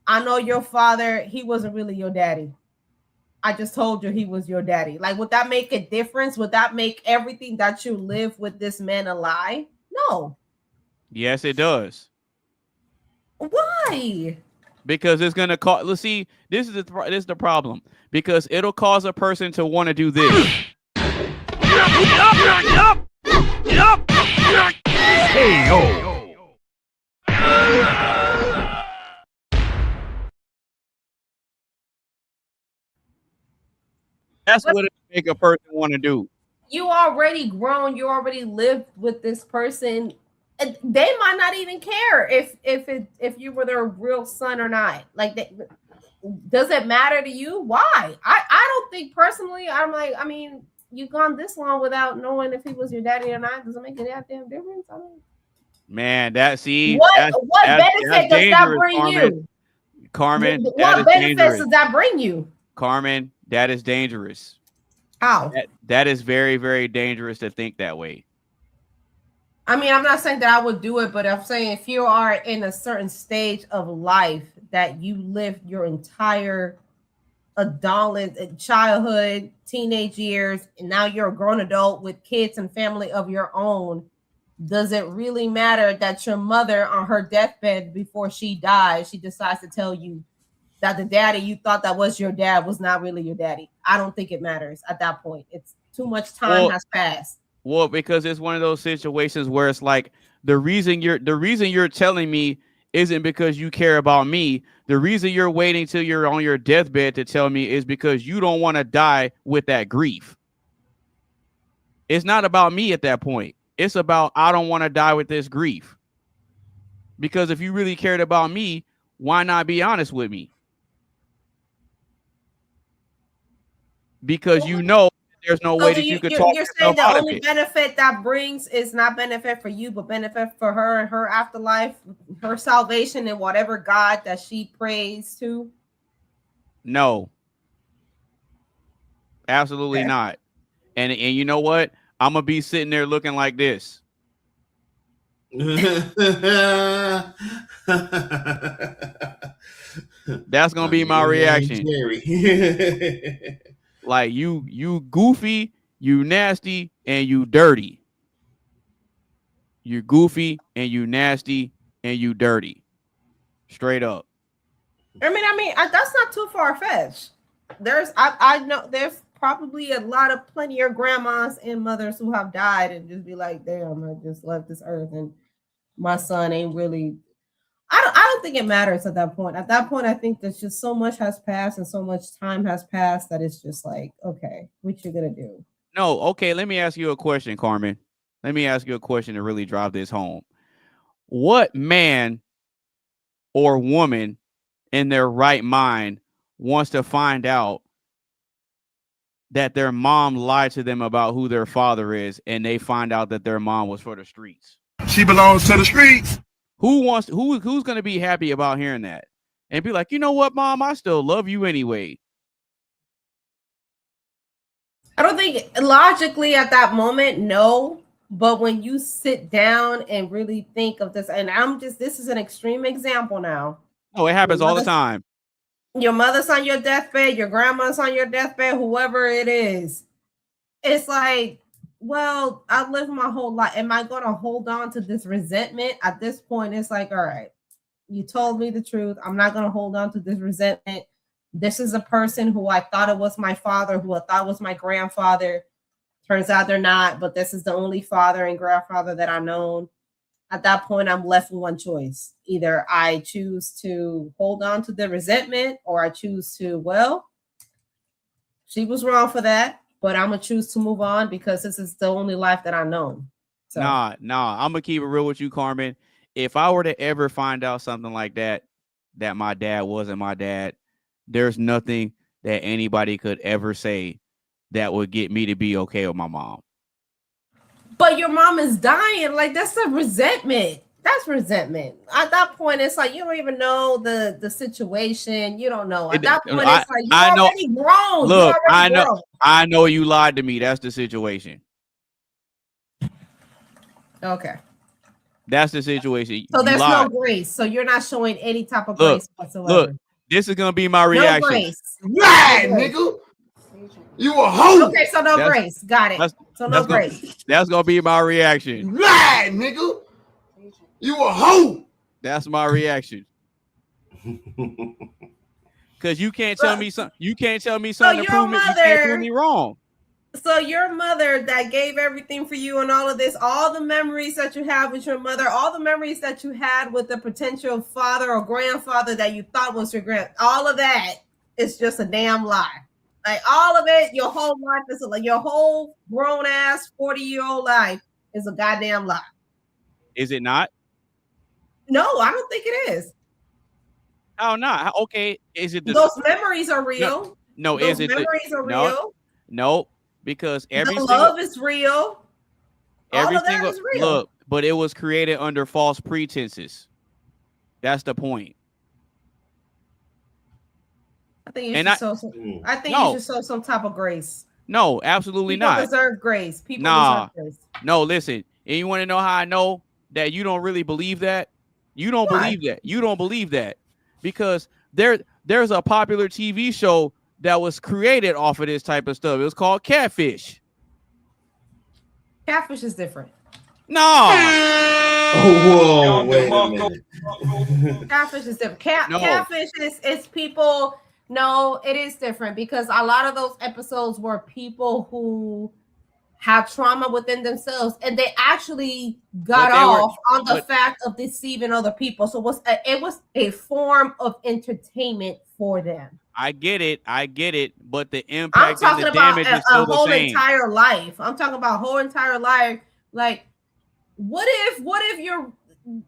I know your father, he wasn't really your daddy. I just told you he was your daddy. Like, would that make a difference? Would that make everything that you live with this man a lie? No. Yes, it does. Why? Because it's gonna cause. Let's see. This is the problem. Because it'll cause a person to want to do this. Hey yo. That's what it make a person want to do. You already grown. You already lived with this person. And they might not even care if you were their real son or not. Like, does it matter to you? Why? I don't think personally. I'm like, I mean, you've gone this long without knowing if he was your daddy or not. Does it make a damn difference? I mean, man, what benefit does that bring you? Carmen, what benefits does that bring you? Carmen, that is dangerous. How? That is very, very dangerous to think that way. I mean, I'm not saying that I would do it, but I'm saying if you are in a certain stage of life that you lived your entire adult, childhood, teenage years, and now you're a grown adult with kids and family of your own, does it really matter that your mother on her deathbed before she dies, she decides to tell you that the daddy you thought that was your dad was not really your daddy? I don't think it matters at that point. It's too much time has passed. Well, because it's one of those situations where it's like the reason you're telling me isn't because you care about me. The reason you're waiting till you're on your deathbed to tell me is because you don't want to die with that grief. It's not about me at that point. It's about I don't want to die with this grief. Because if you really cared about me, why not be honest with me? Because you know there's no way that you could talk You're yourself saying the out of only it. benefit that brings is not benefit for you, but benefit for her and her afterlife, her salvation, and whatever God that she prays to. No, absolutely not. And you know what? I'm gonna be sitting there looking like this. That's gonna be my reaction. Like you goofy, you nasty, and you dirty. You're goofy and you nasty and you dirty. Straight up. I mean, that's not too far fetched. I know there's probably plenty of grandmas and mothers who have died and just be like, damn, I just left this earth and my son ain't really. I don't think it matters at that point. At that point, I think there's just so much has passed and so much time has passed that it's just like, okay, what you gonna do? No, okay. Let me ask you a question, Carmen. Let me ask you a question to really drive this home. What man or woman in their right mind wants to find out that their mom lied to them about who their father is, and they find out that their mom was for the streets? She belongs to the streets. Who's going to be happy about hearing that and be like, you know what, Mom, I still love you anyway? I don't think logically at that moment, no. But when you sit down and really think of this, and this is an extreme example now. Oh, it happens all the time. Your mother's on your deathbed, your grandma's on your deathbed, whoever it is. It's like, well, I've lived my whole life. Am I going to hold on to this resentment? At this point, it's like, all right, you told me the truth. I'm not going to hold on to this resentment. This is a person who I thought it was my father, who I thought was my grandfather. Turns out they're not, but this is the only father and grandfather that I've known. At that point, I'm left with one choice. Either I choose to hold on to the resentment or I choose to, well, she was wrong for that, but I'm going to choose to move on because this is the only life that I've known. So. Nah, I'm going to keep it real with you, Carmen. If I were to ever find out something like that my dad wasn't my dad, there's nothing that anybody could ever say that would get me to be okay with my mom. But your mom is dying. Like, that's a resentment. That's resentment. At that point, it's like you don't even know the situation. You don't know. At that point, it's like you're already grown. Look, I know you lied to me. That's the situation. Okay. That's the situation. So there's no grace. So you're not showing any type of grace whatsoever. Look, this is gonna be my reaction. No grace. Right, nigga. You a hoe. Okay, so no grace. Got it. So no grace. That's gonna be my reaction. Right, nigga. You a hoe. That's my reaction. Because you can't tell me something. You can't tell me something to prove me. You can't prove me wrong. So your mother that gave everything for you and all of this, all the memories that you have with your mother, all the memories that you had with the potential father or grandfather that you thought was your all of that is just a damn lie. Like all of it, your whole life is like your whole grown ass 40-year-old life is a goddamn lie. Is it not? No, I don't think it is. How not? Okay, is it? Those memories are real. No, those is it? Memories are real. No, because every love is real. All of that is real. Look, but it was created under false pretenses. That's the point. I think you should show some type of grace. No, absolutely People not. Deserve grace. People deserve grace. No, listen. And you want to know how I know that you don't really believe that? You don't believe that. You don't believe that because there's a popular TV show that was created off of this type of stuff. It was called Catfish. Catfish is different. No. Oh, whoa, wait a minute. Catfish is different. Catfish is people. No, it is different because a lot of those episodes were people who have trauma within themselves and they actually got off on the fact of deceiving other people. So it was a form of entertainment for them. I get it, but the impact I'm and the talking damage about is still a whole the same. entire life. I'm talking about whole entire life. Like, what if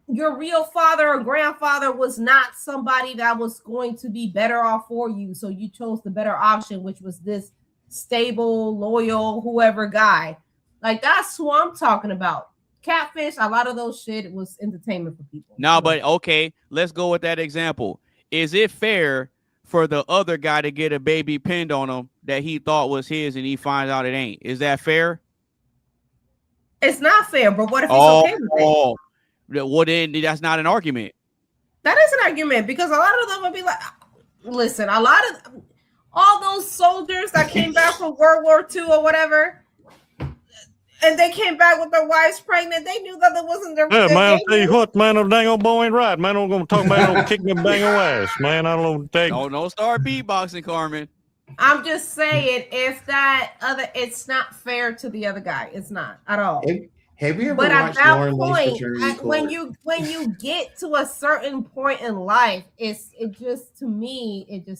your real father or grandfather was not somebody that was going to be better off for you. So you chose the better option, which was this stable, loyal, whoever guy. Like, that's who I'm talking about. Catfish, a lot of those shit was entertainment for people. No, but okay, let's go with that example. Is it fair for the other guy to get a baby pinned on him that he thought was his and he finds out it ain't? Is that fair? It's not fair, but what if he's okay with it? Well, then that's not an argument. That is an argument, because a lot of them would be like, listen, a lot of all those soldiers that came back from World War II or whatever, and they came back with their wives pregnant, they knew that it wasn't their. Yeah, man, I'll tell you what, man, the dang old boy ain't right, man. I'm gonna talk about don't kick them dang old ass, man. I don't take. Don't start beatboxing, Carmen. I'm just saying, if that other, it's not fair to the other guy. It's not at all. Have you ever but at watched that Lauren Lace point, when you get to a certain point in life, it just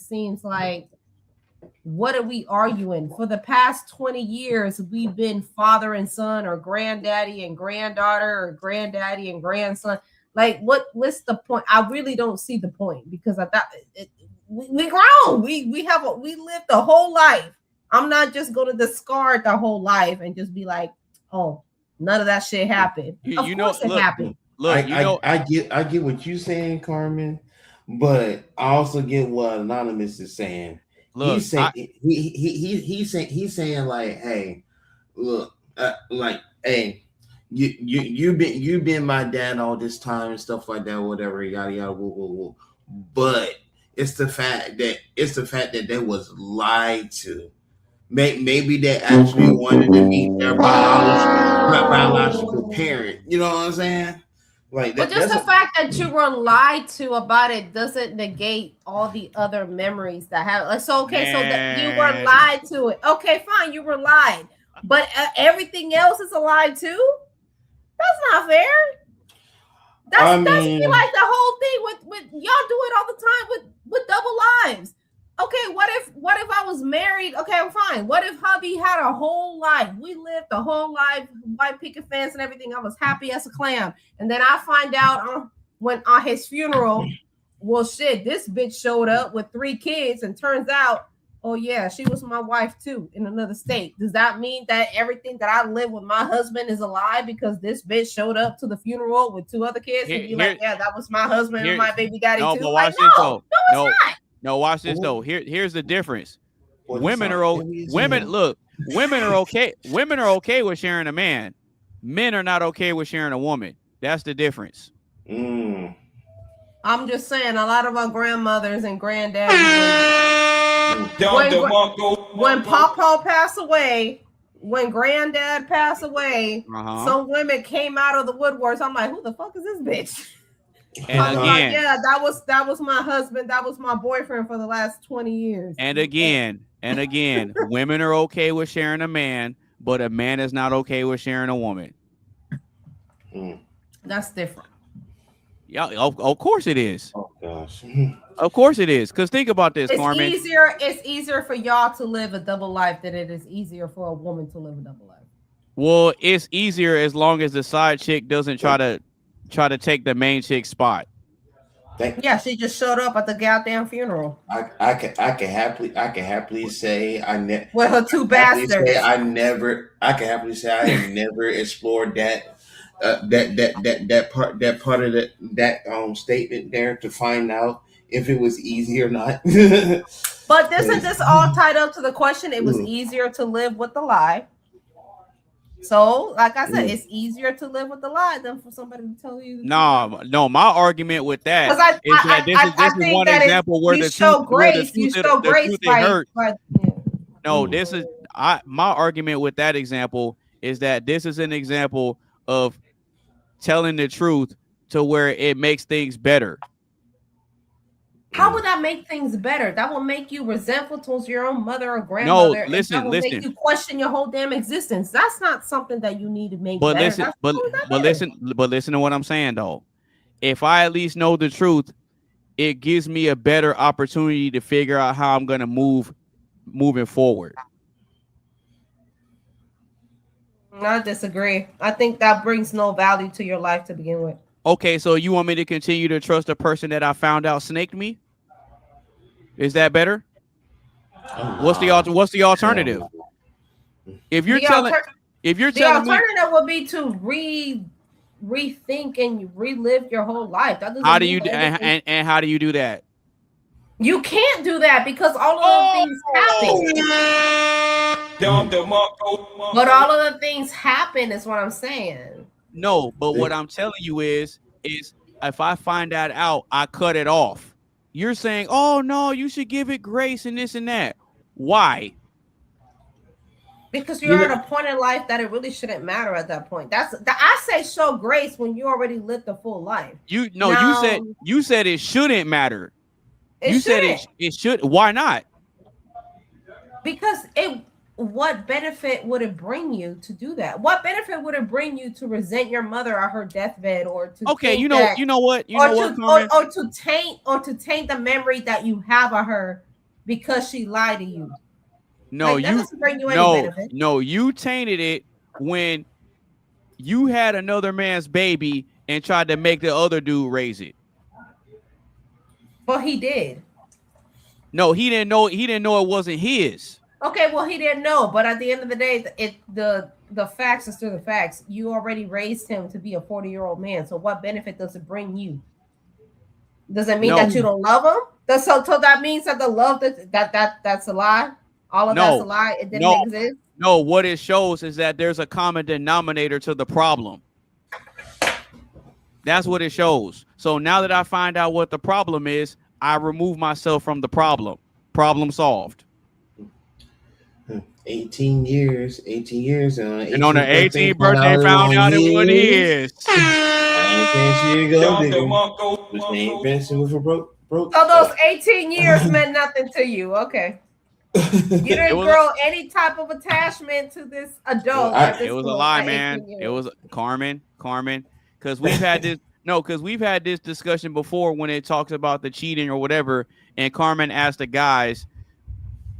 seems like, what are we arguing? For the past 20 years, we've been father and son, or granddaddy and granddaughter, or granddaddy and grandson. Like, what's the point? I really don't see the point, because I thought we grown. We lived the whole life. I'm not just going to discard the whole life and just be like, oh, none of that shit happened. Of course it happened. I get what you're saying, Carmen, but I also get what Anonymous is saying. Look, he's saying like, hey, look, like, hey, you've been my dad all this time and stuff like that, whatever, yada yada, woo, woo, woo. But it's the fact that they was lied to. Maybe they actually wanted to meet their biological parent. You know what I'm saying? Like, but just the fact that you were lied to about it doesn't negate all the other memories that have. So okay, so that you were lied to it. Okay, fine, you were lied, but everything else is a lie too. That's not fair. That's be like the whole thing with y'all do it all the time with double lives. Okay, what if I was married? Okay, I'm fine. What if hubby had a whole life? We lived the whole life, white picket fence and everything. I was happy as a clam. And then I find out when on his funeral, well, shit, this bitch showed up with 3 kids, and turns out, oh yeah, she was my wife too in another state. Does that mean that everything that I live with my husband is a lie because this bitch showed up to the funeral with 2 other kids and be like, yeah, that was my husband and my baby daddy too? But like, no, it's not. No, watch this though. Here's the difference. Women are okay. Women are okay. Women are okay with sharing a man. Men are not okay with sharing a woman. That's the difference. I'm just saying, a lot of our grandmothers and granddaddies, when Papa passed away, when Granddad passed away, some women came out of the woodworks. I'm like, who the fuck is this bitch? And again, yeah, that was my husband. That was my boyfriend for the last 20 years. And again, women are okay with sharing a man, but a man is not okay with sharing a woman. That's different. Yeah, of course it is. Oh gosh. Of course it is. Because think about this, Carmen. It's easier for y'all to live a double life than it is easier for a woman to live a double life. Well, it's easier as long as the side chick doesn't try to take the main chick's spot. Yeah, she just showed up at the goddamn funeral. I can happily say with her 2 bastards. I can happily say I have never explored that part of that statement there to find out if it was easy or not. But isn't this all tied up to the question? It was easier to live with the lie. So, like I said, it's easier to live with the lie than for somebody to tell you. No. My argument with that is that this is one example where the truth hurt. No, this is my argument with that example is that this is an example of telling the truth to where it makes things better. How would that make things better? That will make you resentful towards your own mother or grandmother. No, listen. Make you question your whole damn existence. That's not something that you need to make but better. Listen to what I'm saying though. If I at least know the truth, it gives me a better opportunity to figure out how I'm going to moving forward. I disagree. I think that brings no value to your life to begin with. Okay, so you want me to continue to trust a person that I found out snaked me? Is that better? What's the alternative? If you're telling the me alternative would be to rethink and relive your whole life. That doesn't how do mean you do, anything. and how do you do that? You can't do that because all of those things happen. But all of the things happen is what I'm saying. No, but what I'm telling you is if I find that out, I cut it off. You're saying, oh no, you should give it grace and this and that. Why? Because you're at a point in life that it really shouldn't matter at that point. I say show grace when you already lived the full life. You said it shouldn't matter. You said it should. Why not? Because what benefit would it bring you to do that? What benefit would it bring you to resent your mother on her deathbed, or to to taint the memory that you have of her because she lied to you? No, that doesn't bring you any benefit. No, you tainted it when you had another man's baby and tried to make the other dude raise it. Well, he did. No, he didn't know. He didn't know it wasn't his. Okay, well, he didn't know, but at the end of the day, the facts are still the facts. You already raised him to be a 40-year-old man. So what benefit does it bring you? Does it mean that you don't love him? So that means that the love that's a lie. All of that's a lie. It didn't exist. No, what it shows is that there's a common denominator to the problem. That's what it shows. So now that I find out what the problem is, I remove myself from the problem. Problem solved. 18 years. And on the 18th birthday, found out it wasn't his. So those 18 years meant nothing to you. Okay. You didn't grow any type of attachment to this adult. It was a lie, man. It was Carmen. Because we've had this discussion before when it talks about the cheating or whatever. And Carmen asked the guys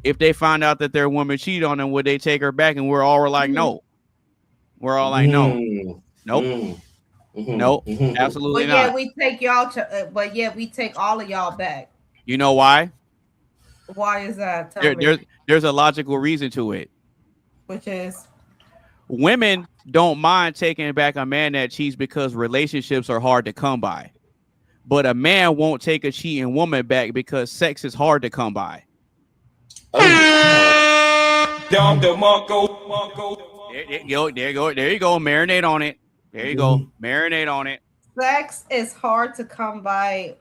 if they found out that their woman cheated on them, would they take her back? And we're all like, no. We're all like, no. Nope. Nope. Absolutely not. Yeah, we take y'all. But yeah, we take all of y'all back. You know why? Why is that? There's a logical reason to it. Which is? Women don't mind taking back a man that cheats because relationships are hard to come by. But a man won't take a cheating woman back because sex is hard to come by. There you go. Marinate on it. There you go. Marinate on it. Sex is hard to come by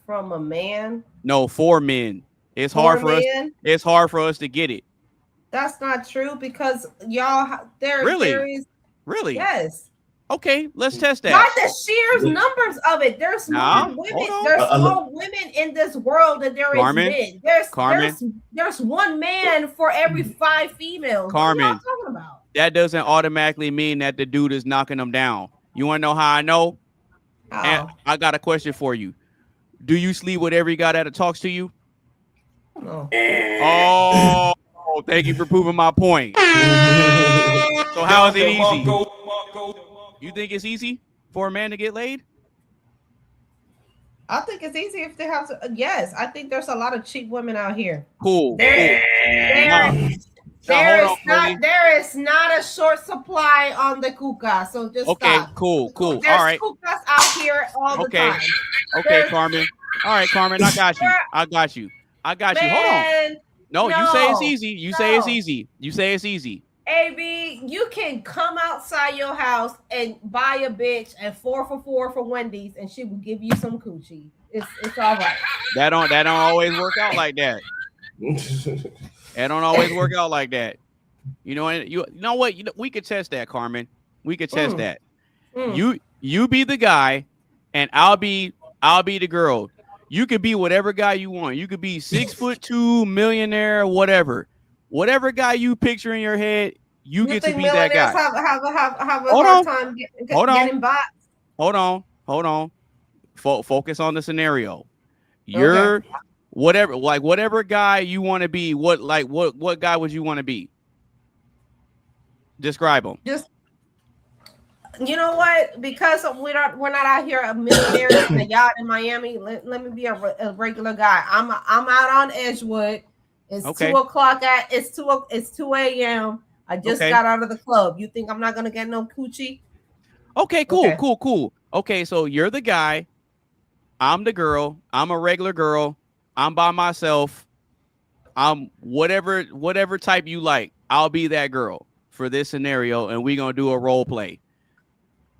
from a man. No, for men. It's hard for us. It's hard for us to get it. That's not true because y'all Really? Yes. Okay, let's test that. Not the sheer numbers of it. There's more women. There's more women in this world than there is men. There's one man for every 5 females. Carmen, what are y'all talking about? That doesn't automatically mean that the dude is knocking them down. You want to know how I know? And I got a question for you. Do you sleep with every guy that talks to you? No. Oh, thank you for proving my point. So how is it easy? You think it's easy for a man to get laid? I think it's easy if they have to. Yes, I think there's a lot of cheap women out here. Cool. There is not a short supply on the kuka. So just stop. Cool. There's all right. kukas out here all the time. Okay, Carmen. All right, Carmen. I got you. Hold on. No, you say it's easy. You say it's easy. AB, you can come outside your house and buy a bitch at 4 for $4 for Wendy's, and she will give you some coochie. It's all right. That don't always work out like that. It don't always work out like that. You know what? We could test that, Carmen. We could test that. You be the guy, and I'll be the girl. You could be whatever guy you want. You could be 6'2", millionaire, whatever guy you picture in your head. You get to be that guy. Have a hard time getting bots. Hold on. Focus on the scenario. You're whatever guy you want to be. What guy would you want to be? Describe him. you know what? Because we're not out here a millionaire in a yacht in Miami. Let me be a regular guy. I'm out on Edgewood. It's 2 o'clock it's 2 a.m. I just got out of the club. You think I'm not gonna get no coochie? Okay, cool. Okay, so you're the guy. I'm the girl. I'm a regular girl. I'm by myself. I'm whatever type you like. I'll be that girl for this scenario, and we're gonna do a role play.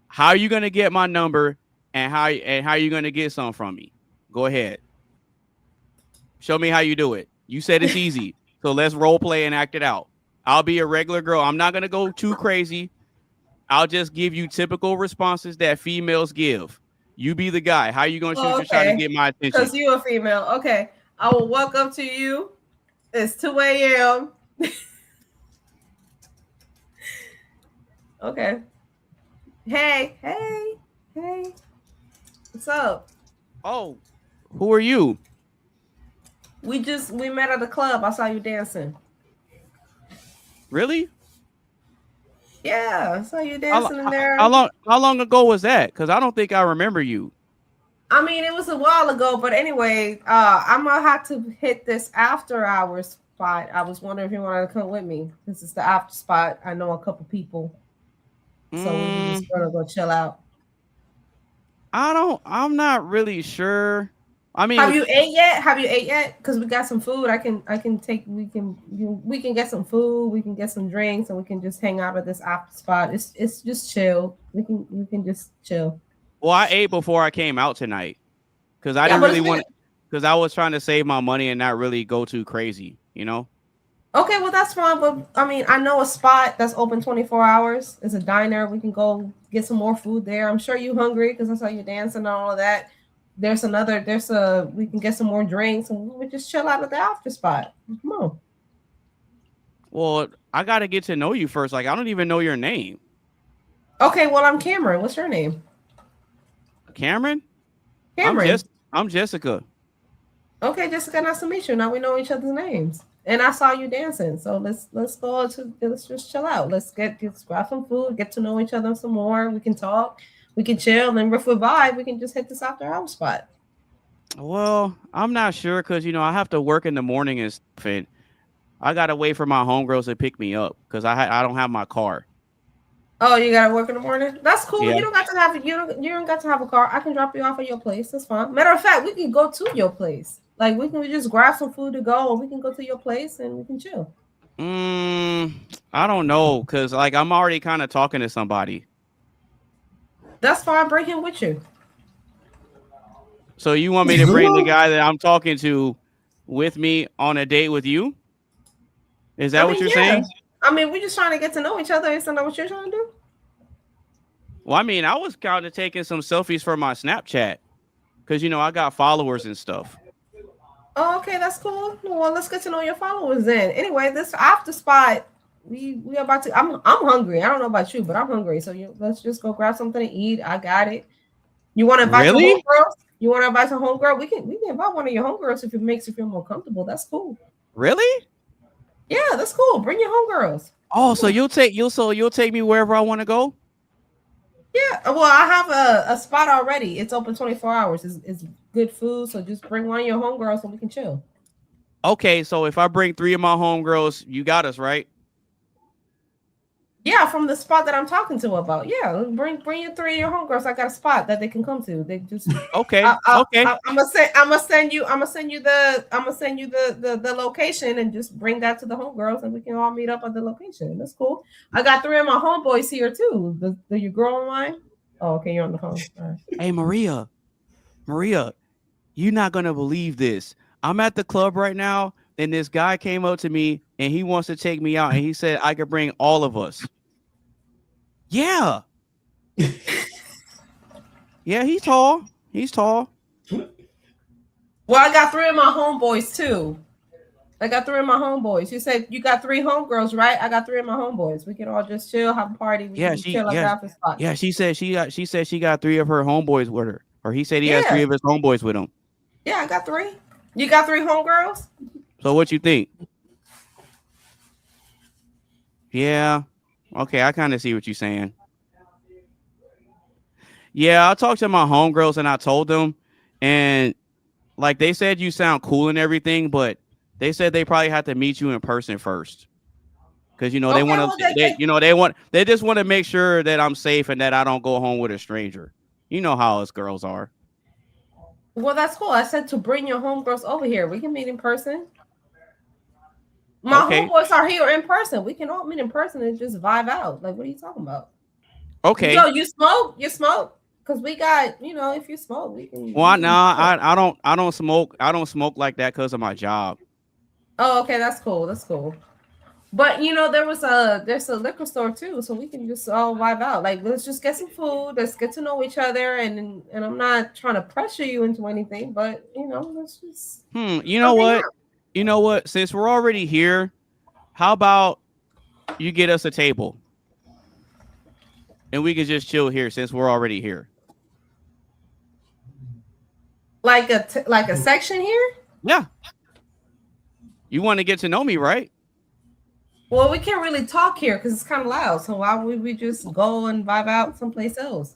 How are you gonna get my number, and how are you gonna get some from me? Go ahead. Show me how you do it. You said it's easy, so let's role play and act it out. I'll be a regular girl. I'm not gonna go too crazy. I'll just give you typical responses that females give. You be the guy. How you gonna shoot your shot to get my attention? Because you a female. Okay. I will walk up to you. It's 2 a.m. Okay. Hey. What's up? Oh, who are you? We met at the club. I saw you dancing. Really? Yeah, I saw you dancing in there. How long ago was that? Because I don't think I remember you. I mean, it was a while ago, but anyway, I'm gonna have to hit this after hours spot. I was wondering if you wanted to come with me. This is the after spot. I know a couple people, so we're just gonna go chill out. I'm not really sure. I mean, have you ate yet? Because we got some food. We can get some food. We can get some drinks, and we can just hang out at this after spot. It's just chill. We can just chill. Well, I ate before I came out tonight because I didn't really want. Because I was trying to save my money and not really go too crazy, you know. Okay, well that's fine. But I mean, I know a spot that's open 24 hours. It's a diner. We can go get some more food there. I'm sure you hungry because I saw you dancing and all of that. We can get some more drinks and we just chill out at the after spot. Come on. Well, I got to get to know you first. Like, I don't even know your name. Okay, well, I'm Cameron. What's your name? Cameron? I'm Jessica. Okay, Jessica, nice to meet you. Now we know each other's names. And I saw you dancing. So let's just chill out. Let's grab some food, get to know each other some more. We can talk. We can chill, and if we vibe, we can just hit this after hour spot. Well, I'm not sure because I have to work in the morning and stuff, and I gotta wait for my homegirls to pick me up because I don't have my car. Oh, you gotta work in the morning? That's cool. Yeah. You don't got to have a car. I can drop you off at your place. That's fine. Matter of fact, we can go to your place. Like we can just grab some food to go, or we can go to your place and we can chill. I don't know because I'm already kind of talking to somebody. That's fine. Bring him with you. So you want me to bring the guy that I'm talking to with me on a date with you? Is that what you're saying? I mean, we're just trying to get to know each other. Isn't that what you're trying to do? Well, I mean, I was kind of taking some selfies for my Snapchat because, I got followers and stuff. Oh, okay. That's cool. Well, let's get to know your followers then. Anyway, this after spot, we about to. I'm hungry. I don't know about you, but I'm hungry. So let's just go grab something to eat. I got it. You want to invite some homegirls? You want to invite some homegirl? We can invite one of your homegirls if it makes you feel more comfortable. That's cool. Really? Yeah, that's cool. Bring your homegirls. Oh, so you'll take me wherever I want to go? Yeah. Well, I have a spot already. It's open 24 hours. It's good food. So just bring one of your homegirls and we can chill. Okay, so if I bring 3 of my homegirls, you got us, right? Yeah, from the spot that I'm talking to about. Yeah, bring your 3 of your homegirls. I got a spot that they can come to. They just okay. Okay. I'm gonna send you the location and just bring that to the homegirls and we can all meet up at the location. That's cool. I got 3 of my homeboys here too. The your girl on mine? Oh, okay, you're on the phone. All right. Hey, Maria, you're not gonna believe this. I'm at the club right now, and this guy came up to me and he wants to take me out, and he said I could bring all of us. Yeah. Yeah, he's tall. Well, I got 3 of my homeboys too. You said you got 3 homegirls, right? I got 3 of my homeboys. We can all just chill, have a party. She said she got 3 of her homeboys with her, or he said he has 3 of his homeboys with him. Yeah, I got 3. You got 3 homegirls? So what you think? Yeah. Okay, I kind of see what you're saying. Yeah, I talked to my homegirls and I told them, and like they said, you sound cool and everything, but they said they probably have to meet you in person first, because they want to. They just want to make sure that I'm safe and that I don't go home with a stranger. You know how us girls are. Well, that's cool. I said to bring your homegirls over here. We can meet in person. My homeboys are here in person. We can all meet in person and just vibe out. Like, what are you talking about? Okay. Yo, you smoke? You smoke? Because we got, if you smoke, we can. Well, I don't smoke. I don't smoke like that because of my job. Oh, okay, that's cool. That's cool. But there's a liquor store too, so we can just all vibe out. Like, let's just get some food. Let's get to know each other, and I'm not trying to pressure you into anything, but let's just. You know what? You know what? Since we're already here, how about you get us a table, and we can just chill here since we're already here. Like a section here? Yeah. You want to get to know me, right? Well, we can't really talk here because it's kind of loud. So why would we just go and vibe out someplace else?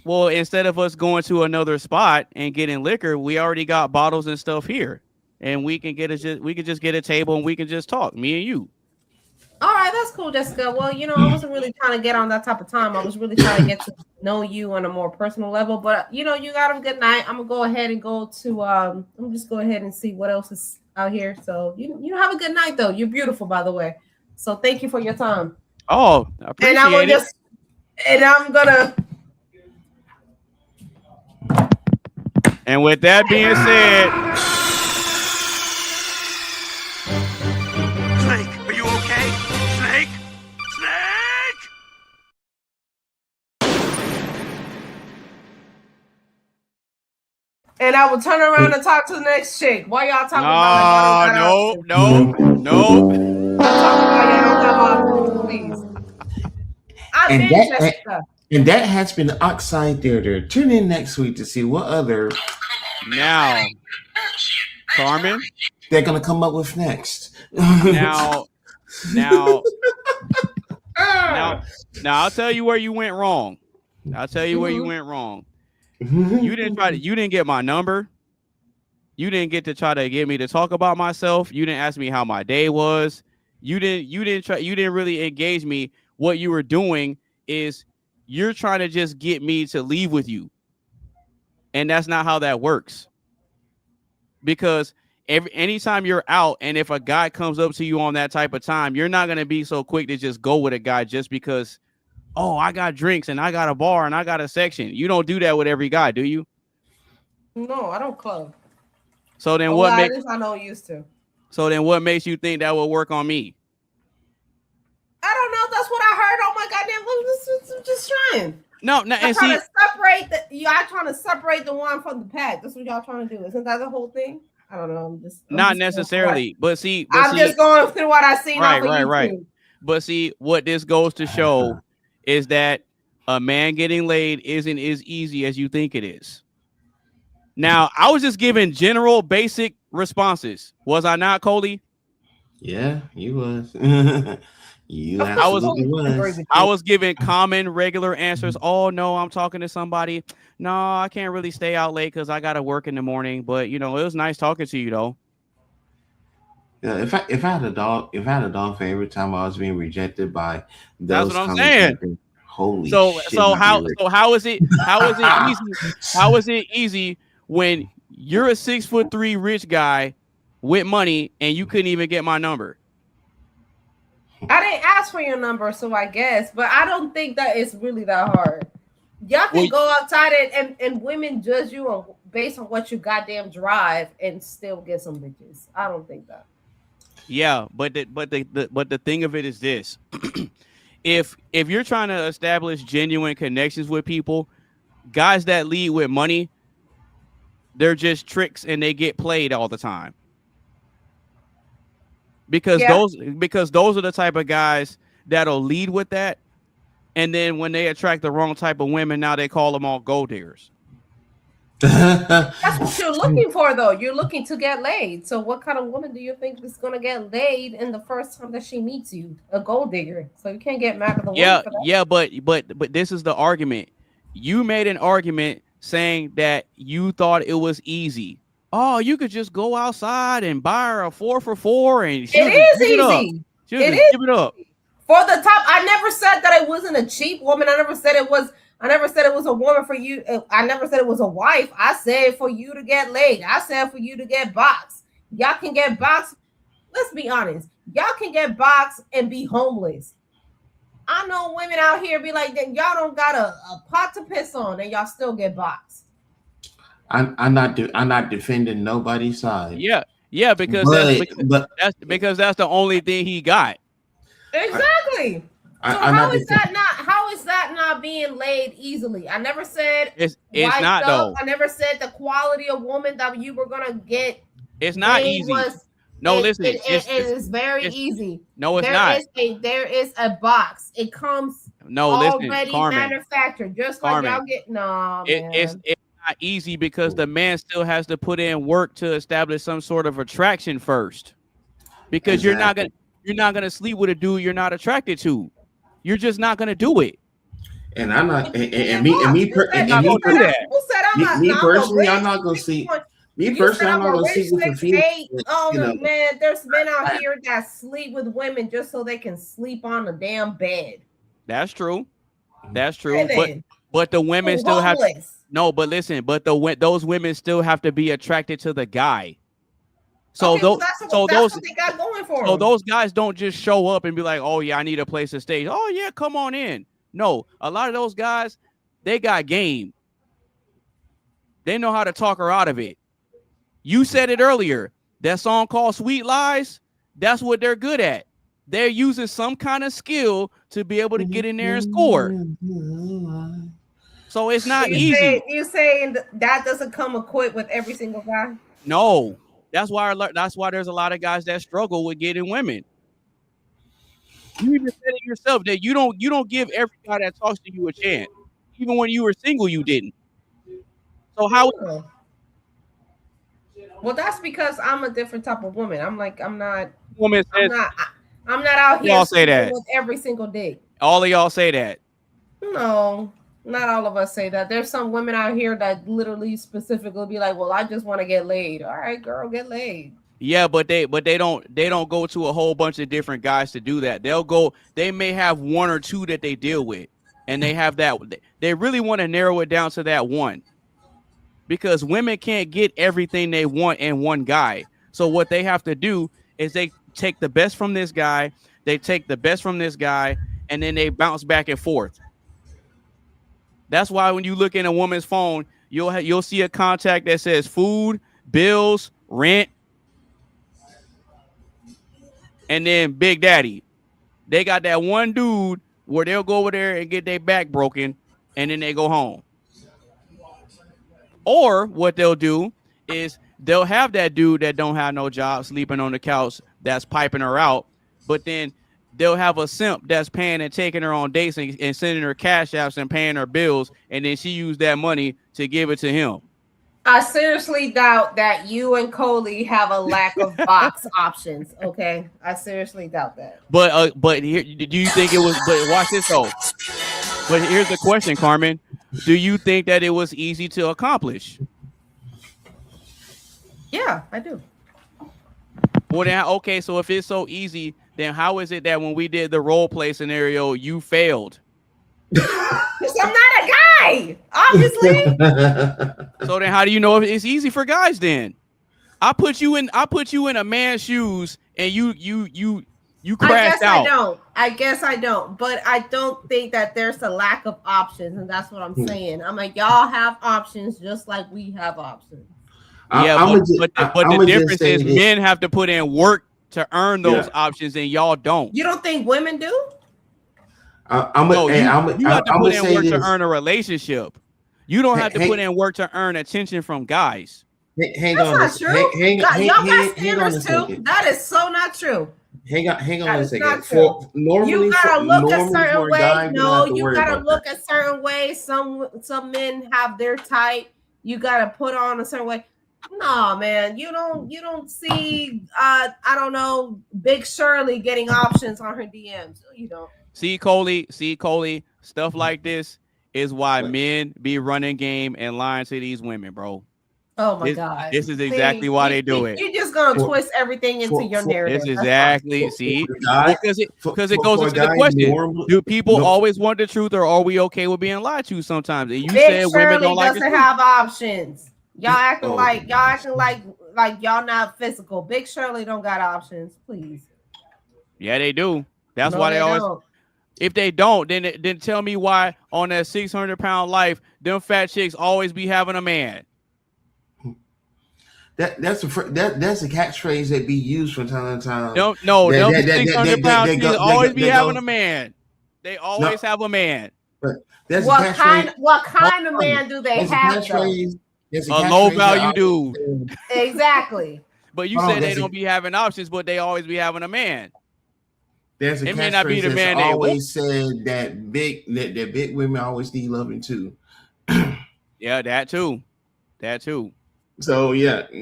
Well, instead of us going to another spot and getting liquor, we already got bottles and stuff here, and we can just get a table and we can just talk, me and you. All right, that's cool, Jessica. Well, I wasn't really trying to get on that type of time. I was really trying to get to know you on a more personal level. But you got a good night. I'm gonna go ahead and go to I'm just go ahead and see what else is out here. So you have a good night though. You're beautiful, by the way. So thank you for your time. Oh, I appreciate it. And I'm gonna. And with that being said. Snake, are you okay? Snake? And I will turn around and talk to the next chick. Why y'all talking about? No. Please. And that has been Oxide Theater. Tune in next week to see what other now Carmen they're gonna come up with next. Now I'll tell you where you went wrong. You didn't get my number. You didn't get to try to get me to talk about myself. You didn't ask me how my day was. You didn't really engage me. What you were doing is you're trying to just get me to leave with you. And that's not how that works. Because anytime you're out and if a guy comes up to you on that type of time, you're not going to be so quick to just go with a guy just because, oh, I got drinks and I got a bar and I got a section. You don't do that with every guy, do you? No, I don't club. So then I know used to. So then what makes you think that will work on me? I don't know. That's what I heard. Oh my goddamn! I'm just trying. No, I'm trying to separate y'all trying to separate the one from the pack. That's what y'all trying to do. Isn't that the whole thing? I don't know. I'm not necessarily, but see, just going through what I seen. Right. But see, what this goes to show is that a man getting laid isn't as easy as you think it is. Now, I was just giving general basic responses. Was I not, Coley? Yeah, you was. I was giving common, regular answers. Oh, no, I'm talking to somebody. No, I can't really stay out late because I got to work in the morning. But, it was nice talking to you, though. Yeah, if I had a dog for every time I was being rejected by those, that's what I'm saying. Holy shit. So how is it easy? How is it easy when you're a 6'3" rich guy with money and you couldn't even get my number? I didn't ask for your number, so I guess, but I don't think that it's really that hard. Y'all can go outside and women judge you based on what you goddamn drive and still get some bitches. I don't think that. Yeah, but the thing of it is this: if you're trying to establish genuine connections with people, guys that lead with money, they're just tricks and they get played all the time. Because those are the type of guys that'll lead with that, and then when they attract the wrong type of women, now they call them all gold diggers. That's what you're looking for, though. You're looking to get laid. So, what kind of woman do you think is gonna get laid in the first time that she meets you? A gold digger. So you can't get mad at the woman for that. Yeah, but this is the argument. you made an argument saying that you thought it was easy. Oh, you could just go outside and buy her a 4 for $4 and it is easy. It is. Give it up. For the top, I never said that it wasn't a cheap woman. I never said it was a woman for you. I never said it was a wife. I said for you to get laid. I said for you to get boxed. Y'all can get boxed. Let's be honest. Y'all can get boxed and be homeless. I know women out here be like, then y'all don't got a pot to piss on and y'all still get boxed. I'm not defending nobody's side. Yeah, because that's the only thing he got. Exactly. How is that not being laid easily? I never said it's not though. I never said the quality of woman that you were gonna get. It's not easy. Listen, it's very easy. No, it's not. There is a box. It comes already manufactured, just like y'all get. It's not easy because the man still has to put in work to establish some sort of attraction first. Because you're not gonna sleep with a dude you're not attracted to. You're just not gonna do it. And I'm not. Me personally, I'm not gonna see. Me personally, I'm not gonna see with a female. Man, there's men out here that sleep with women just so they can sleep on the damn bed. That's true. But the women still have but listen, those women still have to be attracted to the guy. So that's what they got going for them. So those guys don't just show up and be like, "Oh yeah, I need a place to stay." Oh yeah, come on in. No, a lot of those guys, they got game. They know how to talk her out of it. You said it earlier. That song called Sweet Lies, that's what they're good at. They're using some kind of skill to be able to get in there and score. So it's not easy. You saying that doesn't come equipped with every single guy? No. That's why there's a lot of guys that struggle with getting women. You even said it yourself that you don't give every guy that talks to you a chance. Even when you were single, you didn't. So how? Well, that's because I'm a different type of woman. I'm not. Woman says, I'm not out here y'all say that with every single dick. All of y'all say that. No, not all of us say that. There's some women out here that literally specifically be like, "Well, I just want to get laid." All right, girl, get laid. Yeah, but they don't go to a whole bunch of different guys to do that. They may have one or two that they deal with, and they have that. They really want to narrow it down to that one. Because women can't get everything they want in one guy. So what they have to do is they take the best from this guy, they take the best from this guy, and then they bounce back and forth. That's why when you look in a woman's phone, you'll see a contact that says food, bills, rent, and then Big Daddy. They got that one dude where they'll go over there and get their back broken, and then they go home. Or what they'll do is they'll have that dude that don't have no job sleeping on the couch that's piping her out, but then they'll have a simp that's paying and taking her on dates and sending her cash apps and paying her bills, and then she used that money to give it to him. I seriously doubt that you and Coley have a lack of box options. Okay, I seriously doubt that. But here, do you think it was? But watch this though. But here's the question, Carmen. Do you think that it was easy to accomplish? Yeah, I do. Well, then, okay, so if it's so easy, then how is it that when we did the role play scenario, you failed? Because I'm not a guy, obviously. So then how do you know if it's easy for guys then? I put you in a man's shoes and you crashed out. I guess I don't. But I don't think that there's a lack of options, and that's what I'm saying. I'm like, y'all have options just like we have options. Yeah, but the difference is men have to put in work to earn those options, and y'all don't. You don't think women do? You have to put in work to earn a relationship. You don't have to put in work to earn attention from guys. Hang on. That's not true. Y'all got standards too. That is so not true. Hang on a second. You gotta look a certain way. No, you gotta look a certain way. Some men have their type. You gotta put on a certain way. No, man, you don't see I don't know, Big Shirley getting options on her DMs. You don't. See Coley, stuff like this. is why men be running game and lying to these women, bro. Oh my God! This is exactly why they do it. You're just gonna twist everything into your narrative. This is exactly because it goes into the question: do people always want the truth, or are we okay with being lied to sometimes? And you said women don't like doesn't have options. Y'all acting like y'all not physical. Big Shirley don't got options, please. Yeah, they do. That's why they always. Don't. If they don't, then tell me why on that 600-pound life, them fat chicks always be having a man. That's a catchphrase that be used from time to time. No, them 600-pound chicks always be having a man. They always have a man. What kind of man do they have? A low value dude. Exactly. But you said they don't be having options, but they always be having a man. There's a catchphrase that's always said that big women always need loving too. Yeah, that too. So big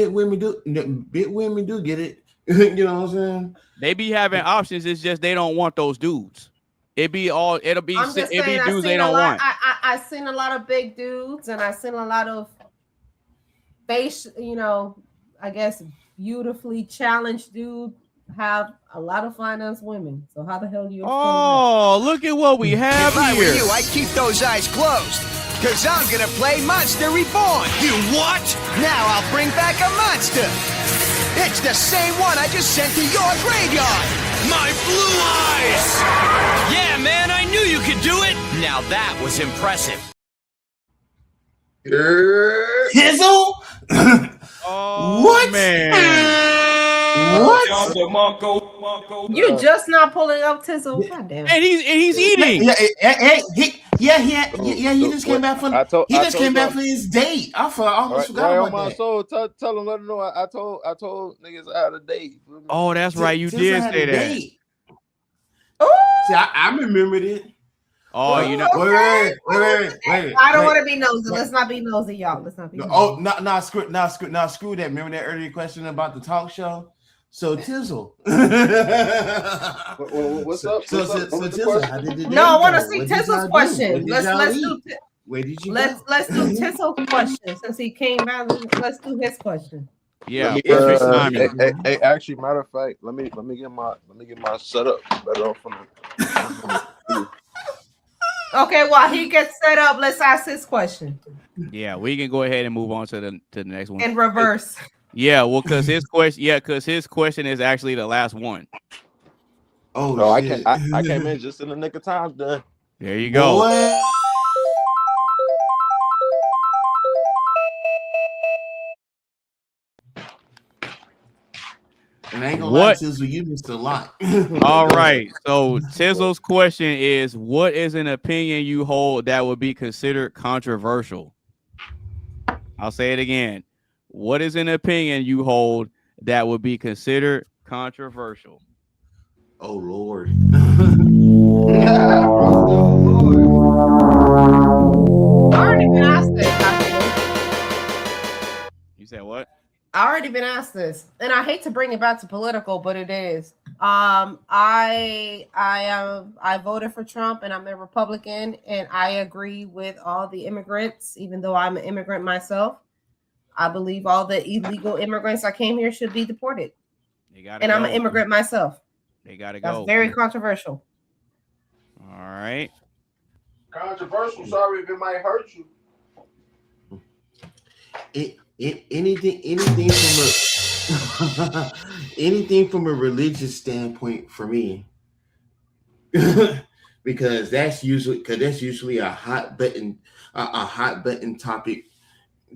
women do get it. You know what I'm saying? They be having options. It's just they don't want those dudes. It'll be dudes they don't want. I've seen a lot of big dudes, and I've seen a lot of face, I guess beautifully challenged dude have a lot of finance women. So how the hell do you? Look at what we have here. If I were you, I'd keep those eyes closed, cause I'm gonna play Monster Reborn. You what? Now I'll bring back a monster. It's the same one I just sent to your graveyard. My blue eyes! Yeah, man, I knew you could do it. Now that was impressive. Tizzle? What? Man. What? You're just not pulling up Tizzle. God damn. And he's eating. He just came back from for his date. I almost forgot about that. Soul, tell him, let him know. I told niggas I had a date. Oh, that's right. You did say that. See, I remembered it. Oh, Wait. I don't want to be nosy. Let's not be nosy, y'all. Let's not be nosy. Oh, screw that. Remember that earlier question about the talk show? So Tizzle. What's up? So Tizzle, how did the day I want to go? see What did Tizzle's y'all question. do? Where did you go? Let's do Tizzle's question since he came back. Let's do his question. Yeah. Hey, actually, matter of fact, let me get my setup better off from the. Okay, while he gets set up, let's ask his question. Yeah, we can go ahead and move on to the next one. In reverse. Yeah, well, because his question is actually the last one. Oh, no, I came in just in the nick of time, done. There you go. Boy. And I ain't gonna lie, Tizzle, you missed a lot. All right. So Tizzle's question is, what is an opinion you hold that would be considered controversial? I'll say it again. What is an opinion you hold that would be considered controversial? Oh, Lord. I already been asked this. You said what? I already been asked this, and I hate to bring it back to political, but it is. I voted for Trump, and I'm a Republican, and I agree with all the immigrants, even though I'm an immigrant myself. I believe all the illegal immigrants that came here should be deported. I'm an immigrant myself. They gotta go. That's very controversial. All right. Controversial. Sorry if it might hurt you. Anything from a religious standpoint for me, because that's usually a hot button topic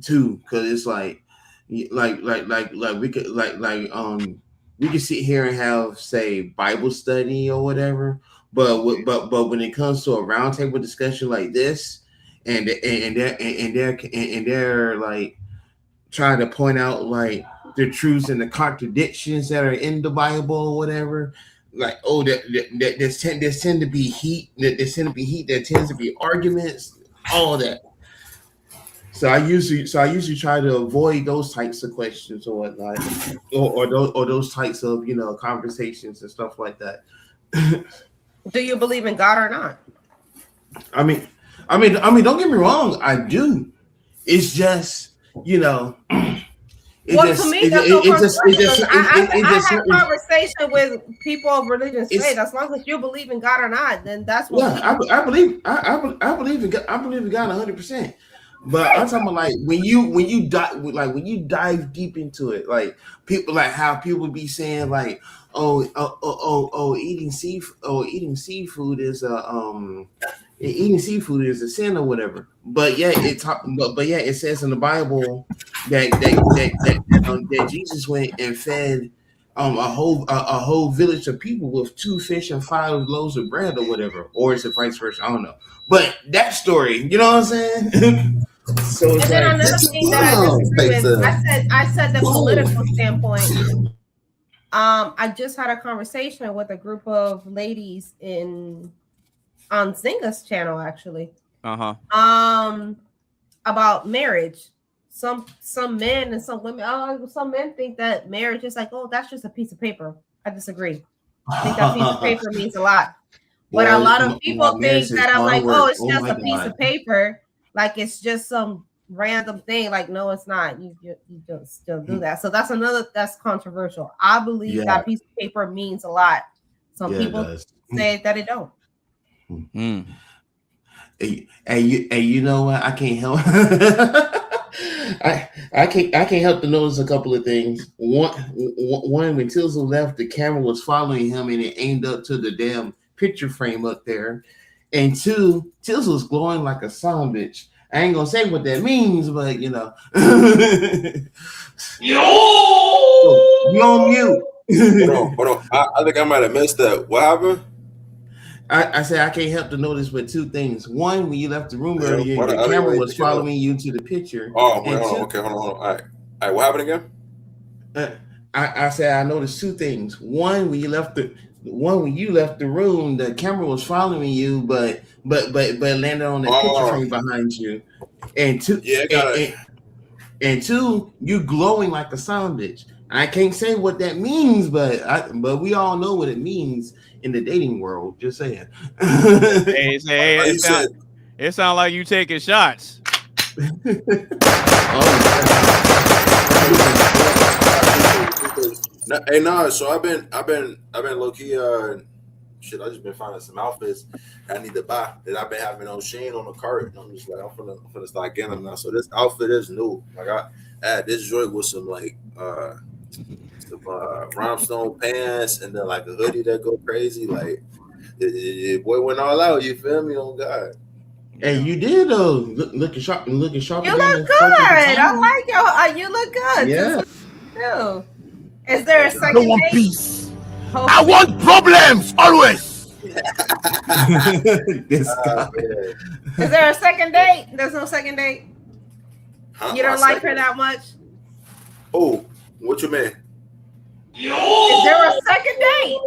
too, because it's like we could sit here and have, say, Bible study or whatever, but when it comes to a roundtable discussion like this, and they're like trying to point out like the truths and the contradictions that are in the Bible or whatever, like there tends to be heat, there tends to be arguments, all that. So I usually try to avoid those types of questions or whatnot, or those types of conversations and stuff like that. Do you believe in God or not? I mean, don't get me wrong. I do. It's just, you know. To me, that's no controversial. I have conversation with people of religious faith. As long as you believe in God or not, then that's what. Yeah, I believe in God. I believe in God 100%. But I'm talking about like when you dive deep into it, like people like how people be saying like, eating seafood is eating seafood is a sin or whatever. But yeah, it says in the Bible that Jesus went and fed a whole village of people with 2 fish and 5 loaves of bread or whatever, or is it vice versa? I don't know. But that story, you know what I'm saying? So and then another thing that I disagree with, I said the political standpoint. I just had a conversation with a group of ladies on Zynga's channel actually. About marriage. Some men and some women. Some men think that marriage is like, oh, that's just a piece of paper. I disagree. I think that piece of paper means a lot. But a lot of people think that I'm like, oh, it's just a piece of paper. Like it's just some random thing. Like, no, it's not. You just still do that. So that's controversial. I believe that piece of paper means a lot. Some people say that it don't. Hey, you know what? I can't help. I can't help to notice a couple of things. One, when Tizzle left, the camera was following him, and it aimed up to the damn picture frame up there. And 2, Tizzle's glowing like a son bitch. I ain't gonna say what that means, but you know. Yo! You on mute. Hold on. I think I might have missed that. What happened? I said I can't help to notice but 2 things. One, when you left the room earlier, the camera was following you to the picture. Oh, wait, hold on. Okay, hold on. All right, what happened again? I said I noticed 2 things. One, when you left the room, the camera was following you, but landed on the picture frame behind you. And 2, and 2, you glowing like a son bitch. I can't say what that means, but we all know what it means in the dating world. Just saying. It sounds like you taking shots. So I've been low key. Shit, I just been finding some outfits I need to buy that I've been having on Shein on the cart. And I'm just like, I'm finna start getting them now. So this outfit is new. Like I had this joint with some like some rhinestone pants and then like a hoodie that go crazy. Like boy went all out. You feel me? On God. Hey, you did though. Looking sharp. You look good. I like you look good. Yeah. Is there a second date? Peace. I want problems always. This guy. Is there a second date? There's no second date. You don't like her that much? Oh, what you mean? Is there a second date?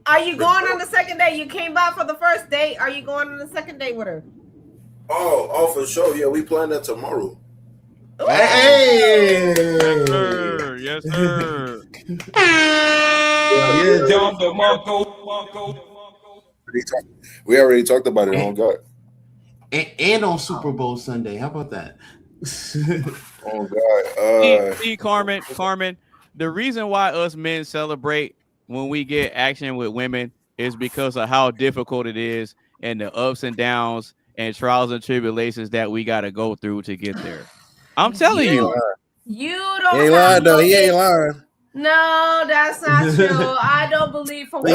Are you going on the second date? You came by for the first date. Are you going on the second date with her? Oh, for sure. Yeah, we plan that tomorrow. Hey! Yes, sir. We already talked about it on God. And on Super Bowl Sunday. How about that? Oh God. See, Carmen, the reason why us men celebrate when we get action with women is because of how difficult it is and the ups and downs and trials and tribulations that we got to go through to get there. I'm telling you. You don't. He ain't lying though. He ain't lying. No, that's not true. I don't believe for one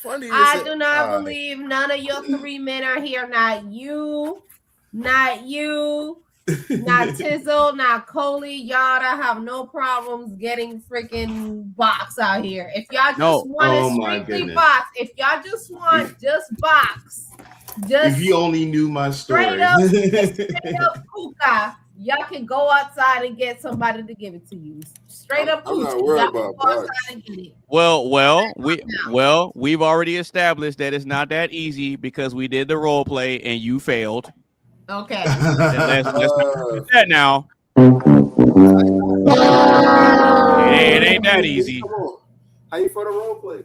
Funny I do not believe none of your 3 men are here. Not you, not Tizzle, not Coley. Y'all don't have no problems getting freaking box out here. If y'all just want a strictly box, if y'all just want box, if you only knew my story. Straight up hookah, y'all can go outside and get somebody to give it to you. Straight up I'm not worried about box. We've already established that it's not that easy because we did the role play and you failed. Okay. Let's not do that now. It ain't that easy. How you for the role play?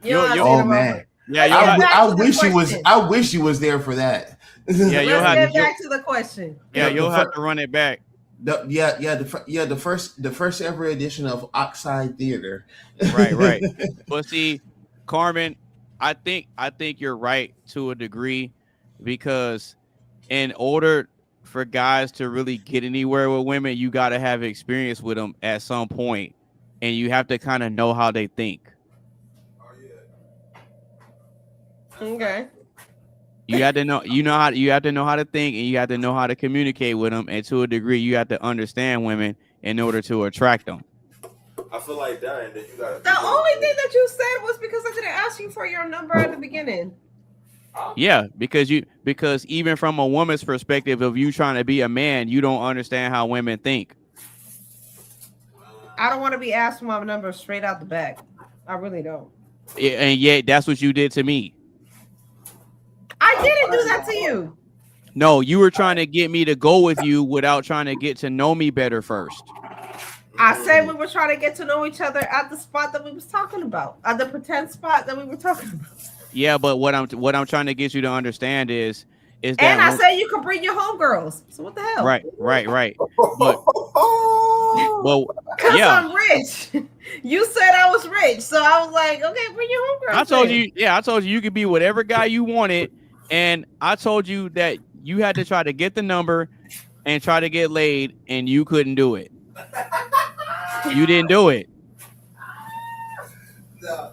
Oh man. Yeah, I wish you was. I wish you was there for that. Yeah, Let's get back to the question. Yeah, you'll have to run it back. The first ever edition of Oxide Theater. Right. But see, Carmen, I think you're right to a degree, because in order for guys to really get anywhere with women, you got to have experience with them at some point, and you have to kind of know how they think. Okay. You have to know how to think, and you have to know how to communicate with them, and to a degree, you have to understand women in order to attract them. I feel like that, and then you got the only thing that you said was because I didn't ask you for your number at the beginning. Yeah, because even from a woman's perspective of you trying to be a man, you don't understand how women think. I don't want to be asked for my number straight out the back. I really don't. And yet, that's what you did to me. I didn't do that to you. No, you were trying to get me to go with you without trying to get to know me better first. I said we were trying to get to know each other at the spot that we was talking about, at the pretend spot that we were talking about. Yeah, but what I'm trying to get you to understand is that. And I said you can bring your homegirls. So what the hell? Right. But well, because yeah. I'm rich. You said I was rich, so I was like, okay, bring your homegirls. I told you you could be whatever guy you wanted, and I told you that you had to try to get the number and try to get laid, and you couldn't do it. You didn't do it. No.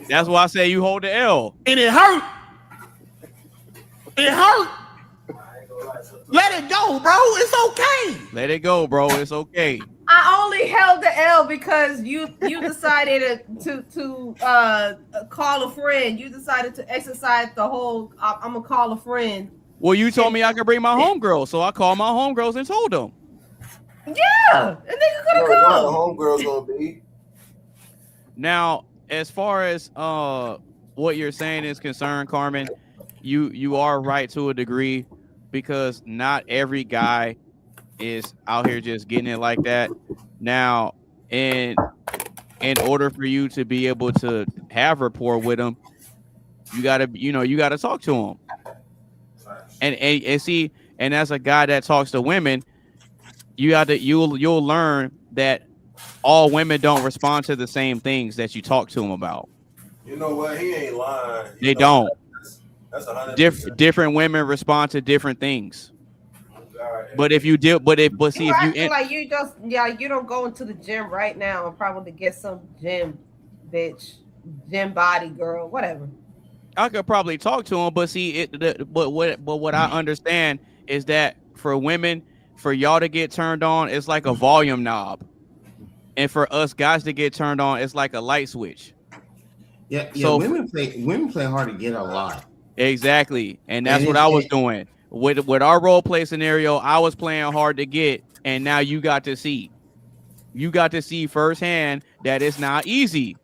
That's why I say you hold the L. And it hurt. It hurt. Let it go, bro. It's okay. Let it go, bro. It's okay. I only held the L because you decided to call a friend. You decided to exercise the whole I'm gonna call a friend. Well, you told me I could bring my homegirls, so I called my homegirls and told them. Yeah, and then you could have The come. homegirls gonna be. Now, as far as what you're saying is concerned, Carmen, you are right to a degree, because not every guy is out here just getting it like that. Now, in order for you to be able to have rapport with them, you gotta talk to them. And see, and as a guy that talks to women, you'll learn that all women don't respond to the same things that you talk to them about. You know what? He ain't lying. They don't. That's 100%. Different women respond to different things. But if you do, but see, if you like you don't go into the gym right now and probably get some gym body girl, whatever. I could probably talk to them, but see, but what I understand is that for women, for y'all to get turned on, it's like a volume knob, and for us guys to get turned on, it's like a light switch. Yeah. So women play hard to get a lot. Exactly, and that's what I was doing with our role play scenario. I was playing hard to get, and now you got to see firsthand that it's not easy.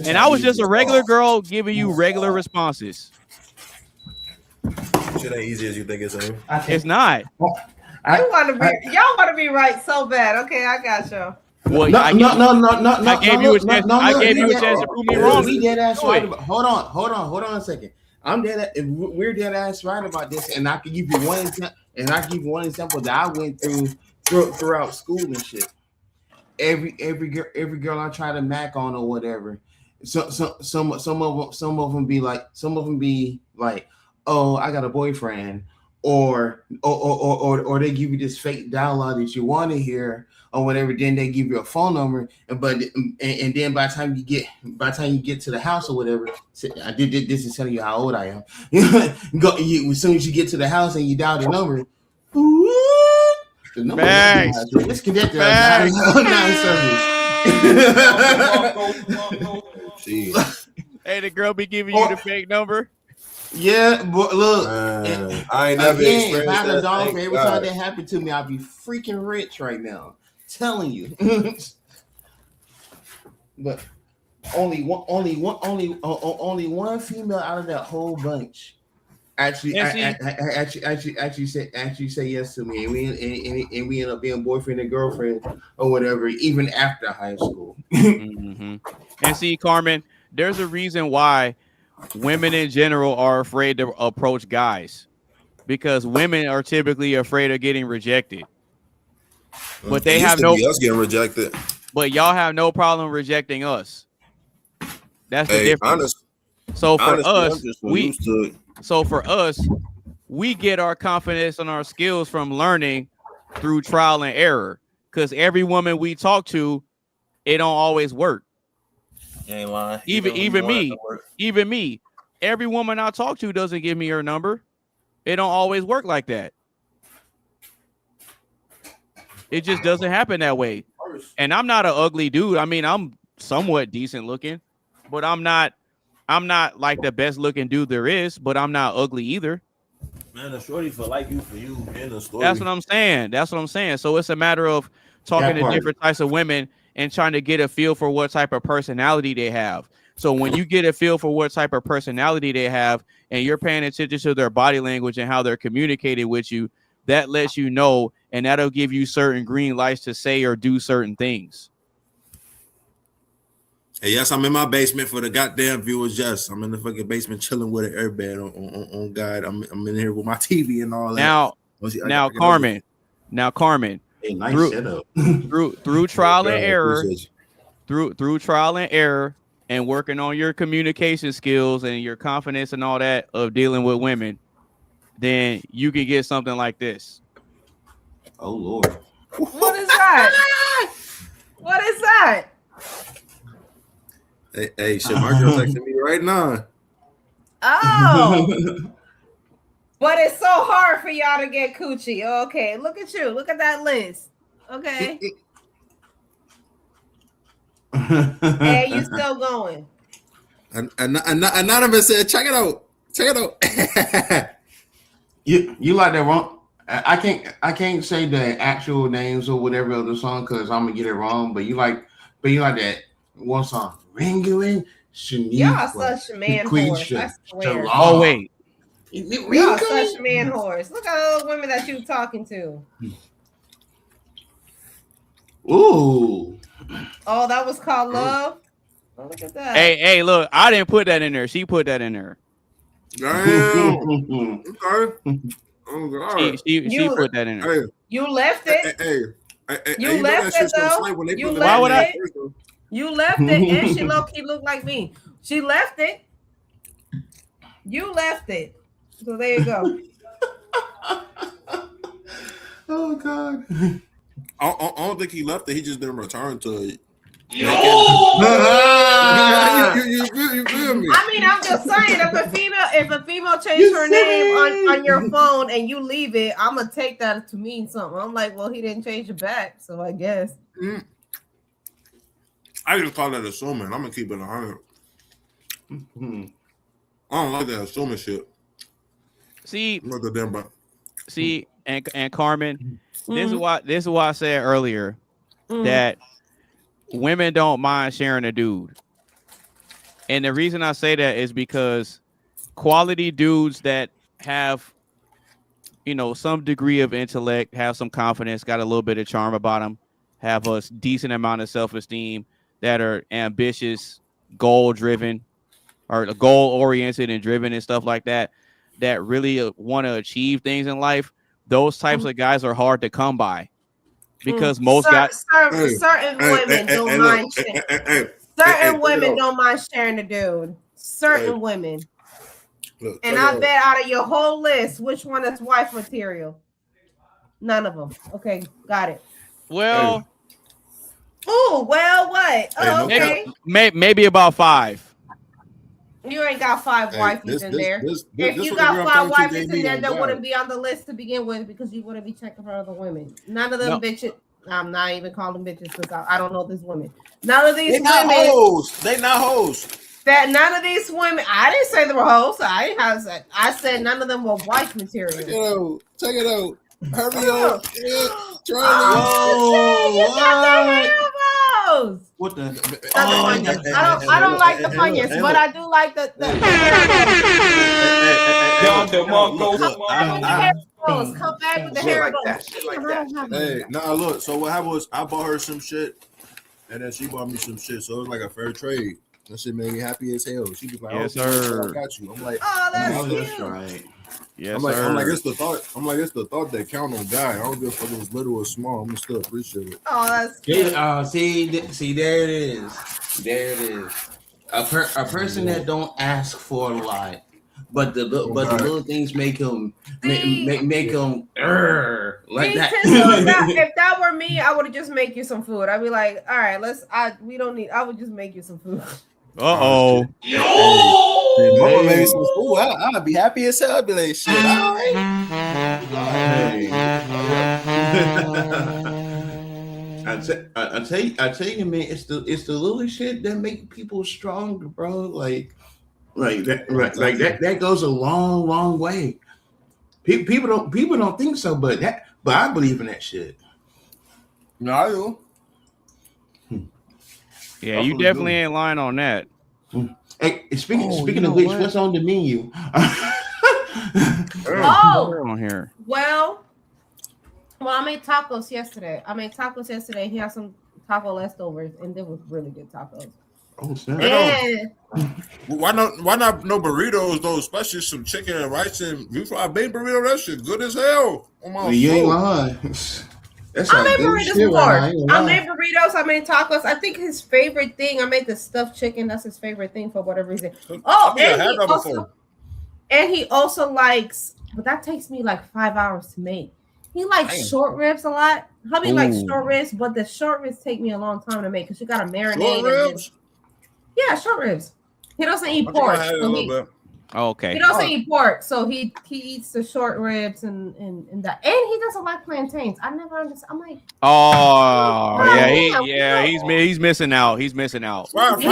And I was just a regular girl giving you regular responses. Shit ain't easy as you think it's. It's not. Y'all want to be right so bad. Okay, I got y'all. Well, I gave you a chance to prove me wrong. We dead ass right about. Hold on a second. We're dead ass right about this, and I can give you one example that I went throughout school and shit. Every girl I try to mac on or whatever. So some of them be like, oh, I got a boyfriend, or they give you this fake dialogue that you want to hear or whatever. Then they give you a phone number, and then by the time you get to the house or whatever, I did this is telling you how old I am. As soon as you get to the house and you dial the number. Let's connect service. Hey, the girl be giving you the fake number. Yeah, but look, I ain't never experienced if I had that. $1 for every time that happened to me, I'd be freaking rich right now. Telling you. But only one female out of that whole bunch actually say yes to me, and we end up being boyfriend and girlfriend or whatever, even after high school. Mm-hmm. And see, Carmen, there's a reason why women in general are afraid to approach guys, because women are typically afraid of getting rejected. But they have no us getting rejected. But y'all have no problem rejecting us. That's the difference. So for us, we get our confidence and our skills from learning through trial and error. Because every woman we talk to, it don't always work. You ain't lying. Even me. Every woman I talk to doesn't give me her number. It don't always work like that. It just doesn't happen that way. And I'm not an ugly dude. I mean, I'm somewhat decent looking, but I'm not like the best looking dude there is, but I'm not ugly either. Man, a shorty for like you for you in the story. That's what I'm saying. So it's a matter of talking to different types of women and trying to get a feel for what type of personality they have. So when you get a feel for what type of personality they have and you're paying attention to their body language and how they're communicating with you, that lets you know, and that'll give you certain green lights to say or do certain things. Hey, yes, I'm in my basement for the goddamn viewers. Yes, I'm in the fucking basement chilling with an airbed on God. I'm in here with my TV and all that. Now, Carmen. Hey, nice setup. through trial and error, through trial and error, and working on your communication skills and your confidence and all that of dealing with women, then you can get something like this. Oh Lord. What is that? What is that? Hey, shit, my girl texting me right now. Oh. But it's so hard for y'all to get coochie. Okay, look at you. Look at that list. Okay. Hey, you still going. Anonymous said, check it out. You like that wrong? I can't say the actual names or whatever of the song because I'm gonna get it wrong. But you like that one song, Ringoing Shaniqua. Y'all such a man horse. I swear. Oh wait. Y'all such a man horse. Look at all those women that you talking to. Ooh. Oh, that was called love. Oh, look at that. Hey, look, I didn't put that in there. She put that in there. Damn. Okay. Oh God. She put that in there. Hey, you left it. You left it though. You left it. You left it, and she low-key looked like me. She left it. You left it. So there you go. Oh God. I don't think he left it. He just didn't return to it. You feel me? I mean, I'm just saying, if a female changed her name on your phone and you leave it, I'm gonna take that to mean something. I'm like, well, he didn't change it back, so I guess. I just call that assuming. I'm gonna keep it 100. I don't like that assuming shit. See, See, and Carmen, this is why I said earlier that women don't mind sharing a dude. And the reason I say that is because quality dudes that have, some degree of intellect, have some confidence, got a little bit of charm about them, have a decent amount of self-esteem, that are ambitious, goal-driven, or goal-oriented and driven and stuff like that, that really want to achieve things in life, those types of guys are hard to come by. Because most guys... Certain women don't mind sharing. Certain women don't mind sharing a dude. Certain women. Look, and I bet out of your whole list, which one is wife material? None of them. Okay, got it. Well... Oh, well, what? Oh, okay. Maybe about 5. You ain't got 5 wifeys in there. If you got 5 wifeys in there, that wouldn't be on the list to begin with because you wouldn't be checking for other women. None of them bitches. I'm not even calling them bitches because I don't know this woman. None of these women. They not hoes. That none of these women. I didn't say they were hoes. I didn't have that. I said none of them were wife material. Check it out. Hurry up. What the? I don't like the Funyuns, but I do like the Come back with the hair goes. Hey, nah, look. So what happened was I bought her some shit, and then she bought me some shit. So it was like a fair trade. That shit made me happy as hell. She was like, Yes, "Oh, sir. I got you." I'm like, Oh, that's That's cute. right. Yes, I'm like, sir. it's the thought. I'm like, it's the thought that count on God. I don't give a fuck if it's little or small. I'm gonna still appreciate it. Oh, that's cute. Yeah, see, there it is. There it is. A person that don't ask for a lot, but the little things make him make him like See, that. if that were me, I would just make you some food. I'd be like, all right, we don't need. I would just make you some food. Uh-oh. Mama made some food. I'd be happy as hell. I'd be like, shit, all right. I tell you, man, it's the little shit that make people stronger, bro. Like that goes a long way. People don't think so, but I believe in that shit. No, I do. Yeah, you definitely ain't lying on that. Hey, speaking of which, what's on the menu? On here. Well, I made tacos yesterday. He had some taco leftovers, and they were really good tacos. Oh, snap. And Why not no burritos though? Especially some chicken and rice and beef fried bean burrito. That shit good as hell. On my You ain't soul. lying. I made burritos before. I made burritos. I made tacos. I think his favorite thing. I made the stuffed chicken. That's his favorite thing for whatever reason. Oh, and he also likes, but that takes me like 5 hours to make. He likes short ribs a lot. Hubby likes short ribs, but the short ribs take me a long time to make because you got to marinate. Short ribs? Yeah, short ribs. He doesn't eat pork. Okay. He doesn't eat pork, so he eats the short ribs and that. And he doesn't like plantains. I never understand. I'm like, he's missing out. He's missing out. He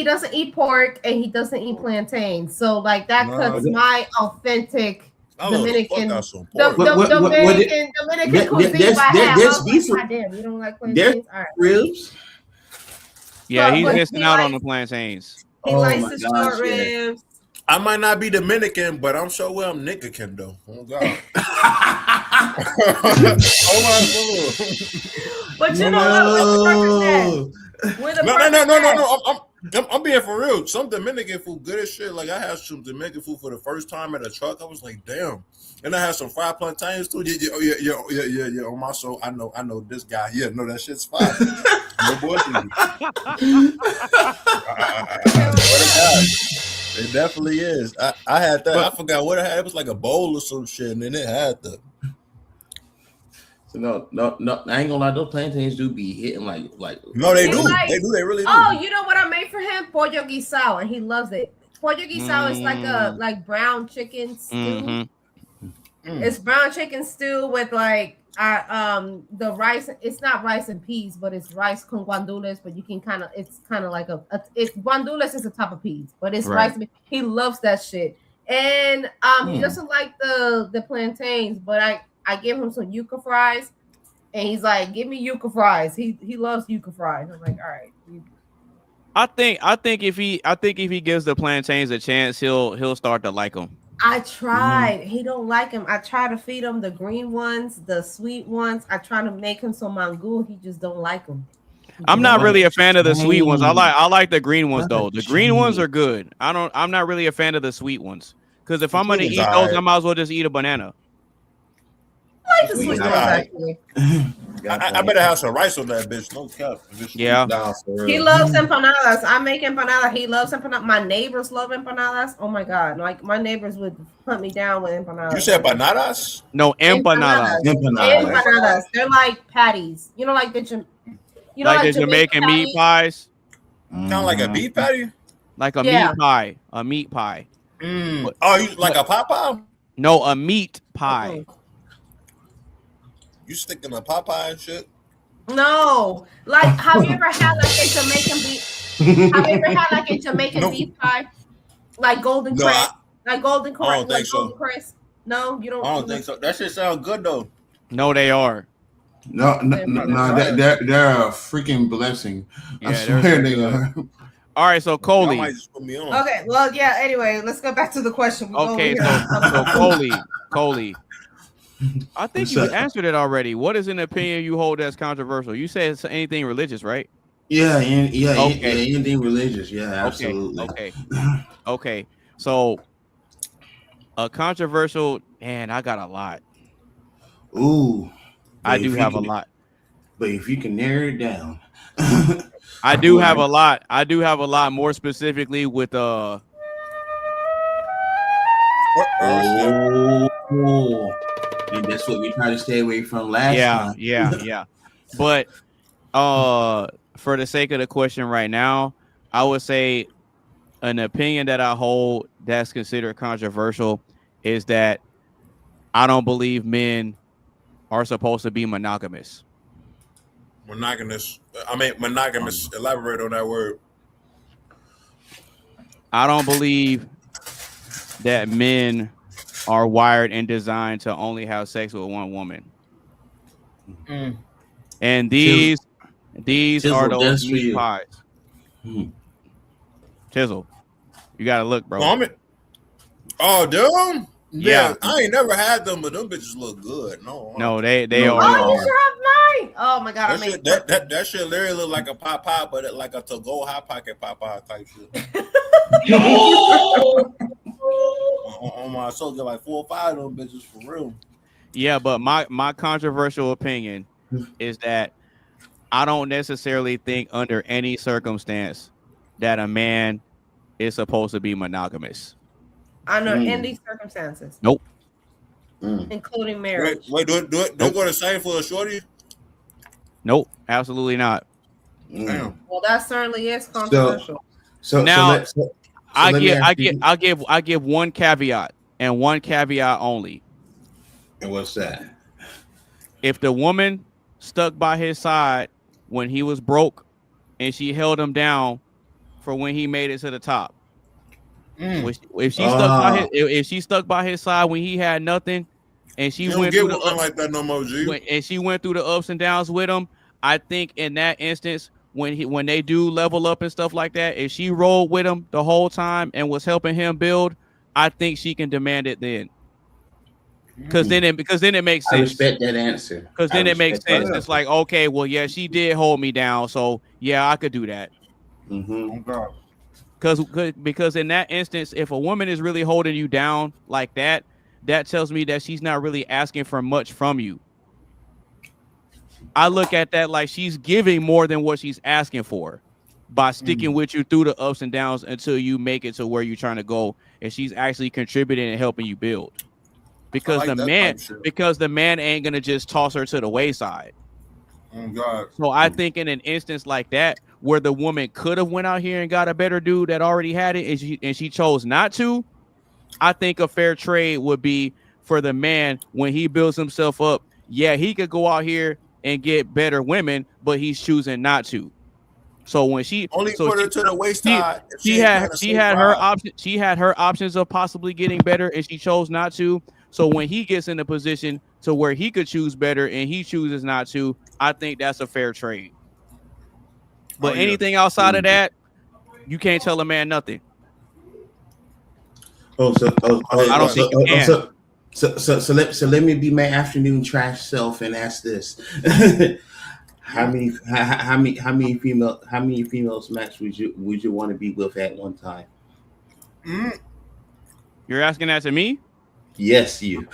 doesn't eat pork and he doesn't eat plantains. So like that cuts my authentic Dominican Dominican cuisine by half. Damn, you don't like plantains? All right. Ribs. Yeah, he's missing out on the plantains. He likes the short ribs. I might not be Dominican, but I'm sure well I'm Nigerian though. Oh God. But you know what? No. I'm being for real. Some Dominican food good as shit. Like I had some Dominican food for the first time at a truck. I was like, damn. And I had some fried plantains too. Yeah. On my soul, I know this guy. Yeah, no, that shit's fire. No bullshit. It definitely is. I had that. I forgot what it had. It was like a bowl or some shit, and then it had the. So no. I ain't gonna lie. Those plantains do be hitting like. No, they do. They really do. Oh, you know what I made for him? Pollo guisado, and he loves it. Pollo guisado is like a brown chicken stew. Mm-hmm. It's brown chicken stew with like the rice. It's not rice and peas, but it's rice con guandules. But you can it's kind of like it's guandules is the top of peas, but it's rice. He loves that shit, and he doesn't like the plantains. But I give him some yuca fries, and he's like, "Give me yuca fries." He loves yuca fries. I'm like, all right. I think if he gives the plantains a chance, he'll start to like them. I tried. He don't like him. I try to feed him the green ones, the sweet ones. I try to make him some mango. He just don't like them. I'm not really a fan of the sweet ones. I like the green ones though. The green ones are good. I'm not really a fan of the sweet ones because if I'm gonna eat those, I might as well just eat a banana. I like the sweet ones actually. I better have some rice on that bitch. No cap. Yeah. He loves empanadas. I make empanadas. He loves empanadas. My neighbors love empanadas. Oh my god! Like my neighbors would hunt me down with empanadas. You said empanadas? No, empanadas. Empanadas. They're like patties. You know, like the Jamaican meat pies. Kind of like a beef patty. Like a meat pie. A meat pie. Oh, you like a pot pie? No, a meat pie. You sticking a Popeye and shit? No, like have you ever had like a Jamaican beef? Have you ever had like a Jamaican beef pie, like golden crisp, I don't think so. Golden crisp? No, you don't. I don't think so. That shit sound good though. No, they are. No, they're a freaking blessing. I swear they are. All right, so Y'all Coley. might just put me on. Okay, well, yeah. Anyway, let's go back to the question. We'll go Okay, over so here. Coley. I think you answered it already. What is an opinion you hold as controversial? You said it's anything religious, right? Yeah, Okay. anything religious. Yeah, absolutely. Okay. So a controversial, man, I got a lot. Ooh, I do have a lot. But if you can narrow it down, I do have a lot. I do have a lot more specifically with oh, and that's what we try to stay away from last time. Yeah. But for the sake of the question right now, I would say an opinion that I hold that's considered controversial is that I don't believe men are supposed to be monogamous. Monogamous. Elaborate on that word. I don't believe that men are wired and designed to only have sex with one woman. And these are those meat pies. Tizzle, you gotta look, bro. Oh, them? Yeah. I ain't never had them, but them bitches look good. No, they Oh, are. you should have mine. Oh my god, That shit literally look like a Popeye, but it like a to-go hot pocket Popeye type shit. on my soul, get like 4 or 5 of them bitches for real. Yeah, but my controversial opinion is that I don't necessarily think under any circumstance that a man is supposed to be monogamous. Under any circumstances. Nope. Including marriage. Wait, do it go the same for a shorty? Nope, absolutely not. Damn. Well, that certainly is controversial. I give one caveat and one caveat only. And what's that? If the woman stuck by his side when he was broke and she held him down for when he made it to the top. If she stuck by his side when he had nothing, and she went through the ups, like that no more, G. And she went through the ups and downs with him, I think in that instance, when they do level up and stuff like that, if she rolled with him the whole time and was helping him build, I think she can demand it then. Because then it makes sense. I respect that answer. Because then it makes sense. It's like, okay, well, yeah, she did hold me down, so yeah, I could do that. Because in that instance, if a woman is really holding you down like that, that tells me that she's not really asking for much from you. I look at that like she's giving more than what she's asking for by sticking with you through the ups and downs until you make it to where you're trying to go, and she's actually contributing and helping you build. Because the man ain't gonna just toss her to the wayside. Oh God. So I think in an instance like that, where the woman could have went out here and got a better dude that already had it, and she chose not to, I think a fair trade would be for the man when he builds himself up. Yeah, he could go out here and get better women, but he's choosing not to. So when she put her to the wayside, she had her options of possibly getting better, and she chose not to. So when he gets in a position to where he could choose better and he chooses not to, I think that's a fair trade. But anything outside of that, you can't tell a man nothing. I don't think you can. So let me be my afternoon trash self and ask this: how many females max would you want to be with at one time? You're asking that to me? Yes, you.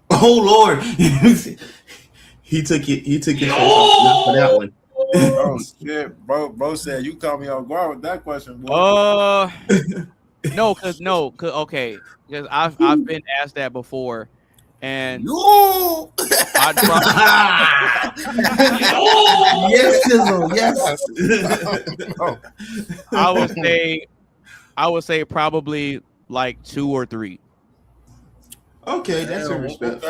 Oh Lord, he took it for that one. Oh shit, bro said you caught me off guard with that question, boy. Because I've been asked that before, and yes. I would say probably like 2 or 3. Okay, that's a respect.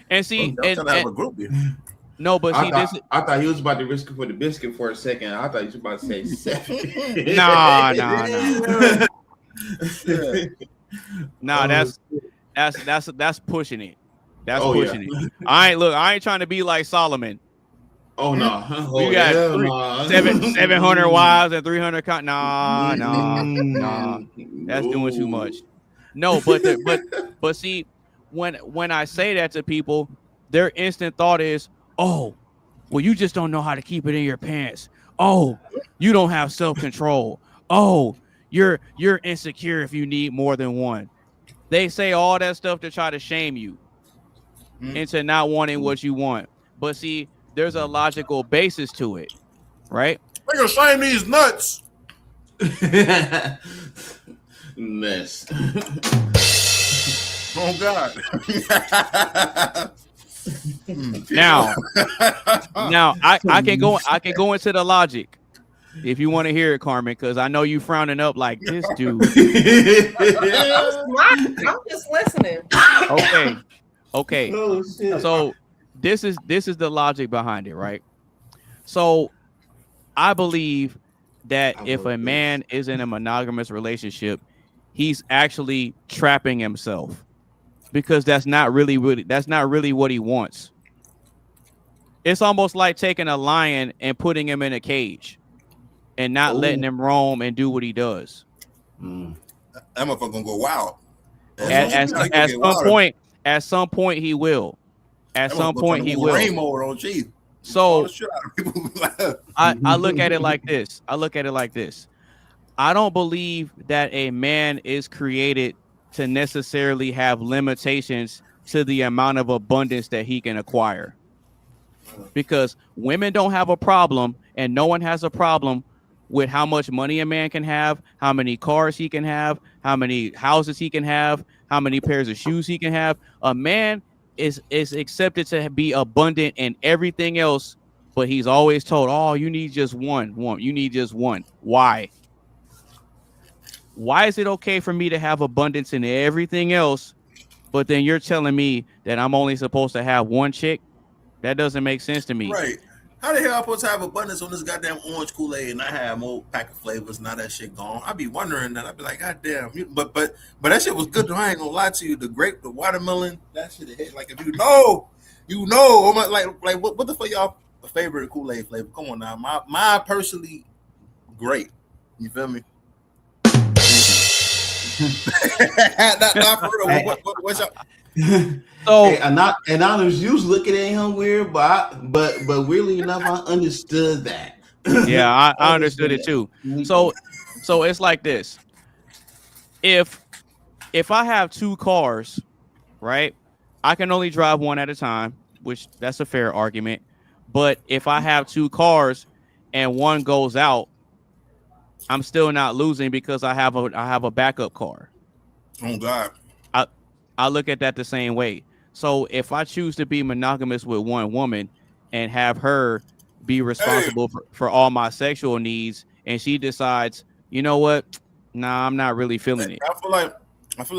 And see, have a group here. No, but I thought he was about to risk it for the biscuit for a second. I thought he was about to say 7. Nah. Nah, that's pushing it. That's pushing it. I ain't trying to be like Solomon. Oh no! Oh, You got nah. 700 wives and 300. Nah. That's doing too much. No, but see, when I say that to people, their instant thought is, oh, well, you just don't know how to keep it in your pants. Oh, you don't have self-control. Oh, you're insecure if you need more than one. They say all that stuff to try to shame you into not wanting what you want. But see, there's a logical basis to it, right? We're gonna shame these nuts. Mess. Oh God. Now I can go into the logic if you want to hear it, Carmen, because I know you frowning up like this dude. I'm just listening. Okay. Oh, shit. So this is the logic behind it, right? So I believe that if a man is in a monogamous relationship, he's actually trapping himself, because that's not really what he wants. It's almost like taking a lion and putting him in a cage and not letting him roam and do what he does. That motherfucker gonna go wild. At some point he will. At some point he will. Rain mode on Chief. So I look at it like this. I don't believe that a man is created to necessarily have limitations to the amount of abundance that he can acquire. Because women don't have a problem, and no one has a problem with how much money a man can have, how many cars he can have, how many houses he can have, how many pairs of shoes he can have. A man is accepted to be abundant in everything else, but he's always told, oh, you need just one. You need just one. Why? Why is it okay for me to have abundance in everything else, but then you're telling me that I'm only supposed to have one chick? That doesn't make sense to me. Right. How the hell am I supposed to have abundance on this goddamn orange Kool-Aid and I have more pack of flavors? Now that shit gone. I be wondering that. I be like, God damn. But that shit was good though. I ain't gonna lie to you. The grape, the watermelon, that shit hit. Like if you know. Like what the fuck y'all favorite Kool-Aid flavor? Come on now. My personally grape. You feel me? What's up? So Anonymous, you was looking at him weird, but weirdly enough, I understood that. Yeah, I understood it too. So it's like this. If I have two cars, right, I can only drive one at a time, which that's a fair argument. But if I have two cars and one goes out, I'm still not losing because I have a backup car. Oh God. I look at that the same way. So if I choose to be monogamous with one woman and have her be responsible for all my sexual needs, and she decides, you know what? Nah, I'm not really feeling it. I feel like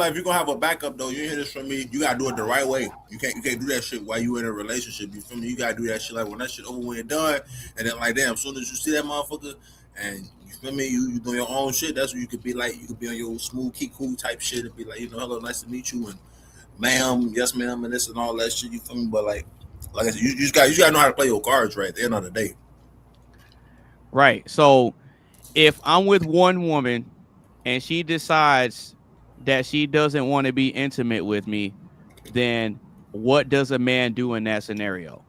if you're gonna have a backup though, you hear this from me, you gotta do it the right way. You can't do that shit while you in a relationship. You feel me? You gotta do that shit like when that shit over when it's done, and then like damn, as soon as you see that motherfucker and you feel me, you doing your own shit, that's where you could be like, you could be on your smooth keep cool type shit and be like, you know, hello, nice to meet you, and ma'am, yes ma'am, and this and all that shit, you feel me? But like I said, you just gotta know how to play your cards right at the end of the day. Right. So if I'm with one woman and she decides that she doesn't want to be intimate with me, then what does a man do in that scenario?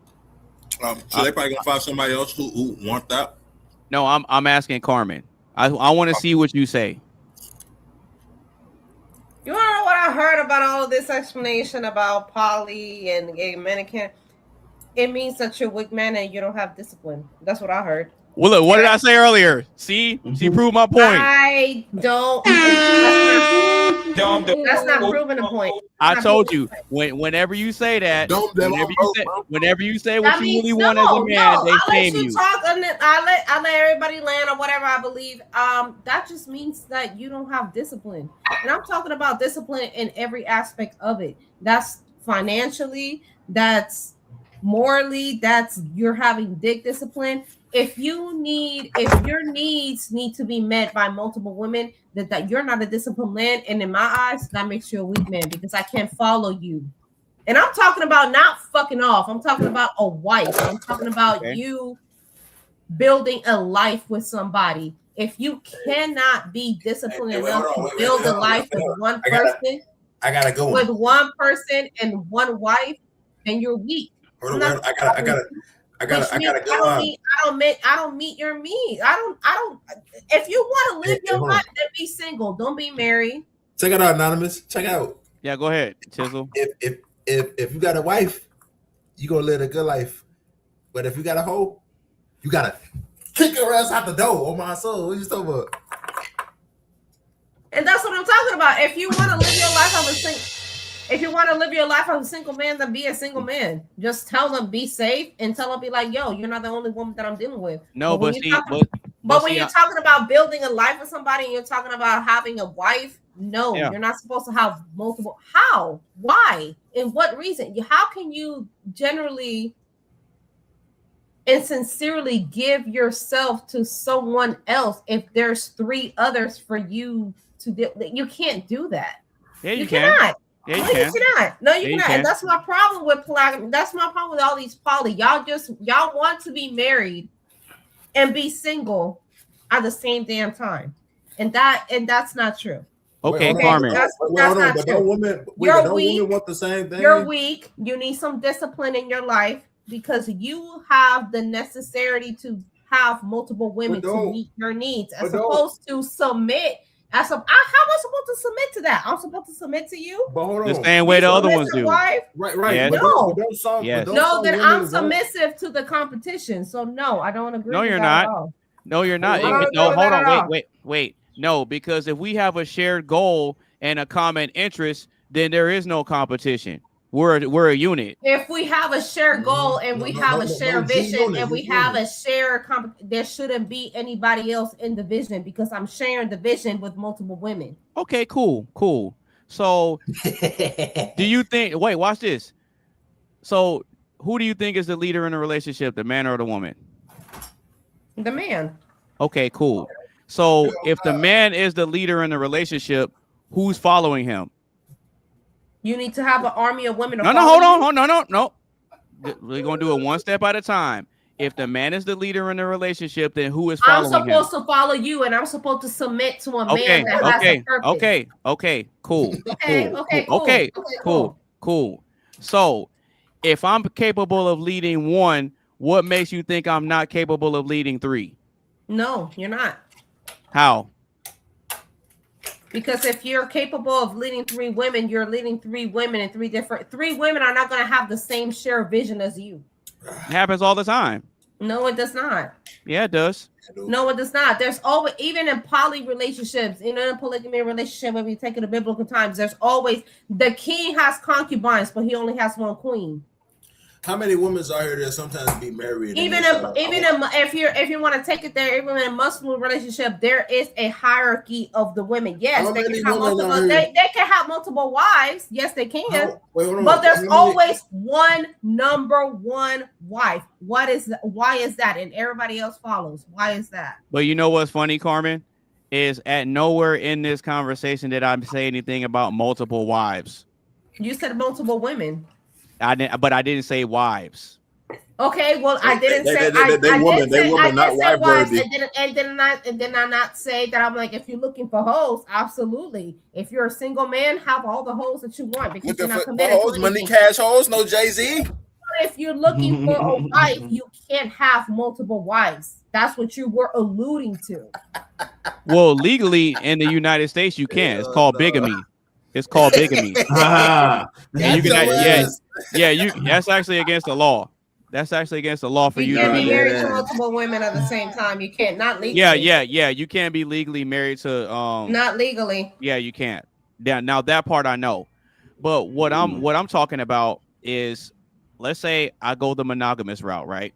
So they probably gonna find somebody else who want that. No, I'm asking Carmen. I want to see what you say. You wanna know what I heard about all of this explanation about poly and gay men? It means that you're a weak man and you don't have discipline. That's what I heard. Well, look, what did I say earlier? See, she proved my point. I don't. That's not proving the point. I told you whenever you say that, whenever you say what you really want as a man, they shame you. I let everybody land on whatever I believe. That just means that you don't have discipline, and I'm talking about discipline in every aspect of it. That's financially, that's morally, that's you're having dick discipline. If your needs need to be met by multiple women, that you're not a disciplined man, and in my eyes, that makes you a weak man because I can't follow you. And I'm talking about not fucking off. I'm talking about a wife. I'm talking about you building a life with somebody. If you cannot be disciplined enough to build a life with one person, I gotta go with one person and one wife, then you're weak. I gotta go on. I don't meet your needs. I don't. If you want to live your life, then be single. Don't be married. Check it out, Anonymous. Check it out. Yeah, go ahead, Chisel. If you got a wife, you gonna live a good life. But if you got a hoe, you gotta kick her ass out the door. Oh my soul, what you talking about? And that's what I'm talking about. If you want to live your life as a single man, then be a single man. Just tell them be safe and tell them be like, yo, you're not the only woman that I'm dealing with. No, but when you're talking about building a life with somebody and you're talking about having a wife, no, you're not supposed to have multiple. How? Why? And what reason? How can you generally and sincerely give yourself to someone else if there's 3 others for you to do? You can't do that. Yeah, you cannot. Yeah, you no, can. You cannot. No, you Yeah, cannot. And that's my problem with polygamy. That's my problem with all these poly. Y'all want to be married and be single at the same damn time. And that's not true. Okay, Carmen. That's not true. You're weak. Women want the same thing. You're weak. You need some discipline in your life because you have the necessity to have multiple women to meet your needs as opposed to submit. How am I supposed to submit to that? I'm supposed to submit to you? But hold on. The same way the other ones do. Right. Yes. No. Yes. No, then I'm submissive to the competition. So no, I don't agree. No, you're not. No, you're not. No, hold on. Wait. No, because if we have a shared goal and a common interest, then there is no competition. We're a unit. If we have a shared goal and we have a shared vision and we have a shared there shouldn't be anybody else in the vision because I'm sharing the vision with multiple women. Okay, cool. So do you think, wait, watch this. So who do you think is the leader in a relationship, the man or the woman? The man. Okay, cool. So if the man is the leader in the relationship, who's following him? You need to have an army of women. No, hold on. No. We're going to do it one step at a time. If the man is the leader in the relationship, then who is following him? I'm supposed to follow you, and I'm supposed to submit to a man that has a purpose. Okay, cool. Cool. So if I'm capable of leading 1, what makes you think I'm not capable of leading 3? No, you're not. How? Because if you're capable of leading 3 women, you're leading 3 women and 3 women are not going to have the same shared vision as you. It happens all the time. No, it does not. Yeah, it does. No, it does not. There's always, even in poly relationships, in a polygamy relationship, when we take it to biblical times, there's always the king has concubines, but he only has 1 queen. How many women are here that sometimes be married? If you want to take it there, even in a Muslim relationship, there is a hierarchy of the women. Yes, they can have multiple. They can have multiple wives. Yes, they can. But there's always one number 1 wife. Why is that? And everybody else follows. Why is that? But you know what's funny, Carmen, is at nowhere in this conversation did I say anything about multiple wives. You said multiple women. But I didn't say wives. Okay, well, I didn't say wives. And did I not say that? I'm like, if you're looking for hoes, absolutely. If you're a single man, have all the hoes that you want because you're not committed. Hoes, money, cash hoes, no Jay-Z. If you're looking for a wife, you can't have multiple wives. That's what you were alluding to. Well, legally in the United States, you can. It's called bigamy. It's called bigamy. That's actually against the law. That's actually against the law for you to be married to multiple women at the same time. You can't, not legally. Yeah. You can't be legally married to not legally. Yeah, you can't. Now that part I know. But what I'm talking about is, let's say I go the monogamous route, right?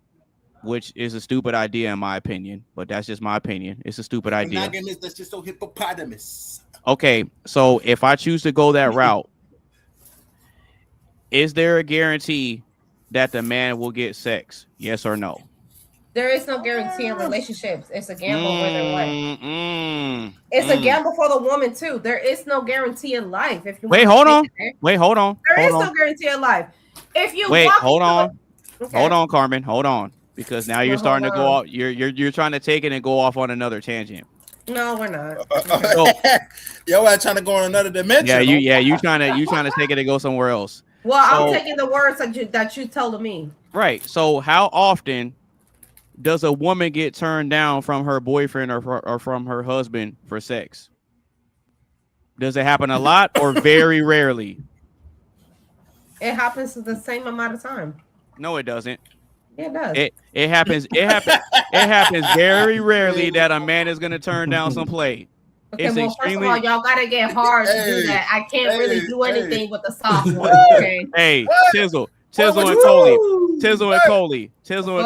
Which is a stupid idea in my opinion, but that's just my opinion. It's a stupid idea. Monogamous, that's just so hippopotamus. Okay, so if I choose to go that route, is there a guarantee that the man will get sex? Yes or no? There is no guarantee in relationships. It's a gamble whether what. It's a gamble for the woman too. There is no guarantee in life. If you Wait, hold on. Wait, hold on. There is no guarantee in life. If you wait, walk hold on. Okay. Hold on, Carmen. Hold on. Because now you're starting to go off. You're trying to take it and go off on another tangent. No, we're not. Yo, I'm trying to go on another dimension. You trying to take it and go somewhere else. Well, I'm taking the words that you told me. Right. So how often does a woman get turned down from her boyfriend or from her husband for sex? Does it happen a lot or very rarely? It happens the same amount of time. No, it doesn't. Yeah, it does. It happens. It happens very rarely that a man is going to turn down some play. Okay, It's well, extremely. first of all, y'all gotta get hard to do that. I can't really do anything with the soft one. Okay. Hey, Tizzle and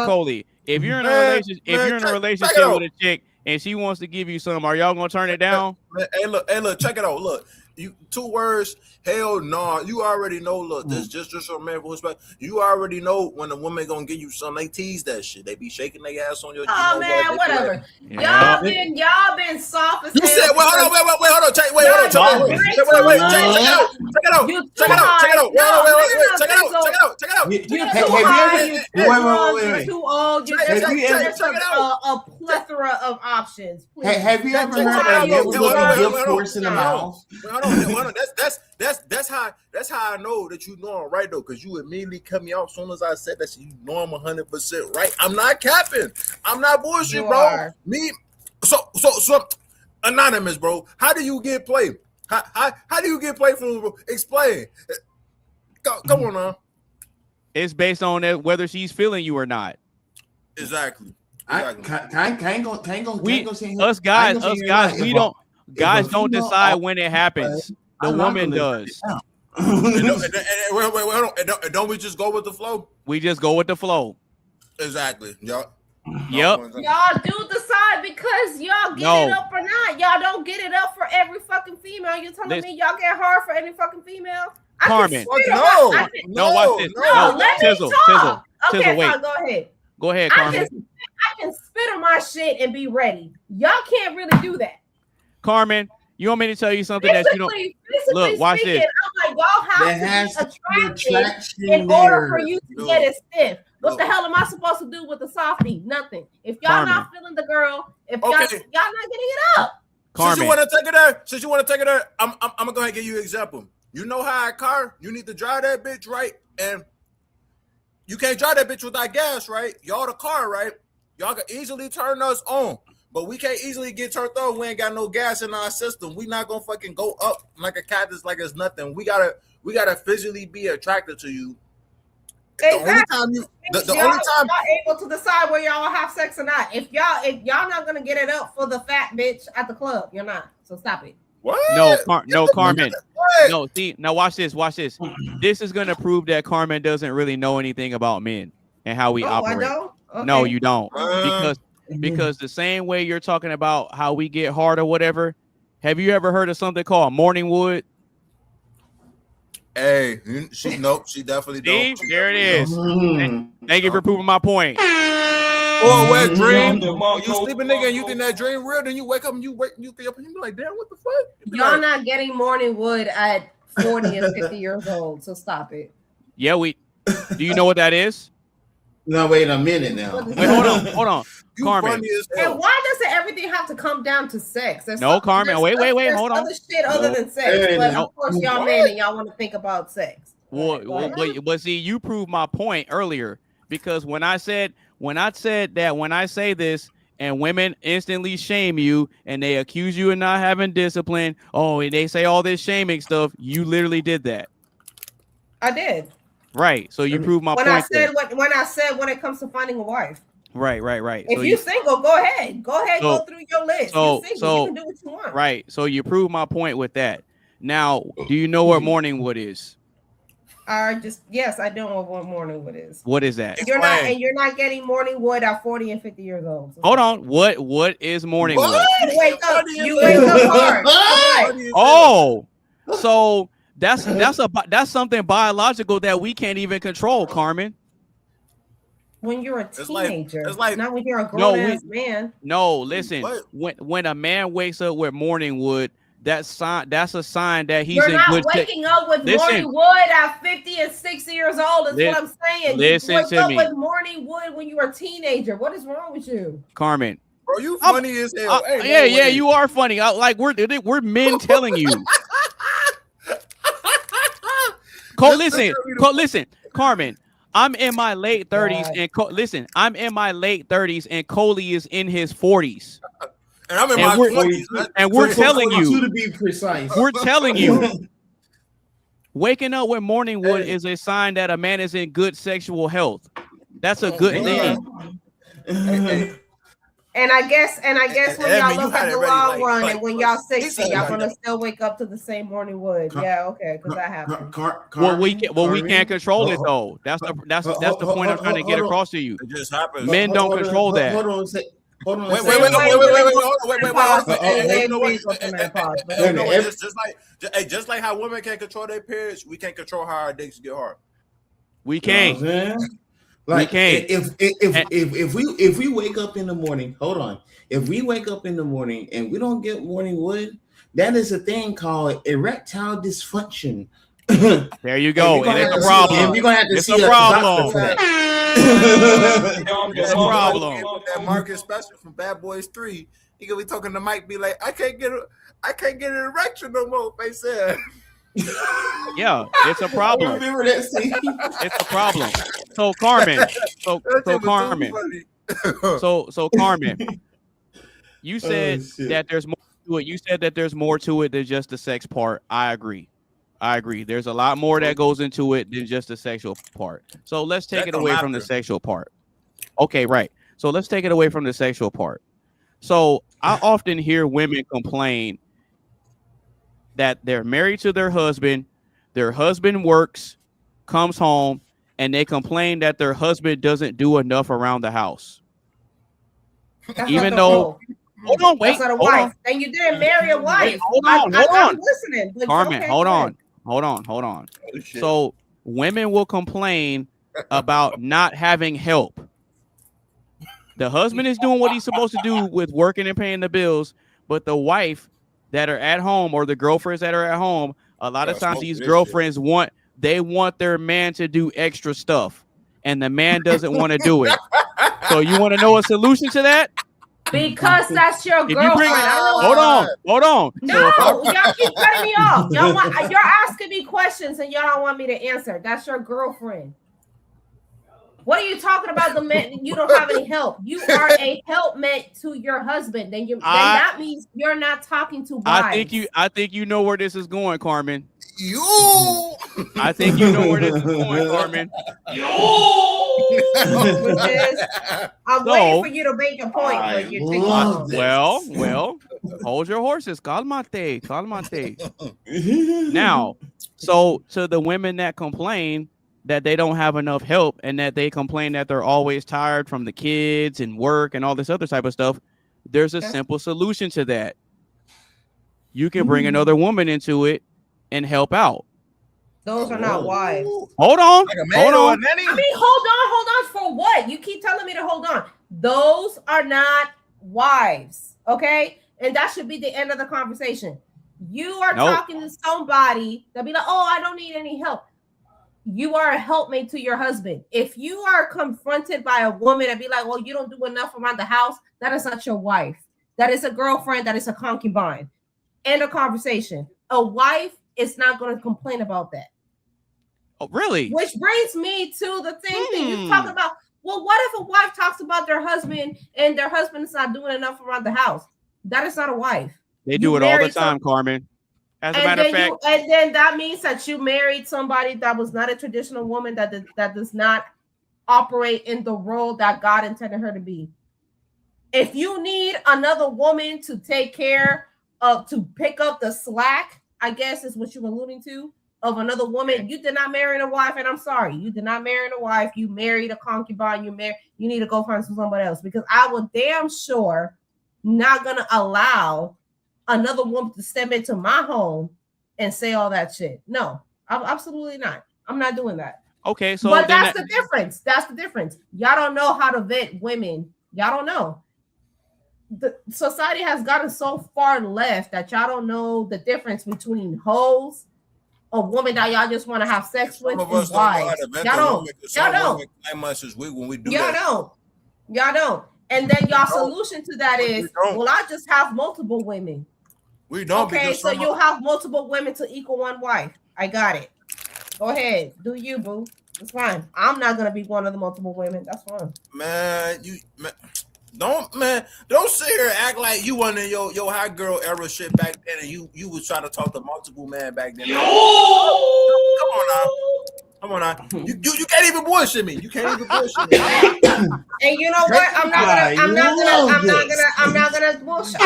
Coley. If you're in a relationship with a chick and she wants to give you some, are y'all gonna turn it down? Hey, look, check it out. Look, you 2 words. Hell no. You already know. Look, this just from man respect. You already know when a woman gonna give you some. They tease that shit. They be shaking their ass on your. Oh man, whatever. Y'all been soft as you said, well, hold on, wait, hold on, check it out. Check You're too old. You're just a plethora of options. Have you ever heard of a gift horse in the mouth? That's how I know that you know I'm right though, because you immediately cut me off as soon as I said that. You know I'm 100% right. I'm not capping. I'm not bullshit, bro. Me, so anonymous, bro. How do you get played? How do you get played from? Bro? Explain. Come on now. It's based on whether she's feeling you or not. Exactly. Us guys, we don't. Guys don't decide when it happens. The woman does. Don't we just go with the flow? We just go with the flow. Exactly. Yep. Y'all do decide because y'all get it up or not. Y'all don't get it up for every fucking female. You're telling me y'all get hard for any fucking female? Carmen. No, watch this. No, let me talk. Okay, wait. fine, go ahead. Go ahead, Carmen. I can spit on my shit and be ready. Y'all can't really do that. Carmen, you want me to tell you something that you don't look? Watch this. I'm like, y'all have to be attractive in order for you to get it stiff. What the hell am I supposed to do with the softie? Nothing. If y'all not feeling the girl, if y'all not getting it up. Carmen. Since you want to take it there, I'm gonna go ahead and give you an example. You know how a car, you need to drive that bitch right, and you can't drive that bitch without gas, right? Y'all the car, right? Y'all can easily turn us on. But we can't easily get turned on. We ain't got no gas in our system. We not gonna fucking go up like a cactus, like it's nothing. We gotta physically be attracted to you. Exactly. The only time y'all able to decide where y'all have sex or not. If y'all not gonna get it up for the fat bitch at the club, you're not. So stop it. What? No, Carmen. No, see, now watch this. This is gonna prove that Carmen doesn't really know anything about men and how we operate. I don't? Okay. No, you don't. Because the same way you're talking about how we get hard or whatever, have you ever heard of something called morning wood? Hey, she definitely don't. There it is. Thank you for proving my point. Oh, wet dream. You sleeping nigga and you think that dream real, then you wake up and you get up and you be like, damn, what the fuck? Y'all not getting morning wood at 40 and 50 years old, so stop it. Yeah, do you know what that is? No, wait a minute now. Wait, hold on. Carmen. And why does everything have to come down to sex? Carmen. Wait. Hold on. Other shit other than sex, but of course y'all men and y'all want to think about sex. But see, you proved my point earlier because when I say this and women instantly shame you and they accuse you of not having discipline, and they say all this shaming stuff, you literally did that. I did. Right. So you proved my point. When I said when it comes to finding a wife. Right. If you're single, go ahead. Go through your list. So you can do what you want. Right. So you proved my point with that. Now, do you know what morning wood is? Yes, I don't know what morning wood is. What is that? You're not getting morning wood at 40 and 50 years old. So hold on. What is morning wood? You wake up hard. Oh, so that's something biological that we can't even control, Carmen. When you're a teenager, it's like not when you're a grown-ass man. No, listen. When a man wakes up with morning wood, that's a sign that he's You're in not good waking up with morning wood at 50 and 60 years old. Is what I'm saying. Listen you wake to up me. with morning wood when you were a teenager. What is wrong with you? Carmen. Bro, you funny as hell. Yeah, you are funny. We're men telling you. Listen, Carmen. I'm in my late 30s, and I'm in my late 30s, and Coley is in his 40s. And I'm in my 20s. And we're telling you, to be precise. we're telling you, waking up with morning wood is a sign that a man is in good sexual health. That's a good thing. And I guess when y'all look at the long run, and when y'all 60, y'all like gonna still wake up to the same morning wood. Yeah, okay, because that happens. We can't control it though. That's the point I'm trying to get across to you. It just happens. Men don't control that. Hold on a second. Wait. Just like how women can't control their periods, we can't control how our dicks get hard. We can't. Like if we wake up in the morning, hold on. If we wake up in the morning and we don't get morning wood, that is a thing called erectile dysfunction. There you go. And it's a problem. You're gonna have to it's see a problem. It's a problem. That Marcus Special from Bad Boys 3, he gonna be talking to Mike, be like, I can't get an erection no more. They said. Yeah, it's a problem. Remember that scene? It's a problem. So Carmen, Carmen, you said that there's more to it. You said that there's more to it than just the sex part. I agree. There's a lot more that goes into it than just the sexual part. So let's take it away from the sexual part. Okay, right. So let's take it away from the sexual part. So I often hear women complain that they're married to their husband works, comes home, and they complain that their husband doesn't do enough around the house. Even though, hold on, wait, that's not a wife. And you didn't marry a wife. Wait, hold on. I'm listening. Carmen, okay, hold on. So women will complain about not having help. The husband is doing what he's supposed to do with working and paying the bills, but the wife that are at home or the girlfriends that are at home, a lot of times these girlfriends want their man to do extra stuff, and the man doesn't want to do it. So you want to know a solution to that? Because that's your girlfriend. Hold on. No, y'all keep cutting me off. You're asking me questions and y'all don't want me to answer. That's your girlfriend. What are you talking about? The man, you don't have any help. You are a helpmate to your husband. Then that means you're not talking to wives. I think you know where this is going, Carmen. I think you know where this is going, Carmen. I'm waiting for you to make a point. Well, hold your horses. Calmate. Now, so to the women that complain that they don't have enough help and that they complain that they're always tired from the kids and work and all this other type of stuff, there's a simple solution to that. You can bring another woman into it and help out. Those are not wives. Hold on. I mean, hold on for what? You keep telling me to hold on. Those are not wives, okay? And that should be the end of the conversation. You are talking to somebody that be like, oh, I don't need any help. You are a helpmate to your husband. If you are confronted by a woman and be like, well, you don't do enough around the house, that is not your wife. That is a girlfriend. That is a concubine. End of conversation. A wife is not going to complain about that. Oh, really? Which brings me to the same thing you're talking about. Well, what if a wife talks about their husband and their husband is not doing enough around the house? That is not a wife. They do it all the time, Carmen. As a matter of fact, and then that means that you married somebody that was not a traditional woman, that does not operate in the role that God intended her to be. If you need another woman to take care of, to pick up the slack, I guess is what you're alluding to, of another woman, you did not marry a wife, and I'm sorry, you did not marry a wife. You married a concubine. You need to go find somebody else, because I will damn sure not gonna allow another woman to step into my home and say all that shit. No, I'm absolutely not. I'm not doing that. Okay, so but that's the difference. That's the difference. Y'all don't know how to vet women. Y'all don't know. The society has gotten so far left that y'all don't know the difference between hoes, a woman that y'all just want to have sex with, and wives. Y'all don't. Y'all don't. And then y'all solution to that is, well, I just have multiple women. We don't. Okay, so you'll have multiple women to equal one wife. I got it. Go ahead, do you, boo? It's fine. I'm not gonna be one of the multiple women. That's fine. Man, don't sit here and act like you wasn't in your hot girl era shit back then, and you was trying to talk to multiple men back then. Come on now. You can't even bullshit me. You can't even bullshit me. And you know what? I'm not gonna bullshit.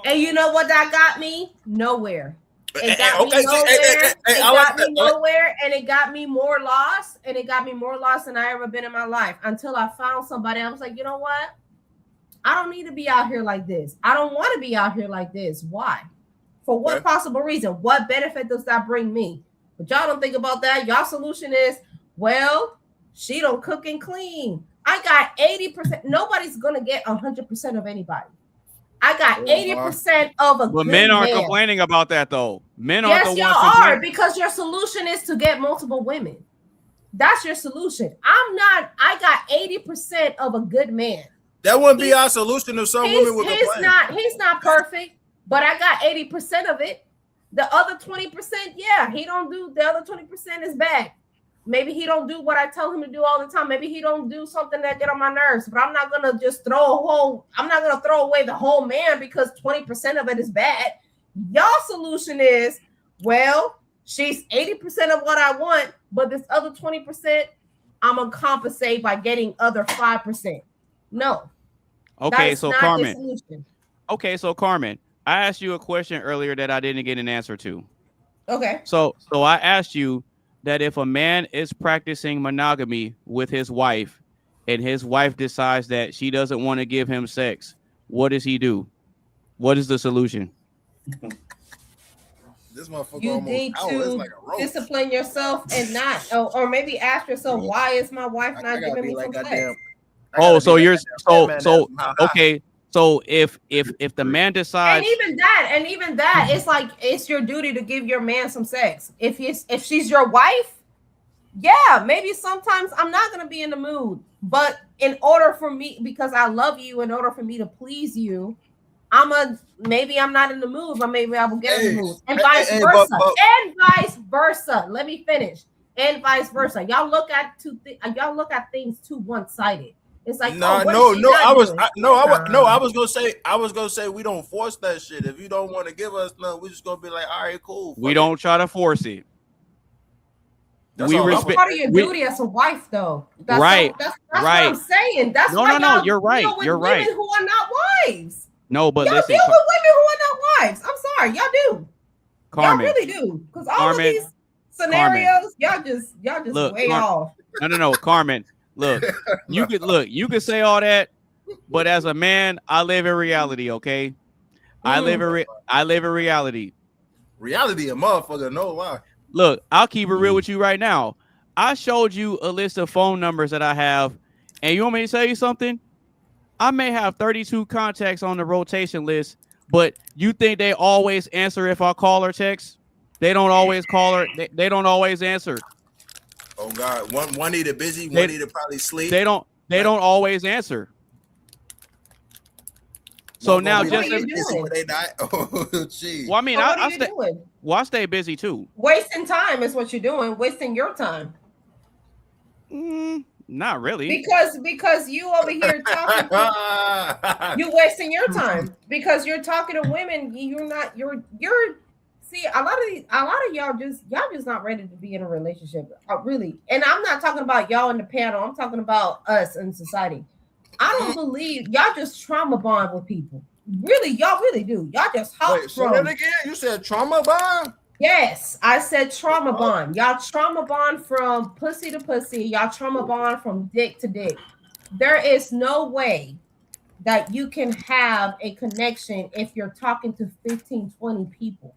And you know what that got me? Nowhere. It got me nowhere, and it got me more lost, and it got me more lost than I ever been in my life until I found somebody. I was like, you know what? I don't need to be out here like this. I don't want to be out here like this. Why? For what possible reason? What benefit does that bring me? But y'all don't think about that. Y'all solution is, well, she don't cook and clean. I got 80%. Nobody's gonna get 100% of anybody. I got 80% of a But good men aren't man. complaining about that though. Men Yes, aren't the you ones are, complaining. because your solution is to get multiple women. That's your solution. I'm not. I got 80% of a good man. That wouldn't be our solution if some women would complain. He's not perfect, but I got 80% of it. The other 20%, yeah, he don't do. The other 20% is bad. Maybe he don't do what I tell him to do all the time. Maybe he don't do something that get on my nerves. But I'm not gonna just I'm not gonna throw away the whole man because 20% of it is bad. Y'all solution is, well, she's 80% of what I want, but this other 20%, I'm gonna compensate by getting other 5%. No. Okay, so Carmen. Okay, so Carmen, I asked you a question earlier that I didn't get an answer to. Okay. So I asked you that if a man is practicing monogamy with his wife and his wife decides that she doesn't want to give him sex, what does he do? What is the solution? This motherfucker You need to discipline yourself and not, or maybe ask yourself, why is my wife not giving me some sex? Oh, so you're okay. So if the man decides, and even that, it's like it's your duty to give your man some sex. If she's your wife, yeah, maybe sometimes I'm not gonna be in the mood. But in order for me, because I love you, in order for me to please you, maybe I'm not in the mood, but maybe I will get in the mood, and vice versa. And vice versa. Let me finish. And vice versa. Y'all look at things too one-sided. It's like I was gonna say we don't force that shit. If you don't want to give us none, we're just gonna be like, all right, cool. We don't try to force it. That's part of your duty as a wife, though. That's right. That's what I'm saying. That's no. You're right. You're right. Women who are not wives. No, but y'all listen, deal with women who are not wives. I'm sorry, y'all do. Carmen, y'all really do, because all of these scenarios, y'all just look, way off. No, Carmen. Look, you could say all that, but as a man, I live in reality. Okay, I live in reality. Reality, a motherfucker, no lie. Look, I'll keep it real with you right now. I showed you a list of phone numbers that I have, and you want me to tell you something? I may have 32 contacts on the rotation list, but you think they always answer if I call or text? They don't always call or they don't always answer. Oh God, one either busy, one either probably sleep. They don't always answer. So now just they not. Oh, geez. Well, I mean, I stay busy too. Wasting time is what you're doing. Wasting your time. Not really. Because you over here talking, you wasting your time because you're talking to women. You're. See, a lot of y'all just not ready to be in a relationship, really. And I'm not talking about y'all in the panel. I'm talking about us in society. I don't believe y'all just trauma bond with people. Really, y'all really do. Y'all just hop Wait, so then again, you said trauma bond? Yes, I said trauma bond. Y'all trauma bond from pussy to pussy. Y'all trauma bond from dick to dick. There is no way that you can have a connection if you're talking to 15, 20 people.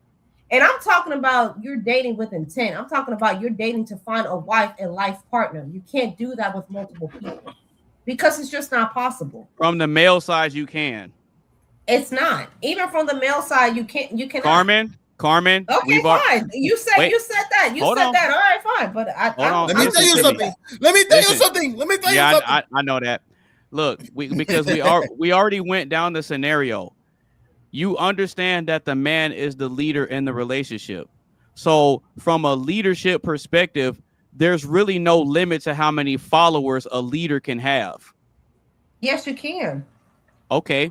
And I'm talking about you're dating with intent. I'm talking about you're dating to find a wife and life partner. You can't do that with multiple people because it's just not possible. From the male side, you can. It's not. Even from the male side, you can't. You cannot. Carmen. Okay, fine. You said that. You said that. All right, fine. But let me tell you something. Let me tell you something. I know that. Look, because we already went down the scenario. You understand that the man is the leader in the relationship. So from a leadership perspective, there's really no limit to how many followers a leader can have. Yes, you can. Okay.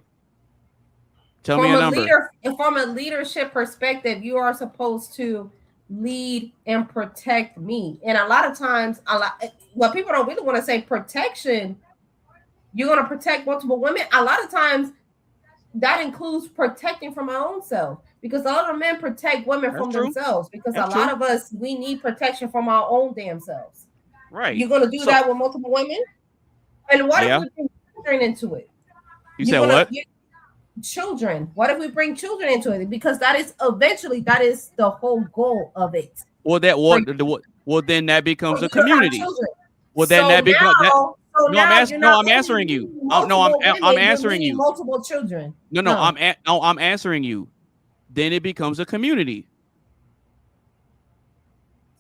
Tell me a number. From a leadership perspective, you are supposed to lead and protect me. And a lot of times, what people don't really want to say protection, you're going to protect multiple women. A lot of times, that includes protecting from our own self, because a lot of men protect women from themselves, because a lot of us, we need protection from our own damn selves. Right. You're going to do that with multiple women? And what if we bring children into it? You said what? Children. What if we bring children into it? Because that is the whole goal of it. Well, then that becomes a community. Well, then that becomes that. I'm answering you. I'm answering you. Multiple children. I'm answering you. Then it becomes a community.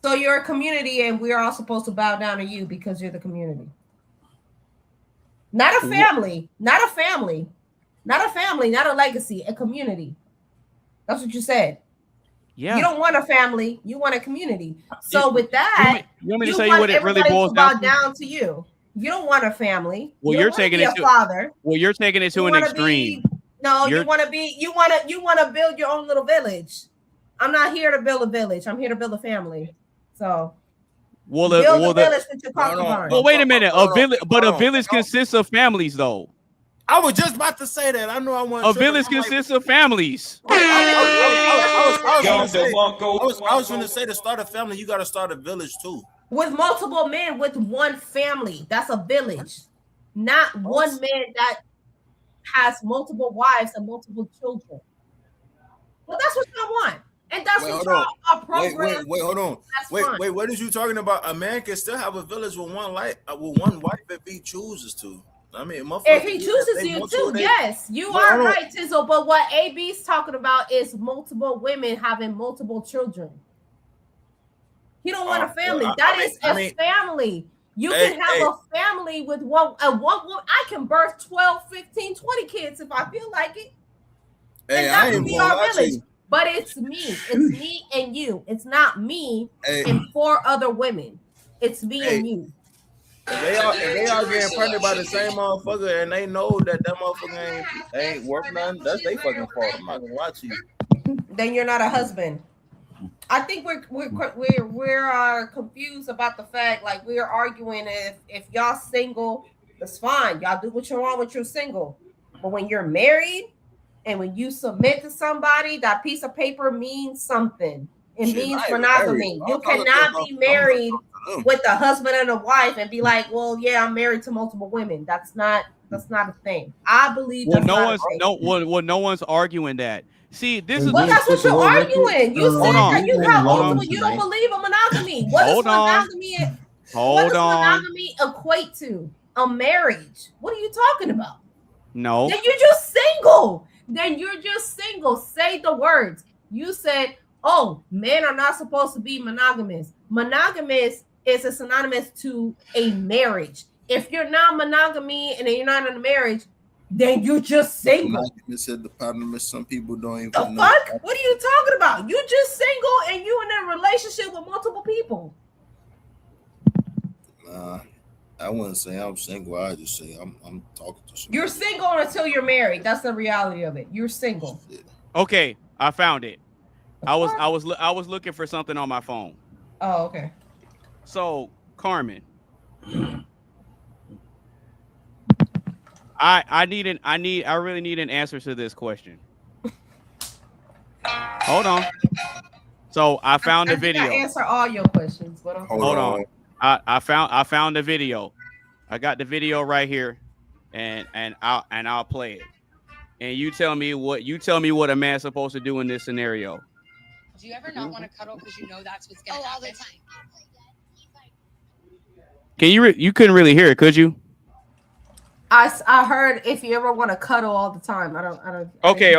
So you're a community, and we're all supposed to bow down to you because you're the community. Not a family. Not a family. Not a family. Not a legacy. A community. That's what you said. Yeah. You don't want a family. You want a community. So with that, you want me to tell you what it really boils down to you. You don't want a family. Well, you're taking it to father. Well, you're taking it to an extreme. You want to build your own little village. I'm not here to build a village. I'm here to build a family. So build a village with your concubines. Well, wait a minute. A village consists of families, though. I was just about to say that. I know I want. A village consists of families. I was going to say to start a family, you got to start a village too. With multiple men, with one family, that's a village. Not one man that has multiple wives and multiple children. Well, that's what y'all want, and that's what y'all are programmed. Wait, hold on. Wait, what is you talking about? A man can still have a village with one wife if he chooses to. I mean, if he chooses you too, yes, you are right, Tizzle. But what AB's talking about is multiple women having multiple children. He don't want a family. That is a family. You can have a family with one woman. I can birth 12, 15, 20 kids if I feel like it. And that can be our village. But it's me. It's me and you. It's not me and 4 other women. It's me and you. If they are getting pregnant by the same motherfucker and they know that motherfucker ain't worth nothing, that's they fucking fault. I'm not gonna lie to you. Then you're not a husband. I think we're confused about the fact, like we're arguing if y'all single, that's fine. Y'all do what you want when you're single. But when you're married and when you submit to somebody, that piece of paper means something. It means monogamy. You cannot be married with a husband and a wife and be like, well, yeah, I'm married to multiple women. That's not a thing. I believe no one's arguing that. See, this is that's what you're arguing. You said that you have multiple. You don't believe in monogamy. What does monogamy equate to? A marriage. What are you talking about? No. Then you're just single. Say the words. You said, oh, men are not supposed to be monogamous. Monogamous is a synonymous to a marriage. If you're not monogamy and you're not in a marriage, then you're just single. Said the problem is some people don't even know. Fuck? What are you talking about? You just single and you in a relationship with multiple people. I wouldn't say I'm single. I just say I'm talking to somebody. You're single until you're married. That's the reality of it. You're single. Okay, I found it. I was looking for something on my phone. Oh, okay. So, Carmen, I really need an answer to this question. Hold on. So I found the video. I answer all your questions, but hold on. I found the video. I got the video right here, and I'll play it. And you tell me what a man's supposed to do in this scenario. Do you ever not want to cuddle because you know that's what's going to happen? All the time. Can you couldn't really hear it, could you? I heard if you ever want to cuddle all the time. I don't. Okay.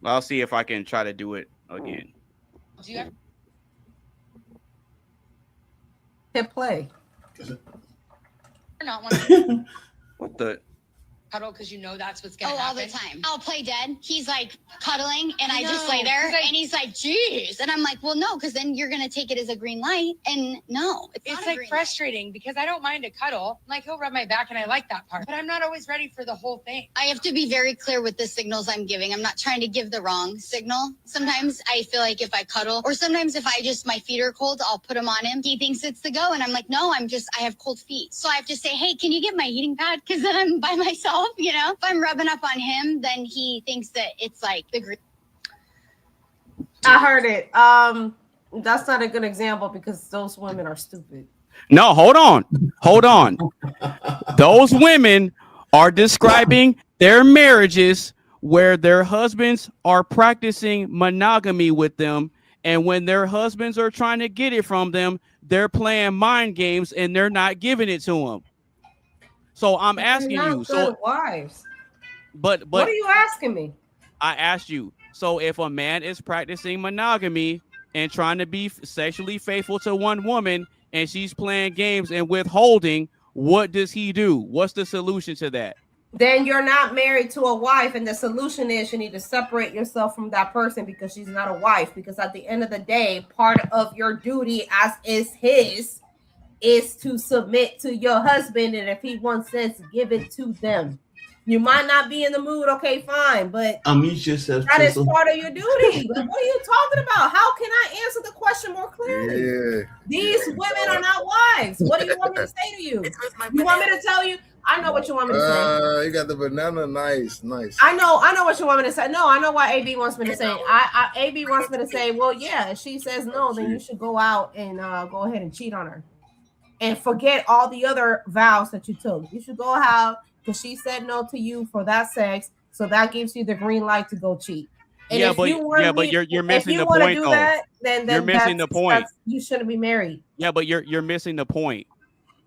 Well, I'll see if I can try to do it again. Do you ever hit play? not want to What the? cuddle because you know that's what's going to all happen? the time. I'll play dead. He's like cuddling, and I just lay there, and he's like, "Geez," and I'm like, "Well, no, because then you're gonna take it as a green light." And no, it's not a like green frustrating because I don't mind a cuddle. Like he'll rub my back, and I like that part, but I'm not always ready for the whole thing. I have to be very clear with the signals I'm giving. I'm not trying to give the wrong signal. Sometimes I feel like if I cuddle, or sometimes if my feet are cold, I'll put them on him. He thinks it's the go, and I'm like, no, I have cold feet. So I have to say, hey, can you get my heating pad? Because then I'm by myself, you know? If I'm rubbing up on him, then he thinks that it's like the green. I heard it. That's not a good example because those women are stupid. No, hold on. Those women are describing their marriages where their husbands are practicing monogamy with them, and when their husbands are trying to get it from them, they're playing mind games and they're not giving it to them. So I'm asking you. So wives. But what are you asking me? I asked you. So if a man is practicing monogamy and trying to be sexually faithful to one woman, and she's playing games and withholding, what does he do? What's the solution to that? Then you're not married to a wife, and the solution is you need to separate yourself from that person because she's not a wife. Because at the end of the day, part of your duty, as is his, is to submit to your husband, and if he wants this, give it to them. You might not be in the mood, okay, fine, but Unmute yourself. that is part of your duty. What are you talking about? How can I answer the question more clearly? Yeah. These women are not wives. What do you want me to say to you? You want me to tell you? I know what you want me to say. You got the banana. Nice. I know what you want me to say. No, I know what AB wants me to say. AB wants me to say, well, yeah, if she says no, then you should go out and go ahead and cheat on her. And forget all the other vows that you took. You should go out because she said no to you for that sex. So that gives you the green light to go cheat. And but you're missing the point, though. Then you're missing the point. You shouldn't be married. Yeah, but you're missing the point.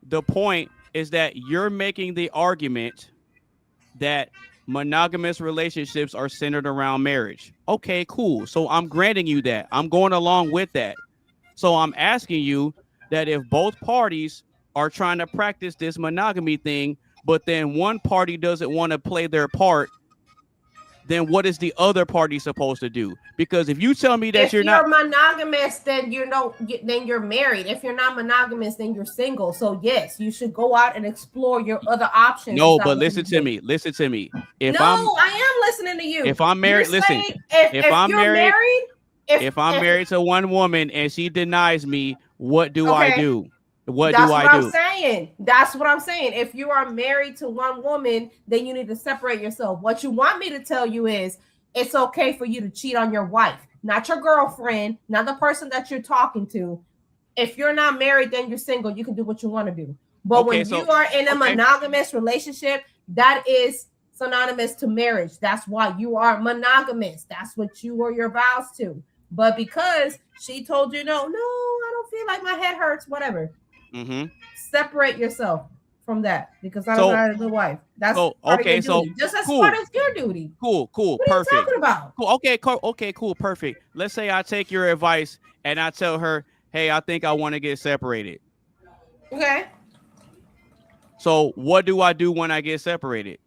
The point is that you're making the argument that monogamous relationships are centered around marriage. Okay, cool. So I'm granting you that. I'm going along with that. So I'm asking you that if both parties are trying to practice this monogamy thing, but then one party doesn't want to play their part, then what is the other party supposed to do? Because if you tell me that if you're not monogamous, then then you're married. If you're not monogamous, then you're single. So yes, you should go out and explore your other options. No, but listen to me. If I am listening to you. If I'm married, listen. If I'm married, if I'm married to one woman and she denies me, what do I do? That's what I'm saying. If you are married to one woman, then you need to separate yourself. What you want me to tell you is it's okay for you to cheat on your wife, not your girlfriend, not the person that you're talking to. If you're not married, then you're single. You can do what you want to do. But when you are in a monogamous relationship, that is synonymous to marriage. That's why you are monogamous. That's what you or your vows to. But because she told you no, I don't feel like my head hurts, whatever. Mm-hmm. Separate yourself from that because I'm not a good wife. That's part of your duty. Just as part of your duty. Cool, what perfect. Are you talking about? Cool. Okay, cool, perfect. Let's say I take your advice and I tell her, hey, I think I want to get separated. Okay. So what do I do when I get separated?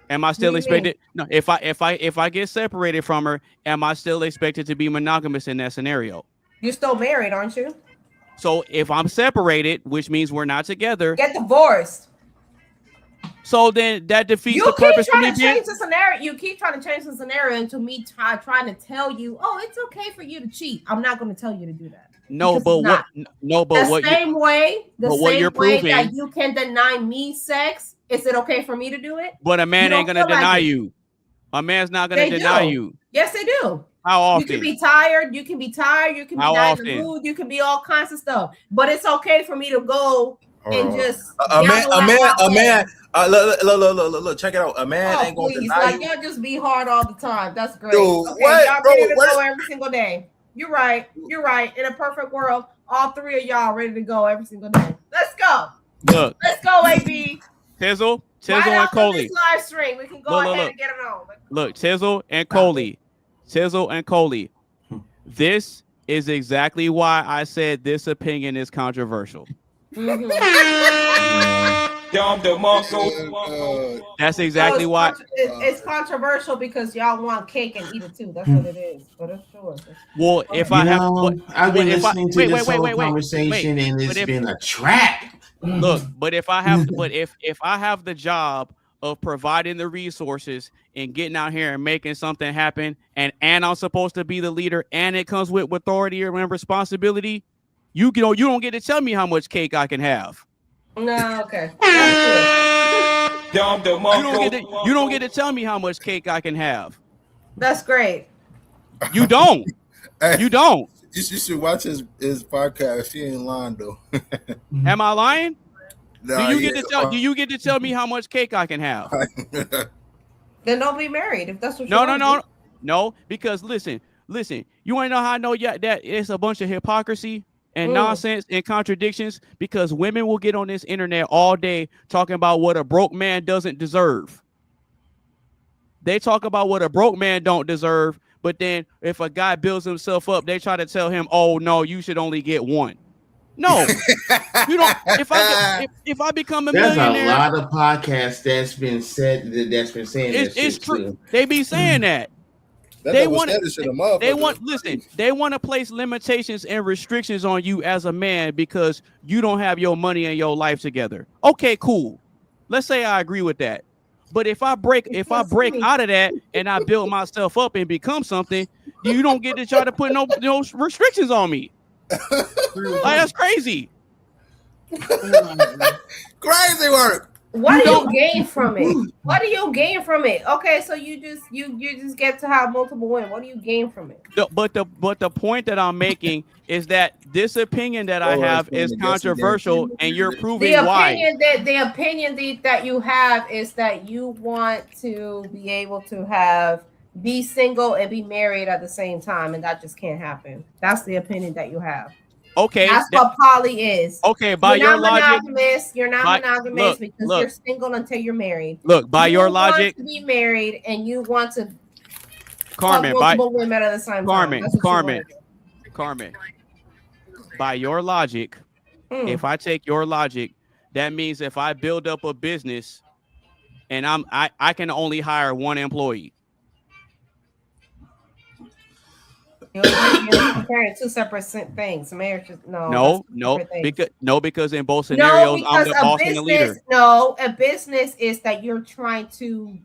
Am I still expected? No, if I get separated from her, am I still expected to be monogamous in that scenario? You're still married, aren't you? So if I'm separated, which means we're not together, get divorced. So then that defeats the purpose of me being. You keep trying to change the scenario into me trying to tell you, oh, it's okay for you to cheat. I'm not going to tell you to do that. No, but what? No, but what? The same way proving, that you can deny me sex, is it okay for me to do it? But a man ain't going to deny you. A man's not going to deny you. Yes, they do. How often? You can be tired. You can be not in the mood. You can be all kinds of stuff. But it's okay for me to go and just a man. Look, check it out. A man ain't gonna deny like y'all just be hard all the time. That's great. Dude, okay, what, y'all bro? ready to What go is- every single day. You're right. In a perfect world, all three of y'all ready to go every single day. Let's go. Look, Let's go, AB. Tizzle Right and after Coley. this live stream, we can go ahead and get it on. Look, Tizzle and Coley. This is exactly why I said this opinion is controversial. That's exactly why. It's controversial because y'all want cake and eat it too. That's what it is. But it's sure. Well, if I have, I've been if I- listening to this whole conversation, and But it's if- been a trap. Look, but if I have, if I have the job of providing the resources and getting out here and making something happen, and I'm supposed to be the leader, and it comes with authority and responsibility, you don't get to tell me how much cake I can have. No, okay. You don't get to tell me how much cake I can have. That's great. You don't. You don't. You should watch his podcast. He ain't lying though. Am I lying? Nah, do you get to tell me how much cake I can have? Then don't be married if that's what you want. No, because listen, you want to know how I know that it's a bunch of hypocrisy and nonsense and contradictions, because women will get on this internet all day talking about what a broke man doesn't deserve. They talk about what a broke man don't deserve, but then if a guy builds himself up, they try to tell him, "Oh no, you should only get one." No, you don't. If I become a There's millionaire, a lot of podcasts that's been said that's been saying it's true. They be saying that. They want to place limitations and restrictions on you as a man because you don't have your money and your life together. Okay, cool. Let's say I agree with that. But if I break out of that and I build myself up and become something, you don't get to try to put no restrictions on me. Like, that's crazy. Crazy work. What do you gain from it? What do you gain from it? Okay, so you just get to have multiple women. What do you gain from it? But the point that I'm making is that this opinion that I have is controversial, and you're proving why. The opinion that you have is that you want to be able to be single and be married at the same time, and that just can't happen. That's the opinion that you have. Okay, that's what poly is. Okay, by your logic, you're not monogamous because you're single until you're married. Look, by your logic, want to be married and you want to Carmen, multiple women at the same time. Carmen. By your logic, if I take your logic, that means if I build up a business and I can only hire one employee. You're comparing two separate things. Marriage is because in both scenarios, I'm the boss and the leader. No, a business is that you're trying to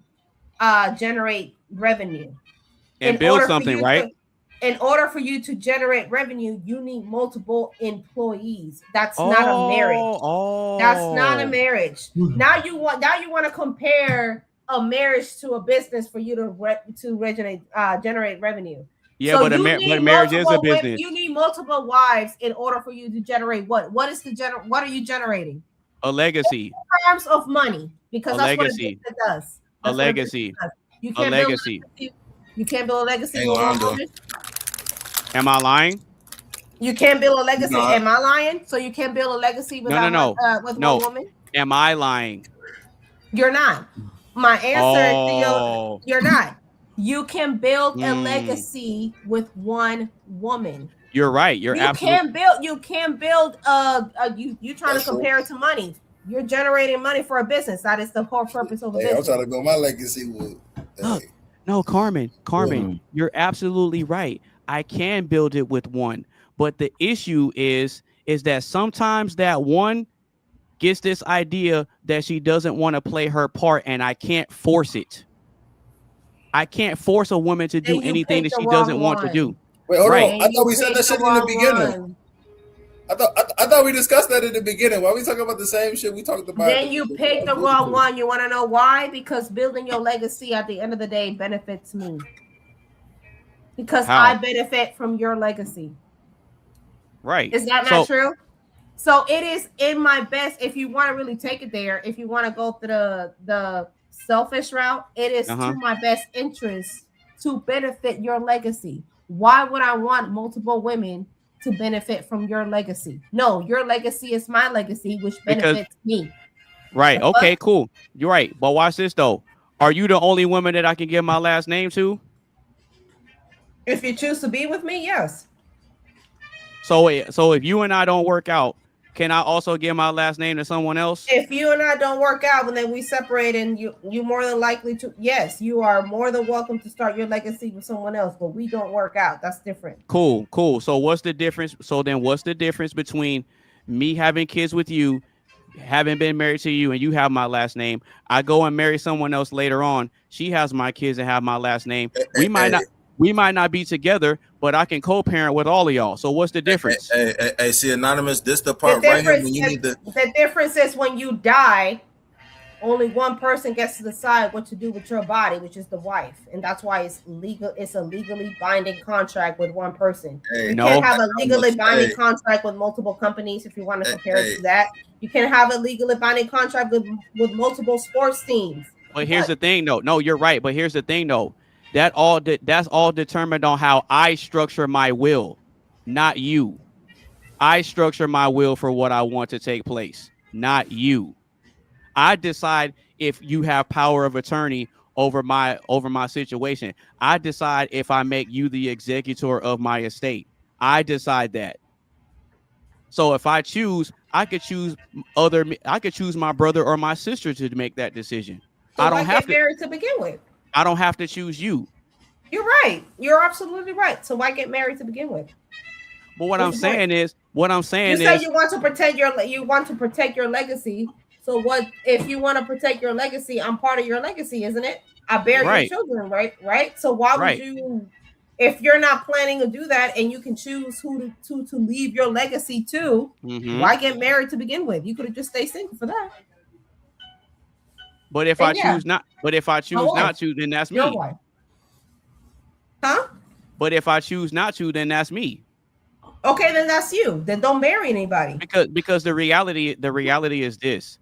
generate revenue and build something, right? In order for you to generate revenue, you need multiple employees. That's not a marriage. That's not a marriage. Now you want to compare a marriage to a business for you to generate revenue. Yeah, so but marriage is a business. You need multiple wives in order for you to generate what? What are you generating? A legacy. In terms of money, because that's what a business does. A legacy. You can't build a legacy. You can't build a legacy. Am I lying? You can't build a legacy. No. Am I lying? So you can't build a legacy without with one woman? Am I lying? You're not. My answer, you're not. You can build a legacy with one woman. You're right. You're absolutely. You can't build. You trying to compare it to money. You're generating money for a business. That is the whole purpose of a business. I'm trying to build my legacy with. No, Carmen, you're absolutely right. I can build it with one, but the issue is that sometimes that one gets this idea that she doesn't want to play her part, and I can't force it. I can't force a woman to do anything that she doesn't want to do. Wait, hold on. I thought we said that shit in the beginning. I thought we discussed that in the beginning. Why are we talking about the same shit we talked about? Then you picked the wrong one. You want to know why? Because building your legacy at the end of the day benefits me. Because I benefit from your legacy. Right. Is that not true? So it is in my best, if you want to really take it there, if you want to go through the selfish route, it is to my best interest to benefit your legacy. Why would I want multiple women to benefit from your legacy? No, your legacy is my legacy, which benefits me. Right. Okay, cool. You're right. But watch this though. Are you the only woman that I can give my last name to? If you choose to be with me, yes. So if you and I don't work out, can I also give my last name to someone else? If you and I don't work out and then we separate, and you more than likely to, yes, you are more than welcome to start your legacy with someone else, but we don't work out. That's different. Cool. So what's the difference? So then what's the difference between me having kids with you, having been married to you, and you have my last name? I go and marry someone else later on. She has my kids and have my last name. We might not be together, but I can co-parent with all of y'all. So what's the difference? Hey, see, Anonymous, this the part right here when you need to. The difference is when you die, only one person gets to decide what to do with your body, which is the wife, and that's why it's legal. It's a legally binding contract with one person. You can't have a legally binding contract with multiple companies. If you want to compare it to that, you can have a legally binding contract with multiple sports teams. But here's the thing, though. No, you're right. But here's the thing, though. That's all determined on how I structure my will, not you. I structure my will for what I want to take place, not you. I decide if you have power of attorney over my situation. I decide if I make you the executor of my estate. I decide that. So if I choose, I could choose my brother or my sister to make that decision. So I don't have to get married to begin with. I don't have to choose you. You're right. You're absolutely right. So why get married to begin with? But what I'm saying is, you say you want to protect your legacy. So what if you want to protect your legacy? I'm part of your legacy, isn't it? I bear your children, right? So why would you, if you're not planning to do that and you can choose who to leave your legacy to, why get married to begin with? You could have just stayed single for that. But if I choose not to, then that's me. Your wife. Huh? But if I choose not to, then that's me. Okay, then that's you. Then don't marry anybody. Because the reality is this.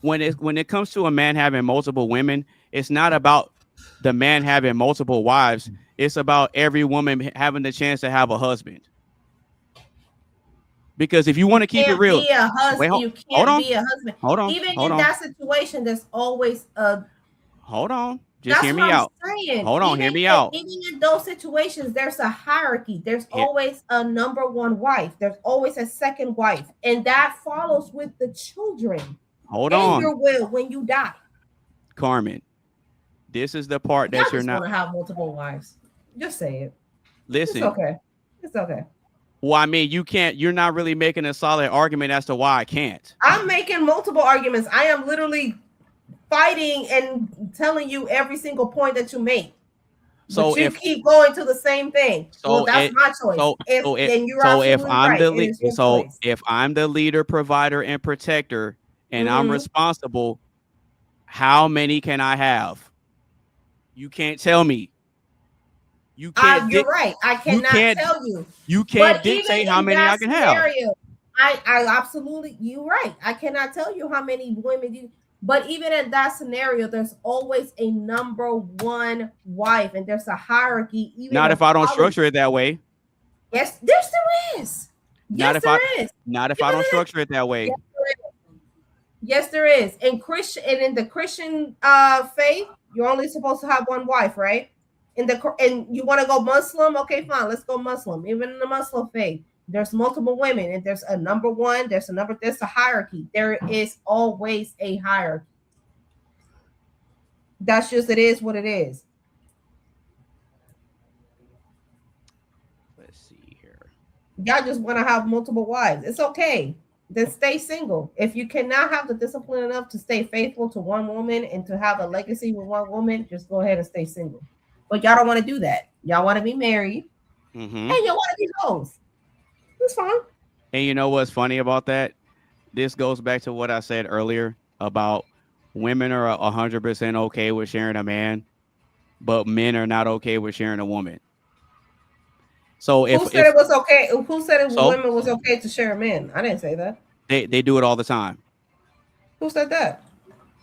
When it comes to a man having multiple women, it's not about the man having multiple wives. It's about every woman having the chance to have a husband. Because if you want to keep it real, you can't be a husband. Hold on. Even in that situation, there's always a. Hold on. Just hear me out. Hold on. Hear me out. Even in those situations, there's a hierarchy. There's always a number one wife. There's always a second wife, and that follows with the children. Hold on. Your will when you die. Carmen, this is the part that you're not. Want to have multiple wives. Just say it. Listen. It's okay. It's okay. Well, I mean, you're not really making a solid argument as to why I can't. I'm making multiple arguments. I am literally fighting and telling you every single point that you make. So but you keep going to the same thing. So that's my choice. If I'm the leader, provider, and protector, and I'm responsible, how many can I have? You can't tell me. You can't. You're right. I cannot tell you. You can't dictate how many I can have. I absolutely. You're right. I cannot tell you how many women you. But even in that scenario, there's always a number one wife, and there's a hierarchy. Even not if I don't structure it that way. Yes, there is. Not if I don't structure it that way. Yes, there is. In the Christian faith, you're only supposed to have one wife, right? And you want to go Muslim? Okay, fine. Let's go Muslim. Even in the Muslim faith, there's multiple women, and there's a number one. There's a hierarchy. There is always a hierarchy. That's just it is what it is. Let's see here. Y'all just want to have multiple wives. It's okay. Then stay single. If you cannot have the discipline enough to stay faithful to one woman and to have a legacy with one woman, just go ahead and stay single. But y'all don't want to do that. Y'all want to be married, and y'all want to be hoes. It's fine. And you know what's funny about that? This goes back to what I said earlier about women are 100% okay with sharing a man, but men are not okay with sharing a woman. So who said it was okay? Who said women was okay to share men? I didn't say that. They do it all the time. Who said that?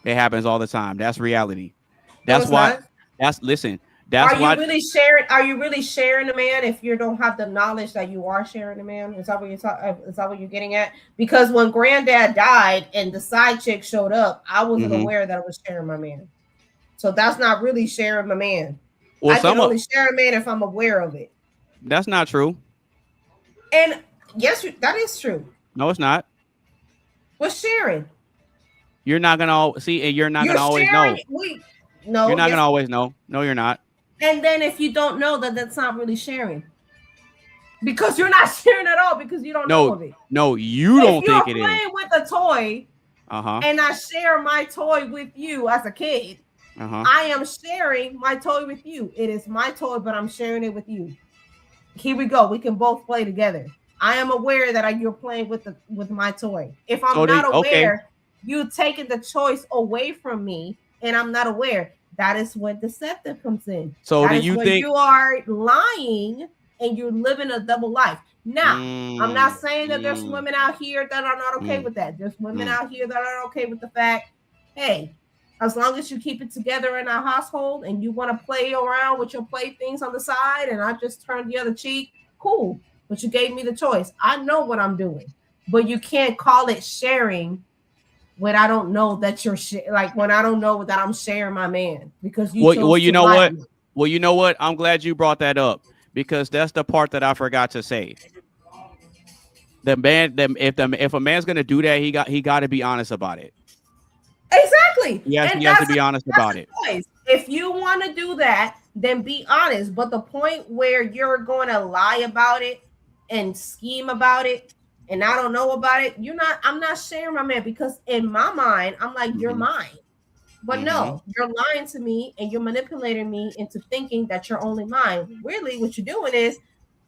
It happens all the time. That's reality. No, That's it's why. not. That's listen. That's why. Are you really sharing a man if you don't have the knowledge that you are sharing a man? Is that what is that what you're getting at? Because when Granddad died and the side chick showed up, I wasn't aware that I was sharing my man. So that's not really sharing my man. Well, I can only share a man if I'm aware of it. That's not true. And yes, that is true. No, it's not. What's sharing? You're not gonna see, and you're not gonna always know. No, you're not gonna always know. No, you're not. And then if you don't know that, that's not really sharing, because you're not sharing at all because you don't know of it. No, you don't think it is. If you're playing with a toy, and I share my toy with you as a kid, I am sharing my toy with you. It is my toy, but I'm sharing it with you. Here we go. We can both play together. I am aware that you're playing with my toy. If I'm not aware, you taking the choice away from me, and I'm not aware. That is when deceptive comes in. So that do is you when think you are lying and you're living a double life? Now, I'm not saying that there's women out here that are not okay with that. There's women out here that are okay with the fact, hey, as long as you keep it together in our household and you want to play around with your playthings on the side and I just turn the other cheek, cool. But you gave me the choice. I know what I'm doing. But you can't call it sharing when I don't know that you're when I don't know that I'm sharing my man, because you well, you know what? Well, you know what? I'm glad you brought that up, because that's the part that I forgot to say. If a man's gonna do that, he got to be honest about it. Exactly. Yes, he has to be honest about it. If you want to do that, then be honest. But the point where you're going to lie about it and scheme about it, and I don't know about it, I'm not sharing my man, because in my mind, I'm like, you're mine. But no, you're lying to me and you're manipulating me into thinking that you're only mine. Really, what you're doing is,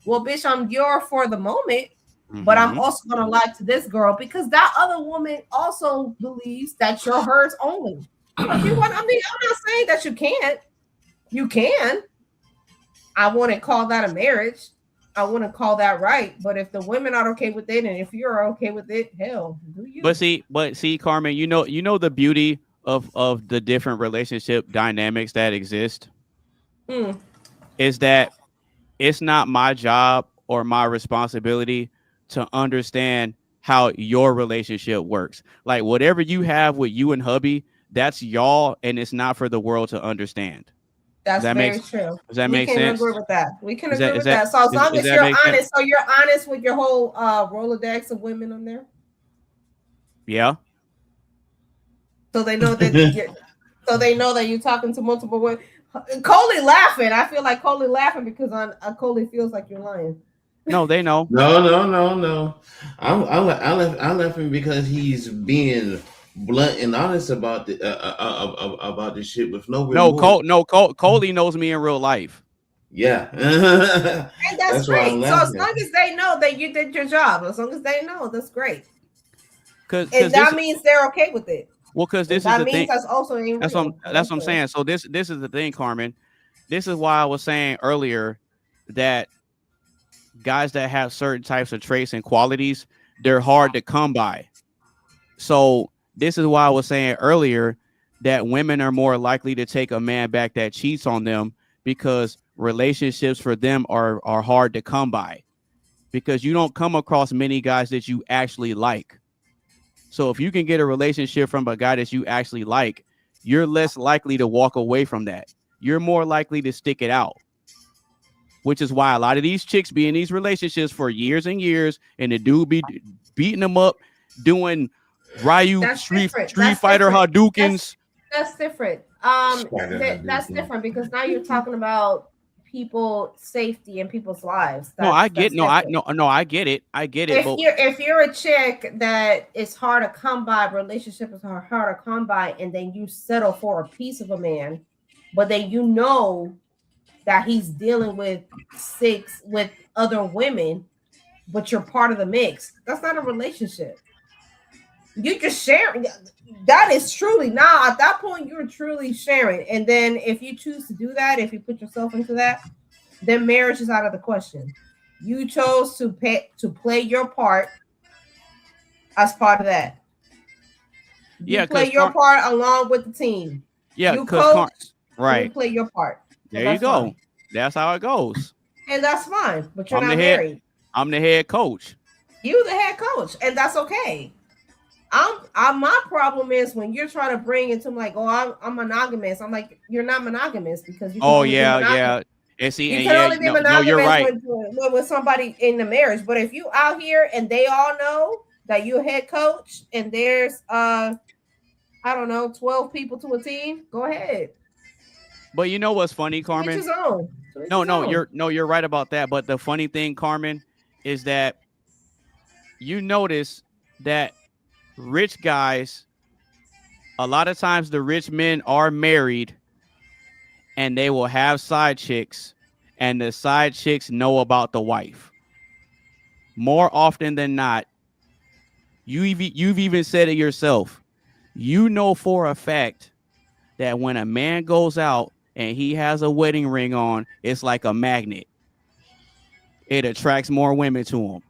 well, bitch, I'm yours for the moment, but I'm also going to lie to this girl because that other woman also believes that you're hers only. If you want, I'm not saying that you can't. You can. I wouldn't call that a marriage. I wouldn't call that right. But if the women are okay with it, and if you're okay with it, hell, do you? But see, Carmen, you know the beauty of the different relationship dynamics that exist is that it's not my job or my responsibility to understand how your relationship works. Like whatever you have with you and hubby, that's y'all, and it's not for the world to understand. That's very true. Does that make sense? We can agree with that. We can agree with that. So as long as you're honest, so you're honest with your whole Rolodex of women on there. Yeah. So they know that you're talking to multiple women. Coley laughing. I feel like Coley laughing because Coley feels like you're lying. No, they know. No. I'm laughing because he's being blunt and honest about this shit with no. Coley knows me in real life. Yeah, and that's great. So as long as they know that you did your job, as long as they know, that's great. Because that means they're okay with it. Well, because this is the thing. That's also that's what I'm saying. So this is the thing, Carmen. This is why I was saying earlier that guys that have certain types of traits and qualities, they're hard to come by. So this is why I was saying earlier that women are more likely to take a man back that cheats on them, because relationships for them are hard to come by, because you don't come across many guys that you actually like. So if you can get a relationship from a guy that you actually like, you're less likely to walk away from that. You're more likely to stick it out, which is why a lot of these chicks be in these relationships for years and years, and the dude be beating them up, doing Ryu Street Fighter Hadoukens. That's different. That's different because now you're talking about people's safety and people's lives. I get it. If you're a chick that is hard to come by, relationship is hard to come by, and then you settle for a piece of a man, but then you know that he's dealing with other women, but you're part of the mix. That's not a relationship. You just share. That is truly now at that point you're truly sharing. And then if you choose to do that, if you put yourself into that, then marriage is out of the question. You chose to play your part as part of that. You play your part along with the team. Yeah, you coach, right. You play your part. There you go. Fine. That's how it goes. And that's fine. But you're not married. I'm the head coach. You the head coach, and that's okay. My problem is when you're trying to bring it to like, oh, I'm monogamous. I'm like, you're not monogamous because you. Yeah. And see, you can only be monogamous you're right. with somebody in the marriage. But if you out here and they all know that you're a head coach and there's I don't know, 12 people to a team, go ahead. But you know what's funny, Carmen? You're right about that. But the funny thing, Carmen, is that you notice that rich guys, a lot of times the rich men are married and they will have side chicks, and the side chicks know about the wife. More often than not, you've even said it yourself. You know for a fact that when a man goes out and he has a wedding ring on, it's like a magnet. It attracts more women to him.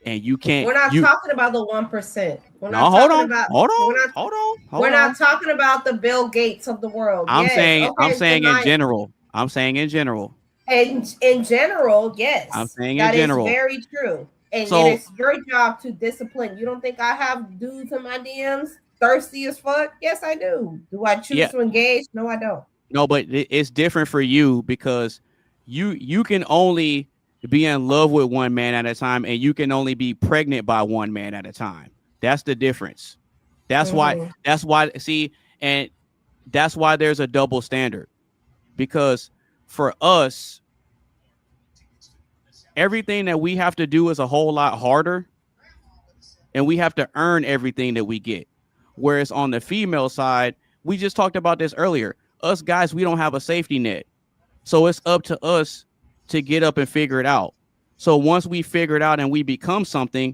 And you can't. We're not talking about the 1%. Hold on. We're not talking about the Bill Gates of the world. I'm saying in general. I'm saying in general. And in general, yes. I'm saying in general. That is very true. And it is your job to discipline. You don't think I have dudes in my DMs thirsty as fuck? Yes, I do. Do I choose to engage? No, I don't. No, but it's different for you because you can only be in love with one man at a time, and you can only be pregnant by one man at a time. That's the difference. That's why. See, and that's why there's a double standard, because for us, everything that we have to do is a whole lot harder, and we have to earn everything that we get. Whereas on the female side, we just talked about this earlier. Us guys, we don't have a safety net, so it's up to us to get up and figure it out. So once we figure it out and we become something,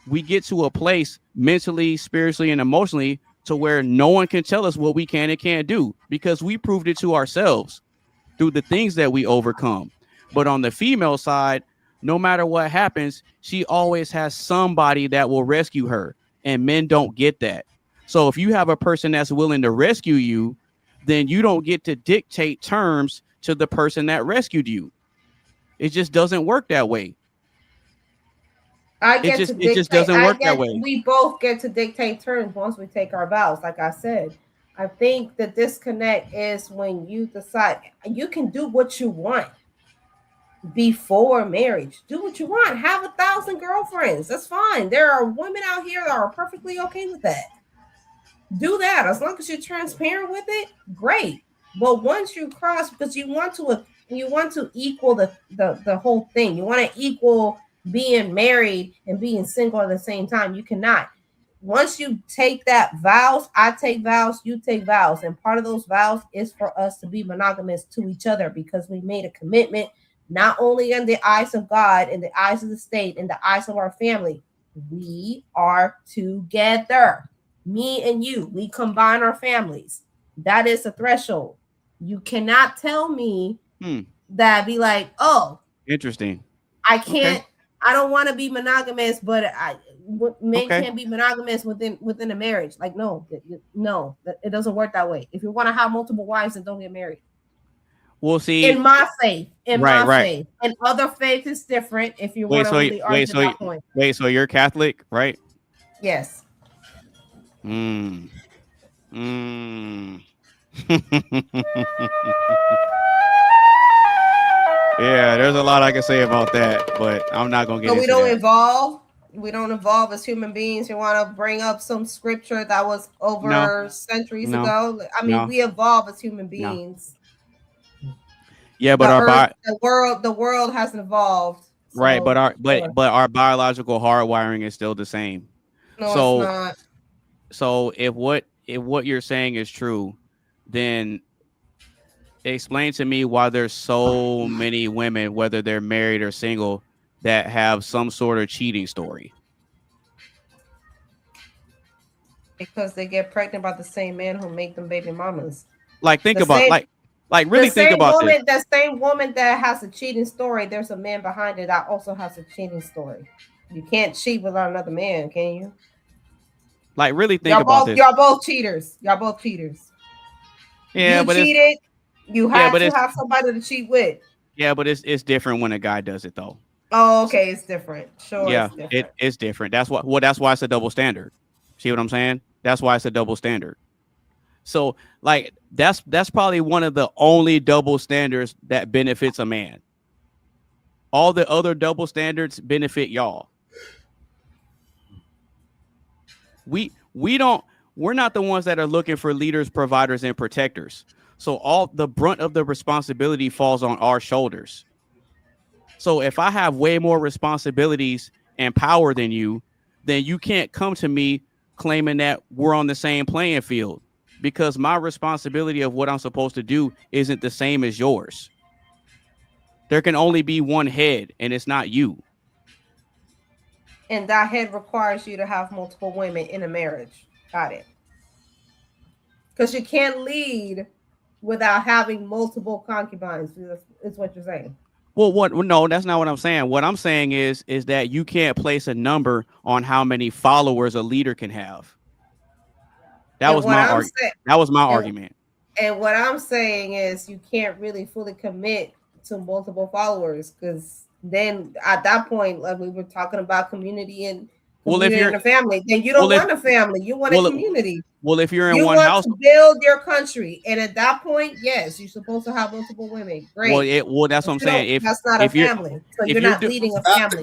we get to a place mentally, spiritually, and emotionally to where no one can tell us what we can and can't do, because we proved it to ourselves through the things that we overcome. But on the female side, no matter what happens, she always has somebody that will rescue her, and men don't get that. So if you have a person that's willing to rescue you, then you don't get to dictate terms to the person that rescued you. It just doesn't work that way. It just doesn't work that way. We both get to dictate terms once we take our vows. Like I said, I think the disconnect is when you decide you can do what you want before marriage. Do what you want. Have 1,000 girlfriends. That's fine. There are women out here that are perfectly okay with that. Do that as long as you're transparent with it. Great. But once you cross, because you want to equal the whole thing. You want to equal being married and being single at the same time. You cannot. Once you take that vows, I take vows, you take vows. And part of those vows is for us to be monogamous to each other, because we made a commitment, not only in the eyes of God, in the eyes of the state, in the eyes of our family. We are together. Me and you, we combine our families. That is a threshold. You cannot tell me that be like, oh, interesting. I can't. Okay. I don't want to be monogamous, but men can't be monogamous within a marriage. Like, no, it doesn't work that way. If you want to have multiple wives, then don't get married. We'll see. In my faith, faith, and other faith is different. If you want to really argue that point. Wait, so you're Catholic, right? Yes. Yeah, there's a lot I can say about that, but I'm not gonna get into that. We don't evolve as human beings. You want to bring up some scripture that was over centuries ago? I mean, we evolve as human beings. Yeah, but the world hasn't evolved. So, right, but our biological hardwiring is still the same. No, it's not. So if what you're saying is true, then explain to me why there's so many women, whether they're married or single, that have some sort of cheating story. Because they get pregnant by the same man who make them baby mamas. Like think about this. The same woman that has a cheating story, there's a man behind it that also has a cheating story. You can't cheat without another man, can you? Like, really think Y'all about both, this. y'all both cheaters. Y'all both cheaters. Yeah, you but cheated. You yeah, had but to it's have somebody to cheat with. yeah, but it's different when a guy does it though. Oh, okay, it's different. Sure, Yeah, it's different. it's different. That's why it's a double standard. See what I'm saying? That's why it's a double standard. So like that's probably one of the only double standards that benefits a man. All the other double standards benefit y'all. We're not the ones that are looking for leaders, providers, and protectors. So all the brunt of the responsibility falls on our shoulders. So if I have way more responsibilities and power than you, then you can't come to me claiming that we're on the same playing field, because my responsibility of what I'm supposed to do isn't the same as yours. There can only be one head, and it's not you. And that head requires you to have multiple women in a marriage. Got it. Because you can't lead without having multiple concubines, is what you're saying. Well, no, that's not what I'm saying. What I'm saying is that you can't place a number on how many followers a leader can have. That was my argument. And what I'm saying is you can't really fully commit to multiple followers, because then at that point, like we were talking about community and if you're in a family, then you don't want a family. You want a community. Well, if you're in you one want house, to build your country, and at that point, yes, you're supposed to have multiple women. Great. Well, that's what I'm saying. That's not a family. So you're not leading a family.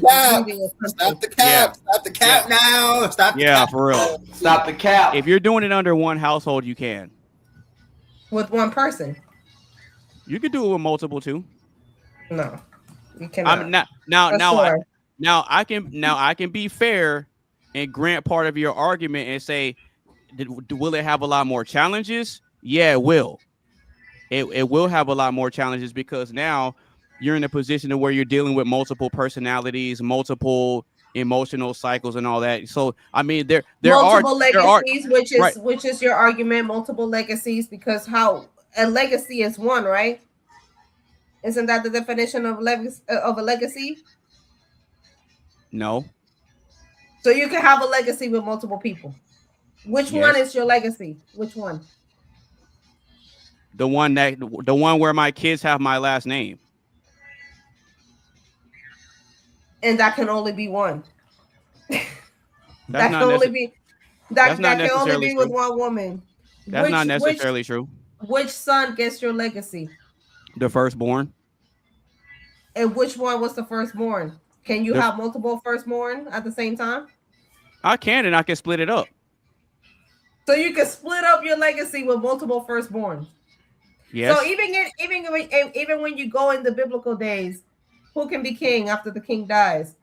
Stop the cap. Stop the cap now. Stop the cap. For real. Stop the cap. If you're doing it under one household, you can. With one person. You could do it with multiple too. No, you cannot. Now I can be fair and grant part of your argument and say, will it have a lot more challenges? Yeah, it will. It will have a lot more challenges, because now you're in a position where you're dealing with multiple personalities, multiple emotional cycles, and all that. So I mean, there multiple are legacies, which is your argument. Multiple legacies, because how a legacy is one, right? Isn't that the definition of a legacy? No. So you can have a legacy with multiple people. Which one is your legacy? Which one? The one where my kids have my last name. And that can only be one. that can only be with one woman. That's not necessarily true. Which son gets your legacy? The firstborn. And which one was the firstborn? Can you have multiple firstborn at the same time? I can, and I can split it up. So you can split up your legacy with multiple firstborn. Yes. So even when you go in the biblical days, who can be king after the king dies?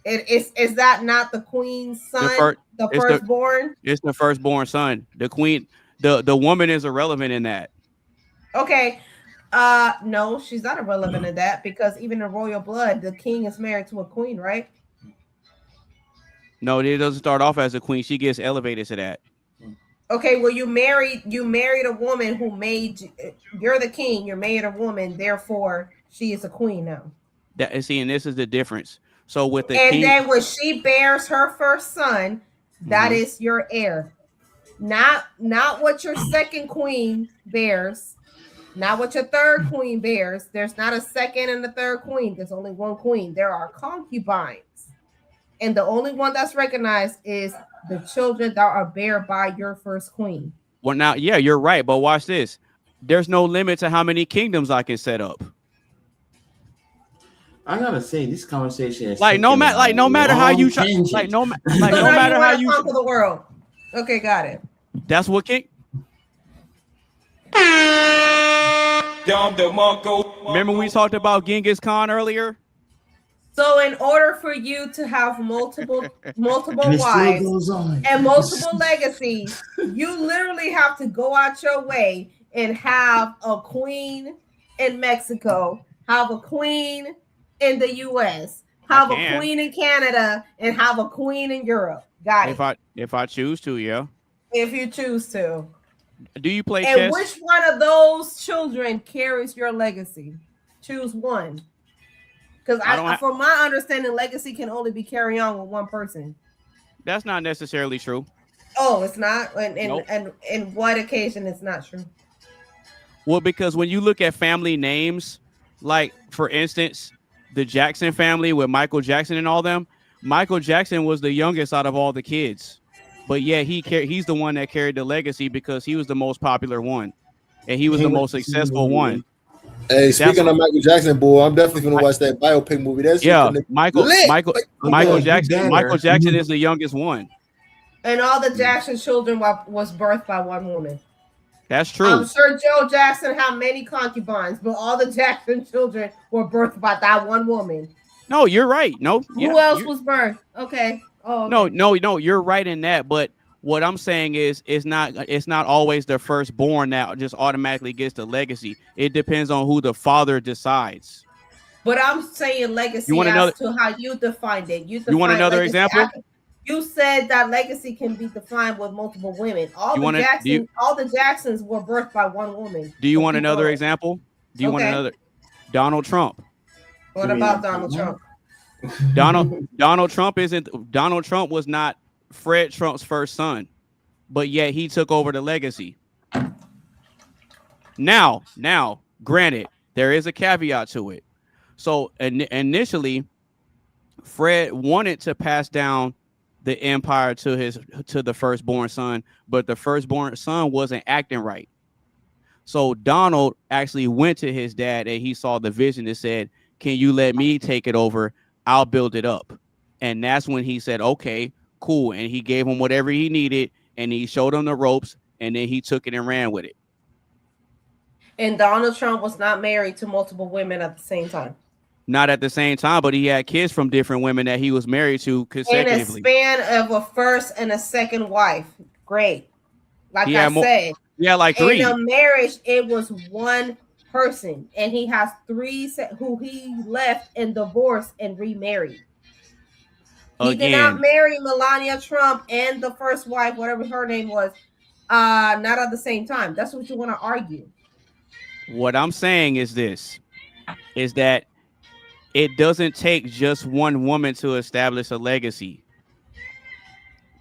Is that not the queen's son, the firstborn? It's the firstborn son. The queen, the woman is irrelevant in that. Okay. No, she's not irrelevant in that, because even in royal blood, the king is married to a queen, right? No, it doesn't start off as a queen. She gets elevated to that. Okay, well, you married a woman who you're the king. You married a woman, therefore she is a queen now. And this is the difference. So with the king, then when she bears her first son, that is your heir. Not what your second queen bears. Not what your third queen bears. There's not a second and a third queen. There's only one queen. There are concubines. And the only one that's recognized is the children that are bared by your first queen. Well, now, yeah, you're right. But watch this. There's no limit to how many kingdoms I can set up. I gotta say, this conversation is no matter how you try, no matter how you conquer the world. Okay, got it. That's what king. Remember we talked about Genghis Khan earlier? So in order for you to have multiple wives and multiple legacies, you literally have to go out your way and have a queen in Mexico, have a queen in the US, have a queen in Canada, and have a queen in Europe. Got it. If I choose to, yeah. If you choose to. Do you play chess? And which one of those children carries your legacy? Choose one. Because from my understanding, legacy can only be carried on with one person. That's not necessarily true. Oh, it's not? Nope. And what occasion it's not true? Well, because when you look at family names, like, for instance, the Jackson family with Michael Jackson and all them, Michael Jackson was the youngest out of all the kids. But yeah, he's the one that carried the legacy because he was the most popular one. And he was the most successful one. Hey, speaking of Michael Jackson, boy, I'm definitely gonna watch that biopic movie. That's Michael Jackson is the youngest one. And all the Jackson children was birthed by one woman. That's true. I'm sure Joe Jackson had many concubines, but all the Jackson children were birthed by that one woman. No, you're right. No, who else was birthed? Okay. Oh, okay. No, you're right in that. But what I'm saying is, it's not always the firstborn that just automatically gets the legacy. It depends on who the father decides. But I'm saying legacy to how you defined it. You want another example? You said that legacy can be defined with multiple women. All the Jacksons were birthed by one woman. Do you want another example? Do you want another? Donald Trump. What about Donald Trump? Donald Trump was not Fred Trump's first son, but yet he took over the legacy. Now, granted, there is a caveat to it. So initially, Fred wanted to pass down the empire to the firstborn son, but the firstborn son wasn't acting right. So Donald actually went to his dad and he saw the vision and said, "Can you let me take it over? I'll build it up." And that's when he said, "Okay, cool." And he gave him whatever he needed and he showed him the ropes and then he took it and ran with it. And Donald Trump was not married to multiple women at the same time. Not at the same time, but he had kids from different women that he was married to consecutively. In a span of a first and a second wife. Great. Like I said. Yeah, like 3. In a marriage, it was one person. And he has 3 who he left and divorced and remarried. He did not marry Melania Trump and the first wife, whatever her name was, not at the same time. That's what you want to argue. What I'm saying is this, is that it doesn't take just one woman to establish a legacy.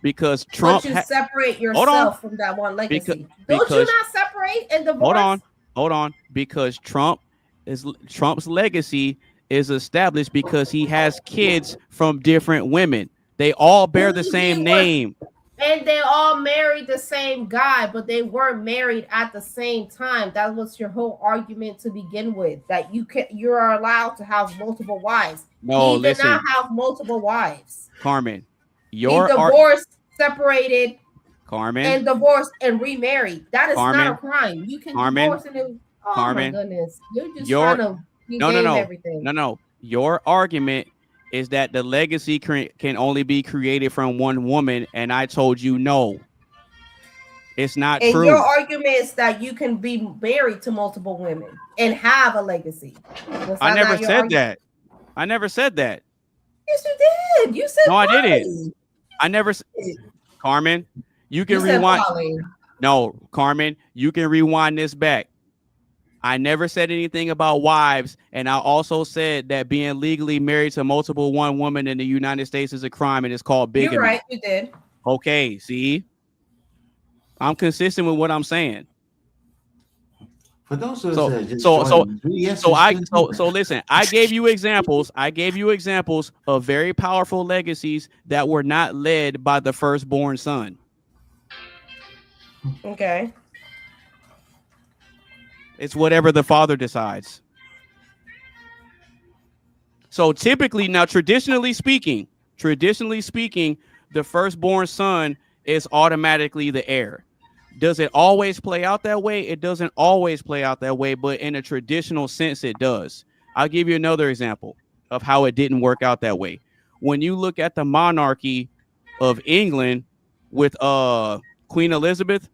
Because Trump... But you separate yourself from that one legacy. Don't you not separate and divorce? Hold on. Because Trump's legacy is established because he has kids from different women. They all bear the same name. And they all married the same guy, but they weren't married at the same time. That was your whole argument to begin with, that you're allowed to have multiple wives. No, he did not have multiple wives. Carmen, he divorced, separated, Carmen, and divorced and remarried. That is not a crime. You can divorce and my goodness, you're just trying to everything. No. Your argument is that the legacy can only be created from one woman, and I told you no. It's not true. And your argument is that you can be married to multiple women and have a legacy. I never said that. I never said that. Yes, you did. You said no, I didn't. I never said. Carmen, you can rewind. No, Carmen, you can rewind this back. I never said anything about wives, and I also said that being legally married to multiple one woman in the United States is a crime, and it's called bigamy. You're right, you did. Okay, see, I'm consistent with what I'm saying. For those so listen, I gave you examples. Of very powerful legacies that were not led by the firstborn son. Okay. It's whatever the father decides. So typically, now traditionally speaking, the firstborn son is automatically the heir. Does it always play out that way? It doesn't always play out that way, but in a traditional sense, it does. I'll give you another example of how it didn't work out that way. When you look at the monarchy of England with Queen Elizabeth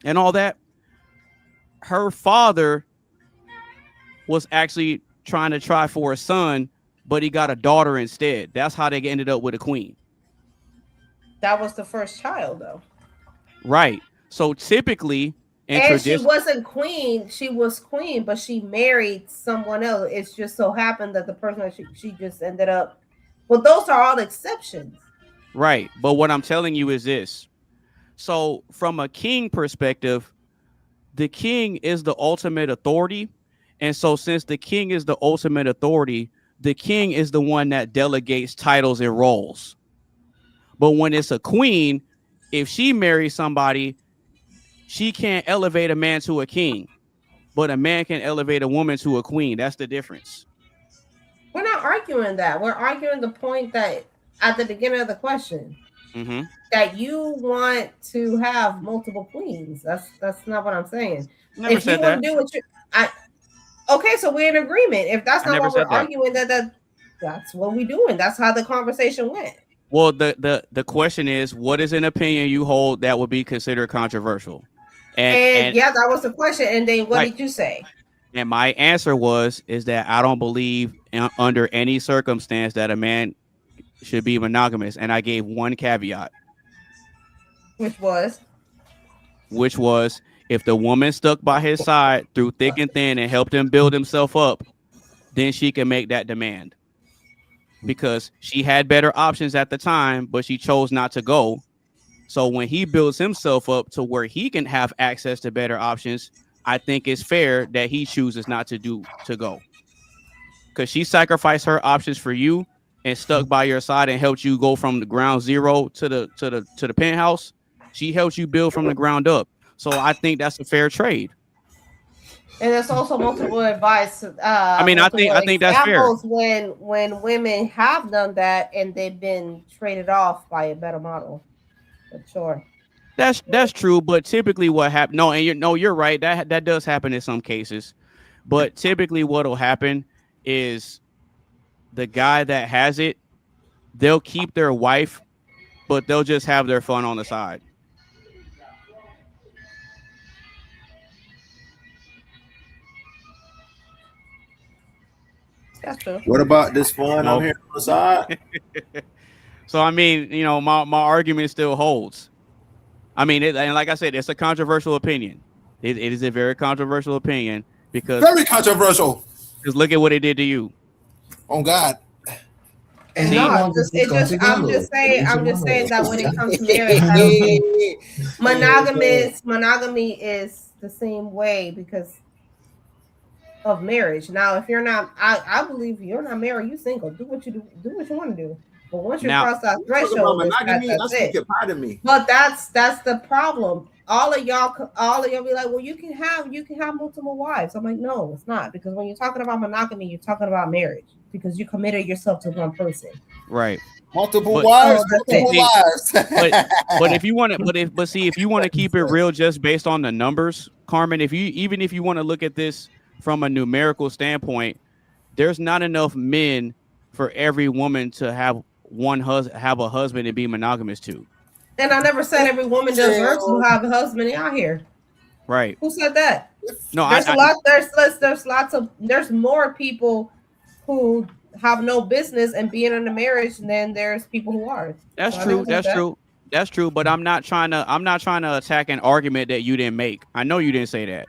and all that, her father was actually trying for a son, but he got a daughter instead. That's how they ended up with a queen. That was the first child, though. Right. So typically, And she wasn't queen. She was queen, but she married someone else. It's just so happened that the person that she just ended up. Well, those are all exceptions. Right. But what I'm telling you is this. So from a king perspective, the king is the ultimate authority. And so since the king is the ultimate authority, the king is the one that delegates titles and roles. But when it's a queen, if she marries somebody, she can't elevate a man to a king, but a man can elevate a woman to a queen. That's the difference. We're not arguing that. We're arguing the point that at the beginning of the question, that you want to have multiple queens. That's not what I'm saying. Never if you want to do what you, okay, so we're in agreement. If that's not what we're arguing, that's what we're doing. That's how the conversation went. Well, the question is, what is an opinion you hold that would be considered controversial? And yeah, that was the question. And then what did you say? And my answer is that I don't believe under any circumstance that a man should be monogamous. And I gave one caveat. Which was if the woman stuck by his side through thick and thin and helped him build himself up, then she can make that demand. Because she had better options at the time, but she chose not to go. So when he builds himself up to where he can have access to better options, I think it's fair that he chooses not to go. Because she sacrificed her options for you and stuck by your side and helped you go from the ground zero to the penthouse. She helped you build from the ground up. So I think that's a fair trade. And there's also multiple advice. I think that's fair. When women have done that and they've been traded off by a better model. For sure. That's true, but typically what happens? You're right. That does happen in some cases, but typically what'll happen is the guy that has it, they'll keep their wife, but they'll just have their fun on the side. That's true. What about this fun I'm here on the side? So I mean, my argument still holds. I mean, and like I said, it's a controversial opinion. It is a very controversial opinion because very controversial. Because look at what it did to you. Oh God. And no, I'm just saying that when it comes to marriage, monogamy is the same way because of marriage. Now, if you're not, I believe you're not married, you single. Do what you want to do. But once you cross that threshold, that's it. But that's the problem. All of y'all be like, well, you can have multiple wives. I'm like, no, it's not, because when you're talking about monogamy, you're talking about marriage because you committed yourself to one person. Right. Multiple wives. But if you want to, if you want to keep it real, just based on the numbers, Carmen, if you want to look at this from a numerical standpoint, there's not enough men for every woman to have a husband and be monogamous to. And I never said every woman deserves to have a husband out here. Right. Who said that? No, there's more people who have no business and being in a marriage than there's people who are. That's true. That's true. But I'm not trying to attack an argument that you didn't make. I know you didn't say that.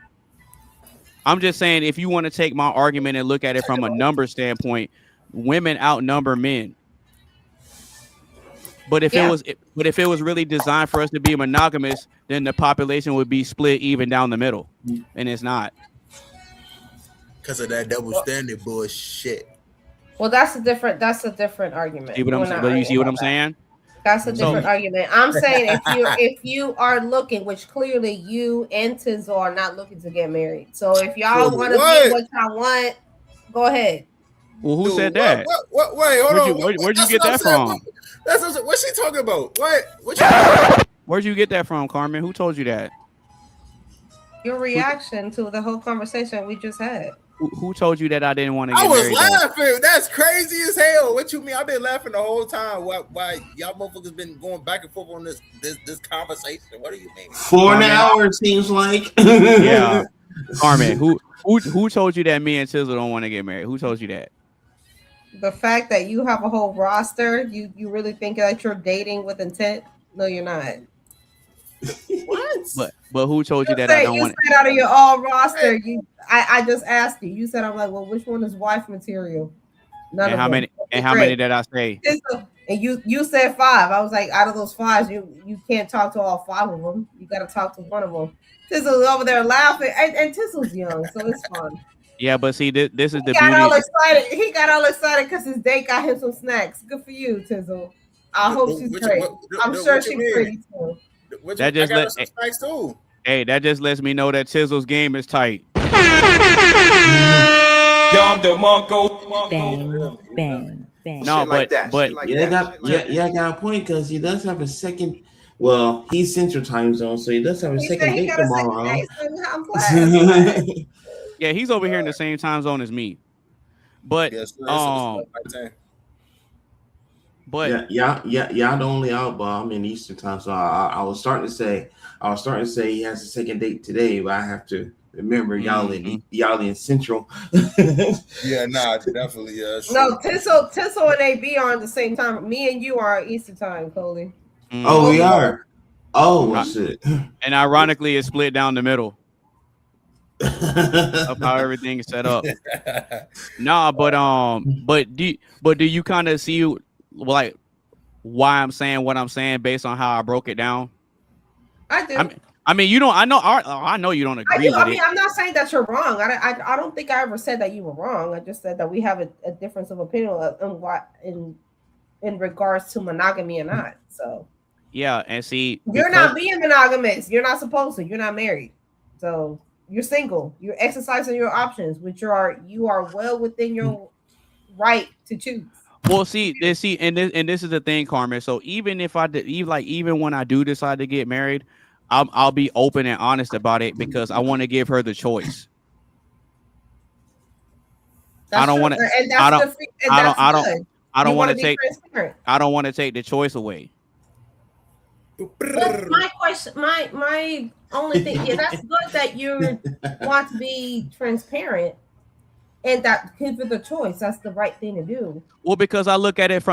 I'm just saying, if you want to take my argument and look at it from a number standpoint, women outnumber men. But if it was really designed for us to be monogamous, then the population would be split even down the middle, and it's not. Because of that double standard bullshit. Well, that's a different argument. You see what I'm saying? That's a different argument. I'm saying if you are looking, which clearly you and Tizzle are not looking to get married. So if y'all want to be what y'all want, go ahead. Well, who said that? Wait, hold on. Where'd you get that from? What's she talking about? Where'd you get that from, Carmen? Who told you that? Your reaction to the whole conversation we just had. Who told you that I didn't want to get married? I was laughing. That's crazy as hell. What you mean? I've been laughing the whole time. Why y'all motherfuckers been going back and forth on this conversation? What do you mean? 4 hours seems like. Yeah. Carmen, who told you that me and Tizzle don't want to get married? Who told you that? The fact that you have a whole roster, you really think that you're dating with intent? No, you're not. What? But who told you that said, I don't you want said out of your all roster. I just asked you. You said, I'm like, well, which one is wife material? None and of how them. many Okay, and how great. many did I say? And you said 5. I was like, out of those 5, you can't talk to all 5 of them. You got to talk to one of them. Tizzle's over there laughing, and Tizzle's young, so it's fun. Yeah, but see, this is the He got beauty. all excited. He got all excited because his date got him some snacks. Good for you, Tizzle. I hope she's great. I'm sure she's pretty too. That just I got let some snacks too. hey, that just lets me know that Tizzle's game is tight. Bang, bang, bang. No, but I got a point because he does have a second. Well, he's Central Time Zone, so he does have a second date tomorrow. yeah, he's over here in the same time zone as me. But but y'all the only out, but I'm in Eastern Time, so I was starting to say he has a second date today, but I have to remember y'all in Central. Yeah, nah, definitely. No, Tizzle and AB are at the same time. Me and you are Eastern Time, Coley. Oh, we are. Oh, well, shit. And ironically, it's split down the middle of how everything is set up. Nah, but do you kind of see like why I'm saying what I'm saying based on how I broke it down? I do. I mean, you don't. I know you don't agree with it. I'm not saying that you're wrong. I don't think I ever said that you were wrong. I just said that we have a difference of opinion on what in regards to monogamy or not. So yeah, and see, you're not being monogamous. You're not supposed to. You're not married, so you're single. You're exercising your options, which you are well within your right to choose. Well, and this is the thing, Carmen. So even if even when I do decide to get married, I'll be open and honest about it because I want to give her the choice. I don't want to. I don't want to take. I don't want to take the choice away. That's my question. My only thing. Yeah, that's good that you want to be transparent. And that give it the choice. That's the right thing to do. Well, because I look at it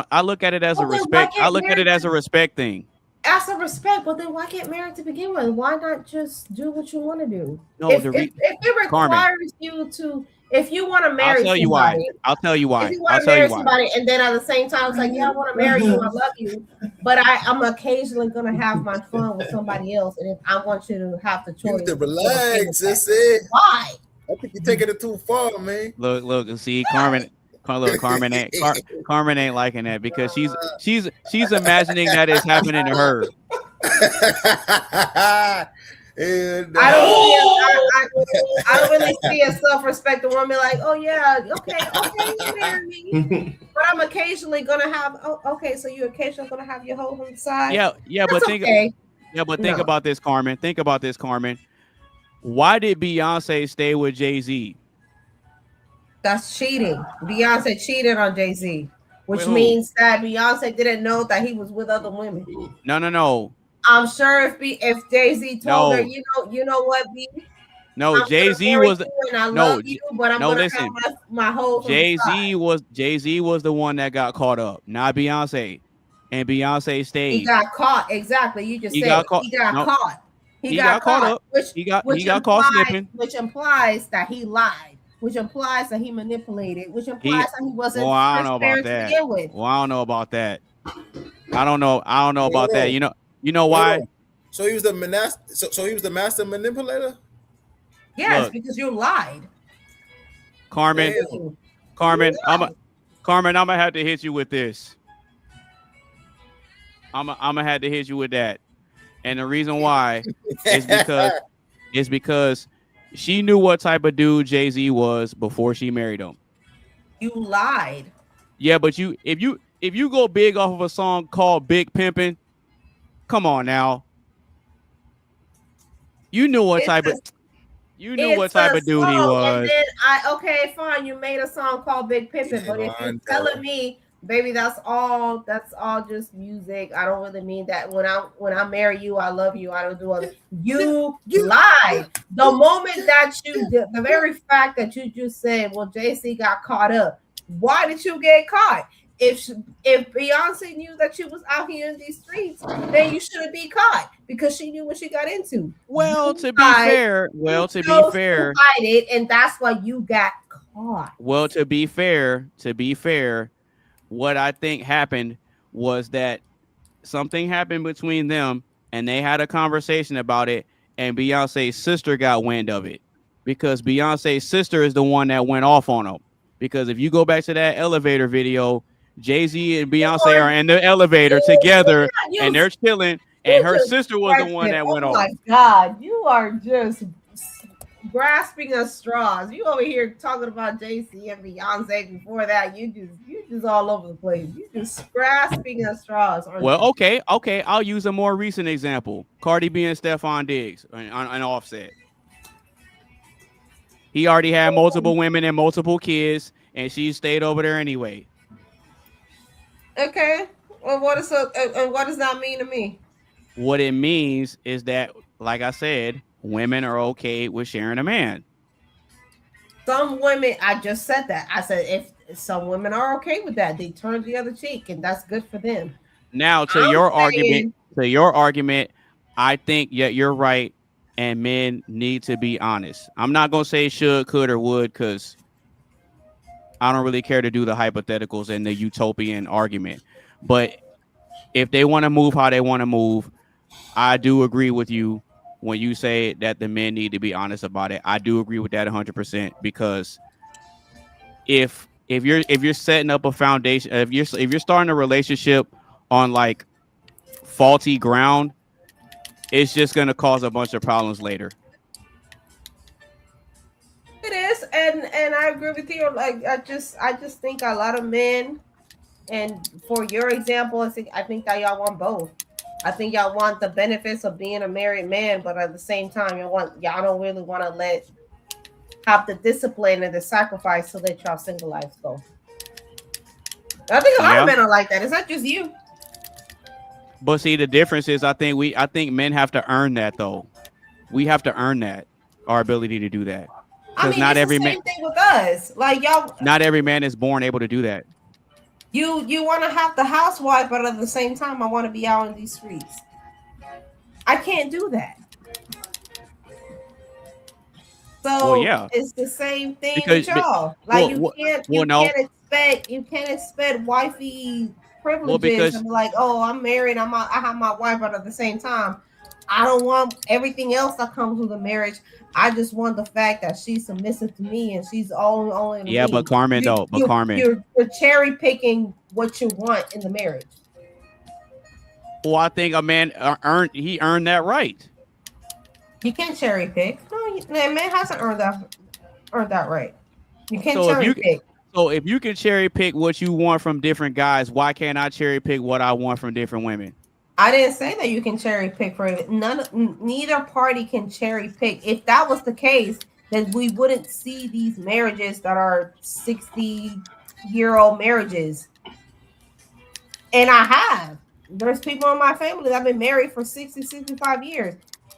as a respect. I look at it as a respect thing. As a respect, but then why get married to begin with? Why not just do what you want to do? No, if it requires you to, if you want to marry somebody, I'll tell you why. If you want to marry somebody, and then at the same time, it's like, yeah, I want to marry you, I love you, but I'm occasionally gonna have my fun with somebody else, and if I want you to have the choice, you need to relax. That's it. Why? I think you're taking it too far, man. Look, and see, Carmen ain't liking that because she's imagining that it's happening to her. I don't really see a self-respecting woman like, oh yeah, okay, you marry me, but I'm occasionally gonna have. Oh, okay, so you occasionally gonna have your hoe on the side. Yeah, but think about this, Carmen. Think about this, Carmen. Why did Beyonce stay with Jay-Z? That's cheating. Beyonce cheated on Jay-Z, which means that Beyonce didn't know that he was with other women. No. I'm sure if Jay-Z told her, you know what, B? No, Jay-Z was love you, but I'm gonna have my whole Jay-Z was the one that got caught up, not Beyonce. And Beyonce stayed. He got caught. Exactly. You just said he got caught. He got caught up. He got caught slipping, which implies that he lied, which implies that he manipulated, which implies that he wasn't transparent to begin with. Well, I don't know about that. I don't know about that. You know why? So he was the master manipulator? Yes, because you lied. Carmen, I'm gonna have to hit you with this. I'm gonna have to hit you with that. And the reason why is because she knew what type of dude Jay-Z was before she married him. You lied. Yeah, but if you go big off of a song called Big Pimpin', come on now. You knew what type of dude he was. And then okay, fine, you made a song called Big Pimpin', but if you're telling me, baby, that's all just music. I don't really mean that. When I marry you, I love you. I don't do other. You lied. The moment that the very fact that you just said, well, JC got caught up. Why did you get caught? if Beyonce knew that she was out here in these streets, then you shouldn't be caught because she knew what she got into. Well, to be fair, hide it, and that's why you got caught. Well, to be fair, what I think happened was that something happened between them, and they had a conversation about it, and Beyonce's sister got wind of it because Beyonce's sister is the one that went off on him. Because if you go back to that elevator video, Jay-Z and Beyonce are in the elevator together, and they're chilling, and her sister was the one that went off. Oh my God, you are just grasping at straws. You over here talking about Jay-Z and Beyonce. Before that, you just all over the place. You just grasping at straws. Well, okay. I'll use a more recent example: Cardi B and Stephon Diggs on Offset. He already had multiple women and multiple kids, and she stayed over there anyway. Okay. Well, what does that mean to me? What it means is that, like I said, women are okay with sharing a man. Some women, I just said that. I said if some women are okay with that, they turn the other cheek, and that's good for them. Now, to your argument, I think you're right, and men need to be honest. I'm not gonna say should, could, or would, because I don't really care to do the hypotheticals and the utopian argument. But if they want to move how they want to move, I do agree with you when you say that the men need to be honest about it. I do agree with that 100%, because if you're setting up a foundation, if you're starting a relationship on like faulty ground, it's just going to cause a bunch of problems later. It is, and I agree with you. Like I just think a lot of men, and for your example, I think that y'all want both. I think y'all want the benefits of being a married man, but at the same time, y'all don't really want to have the discipline and the sacrifice to let y'all single lives go. I think a lot of men are like that. It's not just you. But see, the difference is I think men have to earn that, though. We have to earn that, our ability to do that. I mean, not every man. Same thing with us, like y'all. Not every man is born able to do that. You want to have the housewife, but at the same time, I want to be out in these streets. I can't do that. So it's the same thing with y'all. Like you can't expect wifey privileges and be like, oh, I'm married, I have my wife, but at the same time, I don't want everything else that comes with a marriage. I just want the fact that she's submissive to me and she's only yeah, me. But Carmen, you're cherry picking what you want in the marriage. Well, I think a man earned that right. You can't cherry pick. No, man hasn't earned that right. You can't cherry pick. So if you can cherry pick what you want from different guys, why can't I cherry pick what I want from different women? I didn't say that you can cherry pick for it. Neither party can cherry pick. If that was the case, then we wouldn't see these marriages that are 60-year-old marriages. And there's people in my family that have been married for 60, 65 years.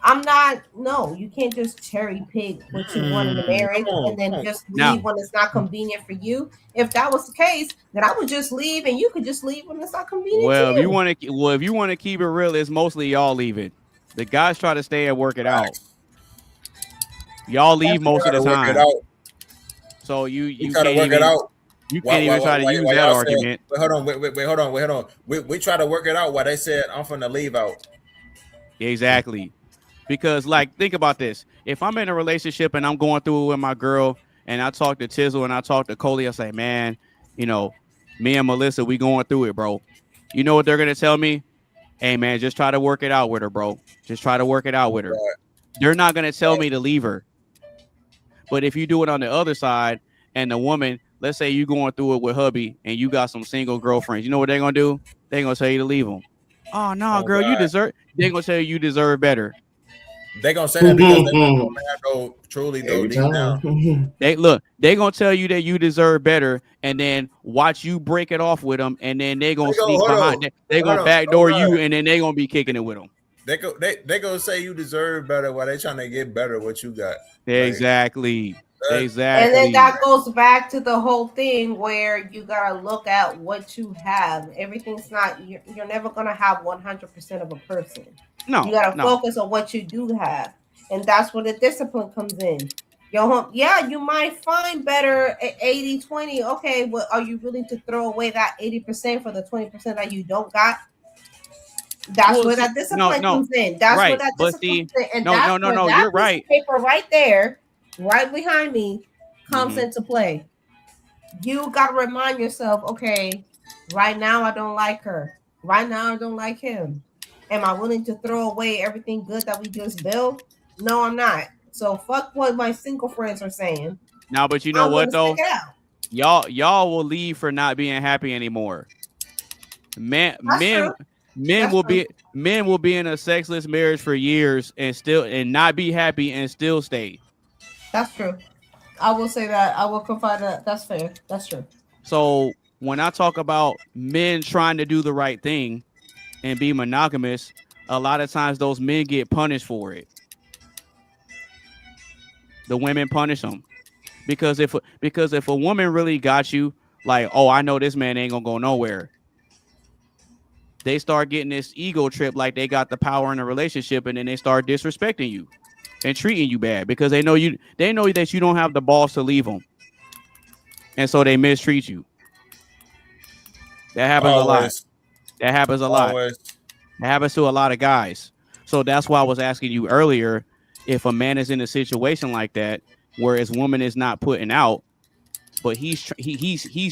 You can't just cherry pick what you want in the marriage and then just leave when it's not convenient for you. If that was the case, then I would just leave and you could just leave when it's not convenient. Well, if you want to keep it real, it's mostly y'all leaving. The guys try to stay and work it out. Y'all leave most of the time. So you try to work it out. You can't even try to use that argument. Hold on. We try to work it out while they said I'm finna leave out. Exactly. Because, like, think about this. If I'm in a relationship and I'm going through it with my girl and I talk to Tizzle and I talk to Coley, I say, man, me and Melissa, we going through it, bro. You know what they're going to tell me? Hey, man, just try to work it out with her, bro. Just try to work it out with her. Right. They're not going to tell me to leave her. But if you do it on the other side and the woman, let's say you going through it with hubby and you got some single girlfriends, you know what they're going to do? They're going to tell you to leave them. Oh, no, girl, you deserve. They're going to tell you deserve better. They gonna say that because they go truly go deep down. They gonna tell you that you deserve better, and then watch you break it off with them, and then they gonna sneak behind. They gonna backdoor you, and then they gonna be kicking it with them. They gonna say you deserve better while they trying to get better what you got. Exactly. Exactly. And then that goes back to the whole thing where you gotta look at what you have. Everything's not. You're never gonna have 100% of a person. No, you gotta no. focus on what you do have, and that's where the discipline comes in. Yeah, you might find better at 80-20. Okay, well, are you willing to throw away that 80% for the 20% that you don't got? That's where that discipline comes in. That's where that discipline comes in. And no, you're right. Paper right there, right behind me, comes into play. You got to remind yourself, okay, right now I don't like her. Right now I don't like him. Am I willing to throw away everything good that we just built? No, I'm not. So fuck what my single friends are saying. Now, but you know what though? Y'all will leave for not being happy anymore. Men will be in a sexless marriage for years and not be happy and still stay. That's true. I will say that. I will confide that. That's fair. That's true. So when I talk about men trying to do the right thing and be monogamous, a lot of times those men get punished for it. The women punish them because if a woman really got you, like, oh, I know this man ain't gonna go nowhere, they start getting this ego trip like they got the power in a relationship, and then they start disrespecting you and treating you bad because they know that you don't have the balls to leave them, and so they mistreat you. That happens a lot. That happens a lot. That happens to a lot of guys. So that's why I was asking you earlier, if a man is in a situation like that where his woman is not putting out, but he's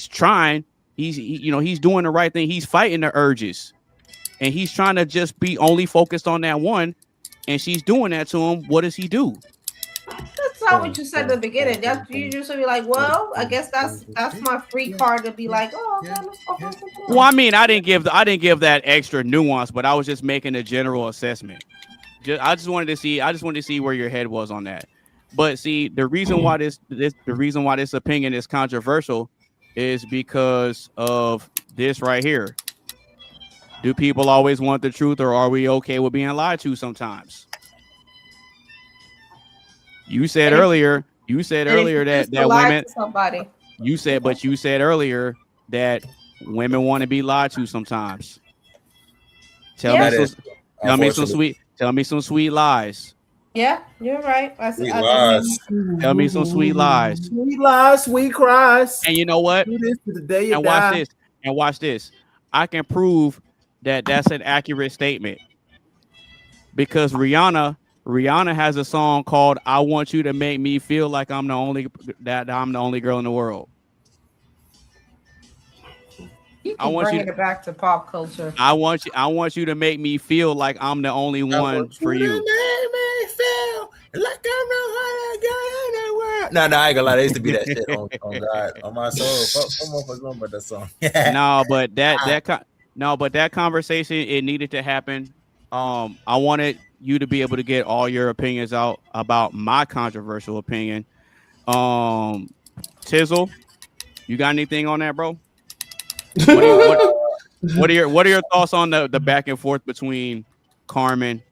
trying, he's doing the right thing, he's fighting the urges, and he's trying to just be only focused on that one, and she's doing that to him, what does he do? That's not what you said at the beginning. You just be like, well, I guess that's my free card to be like, oh, okay, let's go find something else. Well, I mean, I didn't give that extra nuance, but I was just making a general assessment. I just wanted to see where your head was on that. But see, the reason why this opinion is controversial is because of this right here. Do people always want the truth, or are we okay with being lied to sometimes? You said earlier that women. Somebody. You said earlier that women want to be lied to sometimes. Tell me some sweet lies. Yeah, you're right. Tell me some sweet lies. Sweet lies, sweet cries. And you know what? Do this to the day you and die. watch this. I can prove that that's an accurate statement because Rihanna has a song called "I Want You to Make Me Feel Like I'm the only girl in the world." You keep bringing it back to pop culture. I want you to make me feel like I'm the only one for you. Make me feel like I'm the only girl in the world. No, I ain't gonna lie. There used to be that shit on God, on my soul. Fuck motherfuckers know about that song. but that conversation, it needed to happen. I wanted you to be able to get all your opinions out about my controversial opinion. Tizzle, you got anything on that, bro? What are your thoughts on the back and forth between Carmen?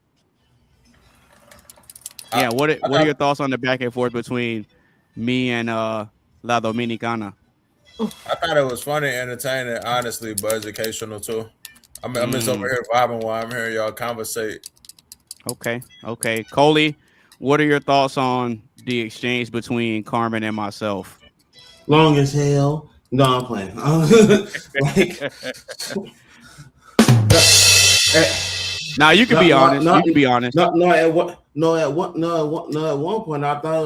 Yeah, what are your thoughts on the back and forth between me and La Dominicana? I thought it was funny, entertaining, honestly, but educational too. I'm just over here vibing while I'm hearing y'all conversate. Okay. Coley, what are your thoughts on the exchange between Carmen and myself? Long as hell. No, I'm playing. Now you can be honest. You can be honest. At one point I thought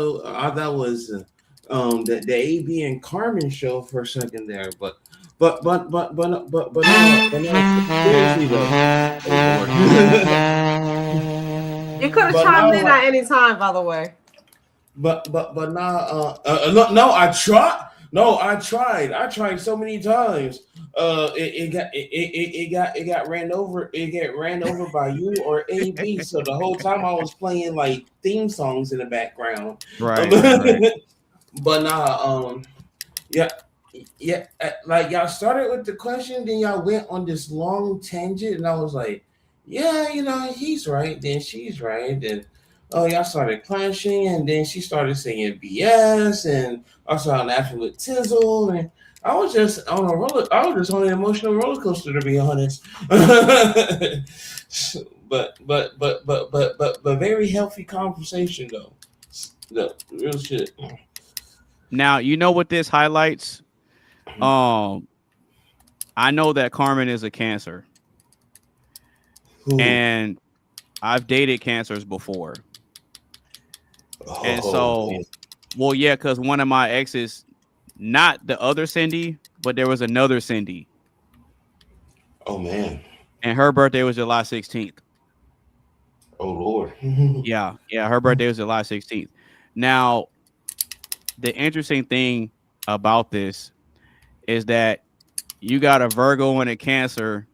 it was the AB and Carmen show for a second there, but no, seriously though. You could have chimed in at any time, by the way. But no, I tried. No, I tried. I tried so many times. It got ran over. It got ran over by you or AB. So the whole time I was playing like theme songs in the background. Right. But yeah. Like y'all started with the question, then y'all went on this long tangent, and I was like, yeah, he's right. Then she's right. Then oh, y'all started clashing, and then she started singing BS, and I started laughing with Tizzle, and I was just on an emotional roller coaster, to be honest. but very healthy conversation though. The real shit. Now you know what this highlights. I know that Carmen is a Cancer, and I've dated Cancers before, and so, well, yeah, because one of my exes, not the other Cindy, but there was another Cindy. Oh man! And her birthday was July 16th. Oh Lord! yeah, her birthday was July 16th. Now, the interesting thing about this is that you got a Virgo and a Cancer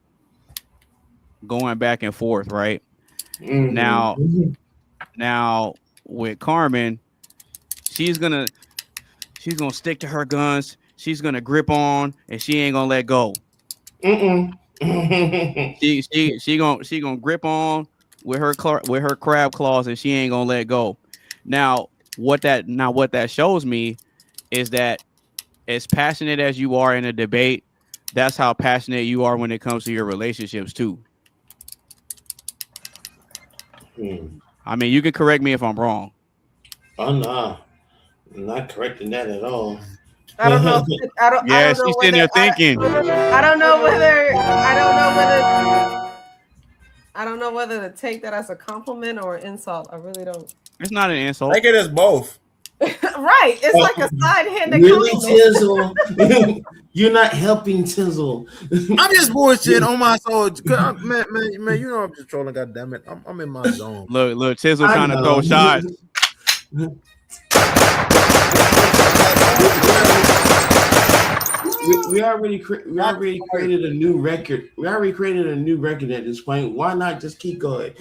going back and forth, right? Mm-hmm. Now with Carmen, she's gonna stick to her guns. She's gonna grip on, and she ain't gonna let go. she gonna grip on with her crab claws, and she ain't gonna let go. Now what that shows me is that as passionate as you are in a debate, that's how passionate you are when it comes to your relationships too. I mean, you can correct me if I'm wrong. Oh no, I'm not correcting that at all. I don't know. Yeah, she's sitting there thinking. I don't know whether to take that as a compliment or an insult. I really don't. It's not an insult. Take it as both. Right. It's like a side-handed really, compliment. Tizzle. You're not helping Tizzle. I'm just bullshit on my soul. Man, you know I'm just trolling. God damn it, I'm in my zone. Look, Tizzle trying to throw shots. We already created a new record. We already created a new record at this point. Why not just keep going?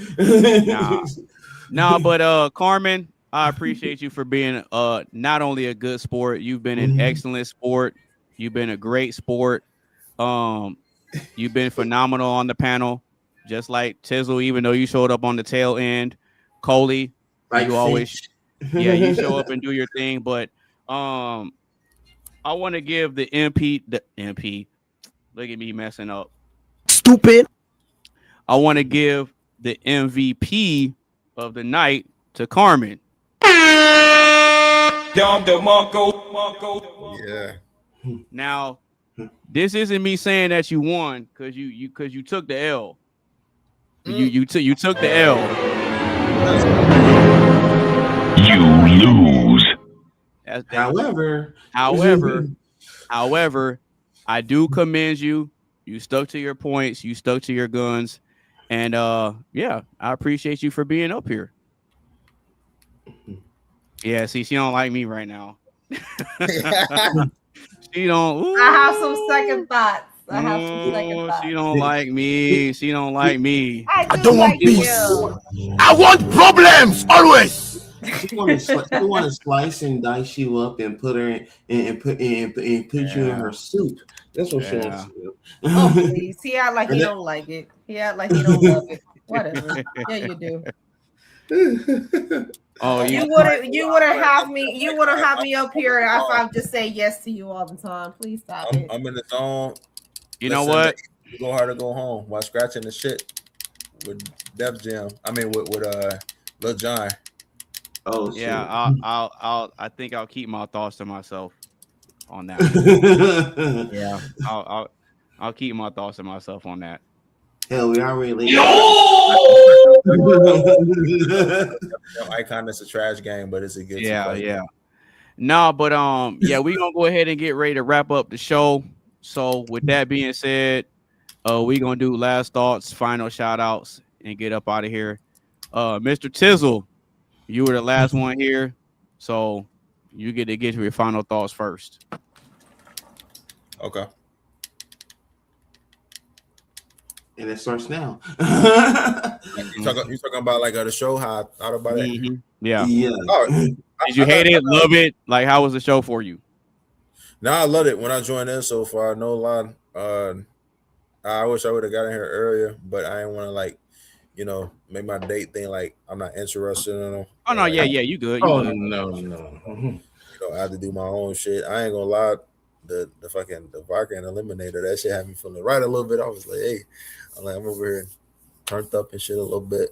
Nah, but Carmen, I appreciate you for being not only a good sport, you've been an excellent sport. You've been a great sport. You've been phenomenal on the panel, just like Tizzle, even though you showed up on the tail end. Coley, like you always you show up and do your thing, but I want to give the MP. Look at me messing up. Stupid. I want to give the MVP of the night to Carmen. Yeah. Now, this isn't me saying that you won because you took the L. You took the L. You lose. However, I do commend you. You stuck to your points. You stuck to your guns, and yeah, I appreciate you for being up here. Yeah, see, she don't like me right now. She don't. Ooh. I have some second thoughts. She don't like me. She don't like me. I don't want peace. I want problems always. She want to slice and dice you up and put her in put you in her soup. That's what she wants to do. Oh, please. He act like he don't like it. He act like he don't love it. Whatever. Yeah, you do. Oh, you wouldn't have me up here if I just say yes to you all the time. Please stop it. I'm in the zone. You know what? Go hard or go home while scratching the shit with Def Jam. I mean with Lil Jon. Oh yeah, I think I'll keep my thoughts to myself on that. Yeah, I'll keep my thoughts to myself on that. Hell, we already. Icon is a trash game, but it's a good. Yeah. No, but yeah, we're gonna go ahead and get ready to wrap up the show. So with that being said, we're gonna do last thoughts, final shout outs, and get up out of here. Mr. Tizzle, you were the last one here, so you get to get your final thoughts first. Okay. And it starts now. You talking about like the show? How I thought about it? Mm-hmm. Yeah. Oh, did you hate it? Love it? Like, how was the show for you? No, I loved it when I joined in so far. No lie. I wish I would have got in here earlier, but I didn't want to you know, make my date think like I'm not interested in them. Oh no, yeah, you good. Oh good. no. You know, I have to do my own shit. I ain't gonna lie. The vodka and eliminator, that shit had me feeling right a little bit. I was like, hey, I'm over here turned up and shit a little bit.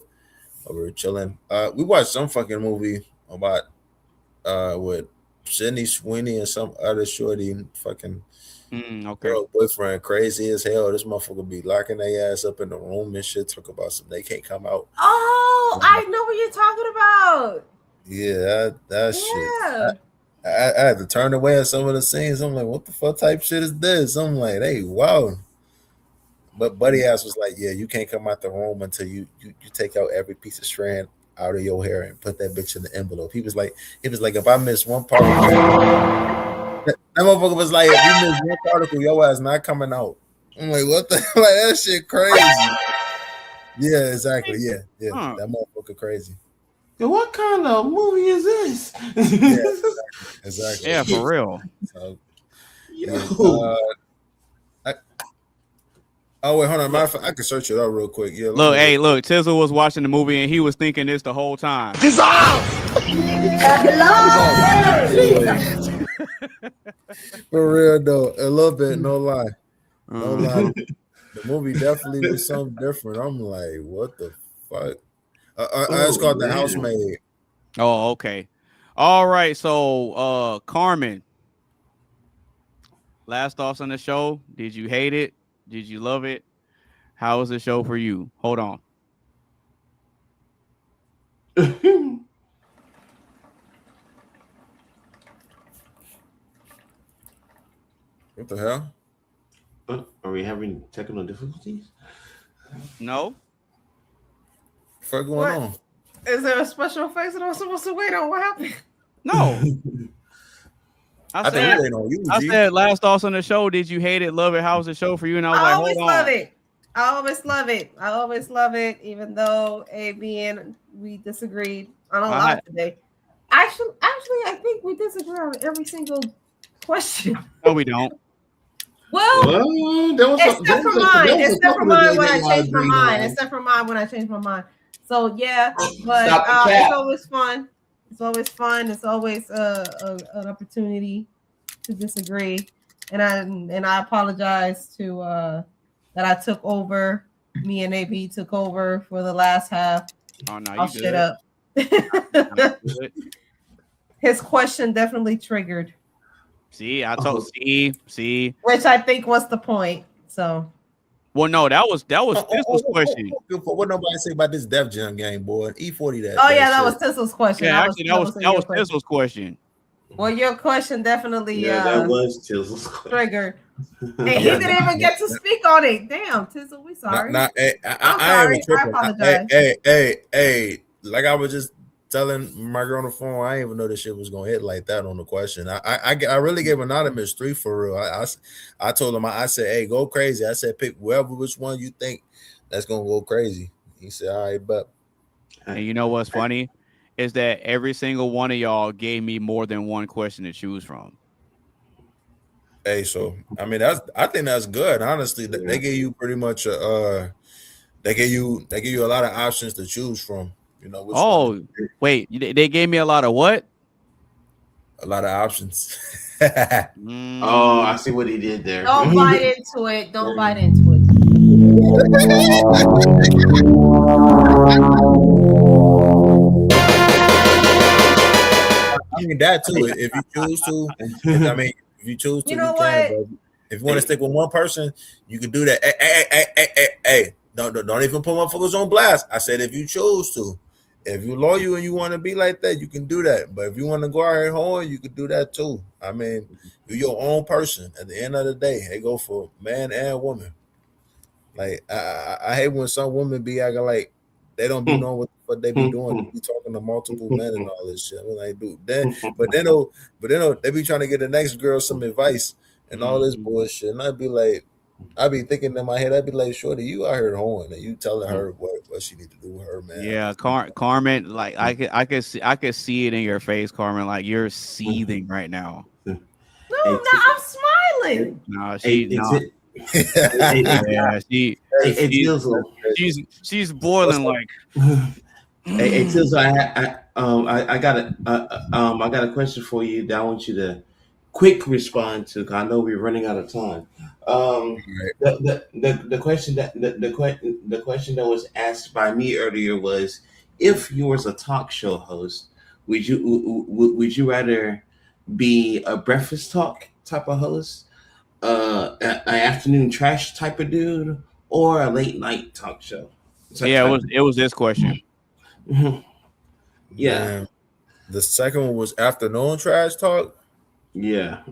Over here chilling. We watched some fucking movie about with Sydney Sweeney and some other shorty fucking girl boyfriend, crazy as hell. This motherfucker be locking their ass up in the room and shit, talk about something they can't come out. Oh, I know what you're talking about. Yeah, that shit. I had to turn away at some of the scenes. I'm like, what the fuck type shit is this? I'm like, hey, wow. But Buddy ass was like, yeah, you can't come out the room until you take out every piece of strand out of your hair and put that bitch in the envelope. He was like, if I miss one particle, that motherfucker was like, if you miss one particle, your ass not coming out. I'm like, what the like that shit crazy. Yeah, exactly. Yeah. That motherfucker crazy. What kind of movie is this? Exactly. Yeah, for real. So, oh wait, hold on. Matter of fact, I can search it up real quick. Yeah. Look, Tizzle was watching the movie and he was thinking this the whole time. For real though, a little bit, no lie. No lie. The movie definitely was something different. I'm like, what the fuck? It's called The Housemaid. Oh, okay. All right. So, Carmen, last thoughts on the show. Did you hate it? Did you love it? How was the show for you? Hold on. What the hell? Are we having technical difficulties? No. What's going on? Is there a special effects that I'm supposed to wait on? What happened? No. I said last thoughts on the show. Did you hate it, love it? How was the show for you? And I was like, always hold on. love it. I always love it, even though AB and we disagreed on a lot today. Actually, I think we disagree on every single question. No, we don't. Well, except for mine. Except for mine when I changed my mind. Except for mine when I changed my mind. So yeah, but it's always fun. It's always fun. It's always an opportunity to disagree. And I apologize to that I took over. Me and AB took over for the last half. Oh no, I'll shut up. His question definitely triggered. See, I told see. Which I think was the point. So well, no, that was Tissel's question. What nobody say about this Def Jam game, boy? E40 that. Oh yeah, that was Tissel's question. Yeah, actually, that was Tissel's question. Well, your question definitely that was Tissel's question. Triggered. And he didn't even get to speak on it. Damn, Tizzle, we sorry. I'm sorry. I apologize. Hey, like I was just telling my girl on the phone, I didn't even know this shit was gonna hit like that on the question. I really gave Anonymous 3 for real. I told him, I said, hey, go crazy. I said, pick which one you think that's gonna go crazy. He said, all right, but. And you know what's funny is that every single one of y'all gave me more than one question to choose from. Hey, so I mean I think that's good. Honestly, they gave you pretty much they gave you a lot of options to choose from. You know. Wait, they gave me a lot of what? A lot of options. Oh, I see what he did there. Don't bite into it. Don't bite into it. I mean that too. If you choose to, if you choose to, you know what? If you want to stick with one person, you can do that. Hey, don't even put motherfuckers on blast. I said if you choose to. If you're loyal and you want to be like that, you can do that. But if you want to go out here home, you can do that too. I mean, you're your own person. At the end of the day, they go for man and woman. Like I hate when some women be acting like they don't be knowing what they be doing. They be talking to multiple men and all this shit. I'm like, dude, but then they be trying to get the next girl some advice and all this bullshit. And I'd be like, I be thinking in my head, I'd be like, shorty, you out here hoeing and you telling her what she need to do with her man. Yeah, Carmen, like I could see it in your face, Carmen. Like you're seething right now. No, I'm smiling. No, Yeah, she's boiling like. Hey, Tizzle, I got a question for you that I want you to quick respond to. Cause I know we're running out of time. The question that was asked by me earlier was, if you was a talk show host, would you rather be a breakfast talk type of host, an afternoon trash type of dude, or a late night talk show? Yeah, it was this question. Yeah. Man, the second one was afternoon trash talk. Yeah.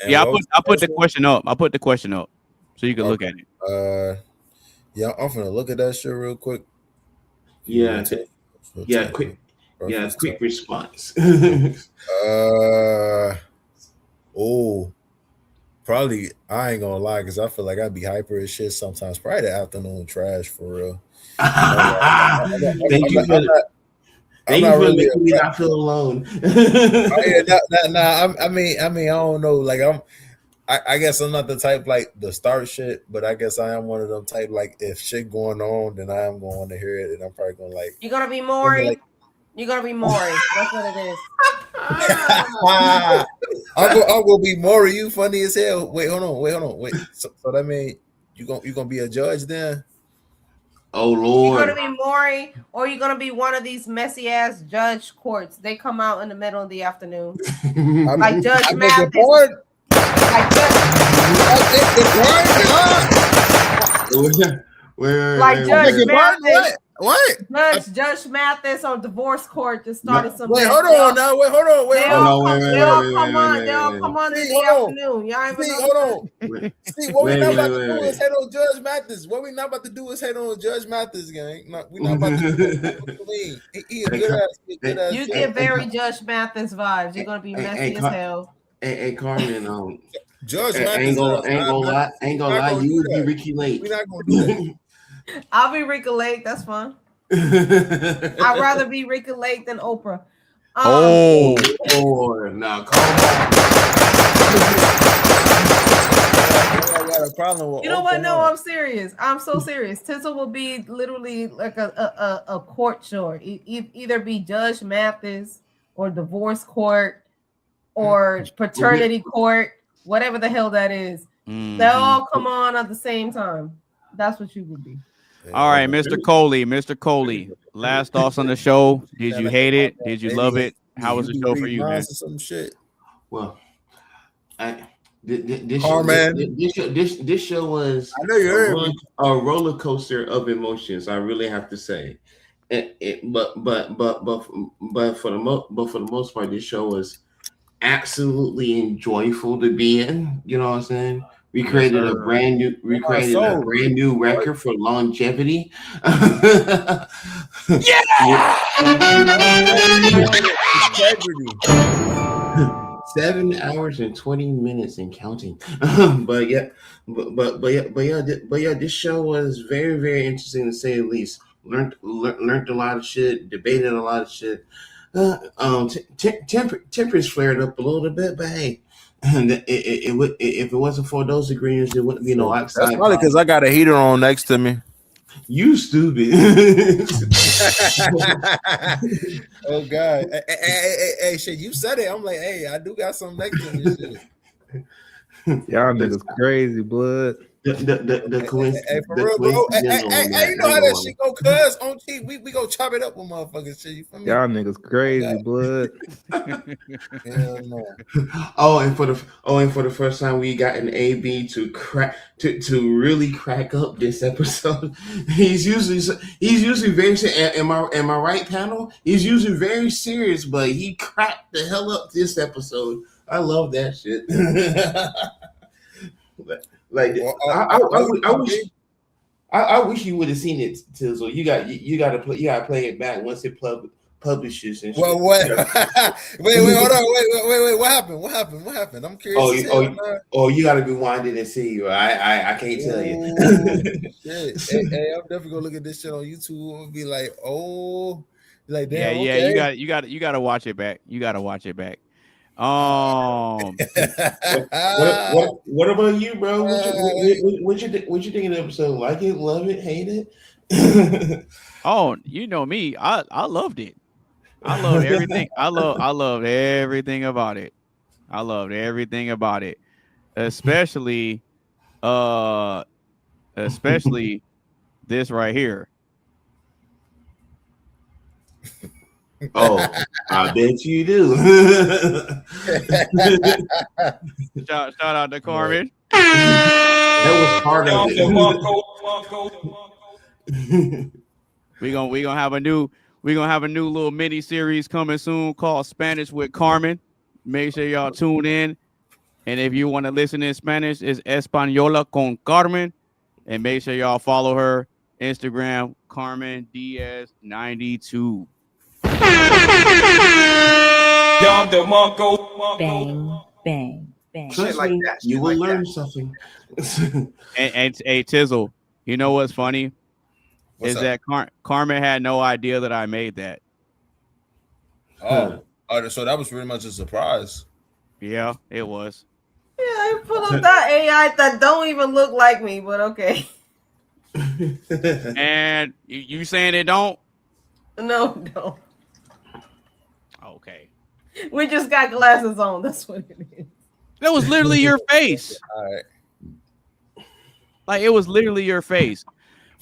Yeah, I put the question up. I put the question up so you can look at it. Yeah, I'm gonna look at that shit real quick. Yeah. Quick response. Probably I ain't gonna lie, because I feel like I'd be hyper as shit sometimes. Probably the afternoon trash for real. Thank you for making me not feel alone. I mean, I don't know. Like I guess I'm not the type like to start shit, but I guess I am one of them type like if shit going on, then I am going to hear it, and I'm probably gonna like. You're gonna be Maury. You're gonna be Maury. That's what it is. I'll go be Maury. You funny as hell. Wait, hold on. So that mean you gonna be a judge then? Oh Lord! You're gonna be Maury, or you're gonna be one of these messy ass judge courts. They come out in the middle of the afternoon, like Judge Mathis. Like Judge Mathis. What? Judge Mathis on divorce court just started some. Wait, hold on now. They'll come on in the afternoon. Y'all ain't hold on. See, what we not about to do is hate on Judge Mathis. What we not about to do is hate on Judge Mathis, gang. We not about to do it. He a good ass. You get very Judge Mathis vibes. You're gonna be messy as hell. Hey, Carmen. Judge Mathis ain't gonna lie. You be Ricky Lake. We're not gonna do that. I'll be Rika Lake. That's fun. I'd rather be Rika Lake than Oprah. Now you know what? No, I'm serious. I'm so serious. Tizzle will be literally like a court show. Either be Judge Mathis or divorce court or paternity court, whatever the hell that is. They all come on at the same time. That's what you would be. All right, Mr. Coley. Last thoughts on the show. Did you hate it? Did you love it? How was the show for you, man? Some shit. Well, this show was a roller coaster of emotions. I really have to say, but for the most part, this show was absolutely enjoyful to be in. You know what I'm saying? We created a brand new record for longevity. Yeah. 7 hours and 20 minutes and counting. But yeah, this show was very, very interesting to say the least. Learned a lot of shit, debated a lot of shit. Tempers flared up a little bit, but hey. And if it wasn't for those ingredients, there wouldn't be no outside. That's probably because I got a heater on next to me. You stupid. Oh God. Hey, shit, you said it. I'm like, hey, I do got something next to me. Y'all niggas crazy, blood. The coincidence. Hey, for real, bro. Hey, you know how that shit go, cuz on cheap. We go chop it up with motherfuckers shit. You feel me? Y'all niggas crazy, blood. Hell no. And for the first time we got an AB to really crack up this episode. He's usually very serious. Am I right, panel? He's usually very serious, but he cracked the hell up this episode. I love that shit. Like I wish you would have seen it, Tizzle. You gotta play it back once it publishes and shit. Well, what? wait, hold on. Wait, what happened? I'm curious. You gotta be winded and see. I can't tell you. Shit. Hey, I'm definitely gonna look at this shit on YouTube and be like, oh, like damn. Yeah, okay. You gotta watch it back. What about you, bro? What you think of the episode? Like it, love it, hate it? Oh, you know me. I loved it. I love everything. I loved everything about it. I loved everything about it. Especially this right here. Oh, I bet you do. shout out to Carmen. That was part of it. We gonna have a new little mini series coming soon called Spanish with Carmen. Make sure y'all tune in. And if you want to listen in Spanish, it's Española con Carmen. And make sure y'all follow her Instagram, Carmen Diaz 92. Bang, bang, bang. Shit like that. You will learn something. and Tizzle, you know what's funny? What's is that Carmen had no idea that I made that. Oh, so that was pretty much a surprise. Yeah, it was. Yeah, I pull up that AI that don't even look like me, but okay. And you saying it don't? No. Okay. We just got glasses on. That's what it is. That was literally your face. All right. Like, it was literally your face.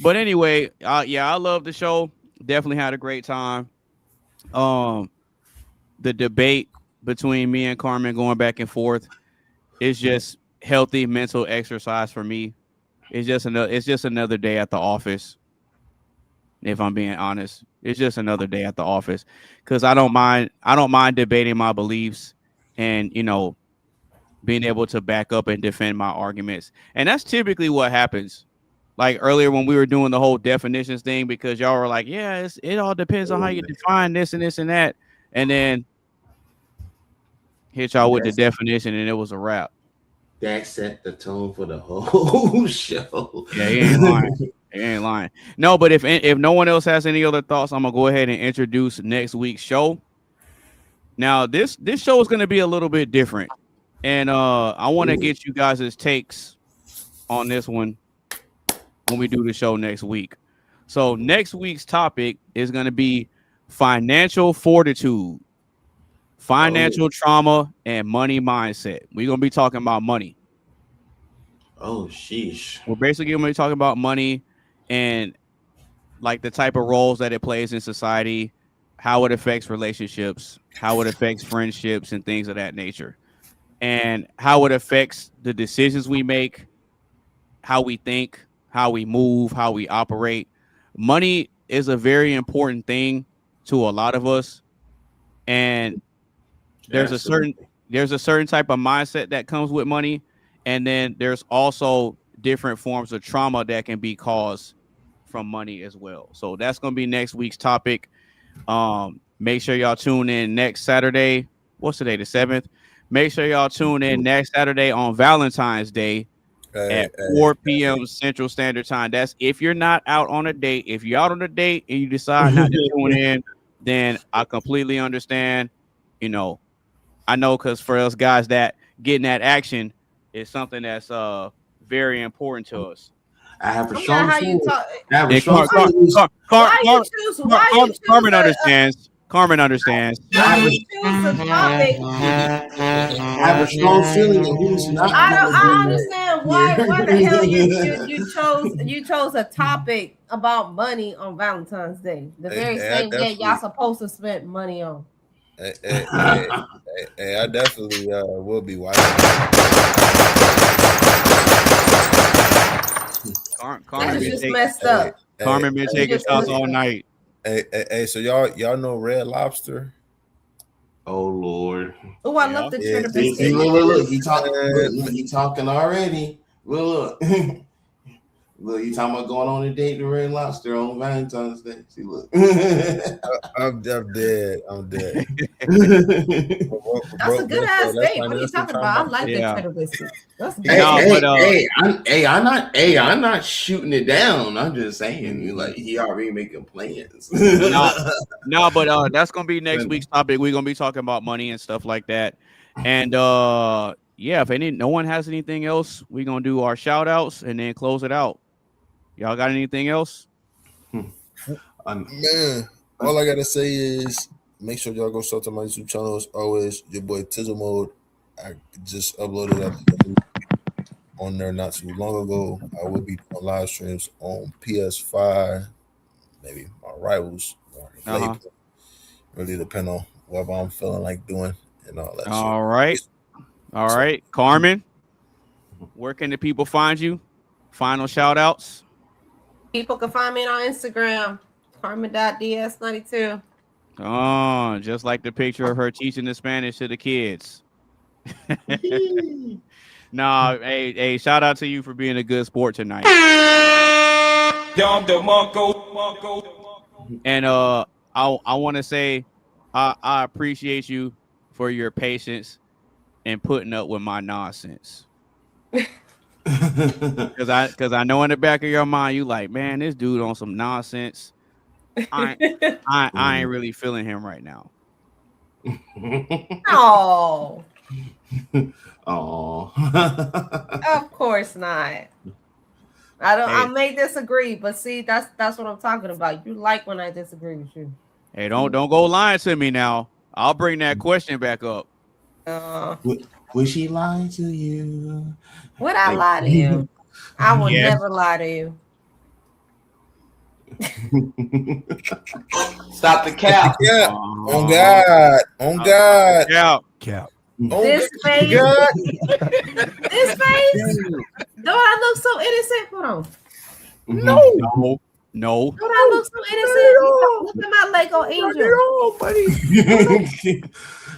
But anyway, yeah, I love the show. Definitely had a great time. The debate between me and Carmen going back and forth is just healthy mental exercise for me. It's just another day at the office. If I'm being honest, it's just another day at the office because I don't mind debating my beliefs and, you know, being able to back up and defend my arguments. And that's typically what happens. Like earlier when we were doing the whole definitions thing, because y'all were like, yeah, it all depends on how you define this and this and that. And then hit y'all with the definition and it was a wrap. That set the tone for the whole show. Yeah, he ain't lying. He ain't lying. No, but if no one else has any other thoughts, I'm gonna go ahead and introduce next week's show. Now, this show is gonna be a little bit different, and I want to get you guys' takes on this one when we do the show next week. So next week's topic is gonna be financial fortitude, financial trauma, and money mindset. We're gonna be talking about money. Oh, sheesh. We're basically going to be talking about money and like the type of roles that it plays in society, how it affects relationships, how it affects friendships and things of that nature, and how it affects the decisions we make, how we think, how we move, how we operate. Money is a very important thing to a lot of us. And there's a certain type of mindset that comes with money. And then there's also different forms of trauma that can be caused from money as well. So that's going to be next week's topic. Make sure y'all tune in next Saturday. What's today? The 7th. Make sure y'all tune in next Saturday on Valentine's Day at 4 p.m. Central Standard Time. That's if you're not out on a date. If you're out on a date and you decide not to tune in, then I completely understand. You know, I know because for us guys that getting that action is something that's very important to us. I have a strong feeling. Carmen understands. Carmen understands. I have a strong feeling that who's not. I understand why the hell you chose a topic about money on Valentine's Day, the very same day y'all supposed to spend money on. Hey, I definitely will be watching. Carmen just messed up. Carmen been taking shots all night. Hey, so y'all know Red Lobster? Oh Lord! Oh, I love the cheddar biscuit. Look, he talking already. Look. Look, you talking about going on a date to Red Lobster on Valentine's Day? See, look. I'm dead. That's a good ass date. What are you talking about? I like the cheddar biscuit. That's good. I'm not shooting it down. I'm just saying, like, he already making plans. No, but that's gonna be next week's topic. We're gonna be talking about money and stuff like that. And yeah, if no one has anything else, we're gonna do our shout outs and then close it out. Y'all got anything else? Man, all I gotta say is make sure y'all go sub to my YouTube channel. As always, your boy Tizzle Mode. I just uploaded on there not too long ago. I will be doing live streams on PS5, maybe my rivals. Really depend on whatever I'm feeling like doing and all that. All right. All right. Carmen, where can the people find you? Final shout outs. People can find me on Instagram, Carmen.ds92. Oh, just like the picture of her teaching the Spanish to the kids. Nah, hey, shout out to you for being a good sport tonight. And I want to say I appreciate you for your patience and putting up with my nonsense. Because I know in the back of your mind you like, man, this dude on some nonsense. I ain't really feeling him right now. Oh. Oh. Of course not. I may disagree, but see, that's what I'm talking about. You like when I disagree with you. Hey, don't go lying to me now. I'll bring that question back up. Would she lie to you? Would I lie to you? I would never lie to you. Stop the cap. Yeah. On God. On God. Cap. This face. This face. Don't I look so innocent? Hold on. No. Don't I look so innocent? Look at my Lego angel. Buddy.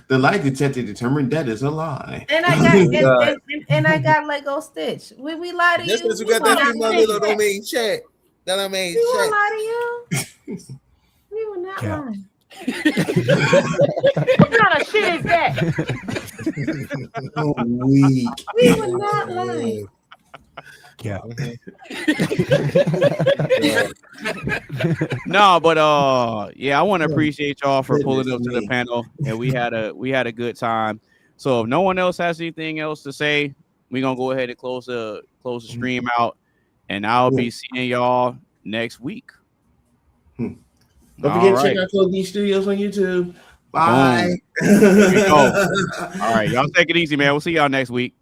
The lie detector determined that is a lie. And I got Lego Stitch. Will we lie to you? Just because you got that female little don't mean check. That I mean we will lie to you. We will not lie. What kind of shit is that? Weak. We will not lie. No, but yeah, I want to appreciate y'all for pulling up to the panel, and we had a good time. So if no one else has anything else to say, we're gonna go ahead and close the stream out, and I'll be seeing y'all next week. Don't forget to check out Code B Studios on YouTube. Bye. There we go. All right, y'all take it easy, man. We'll see y'all next week.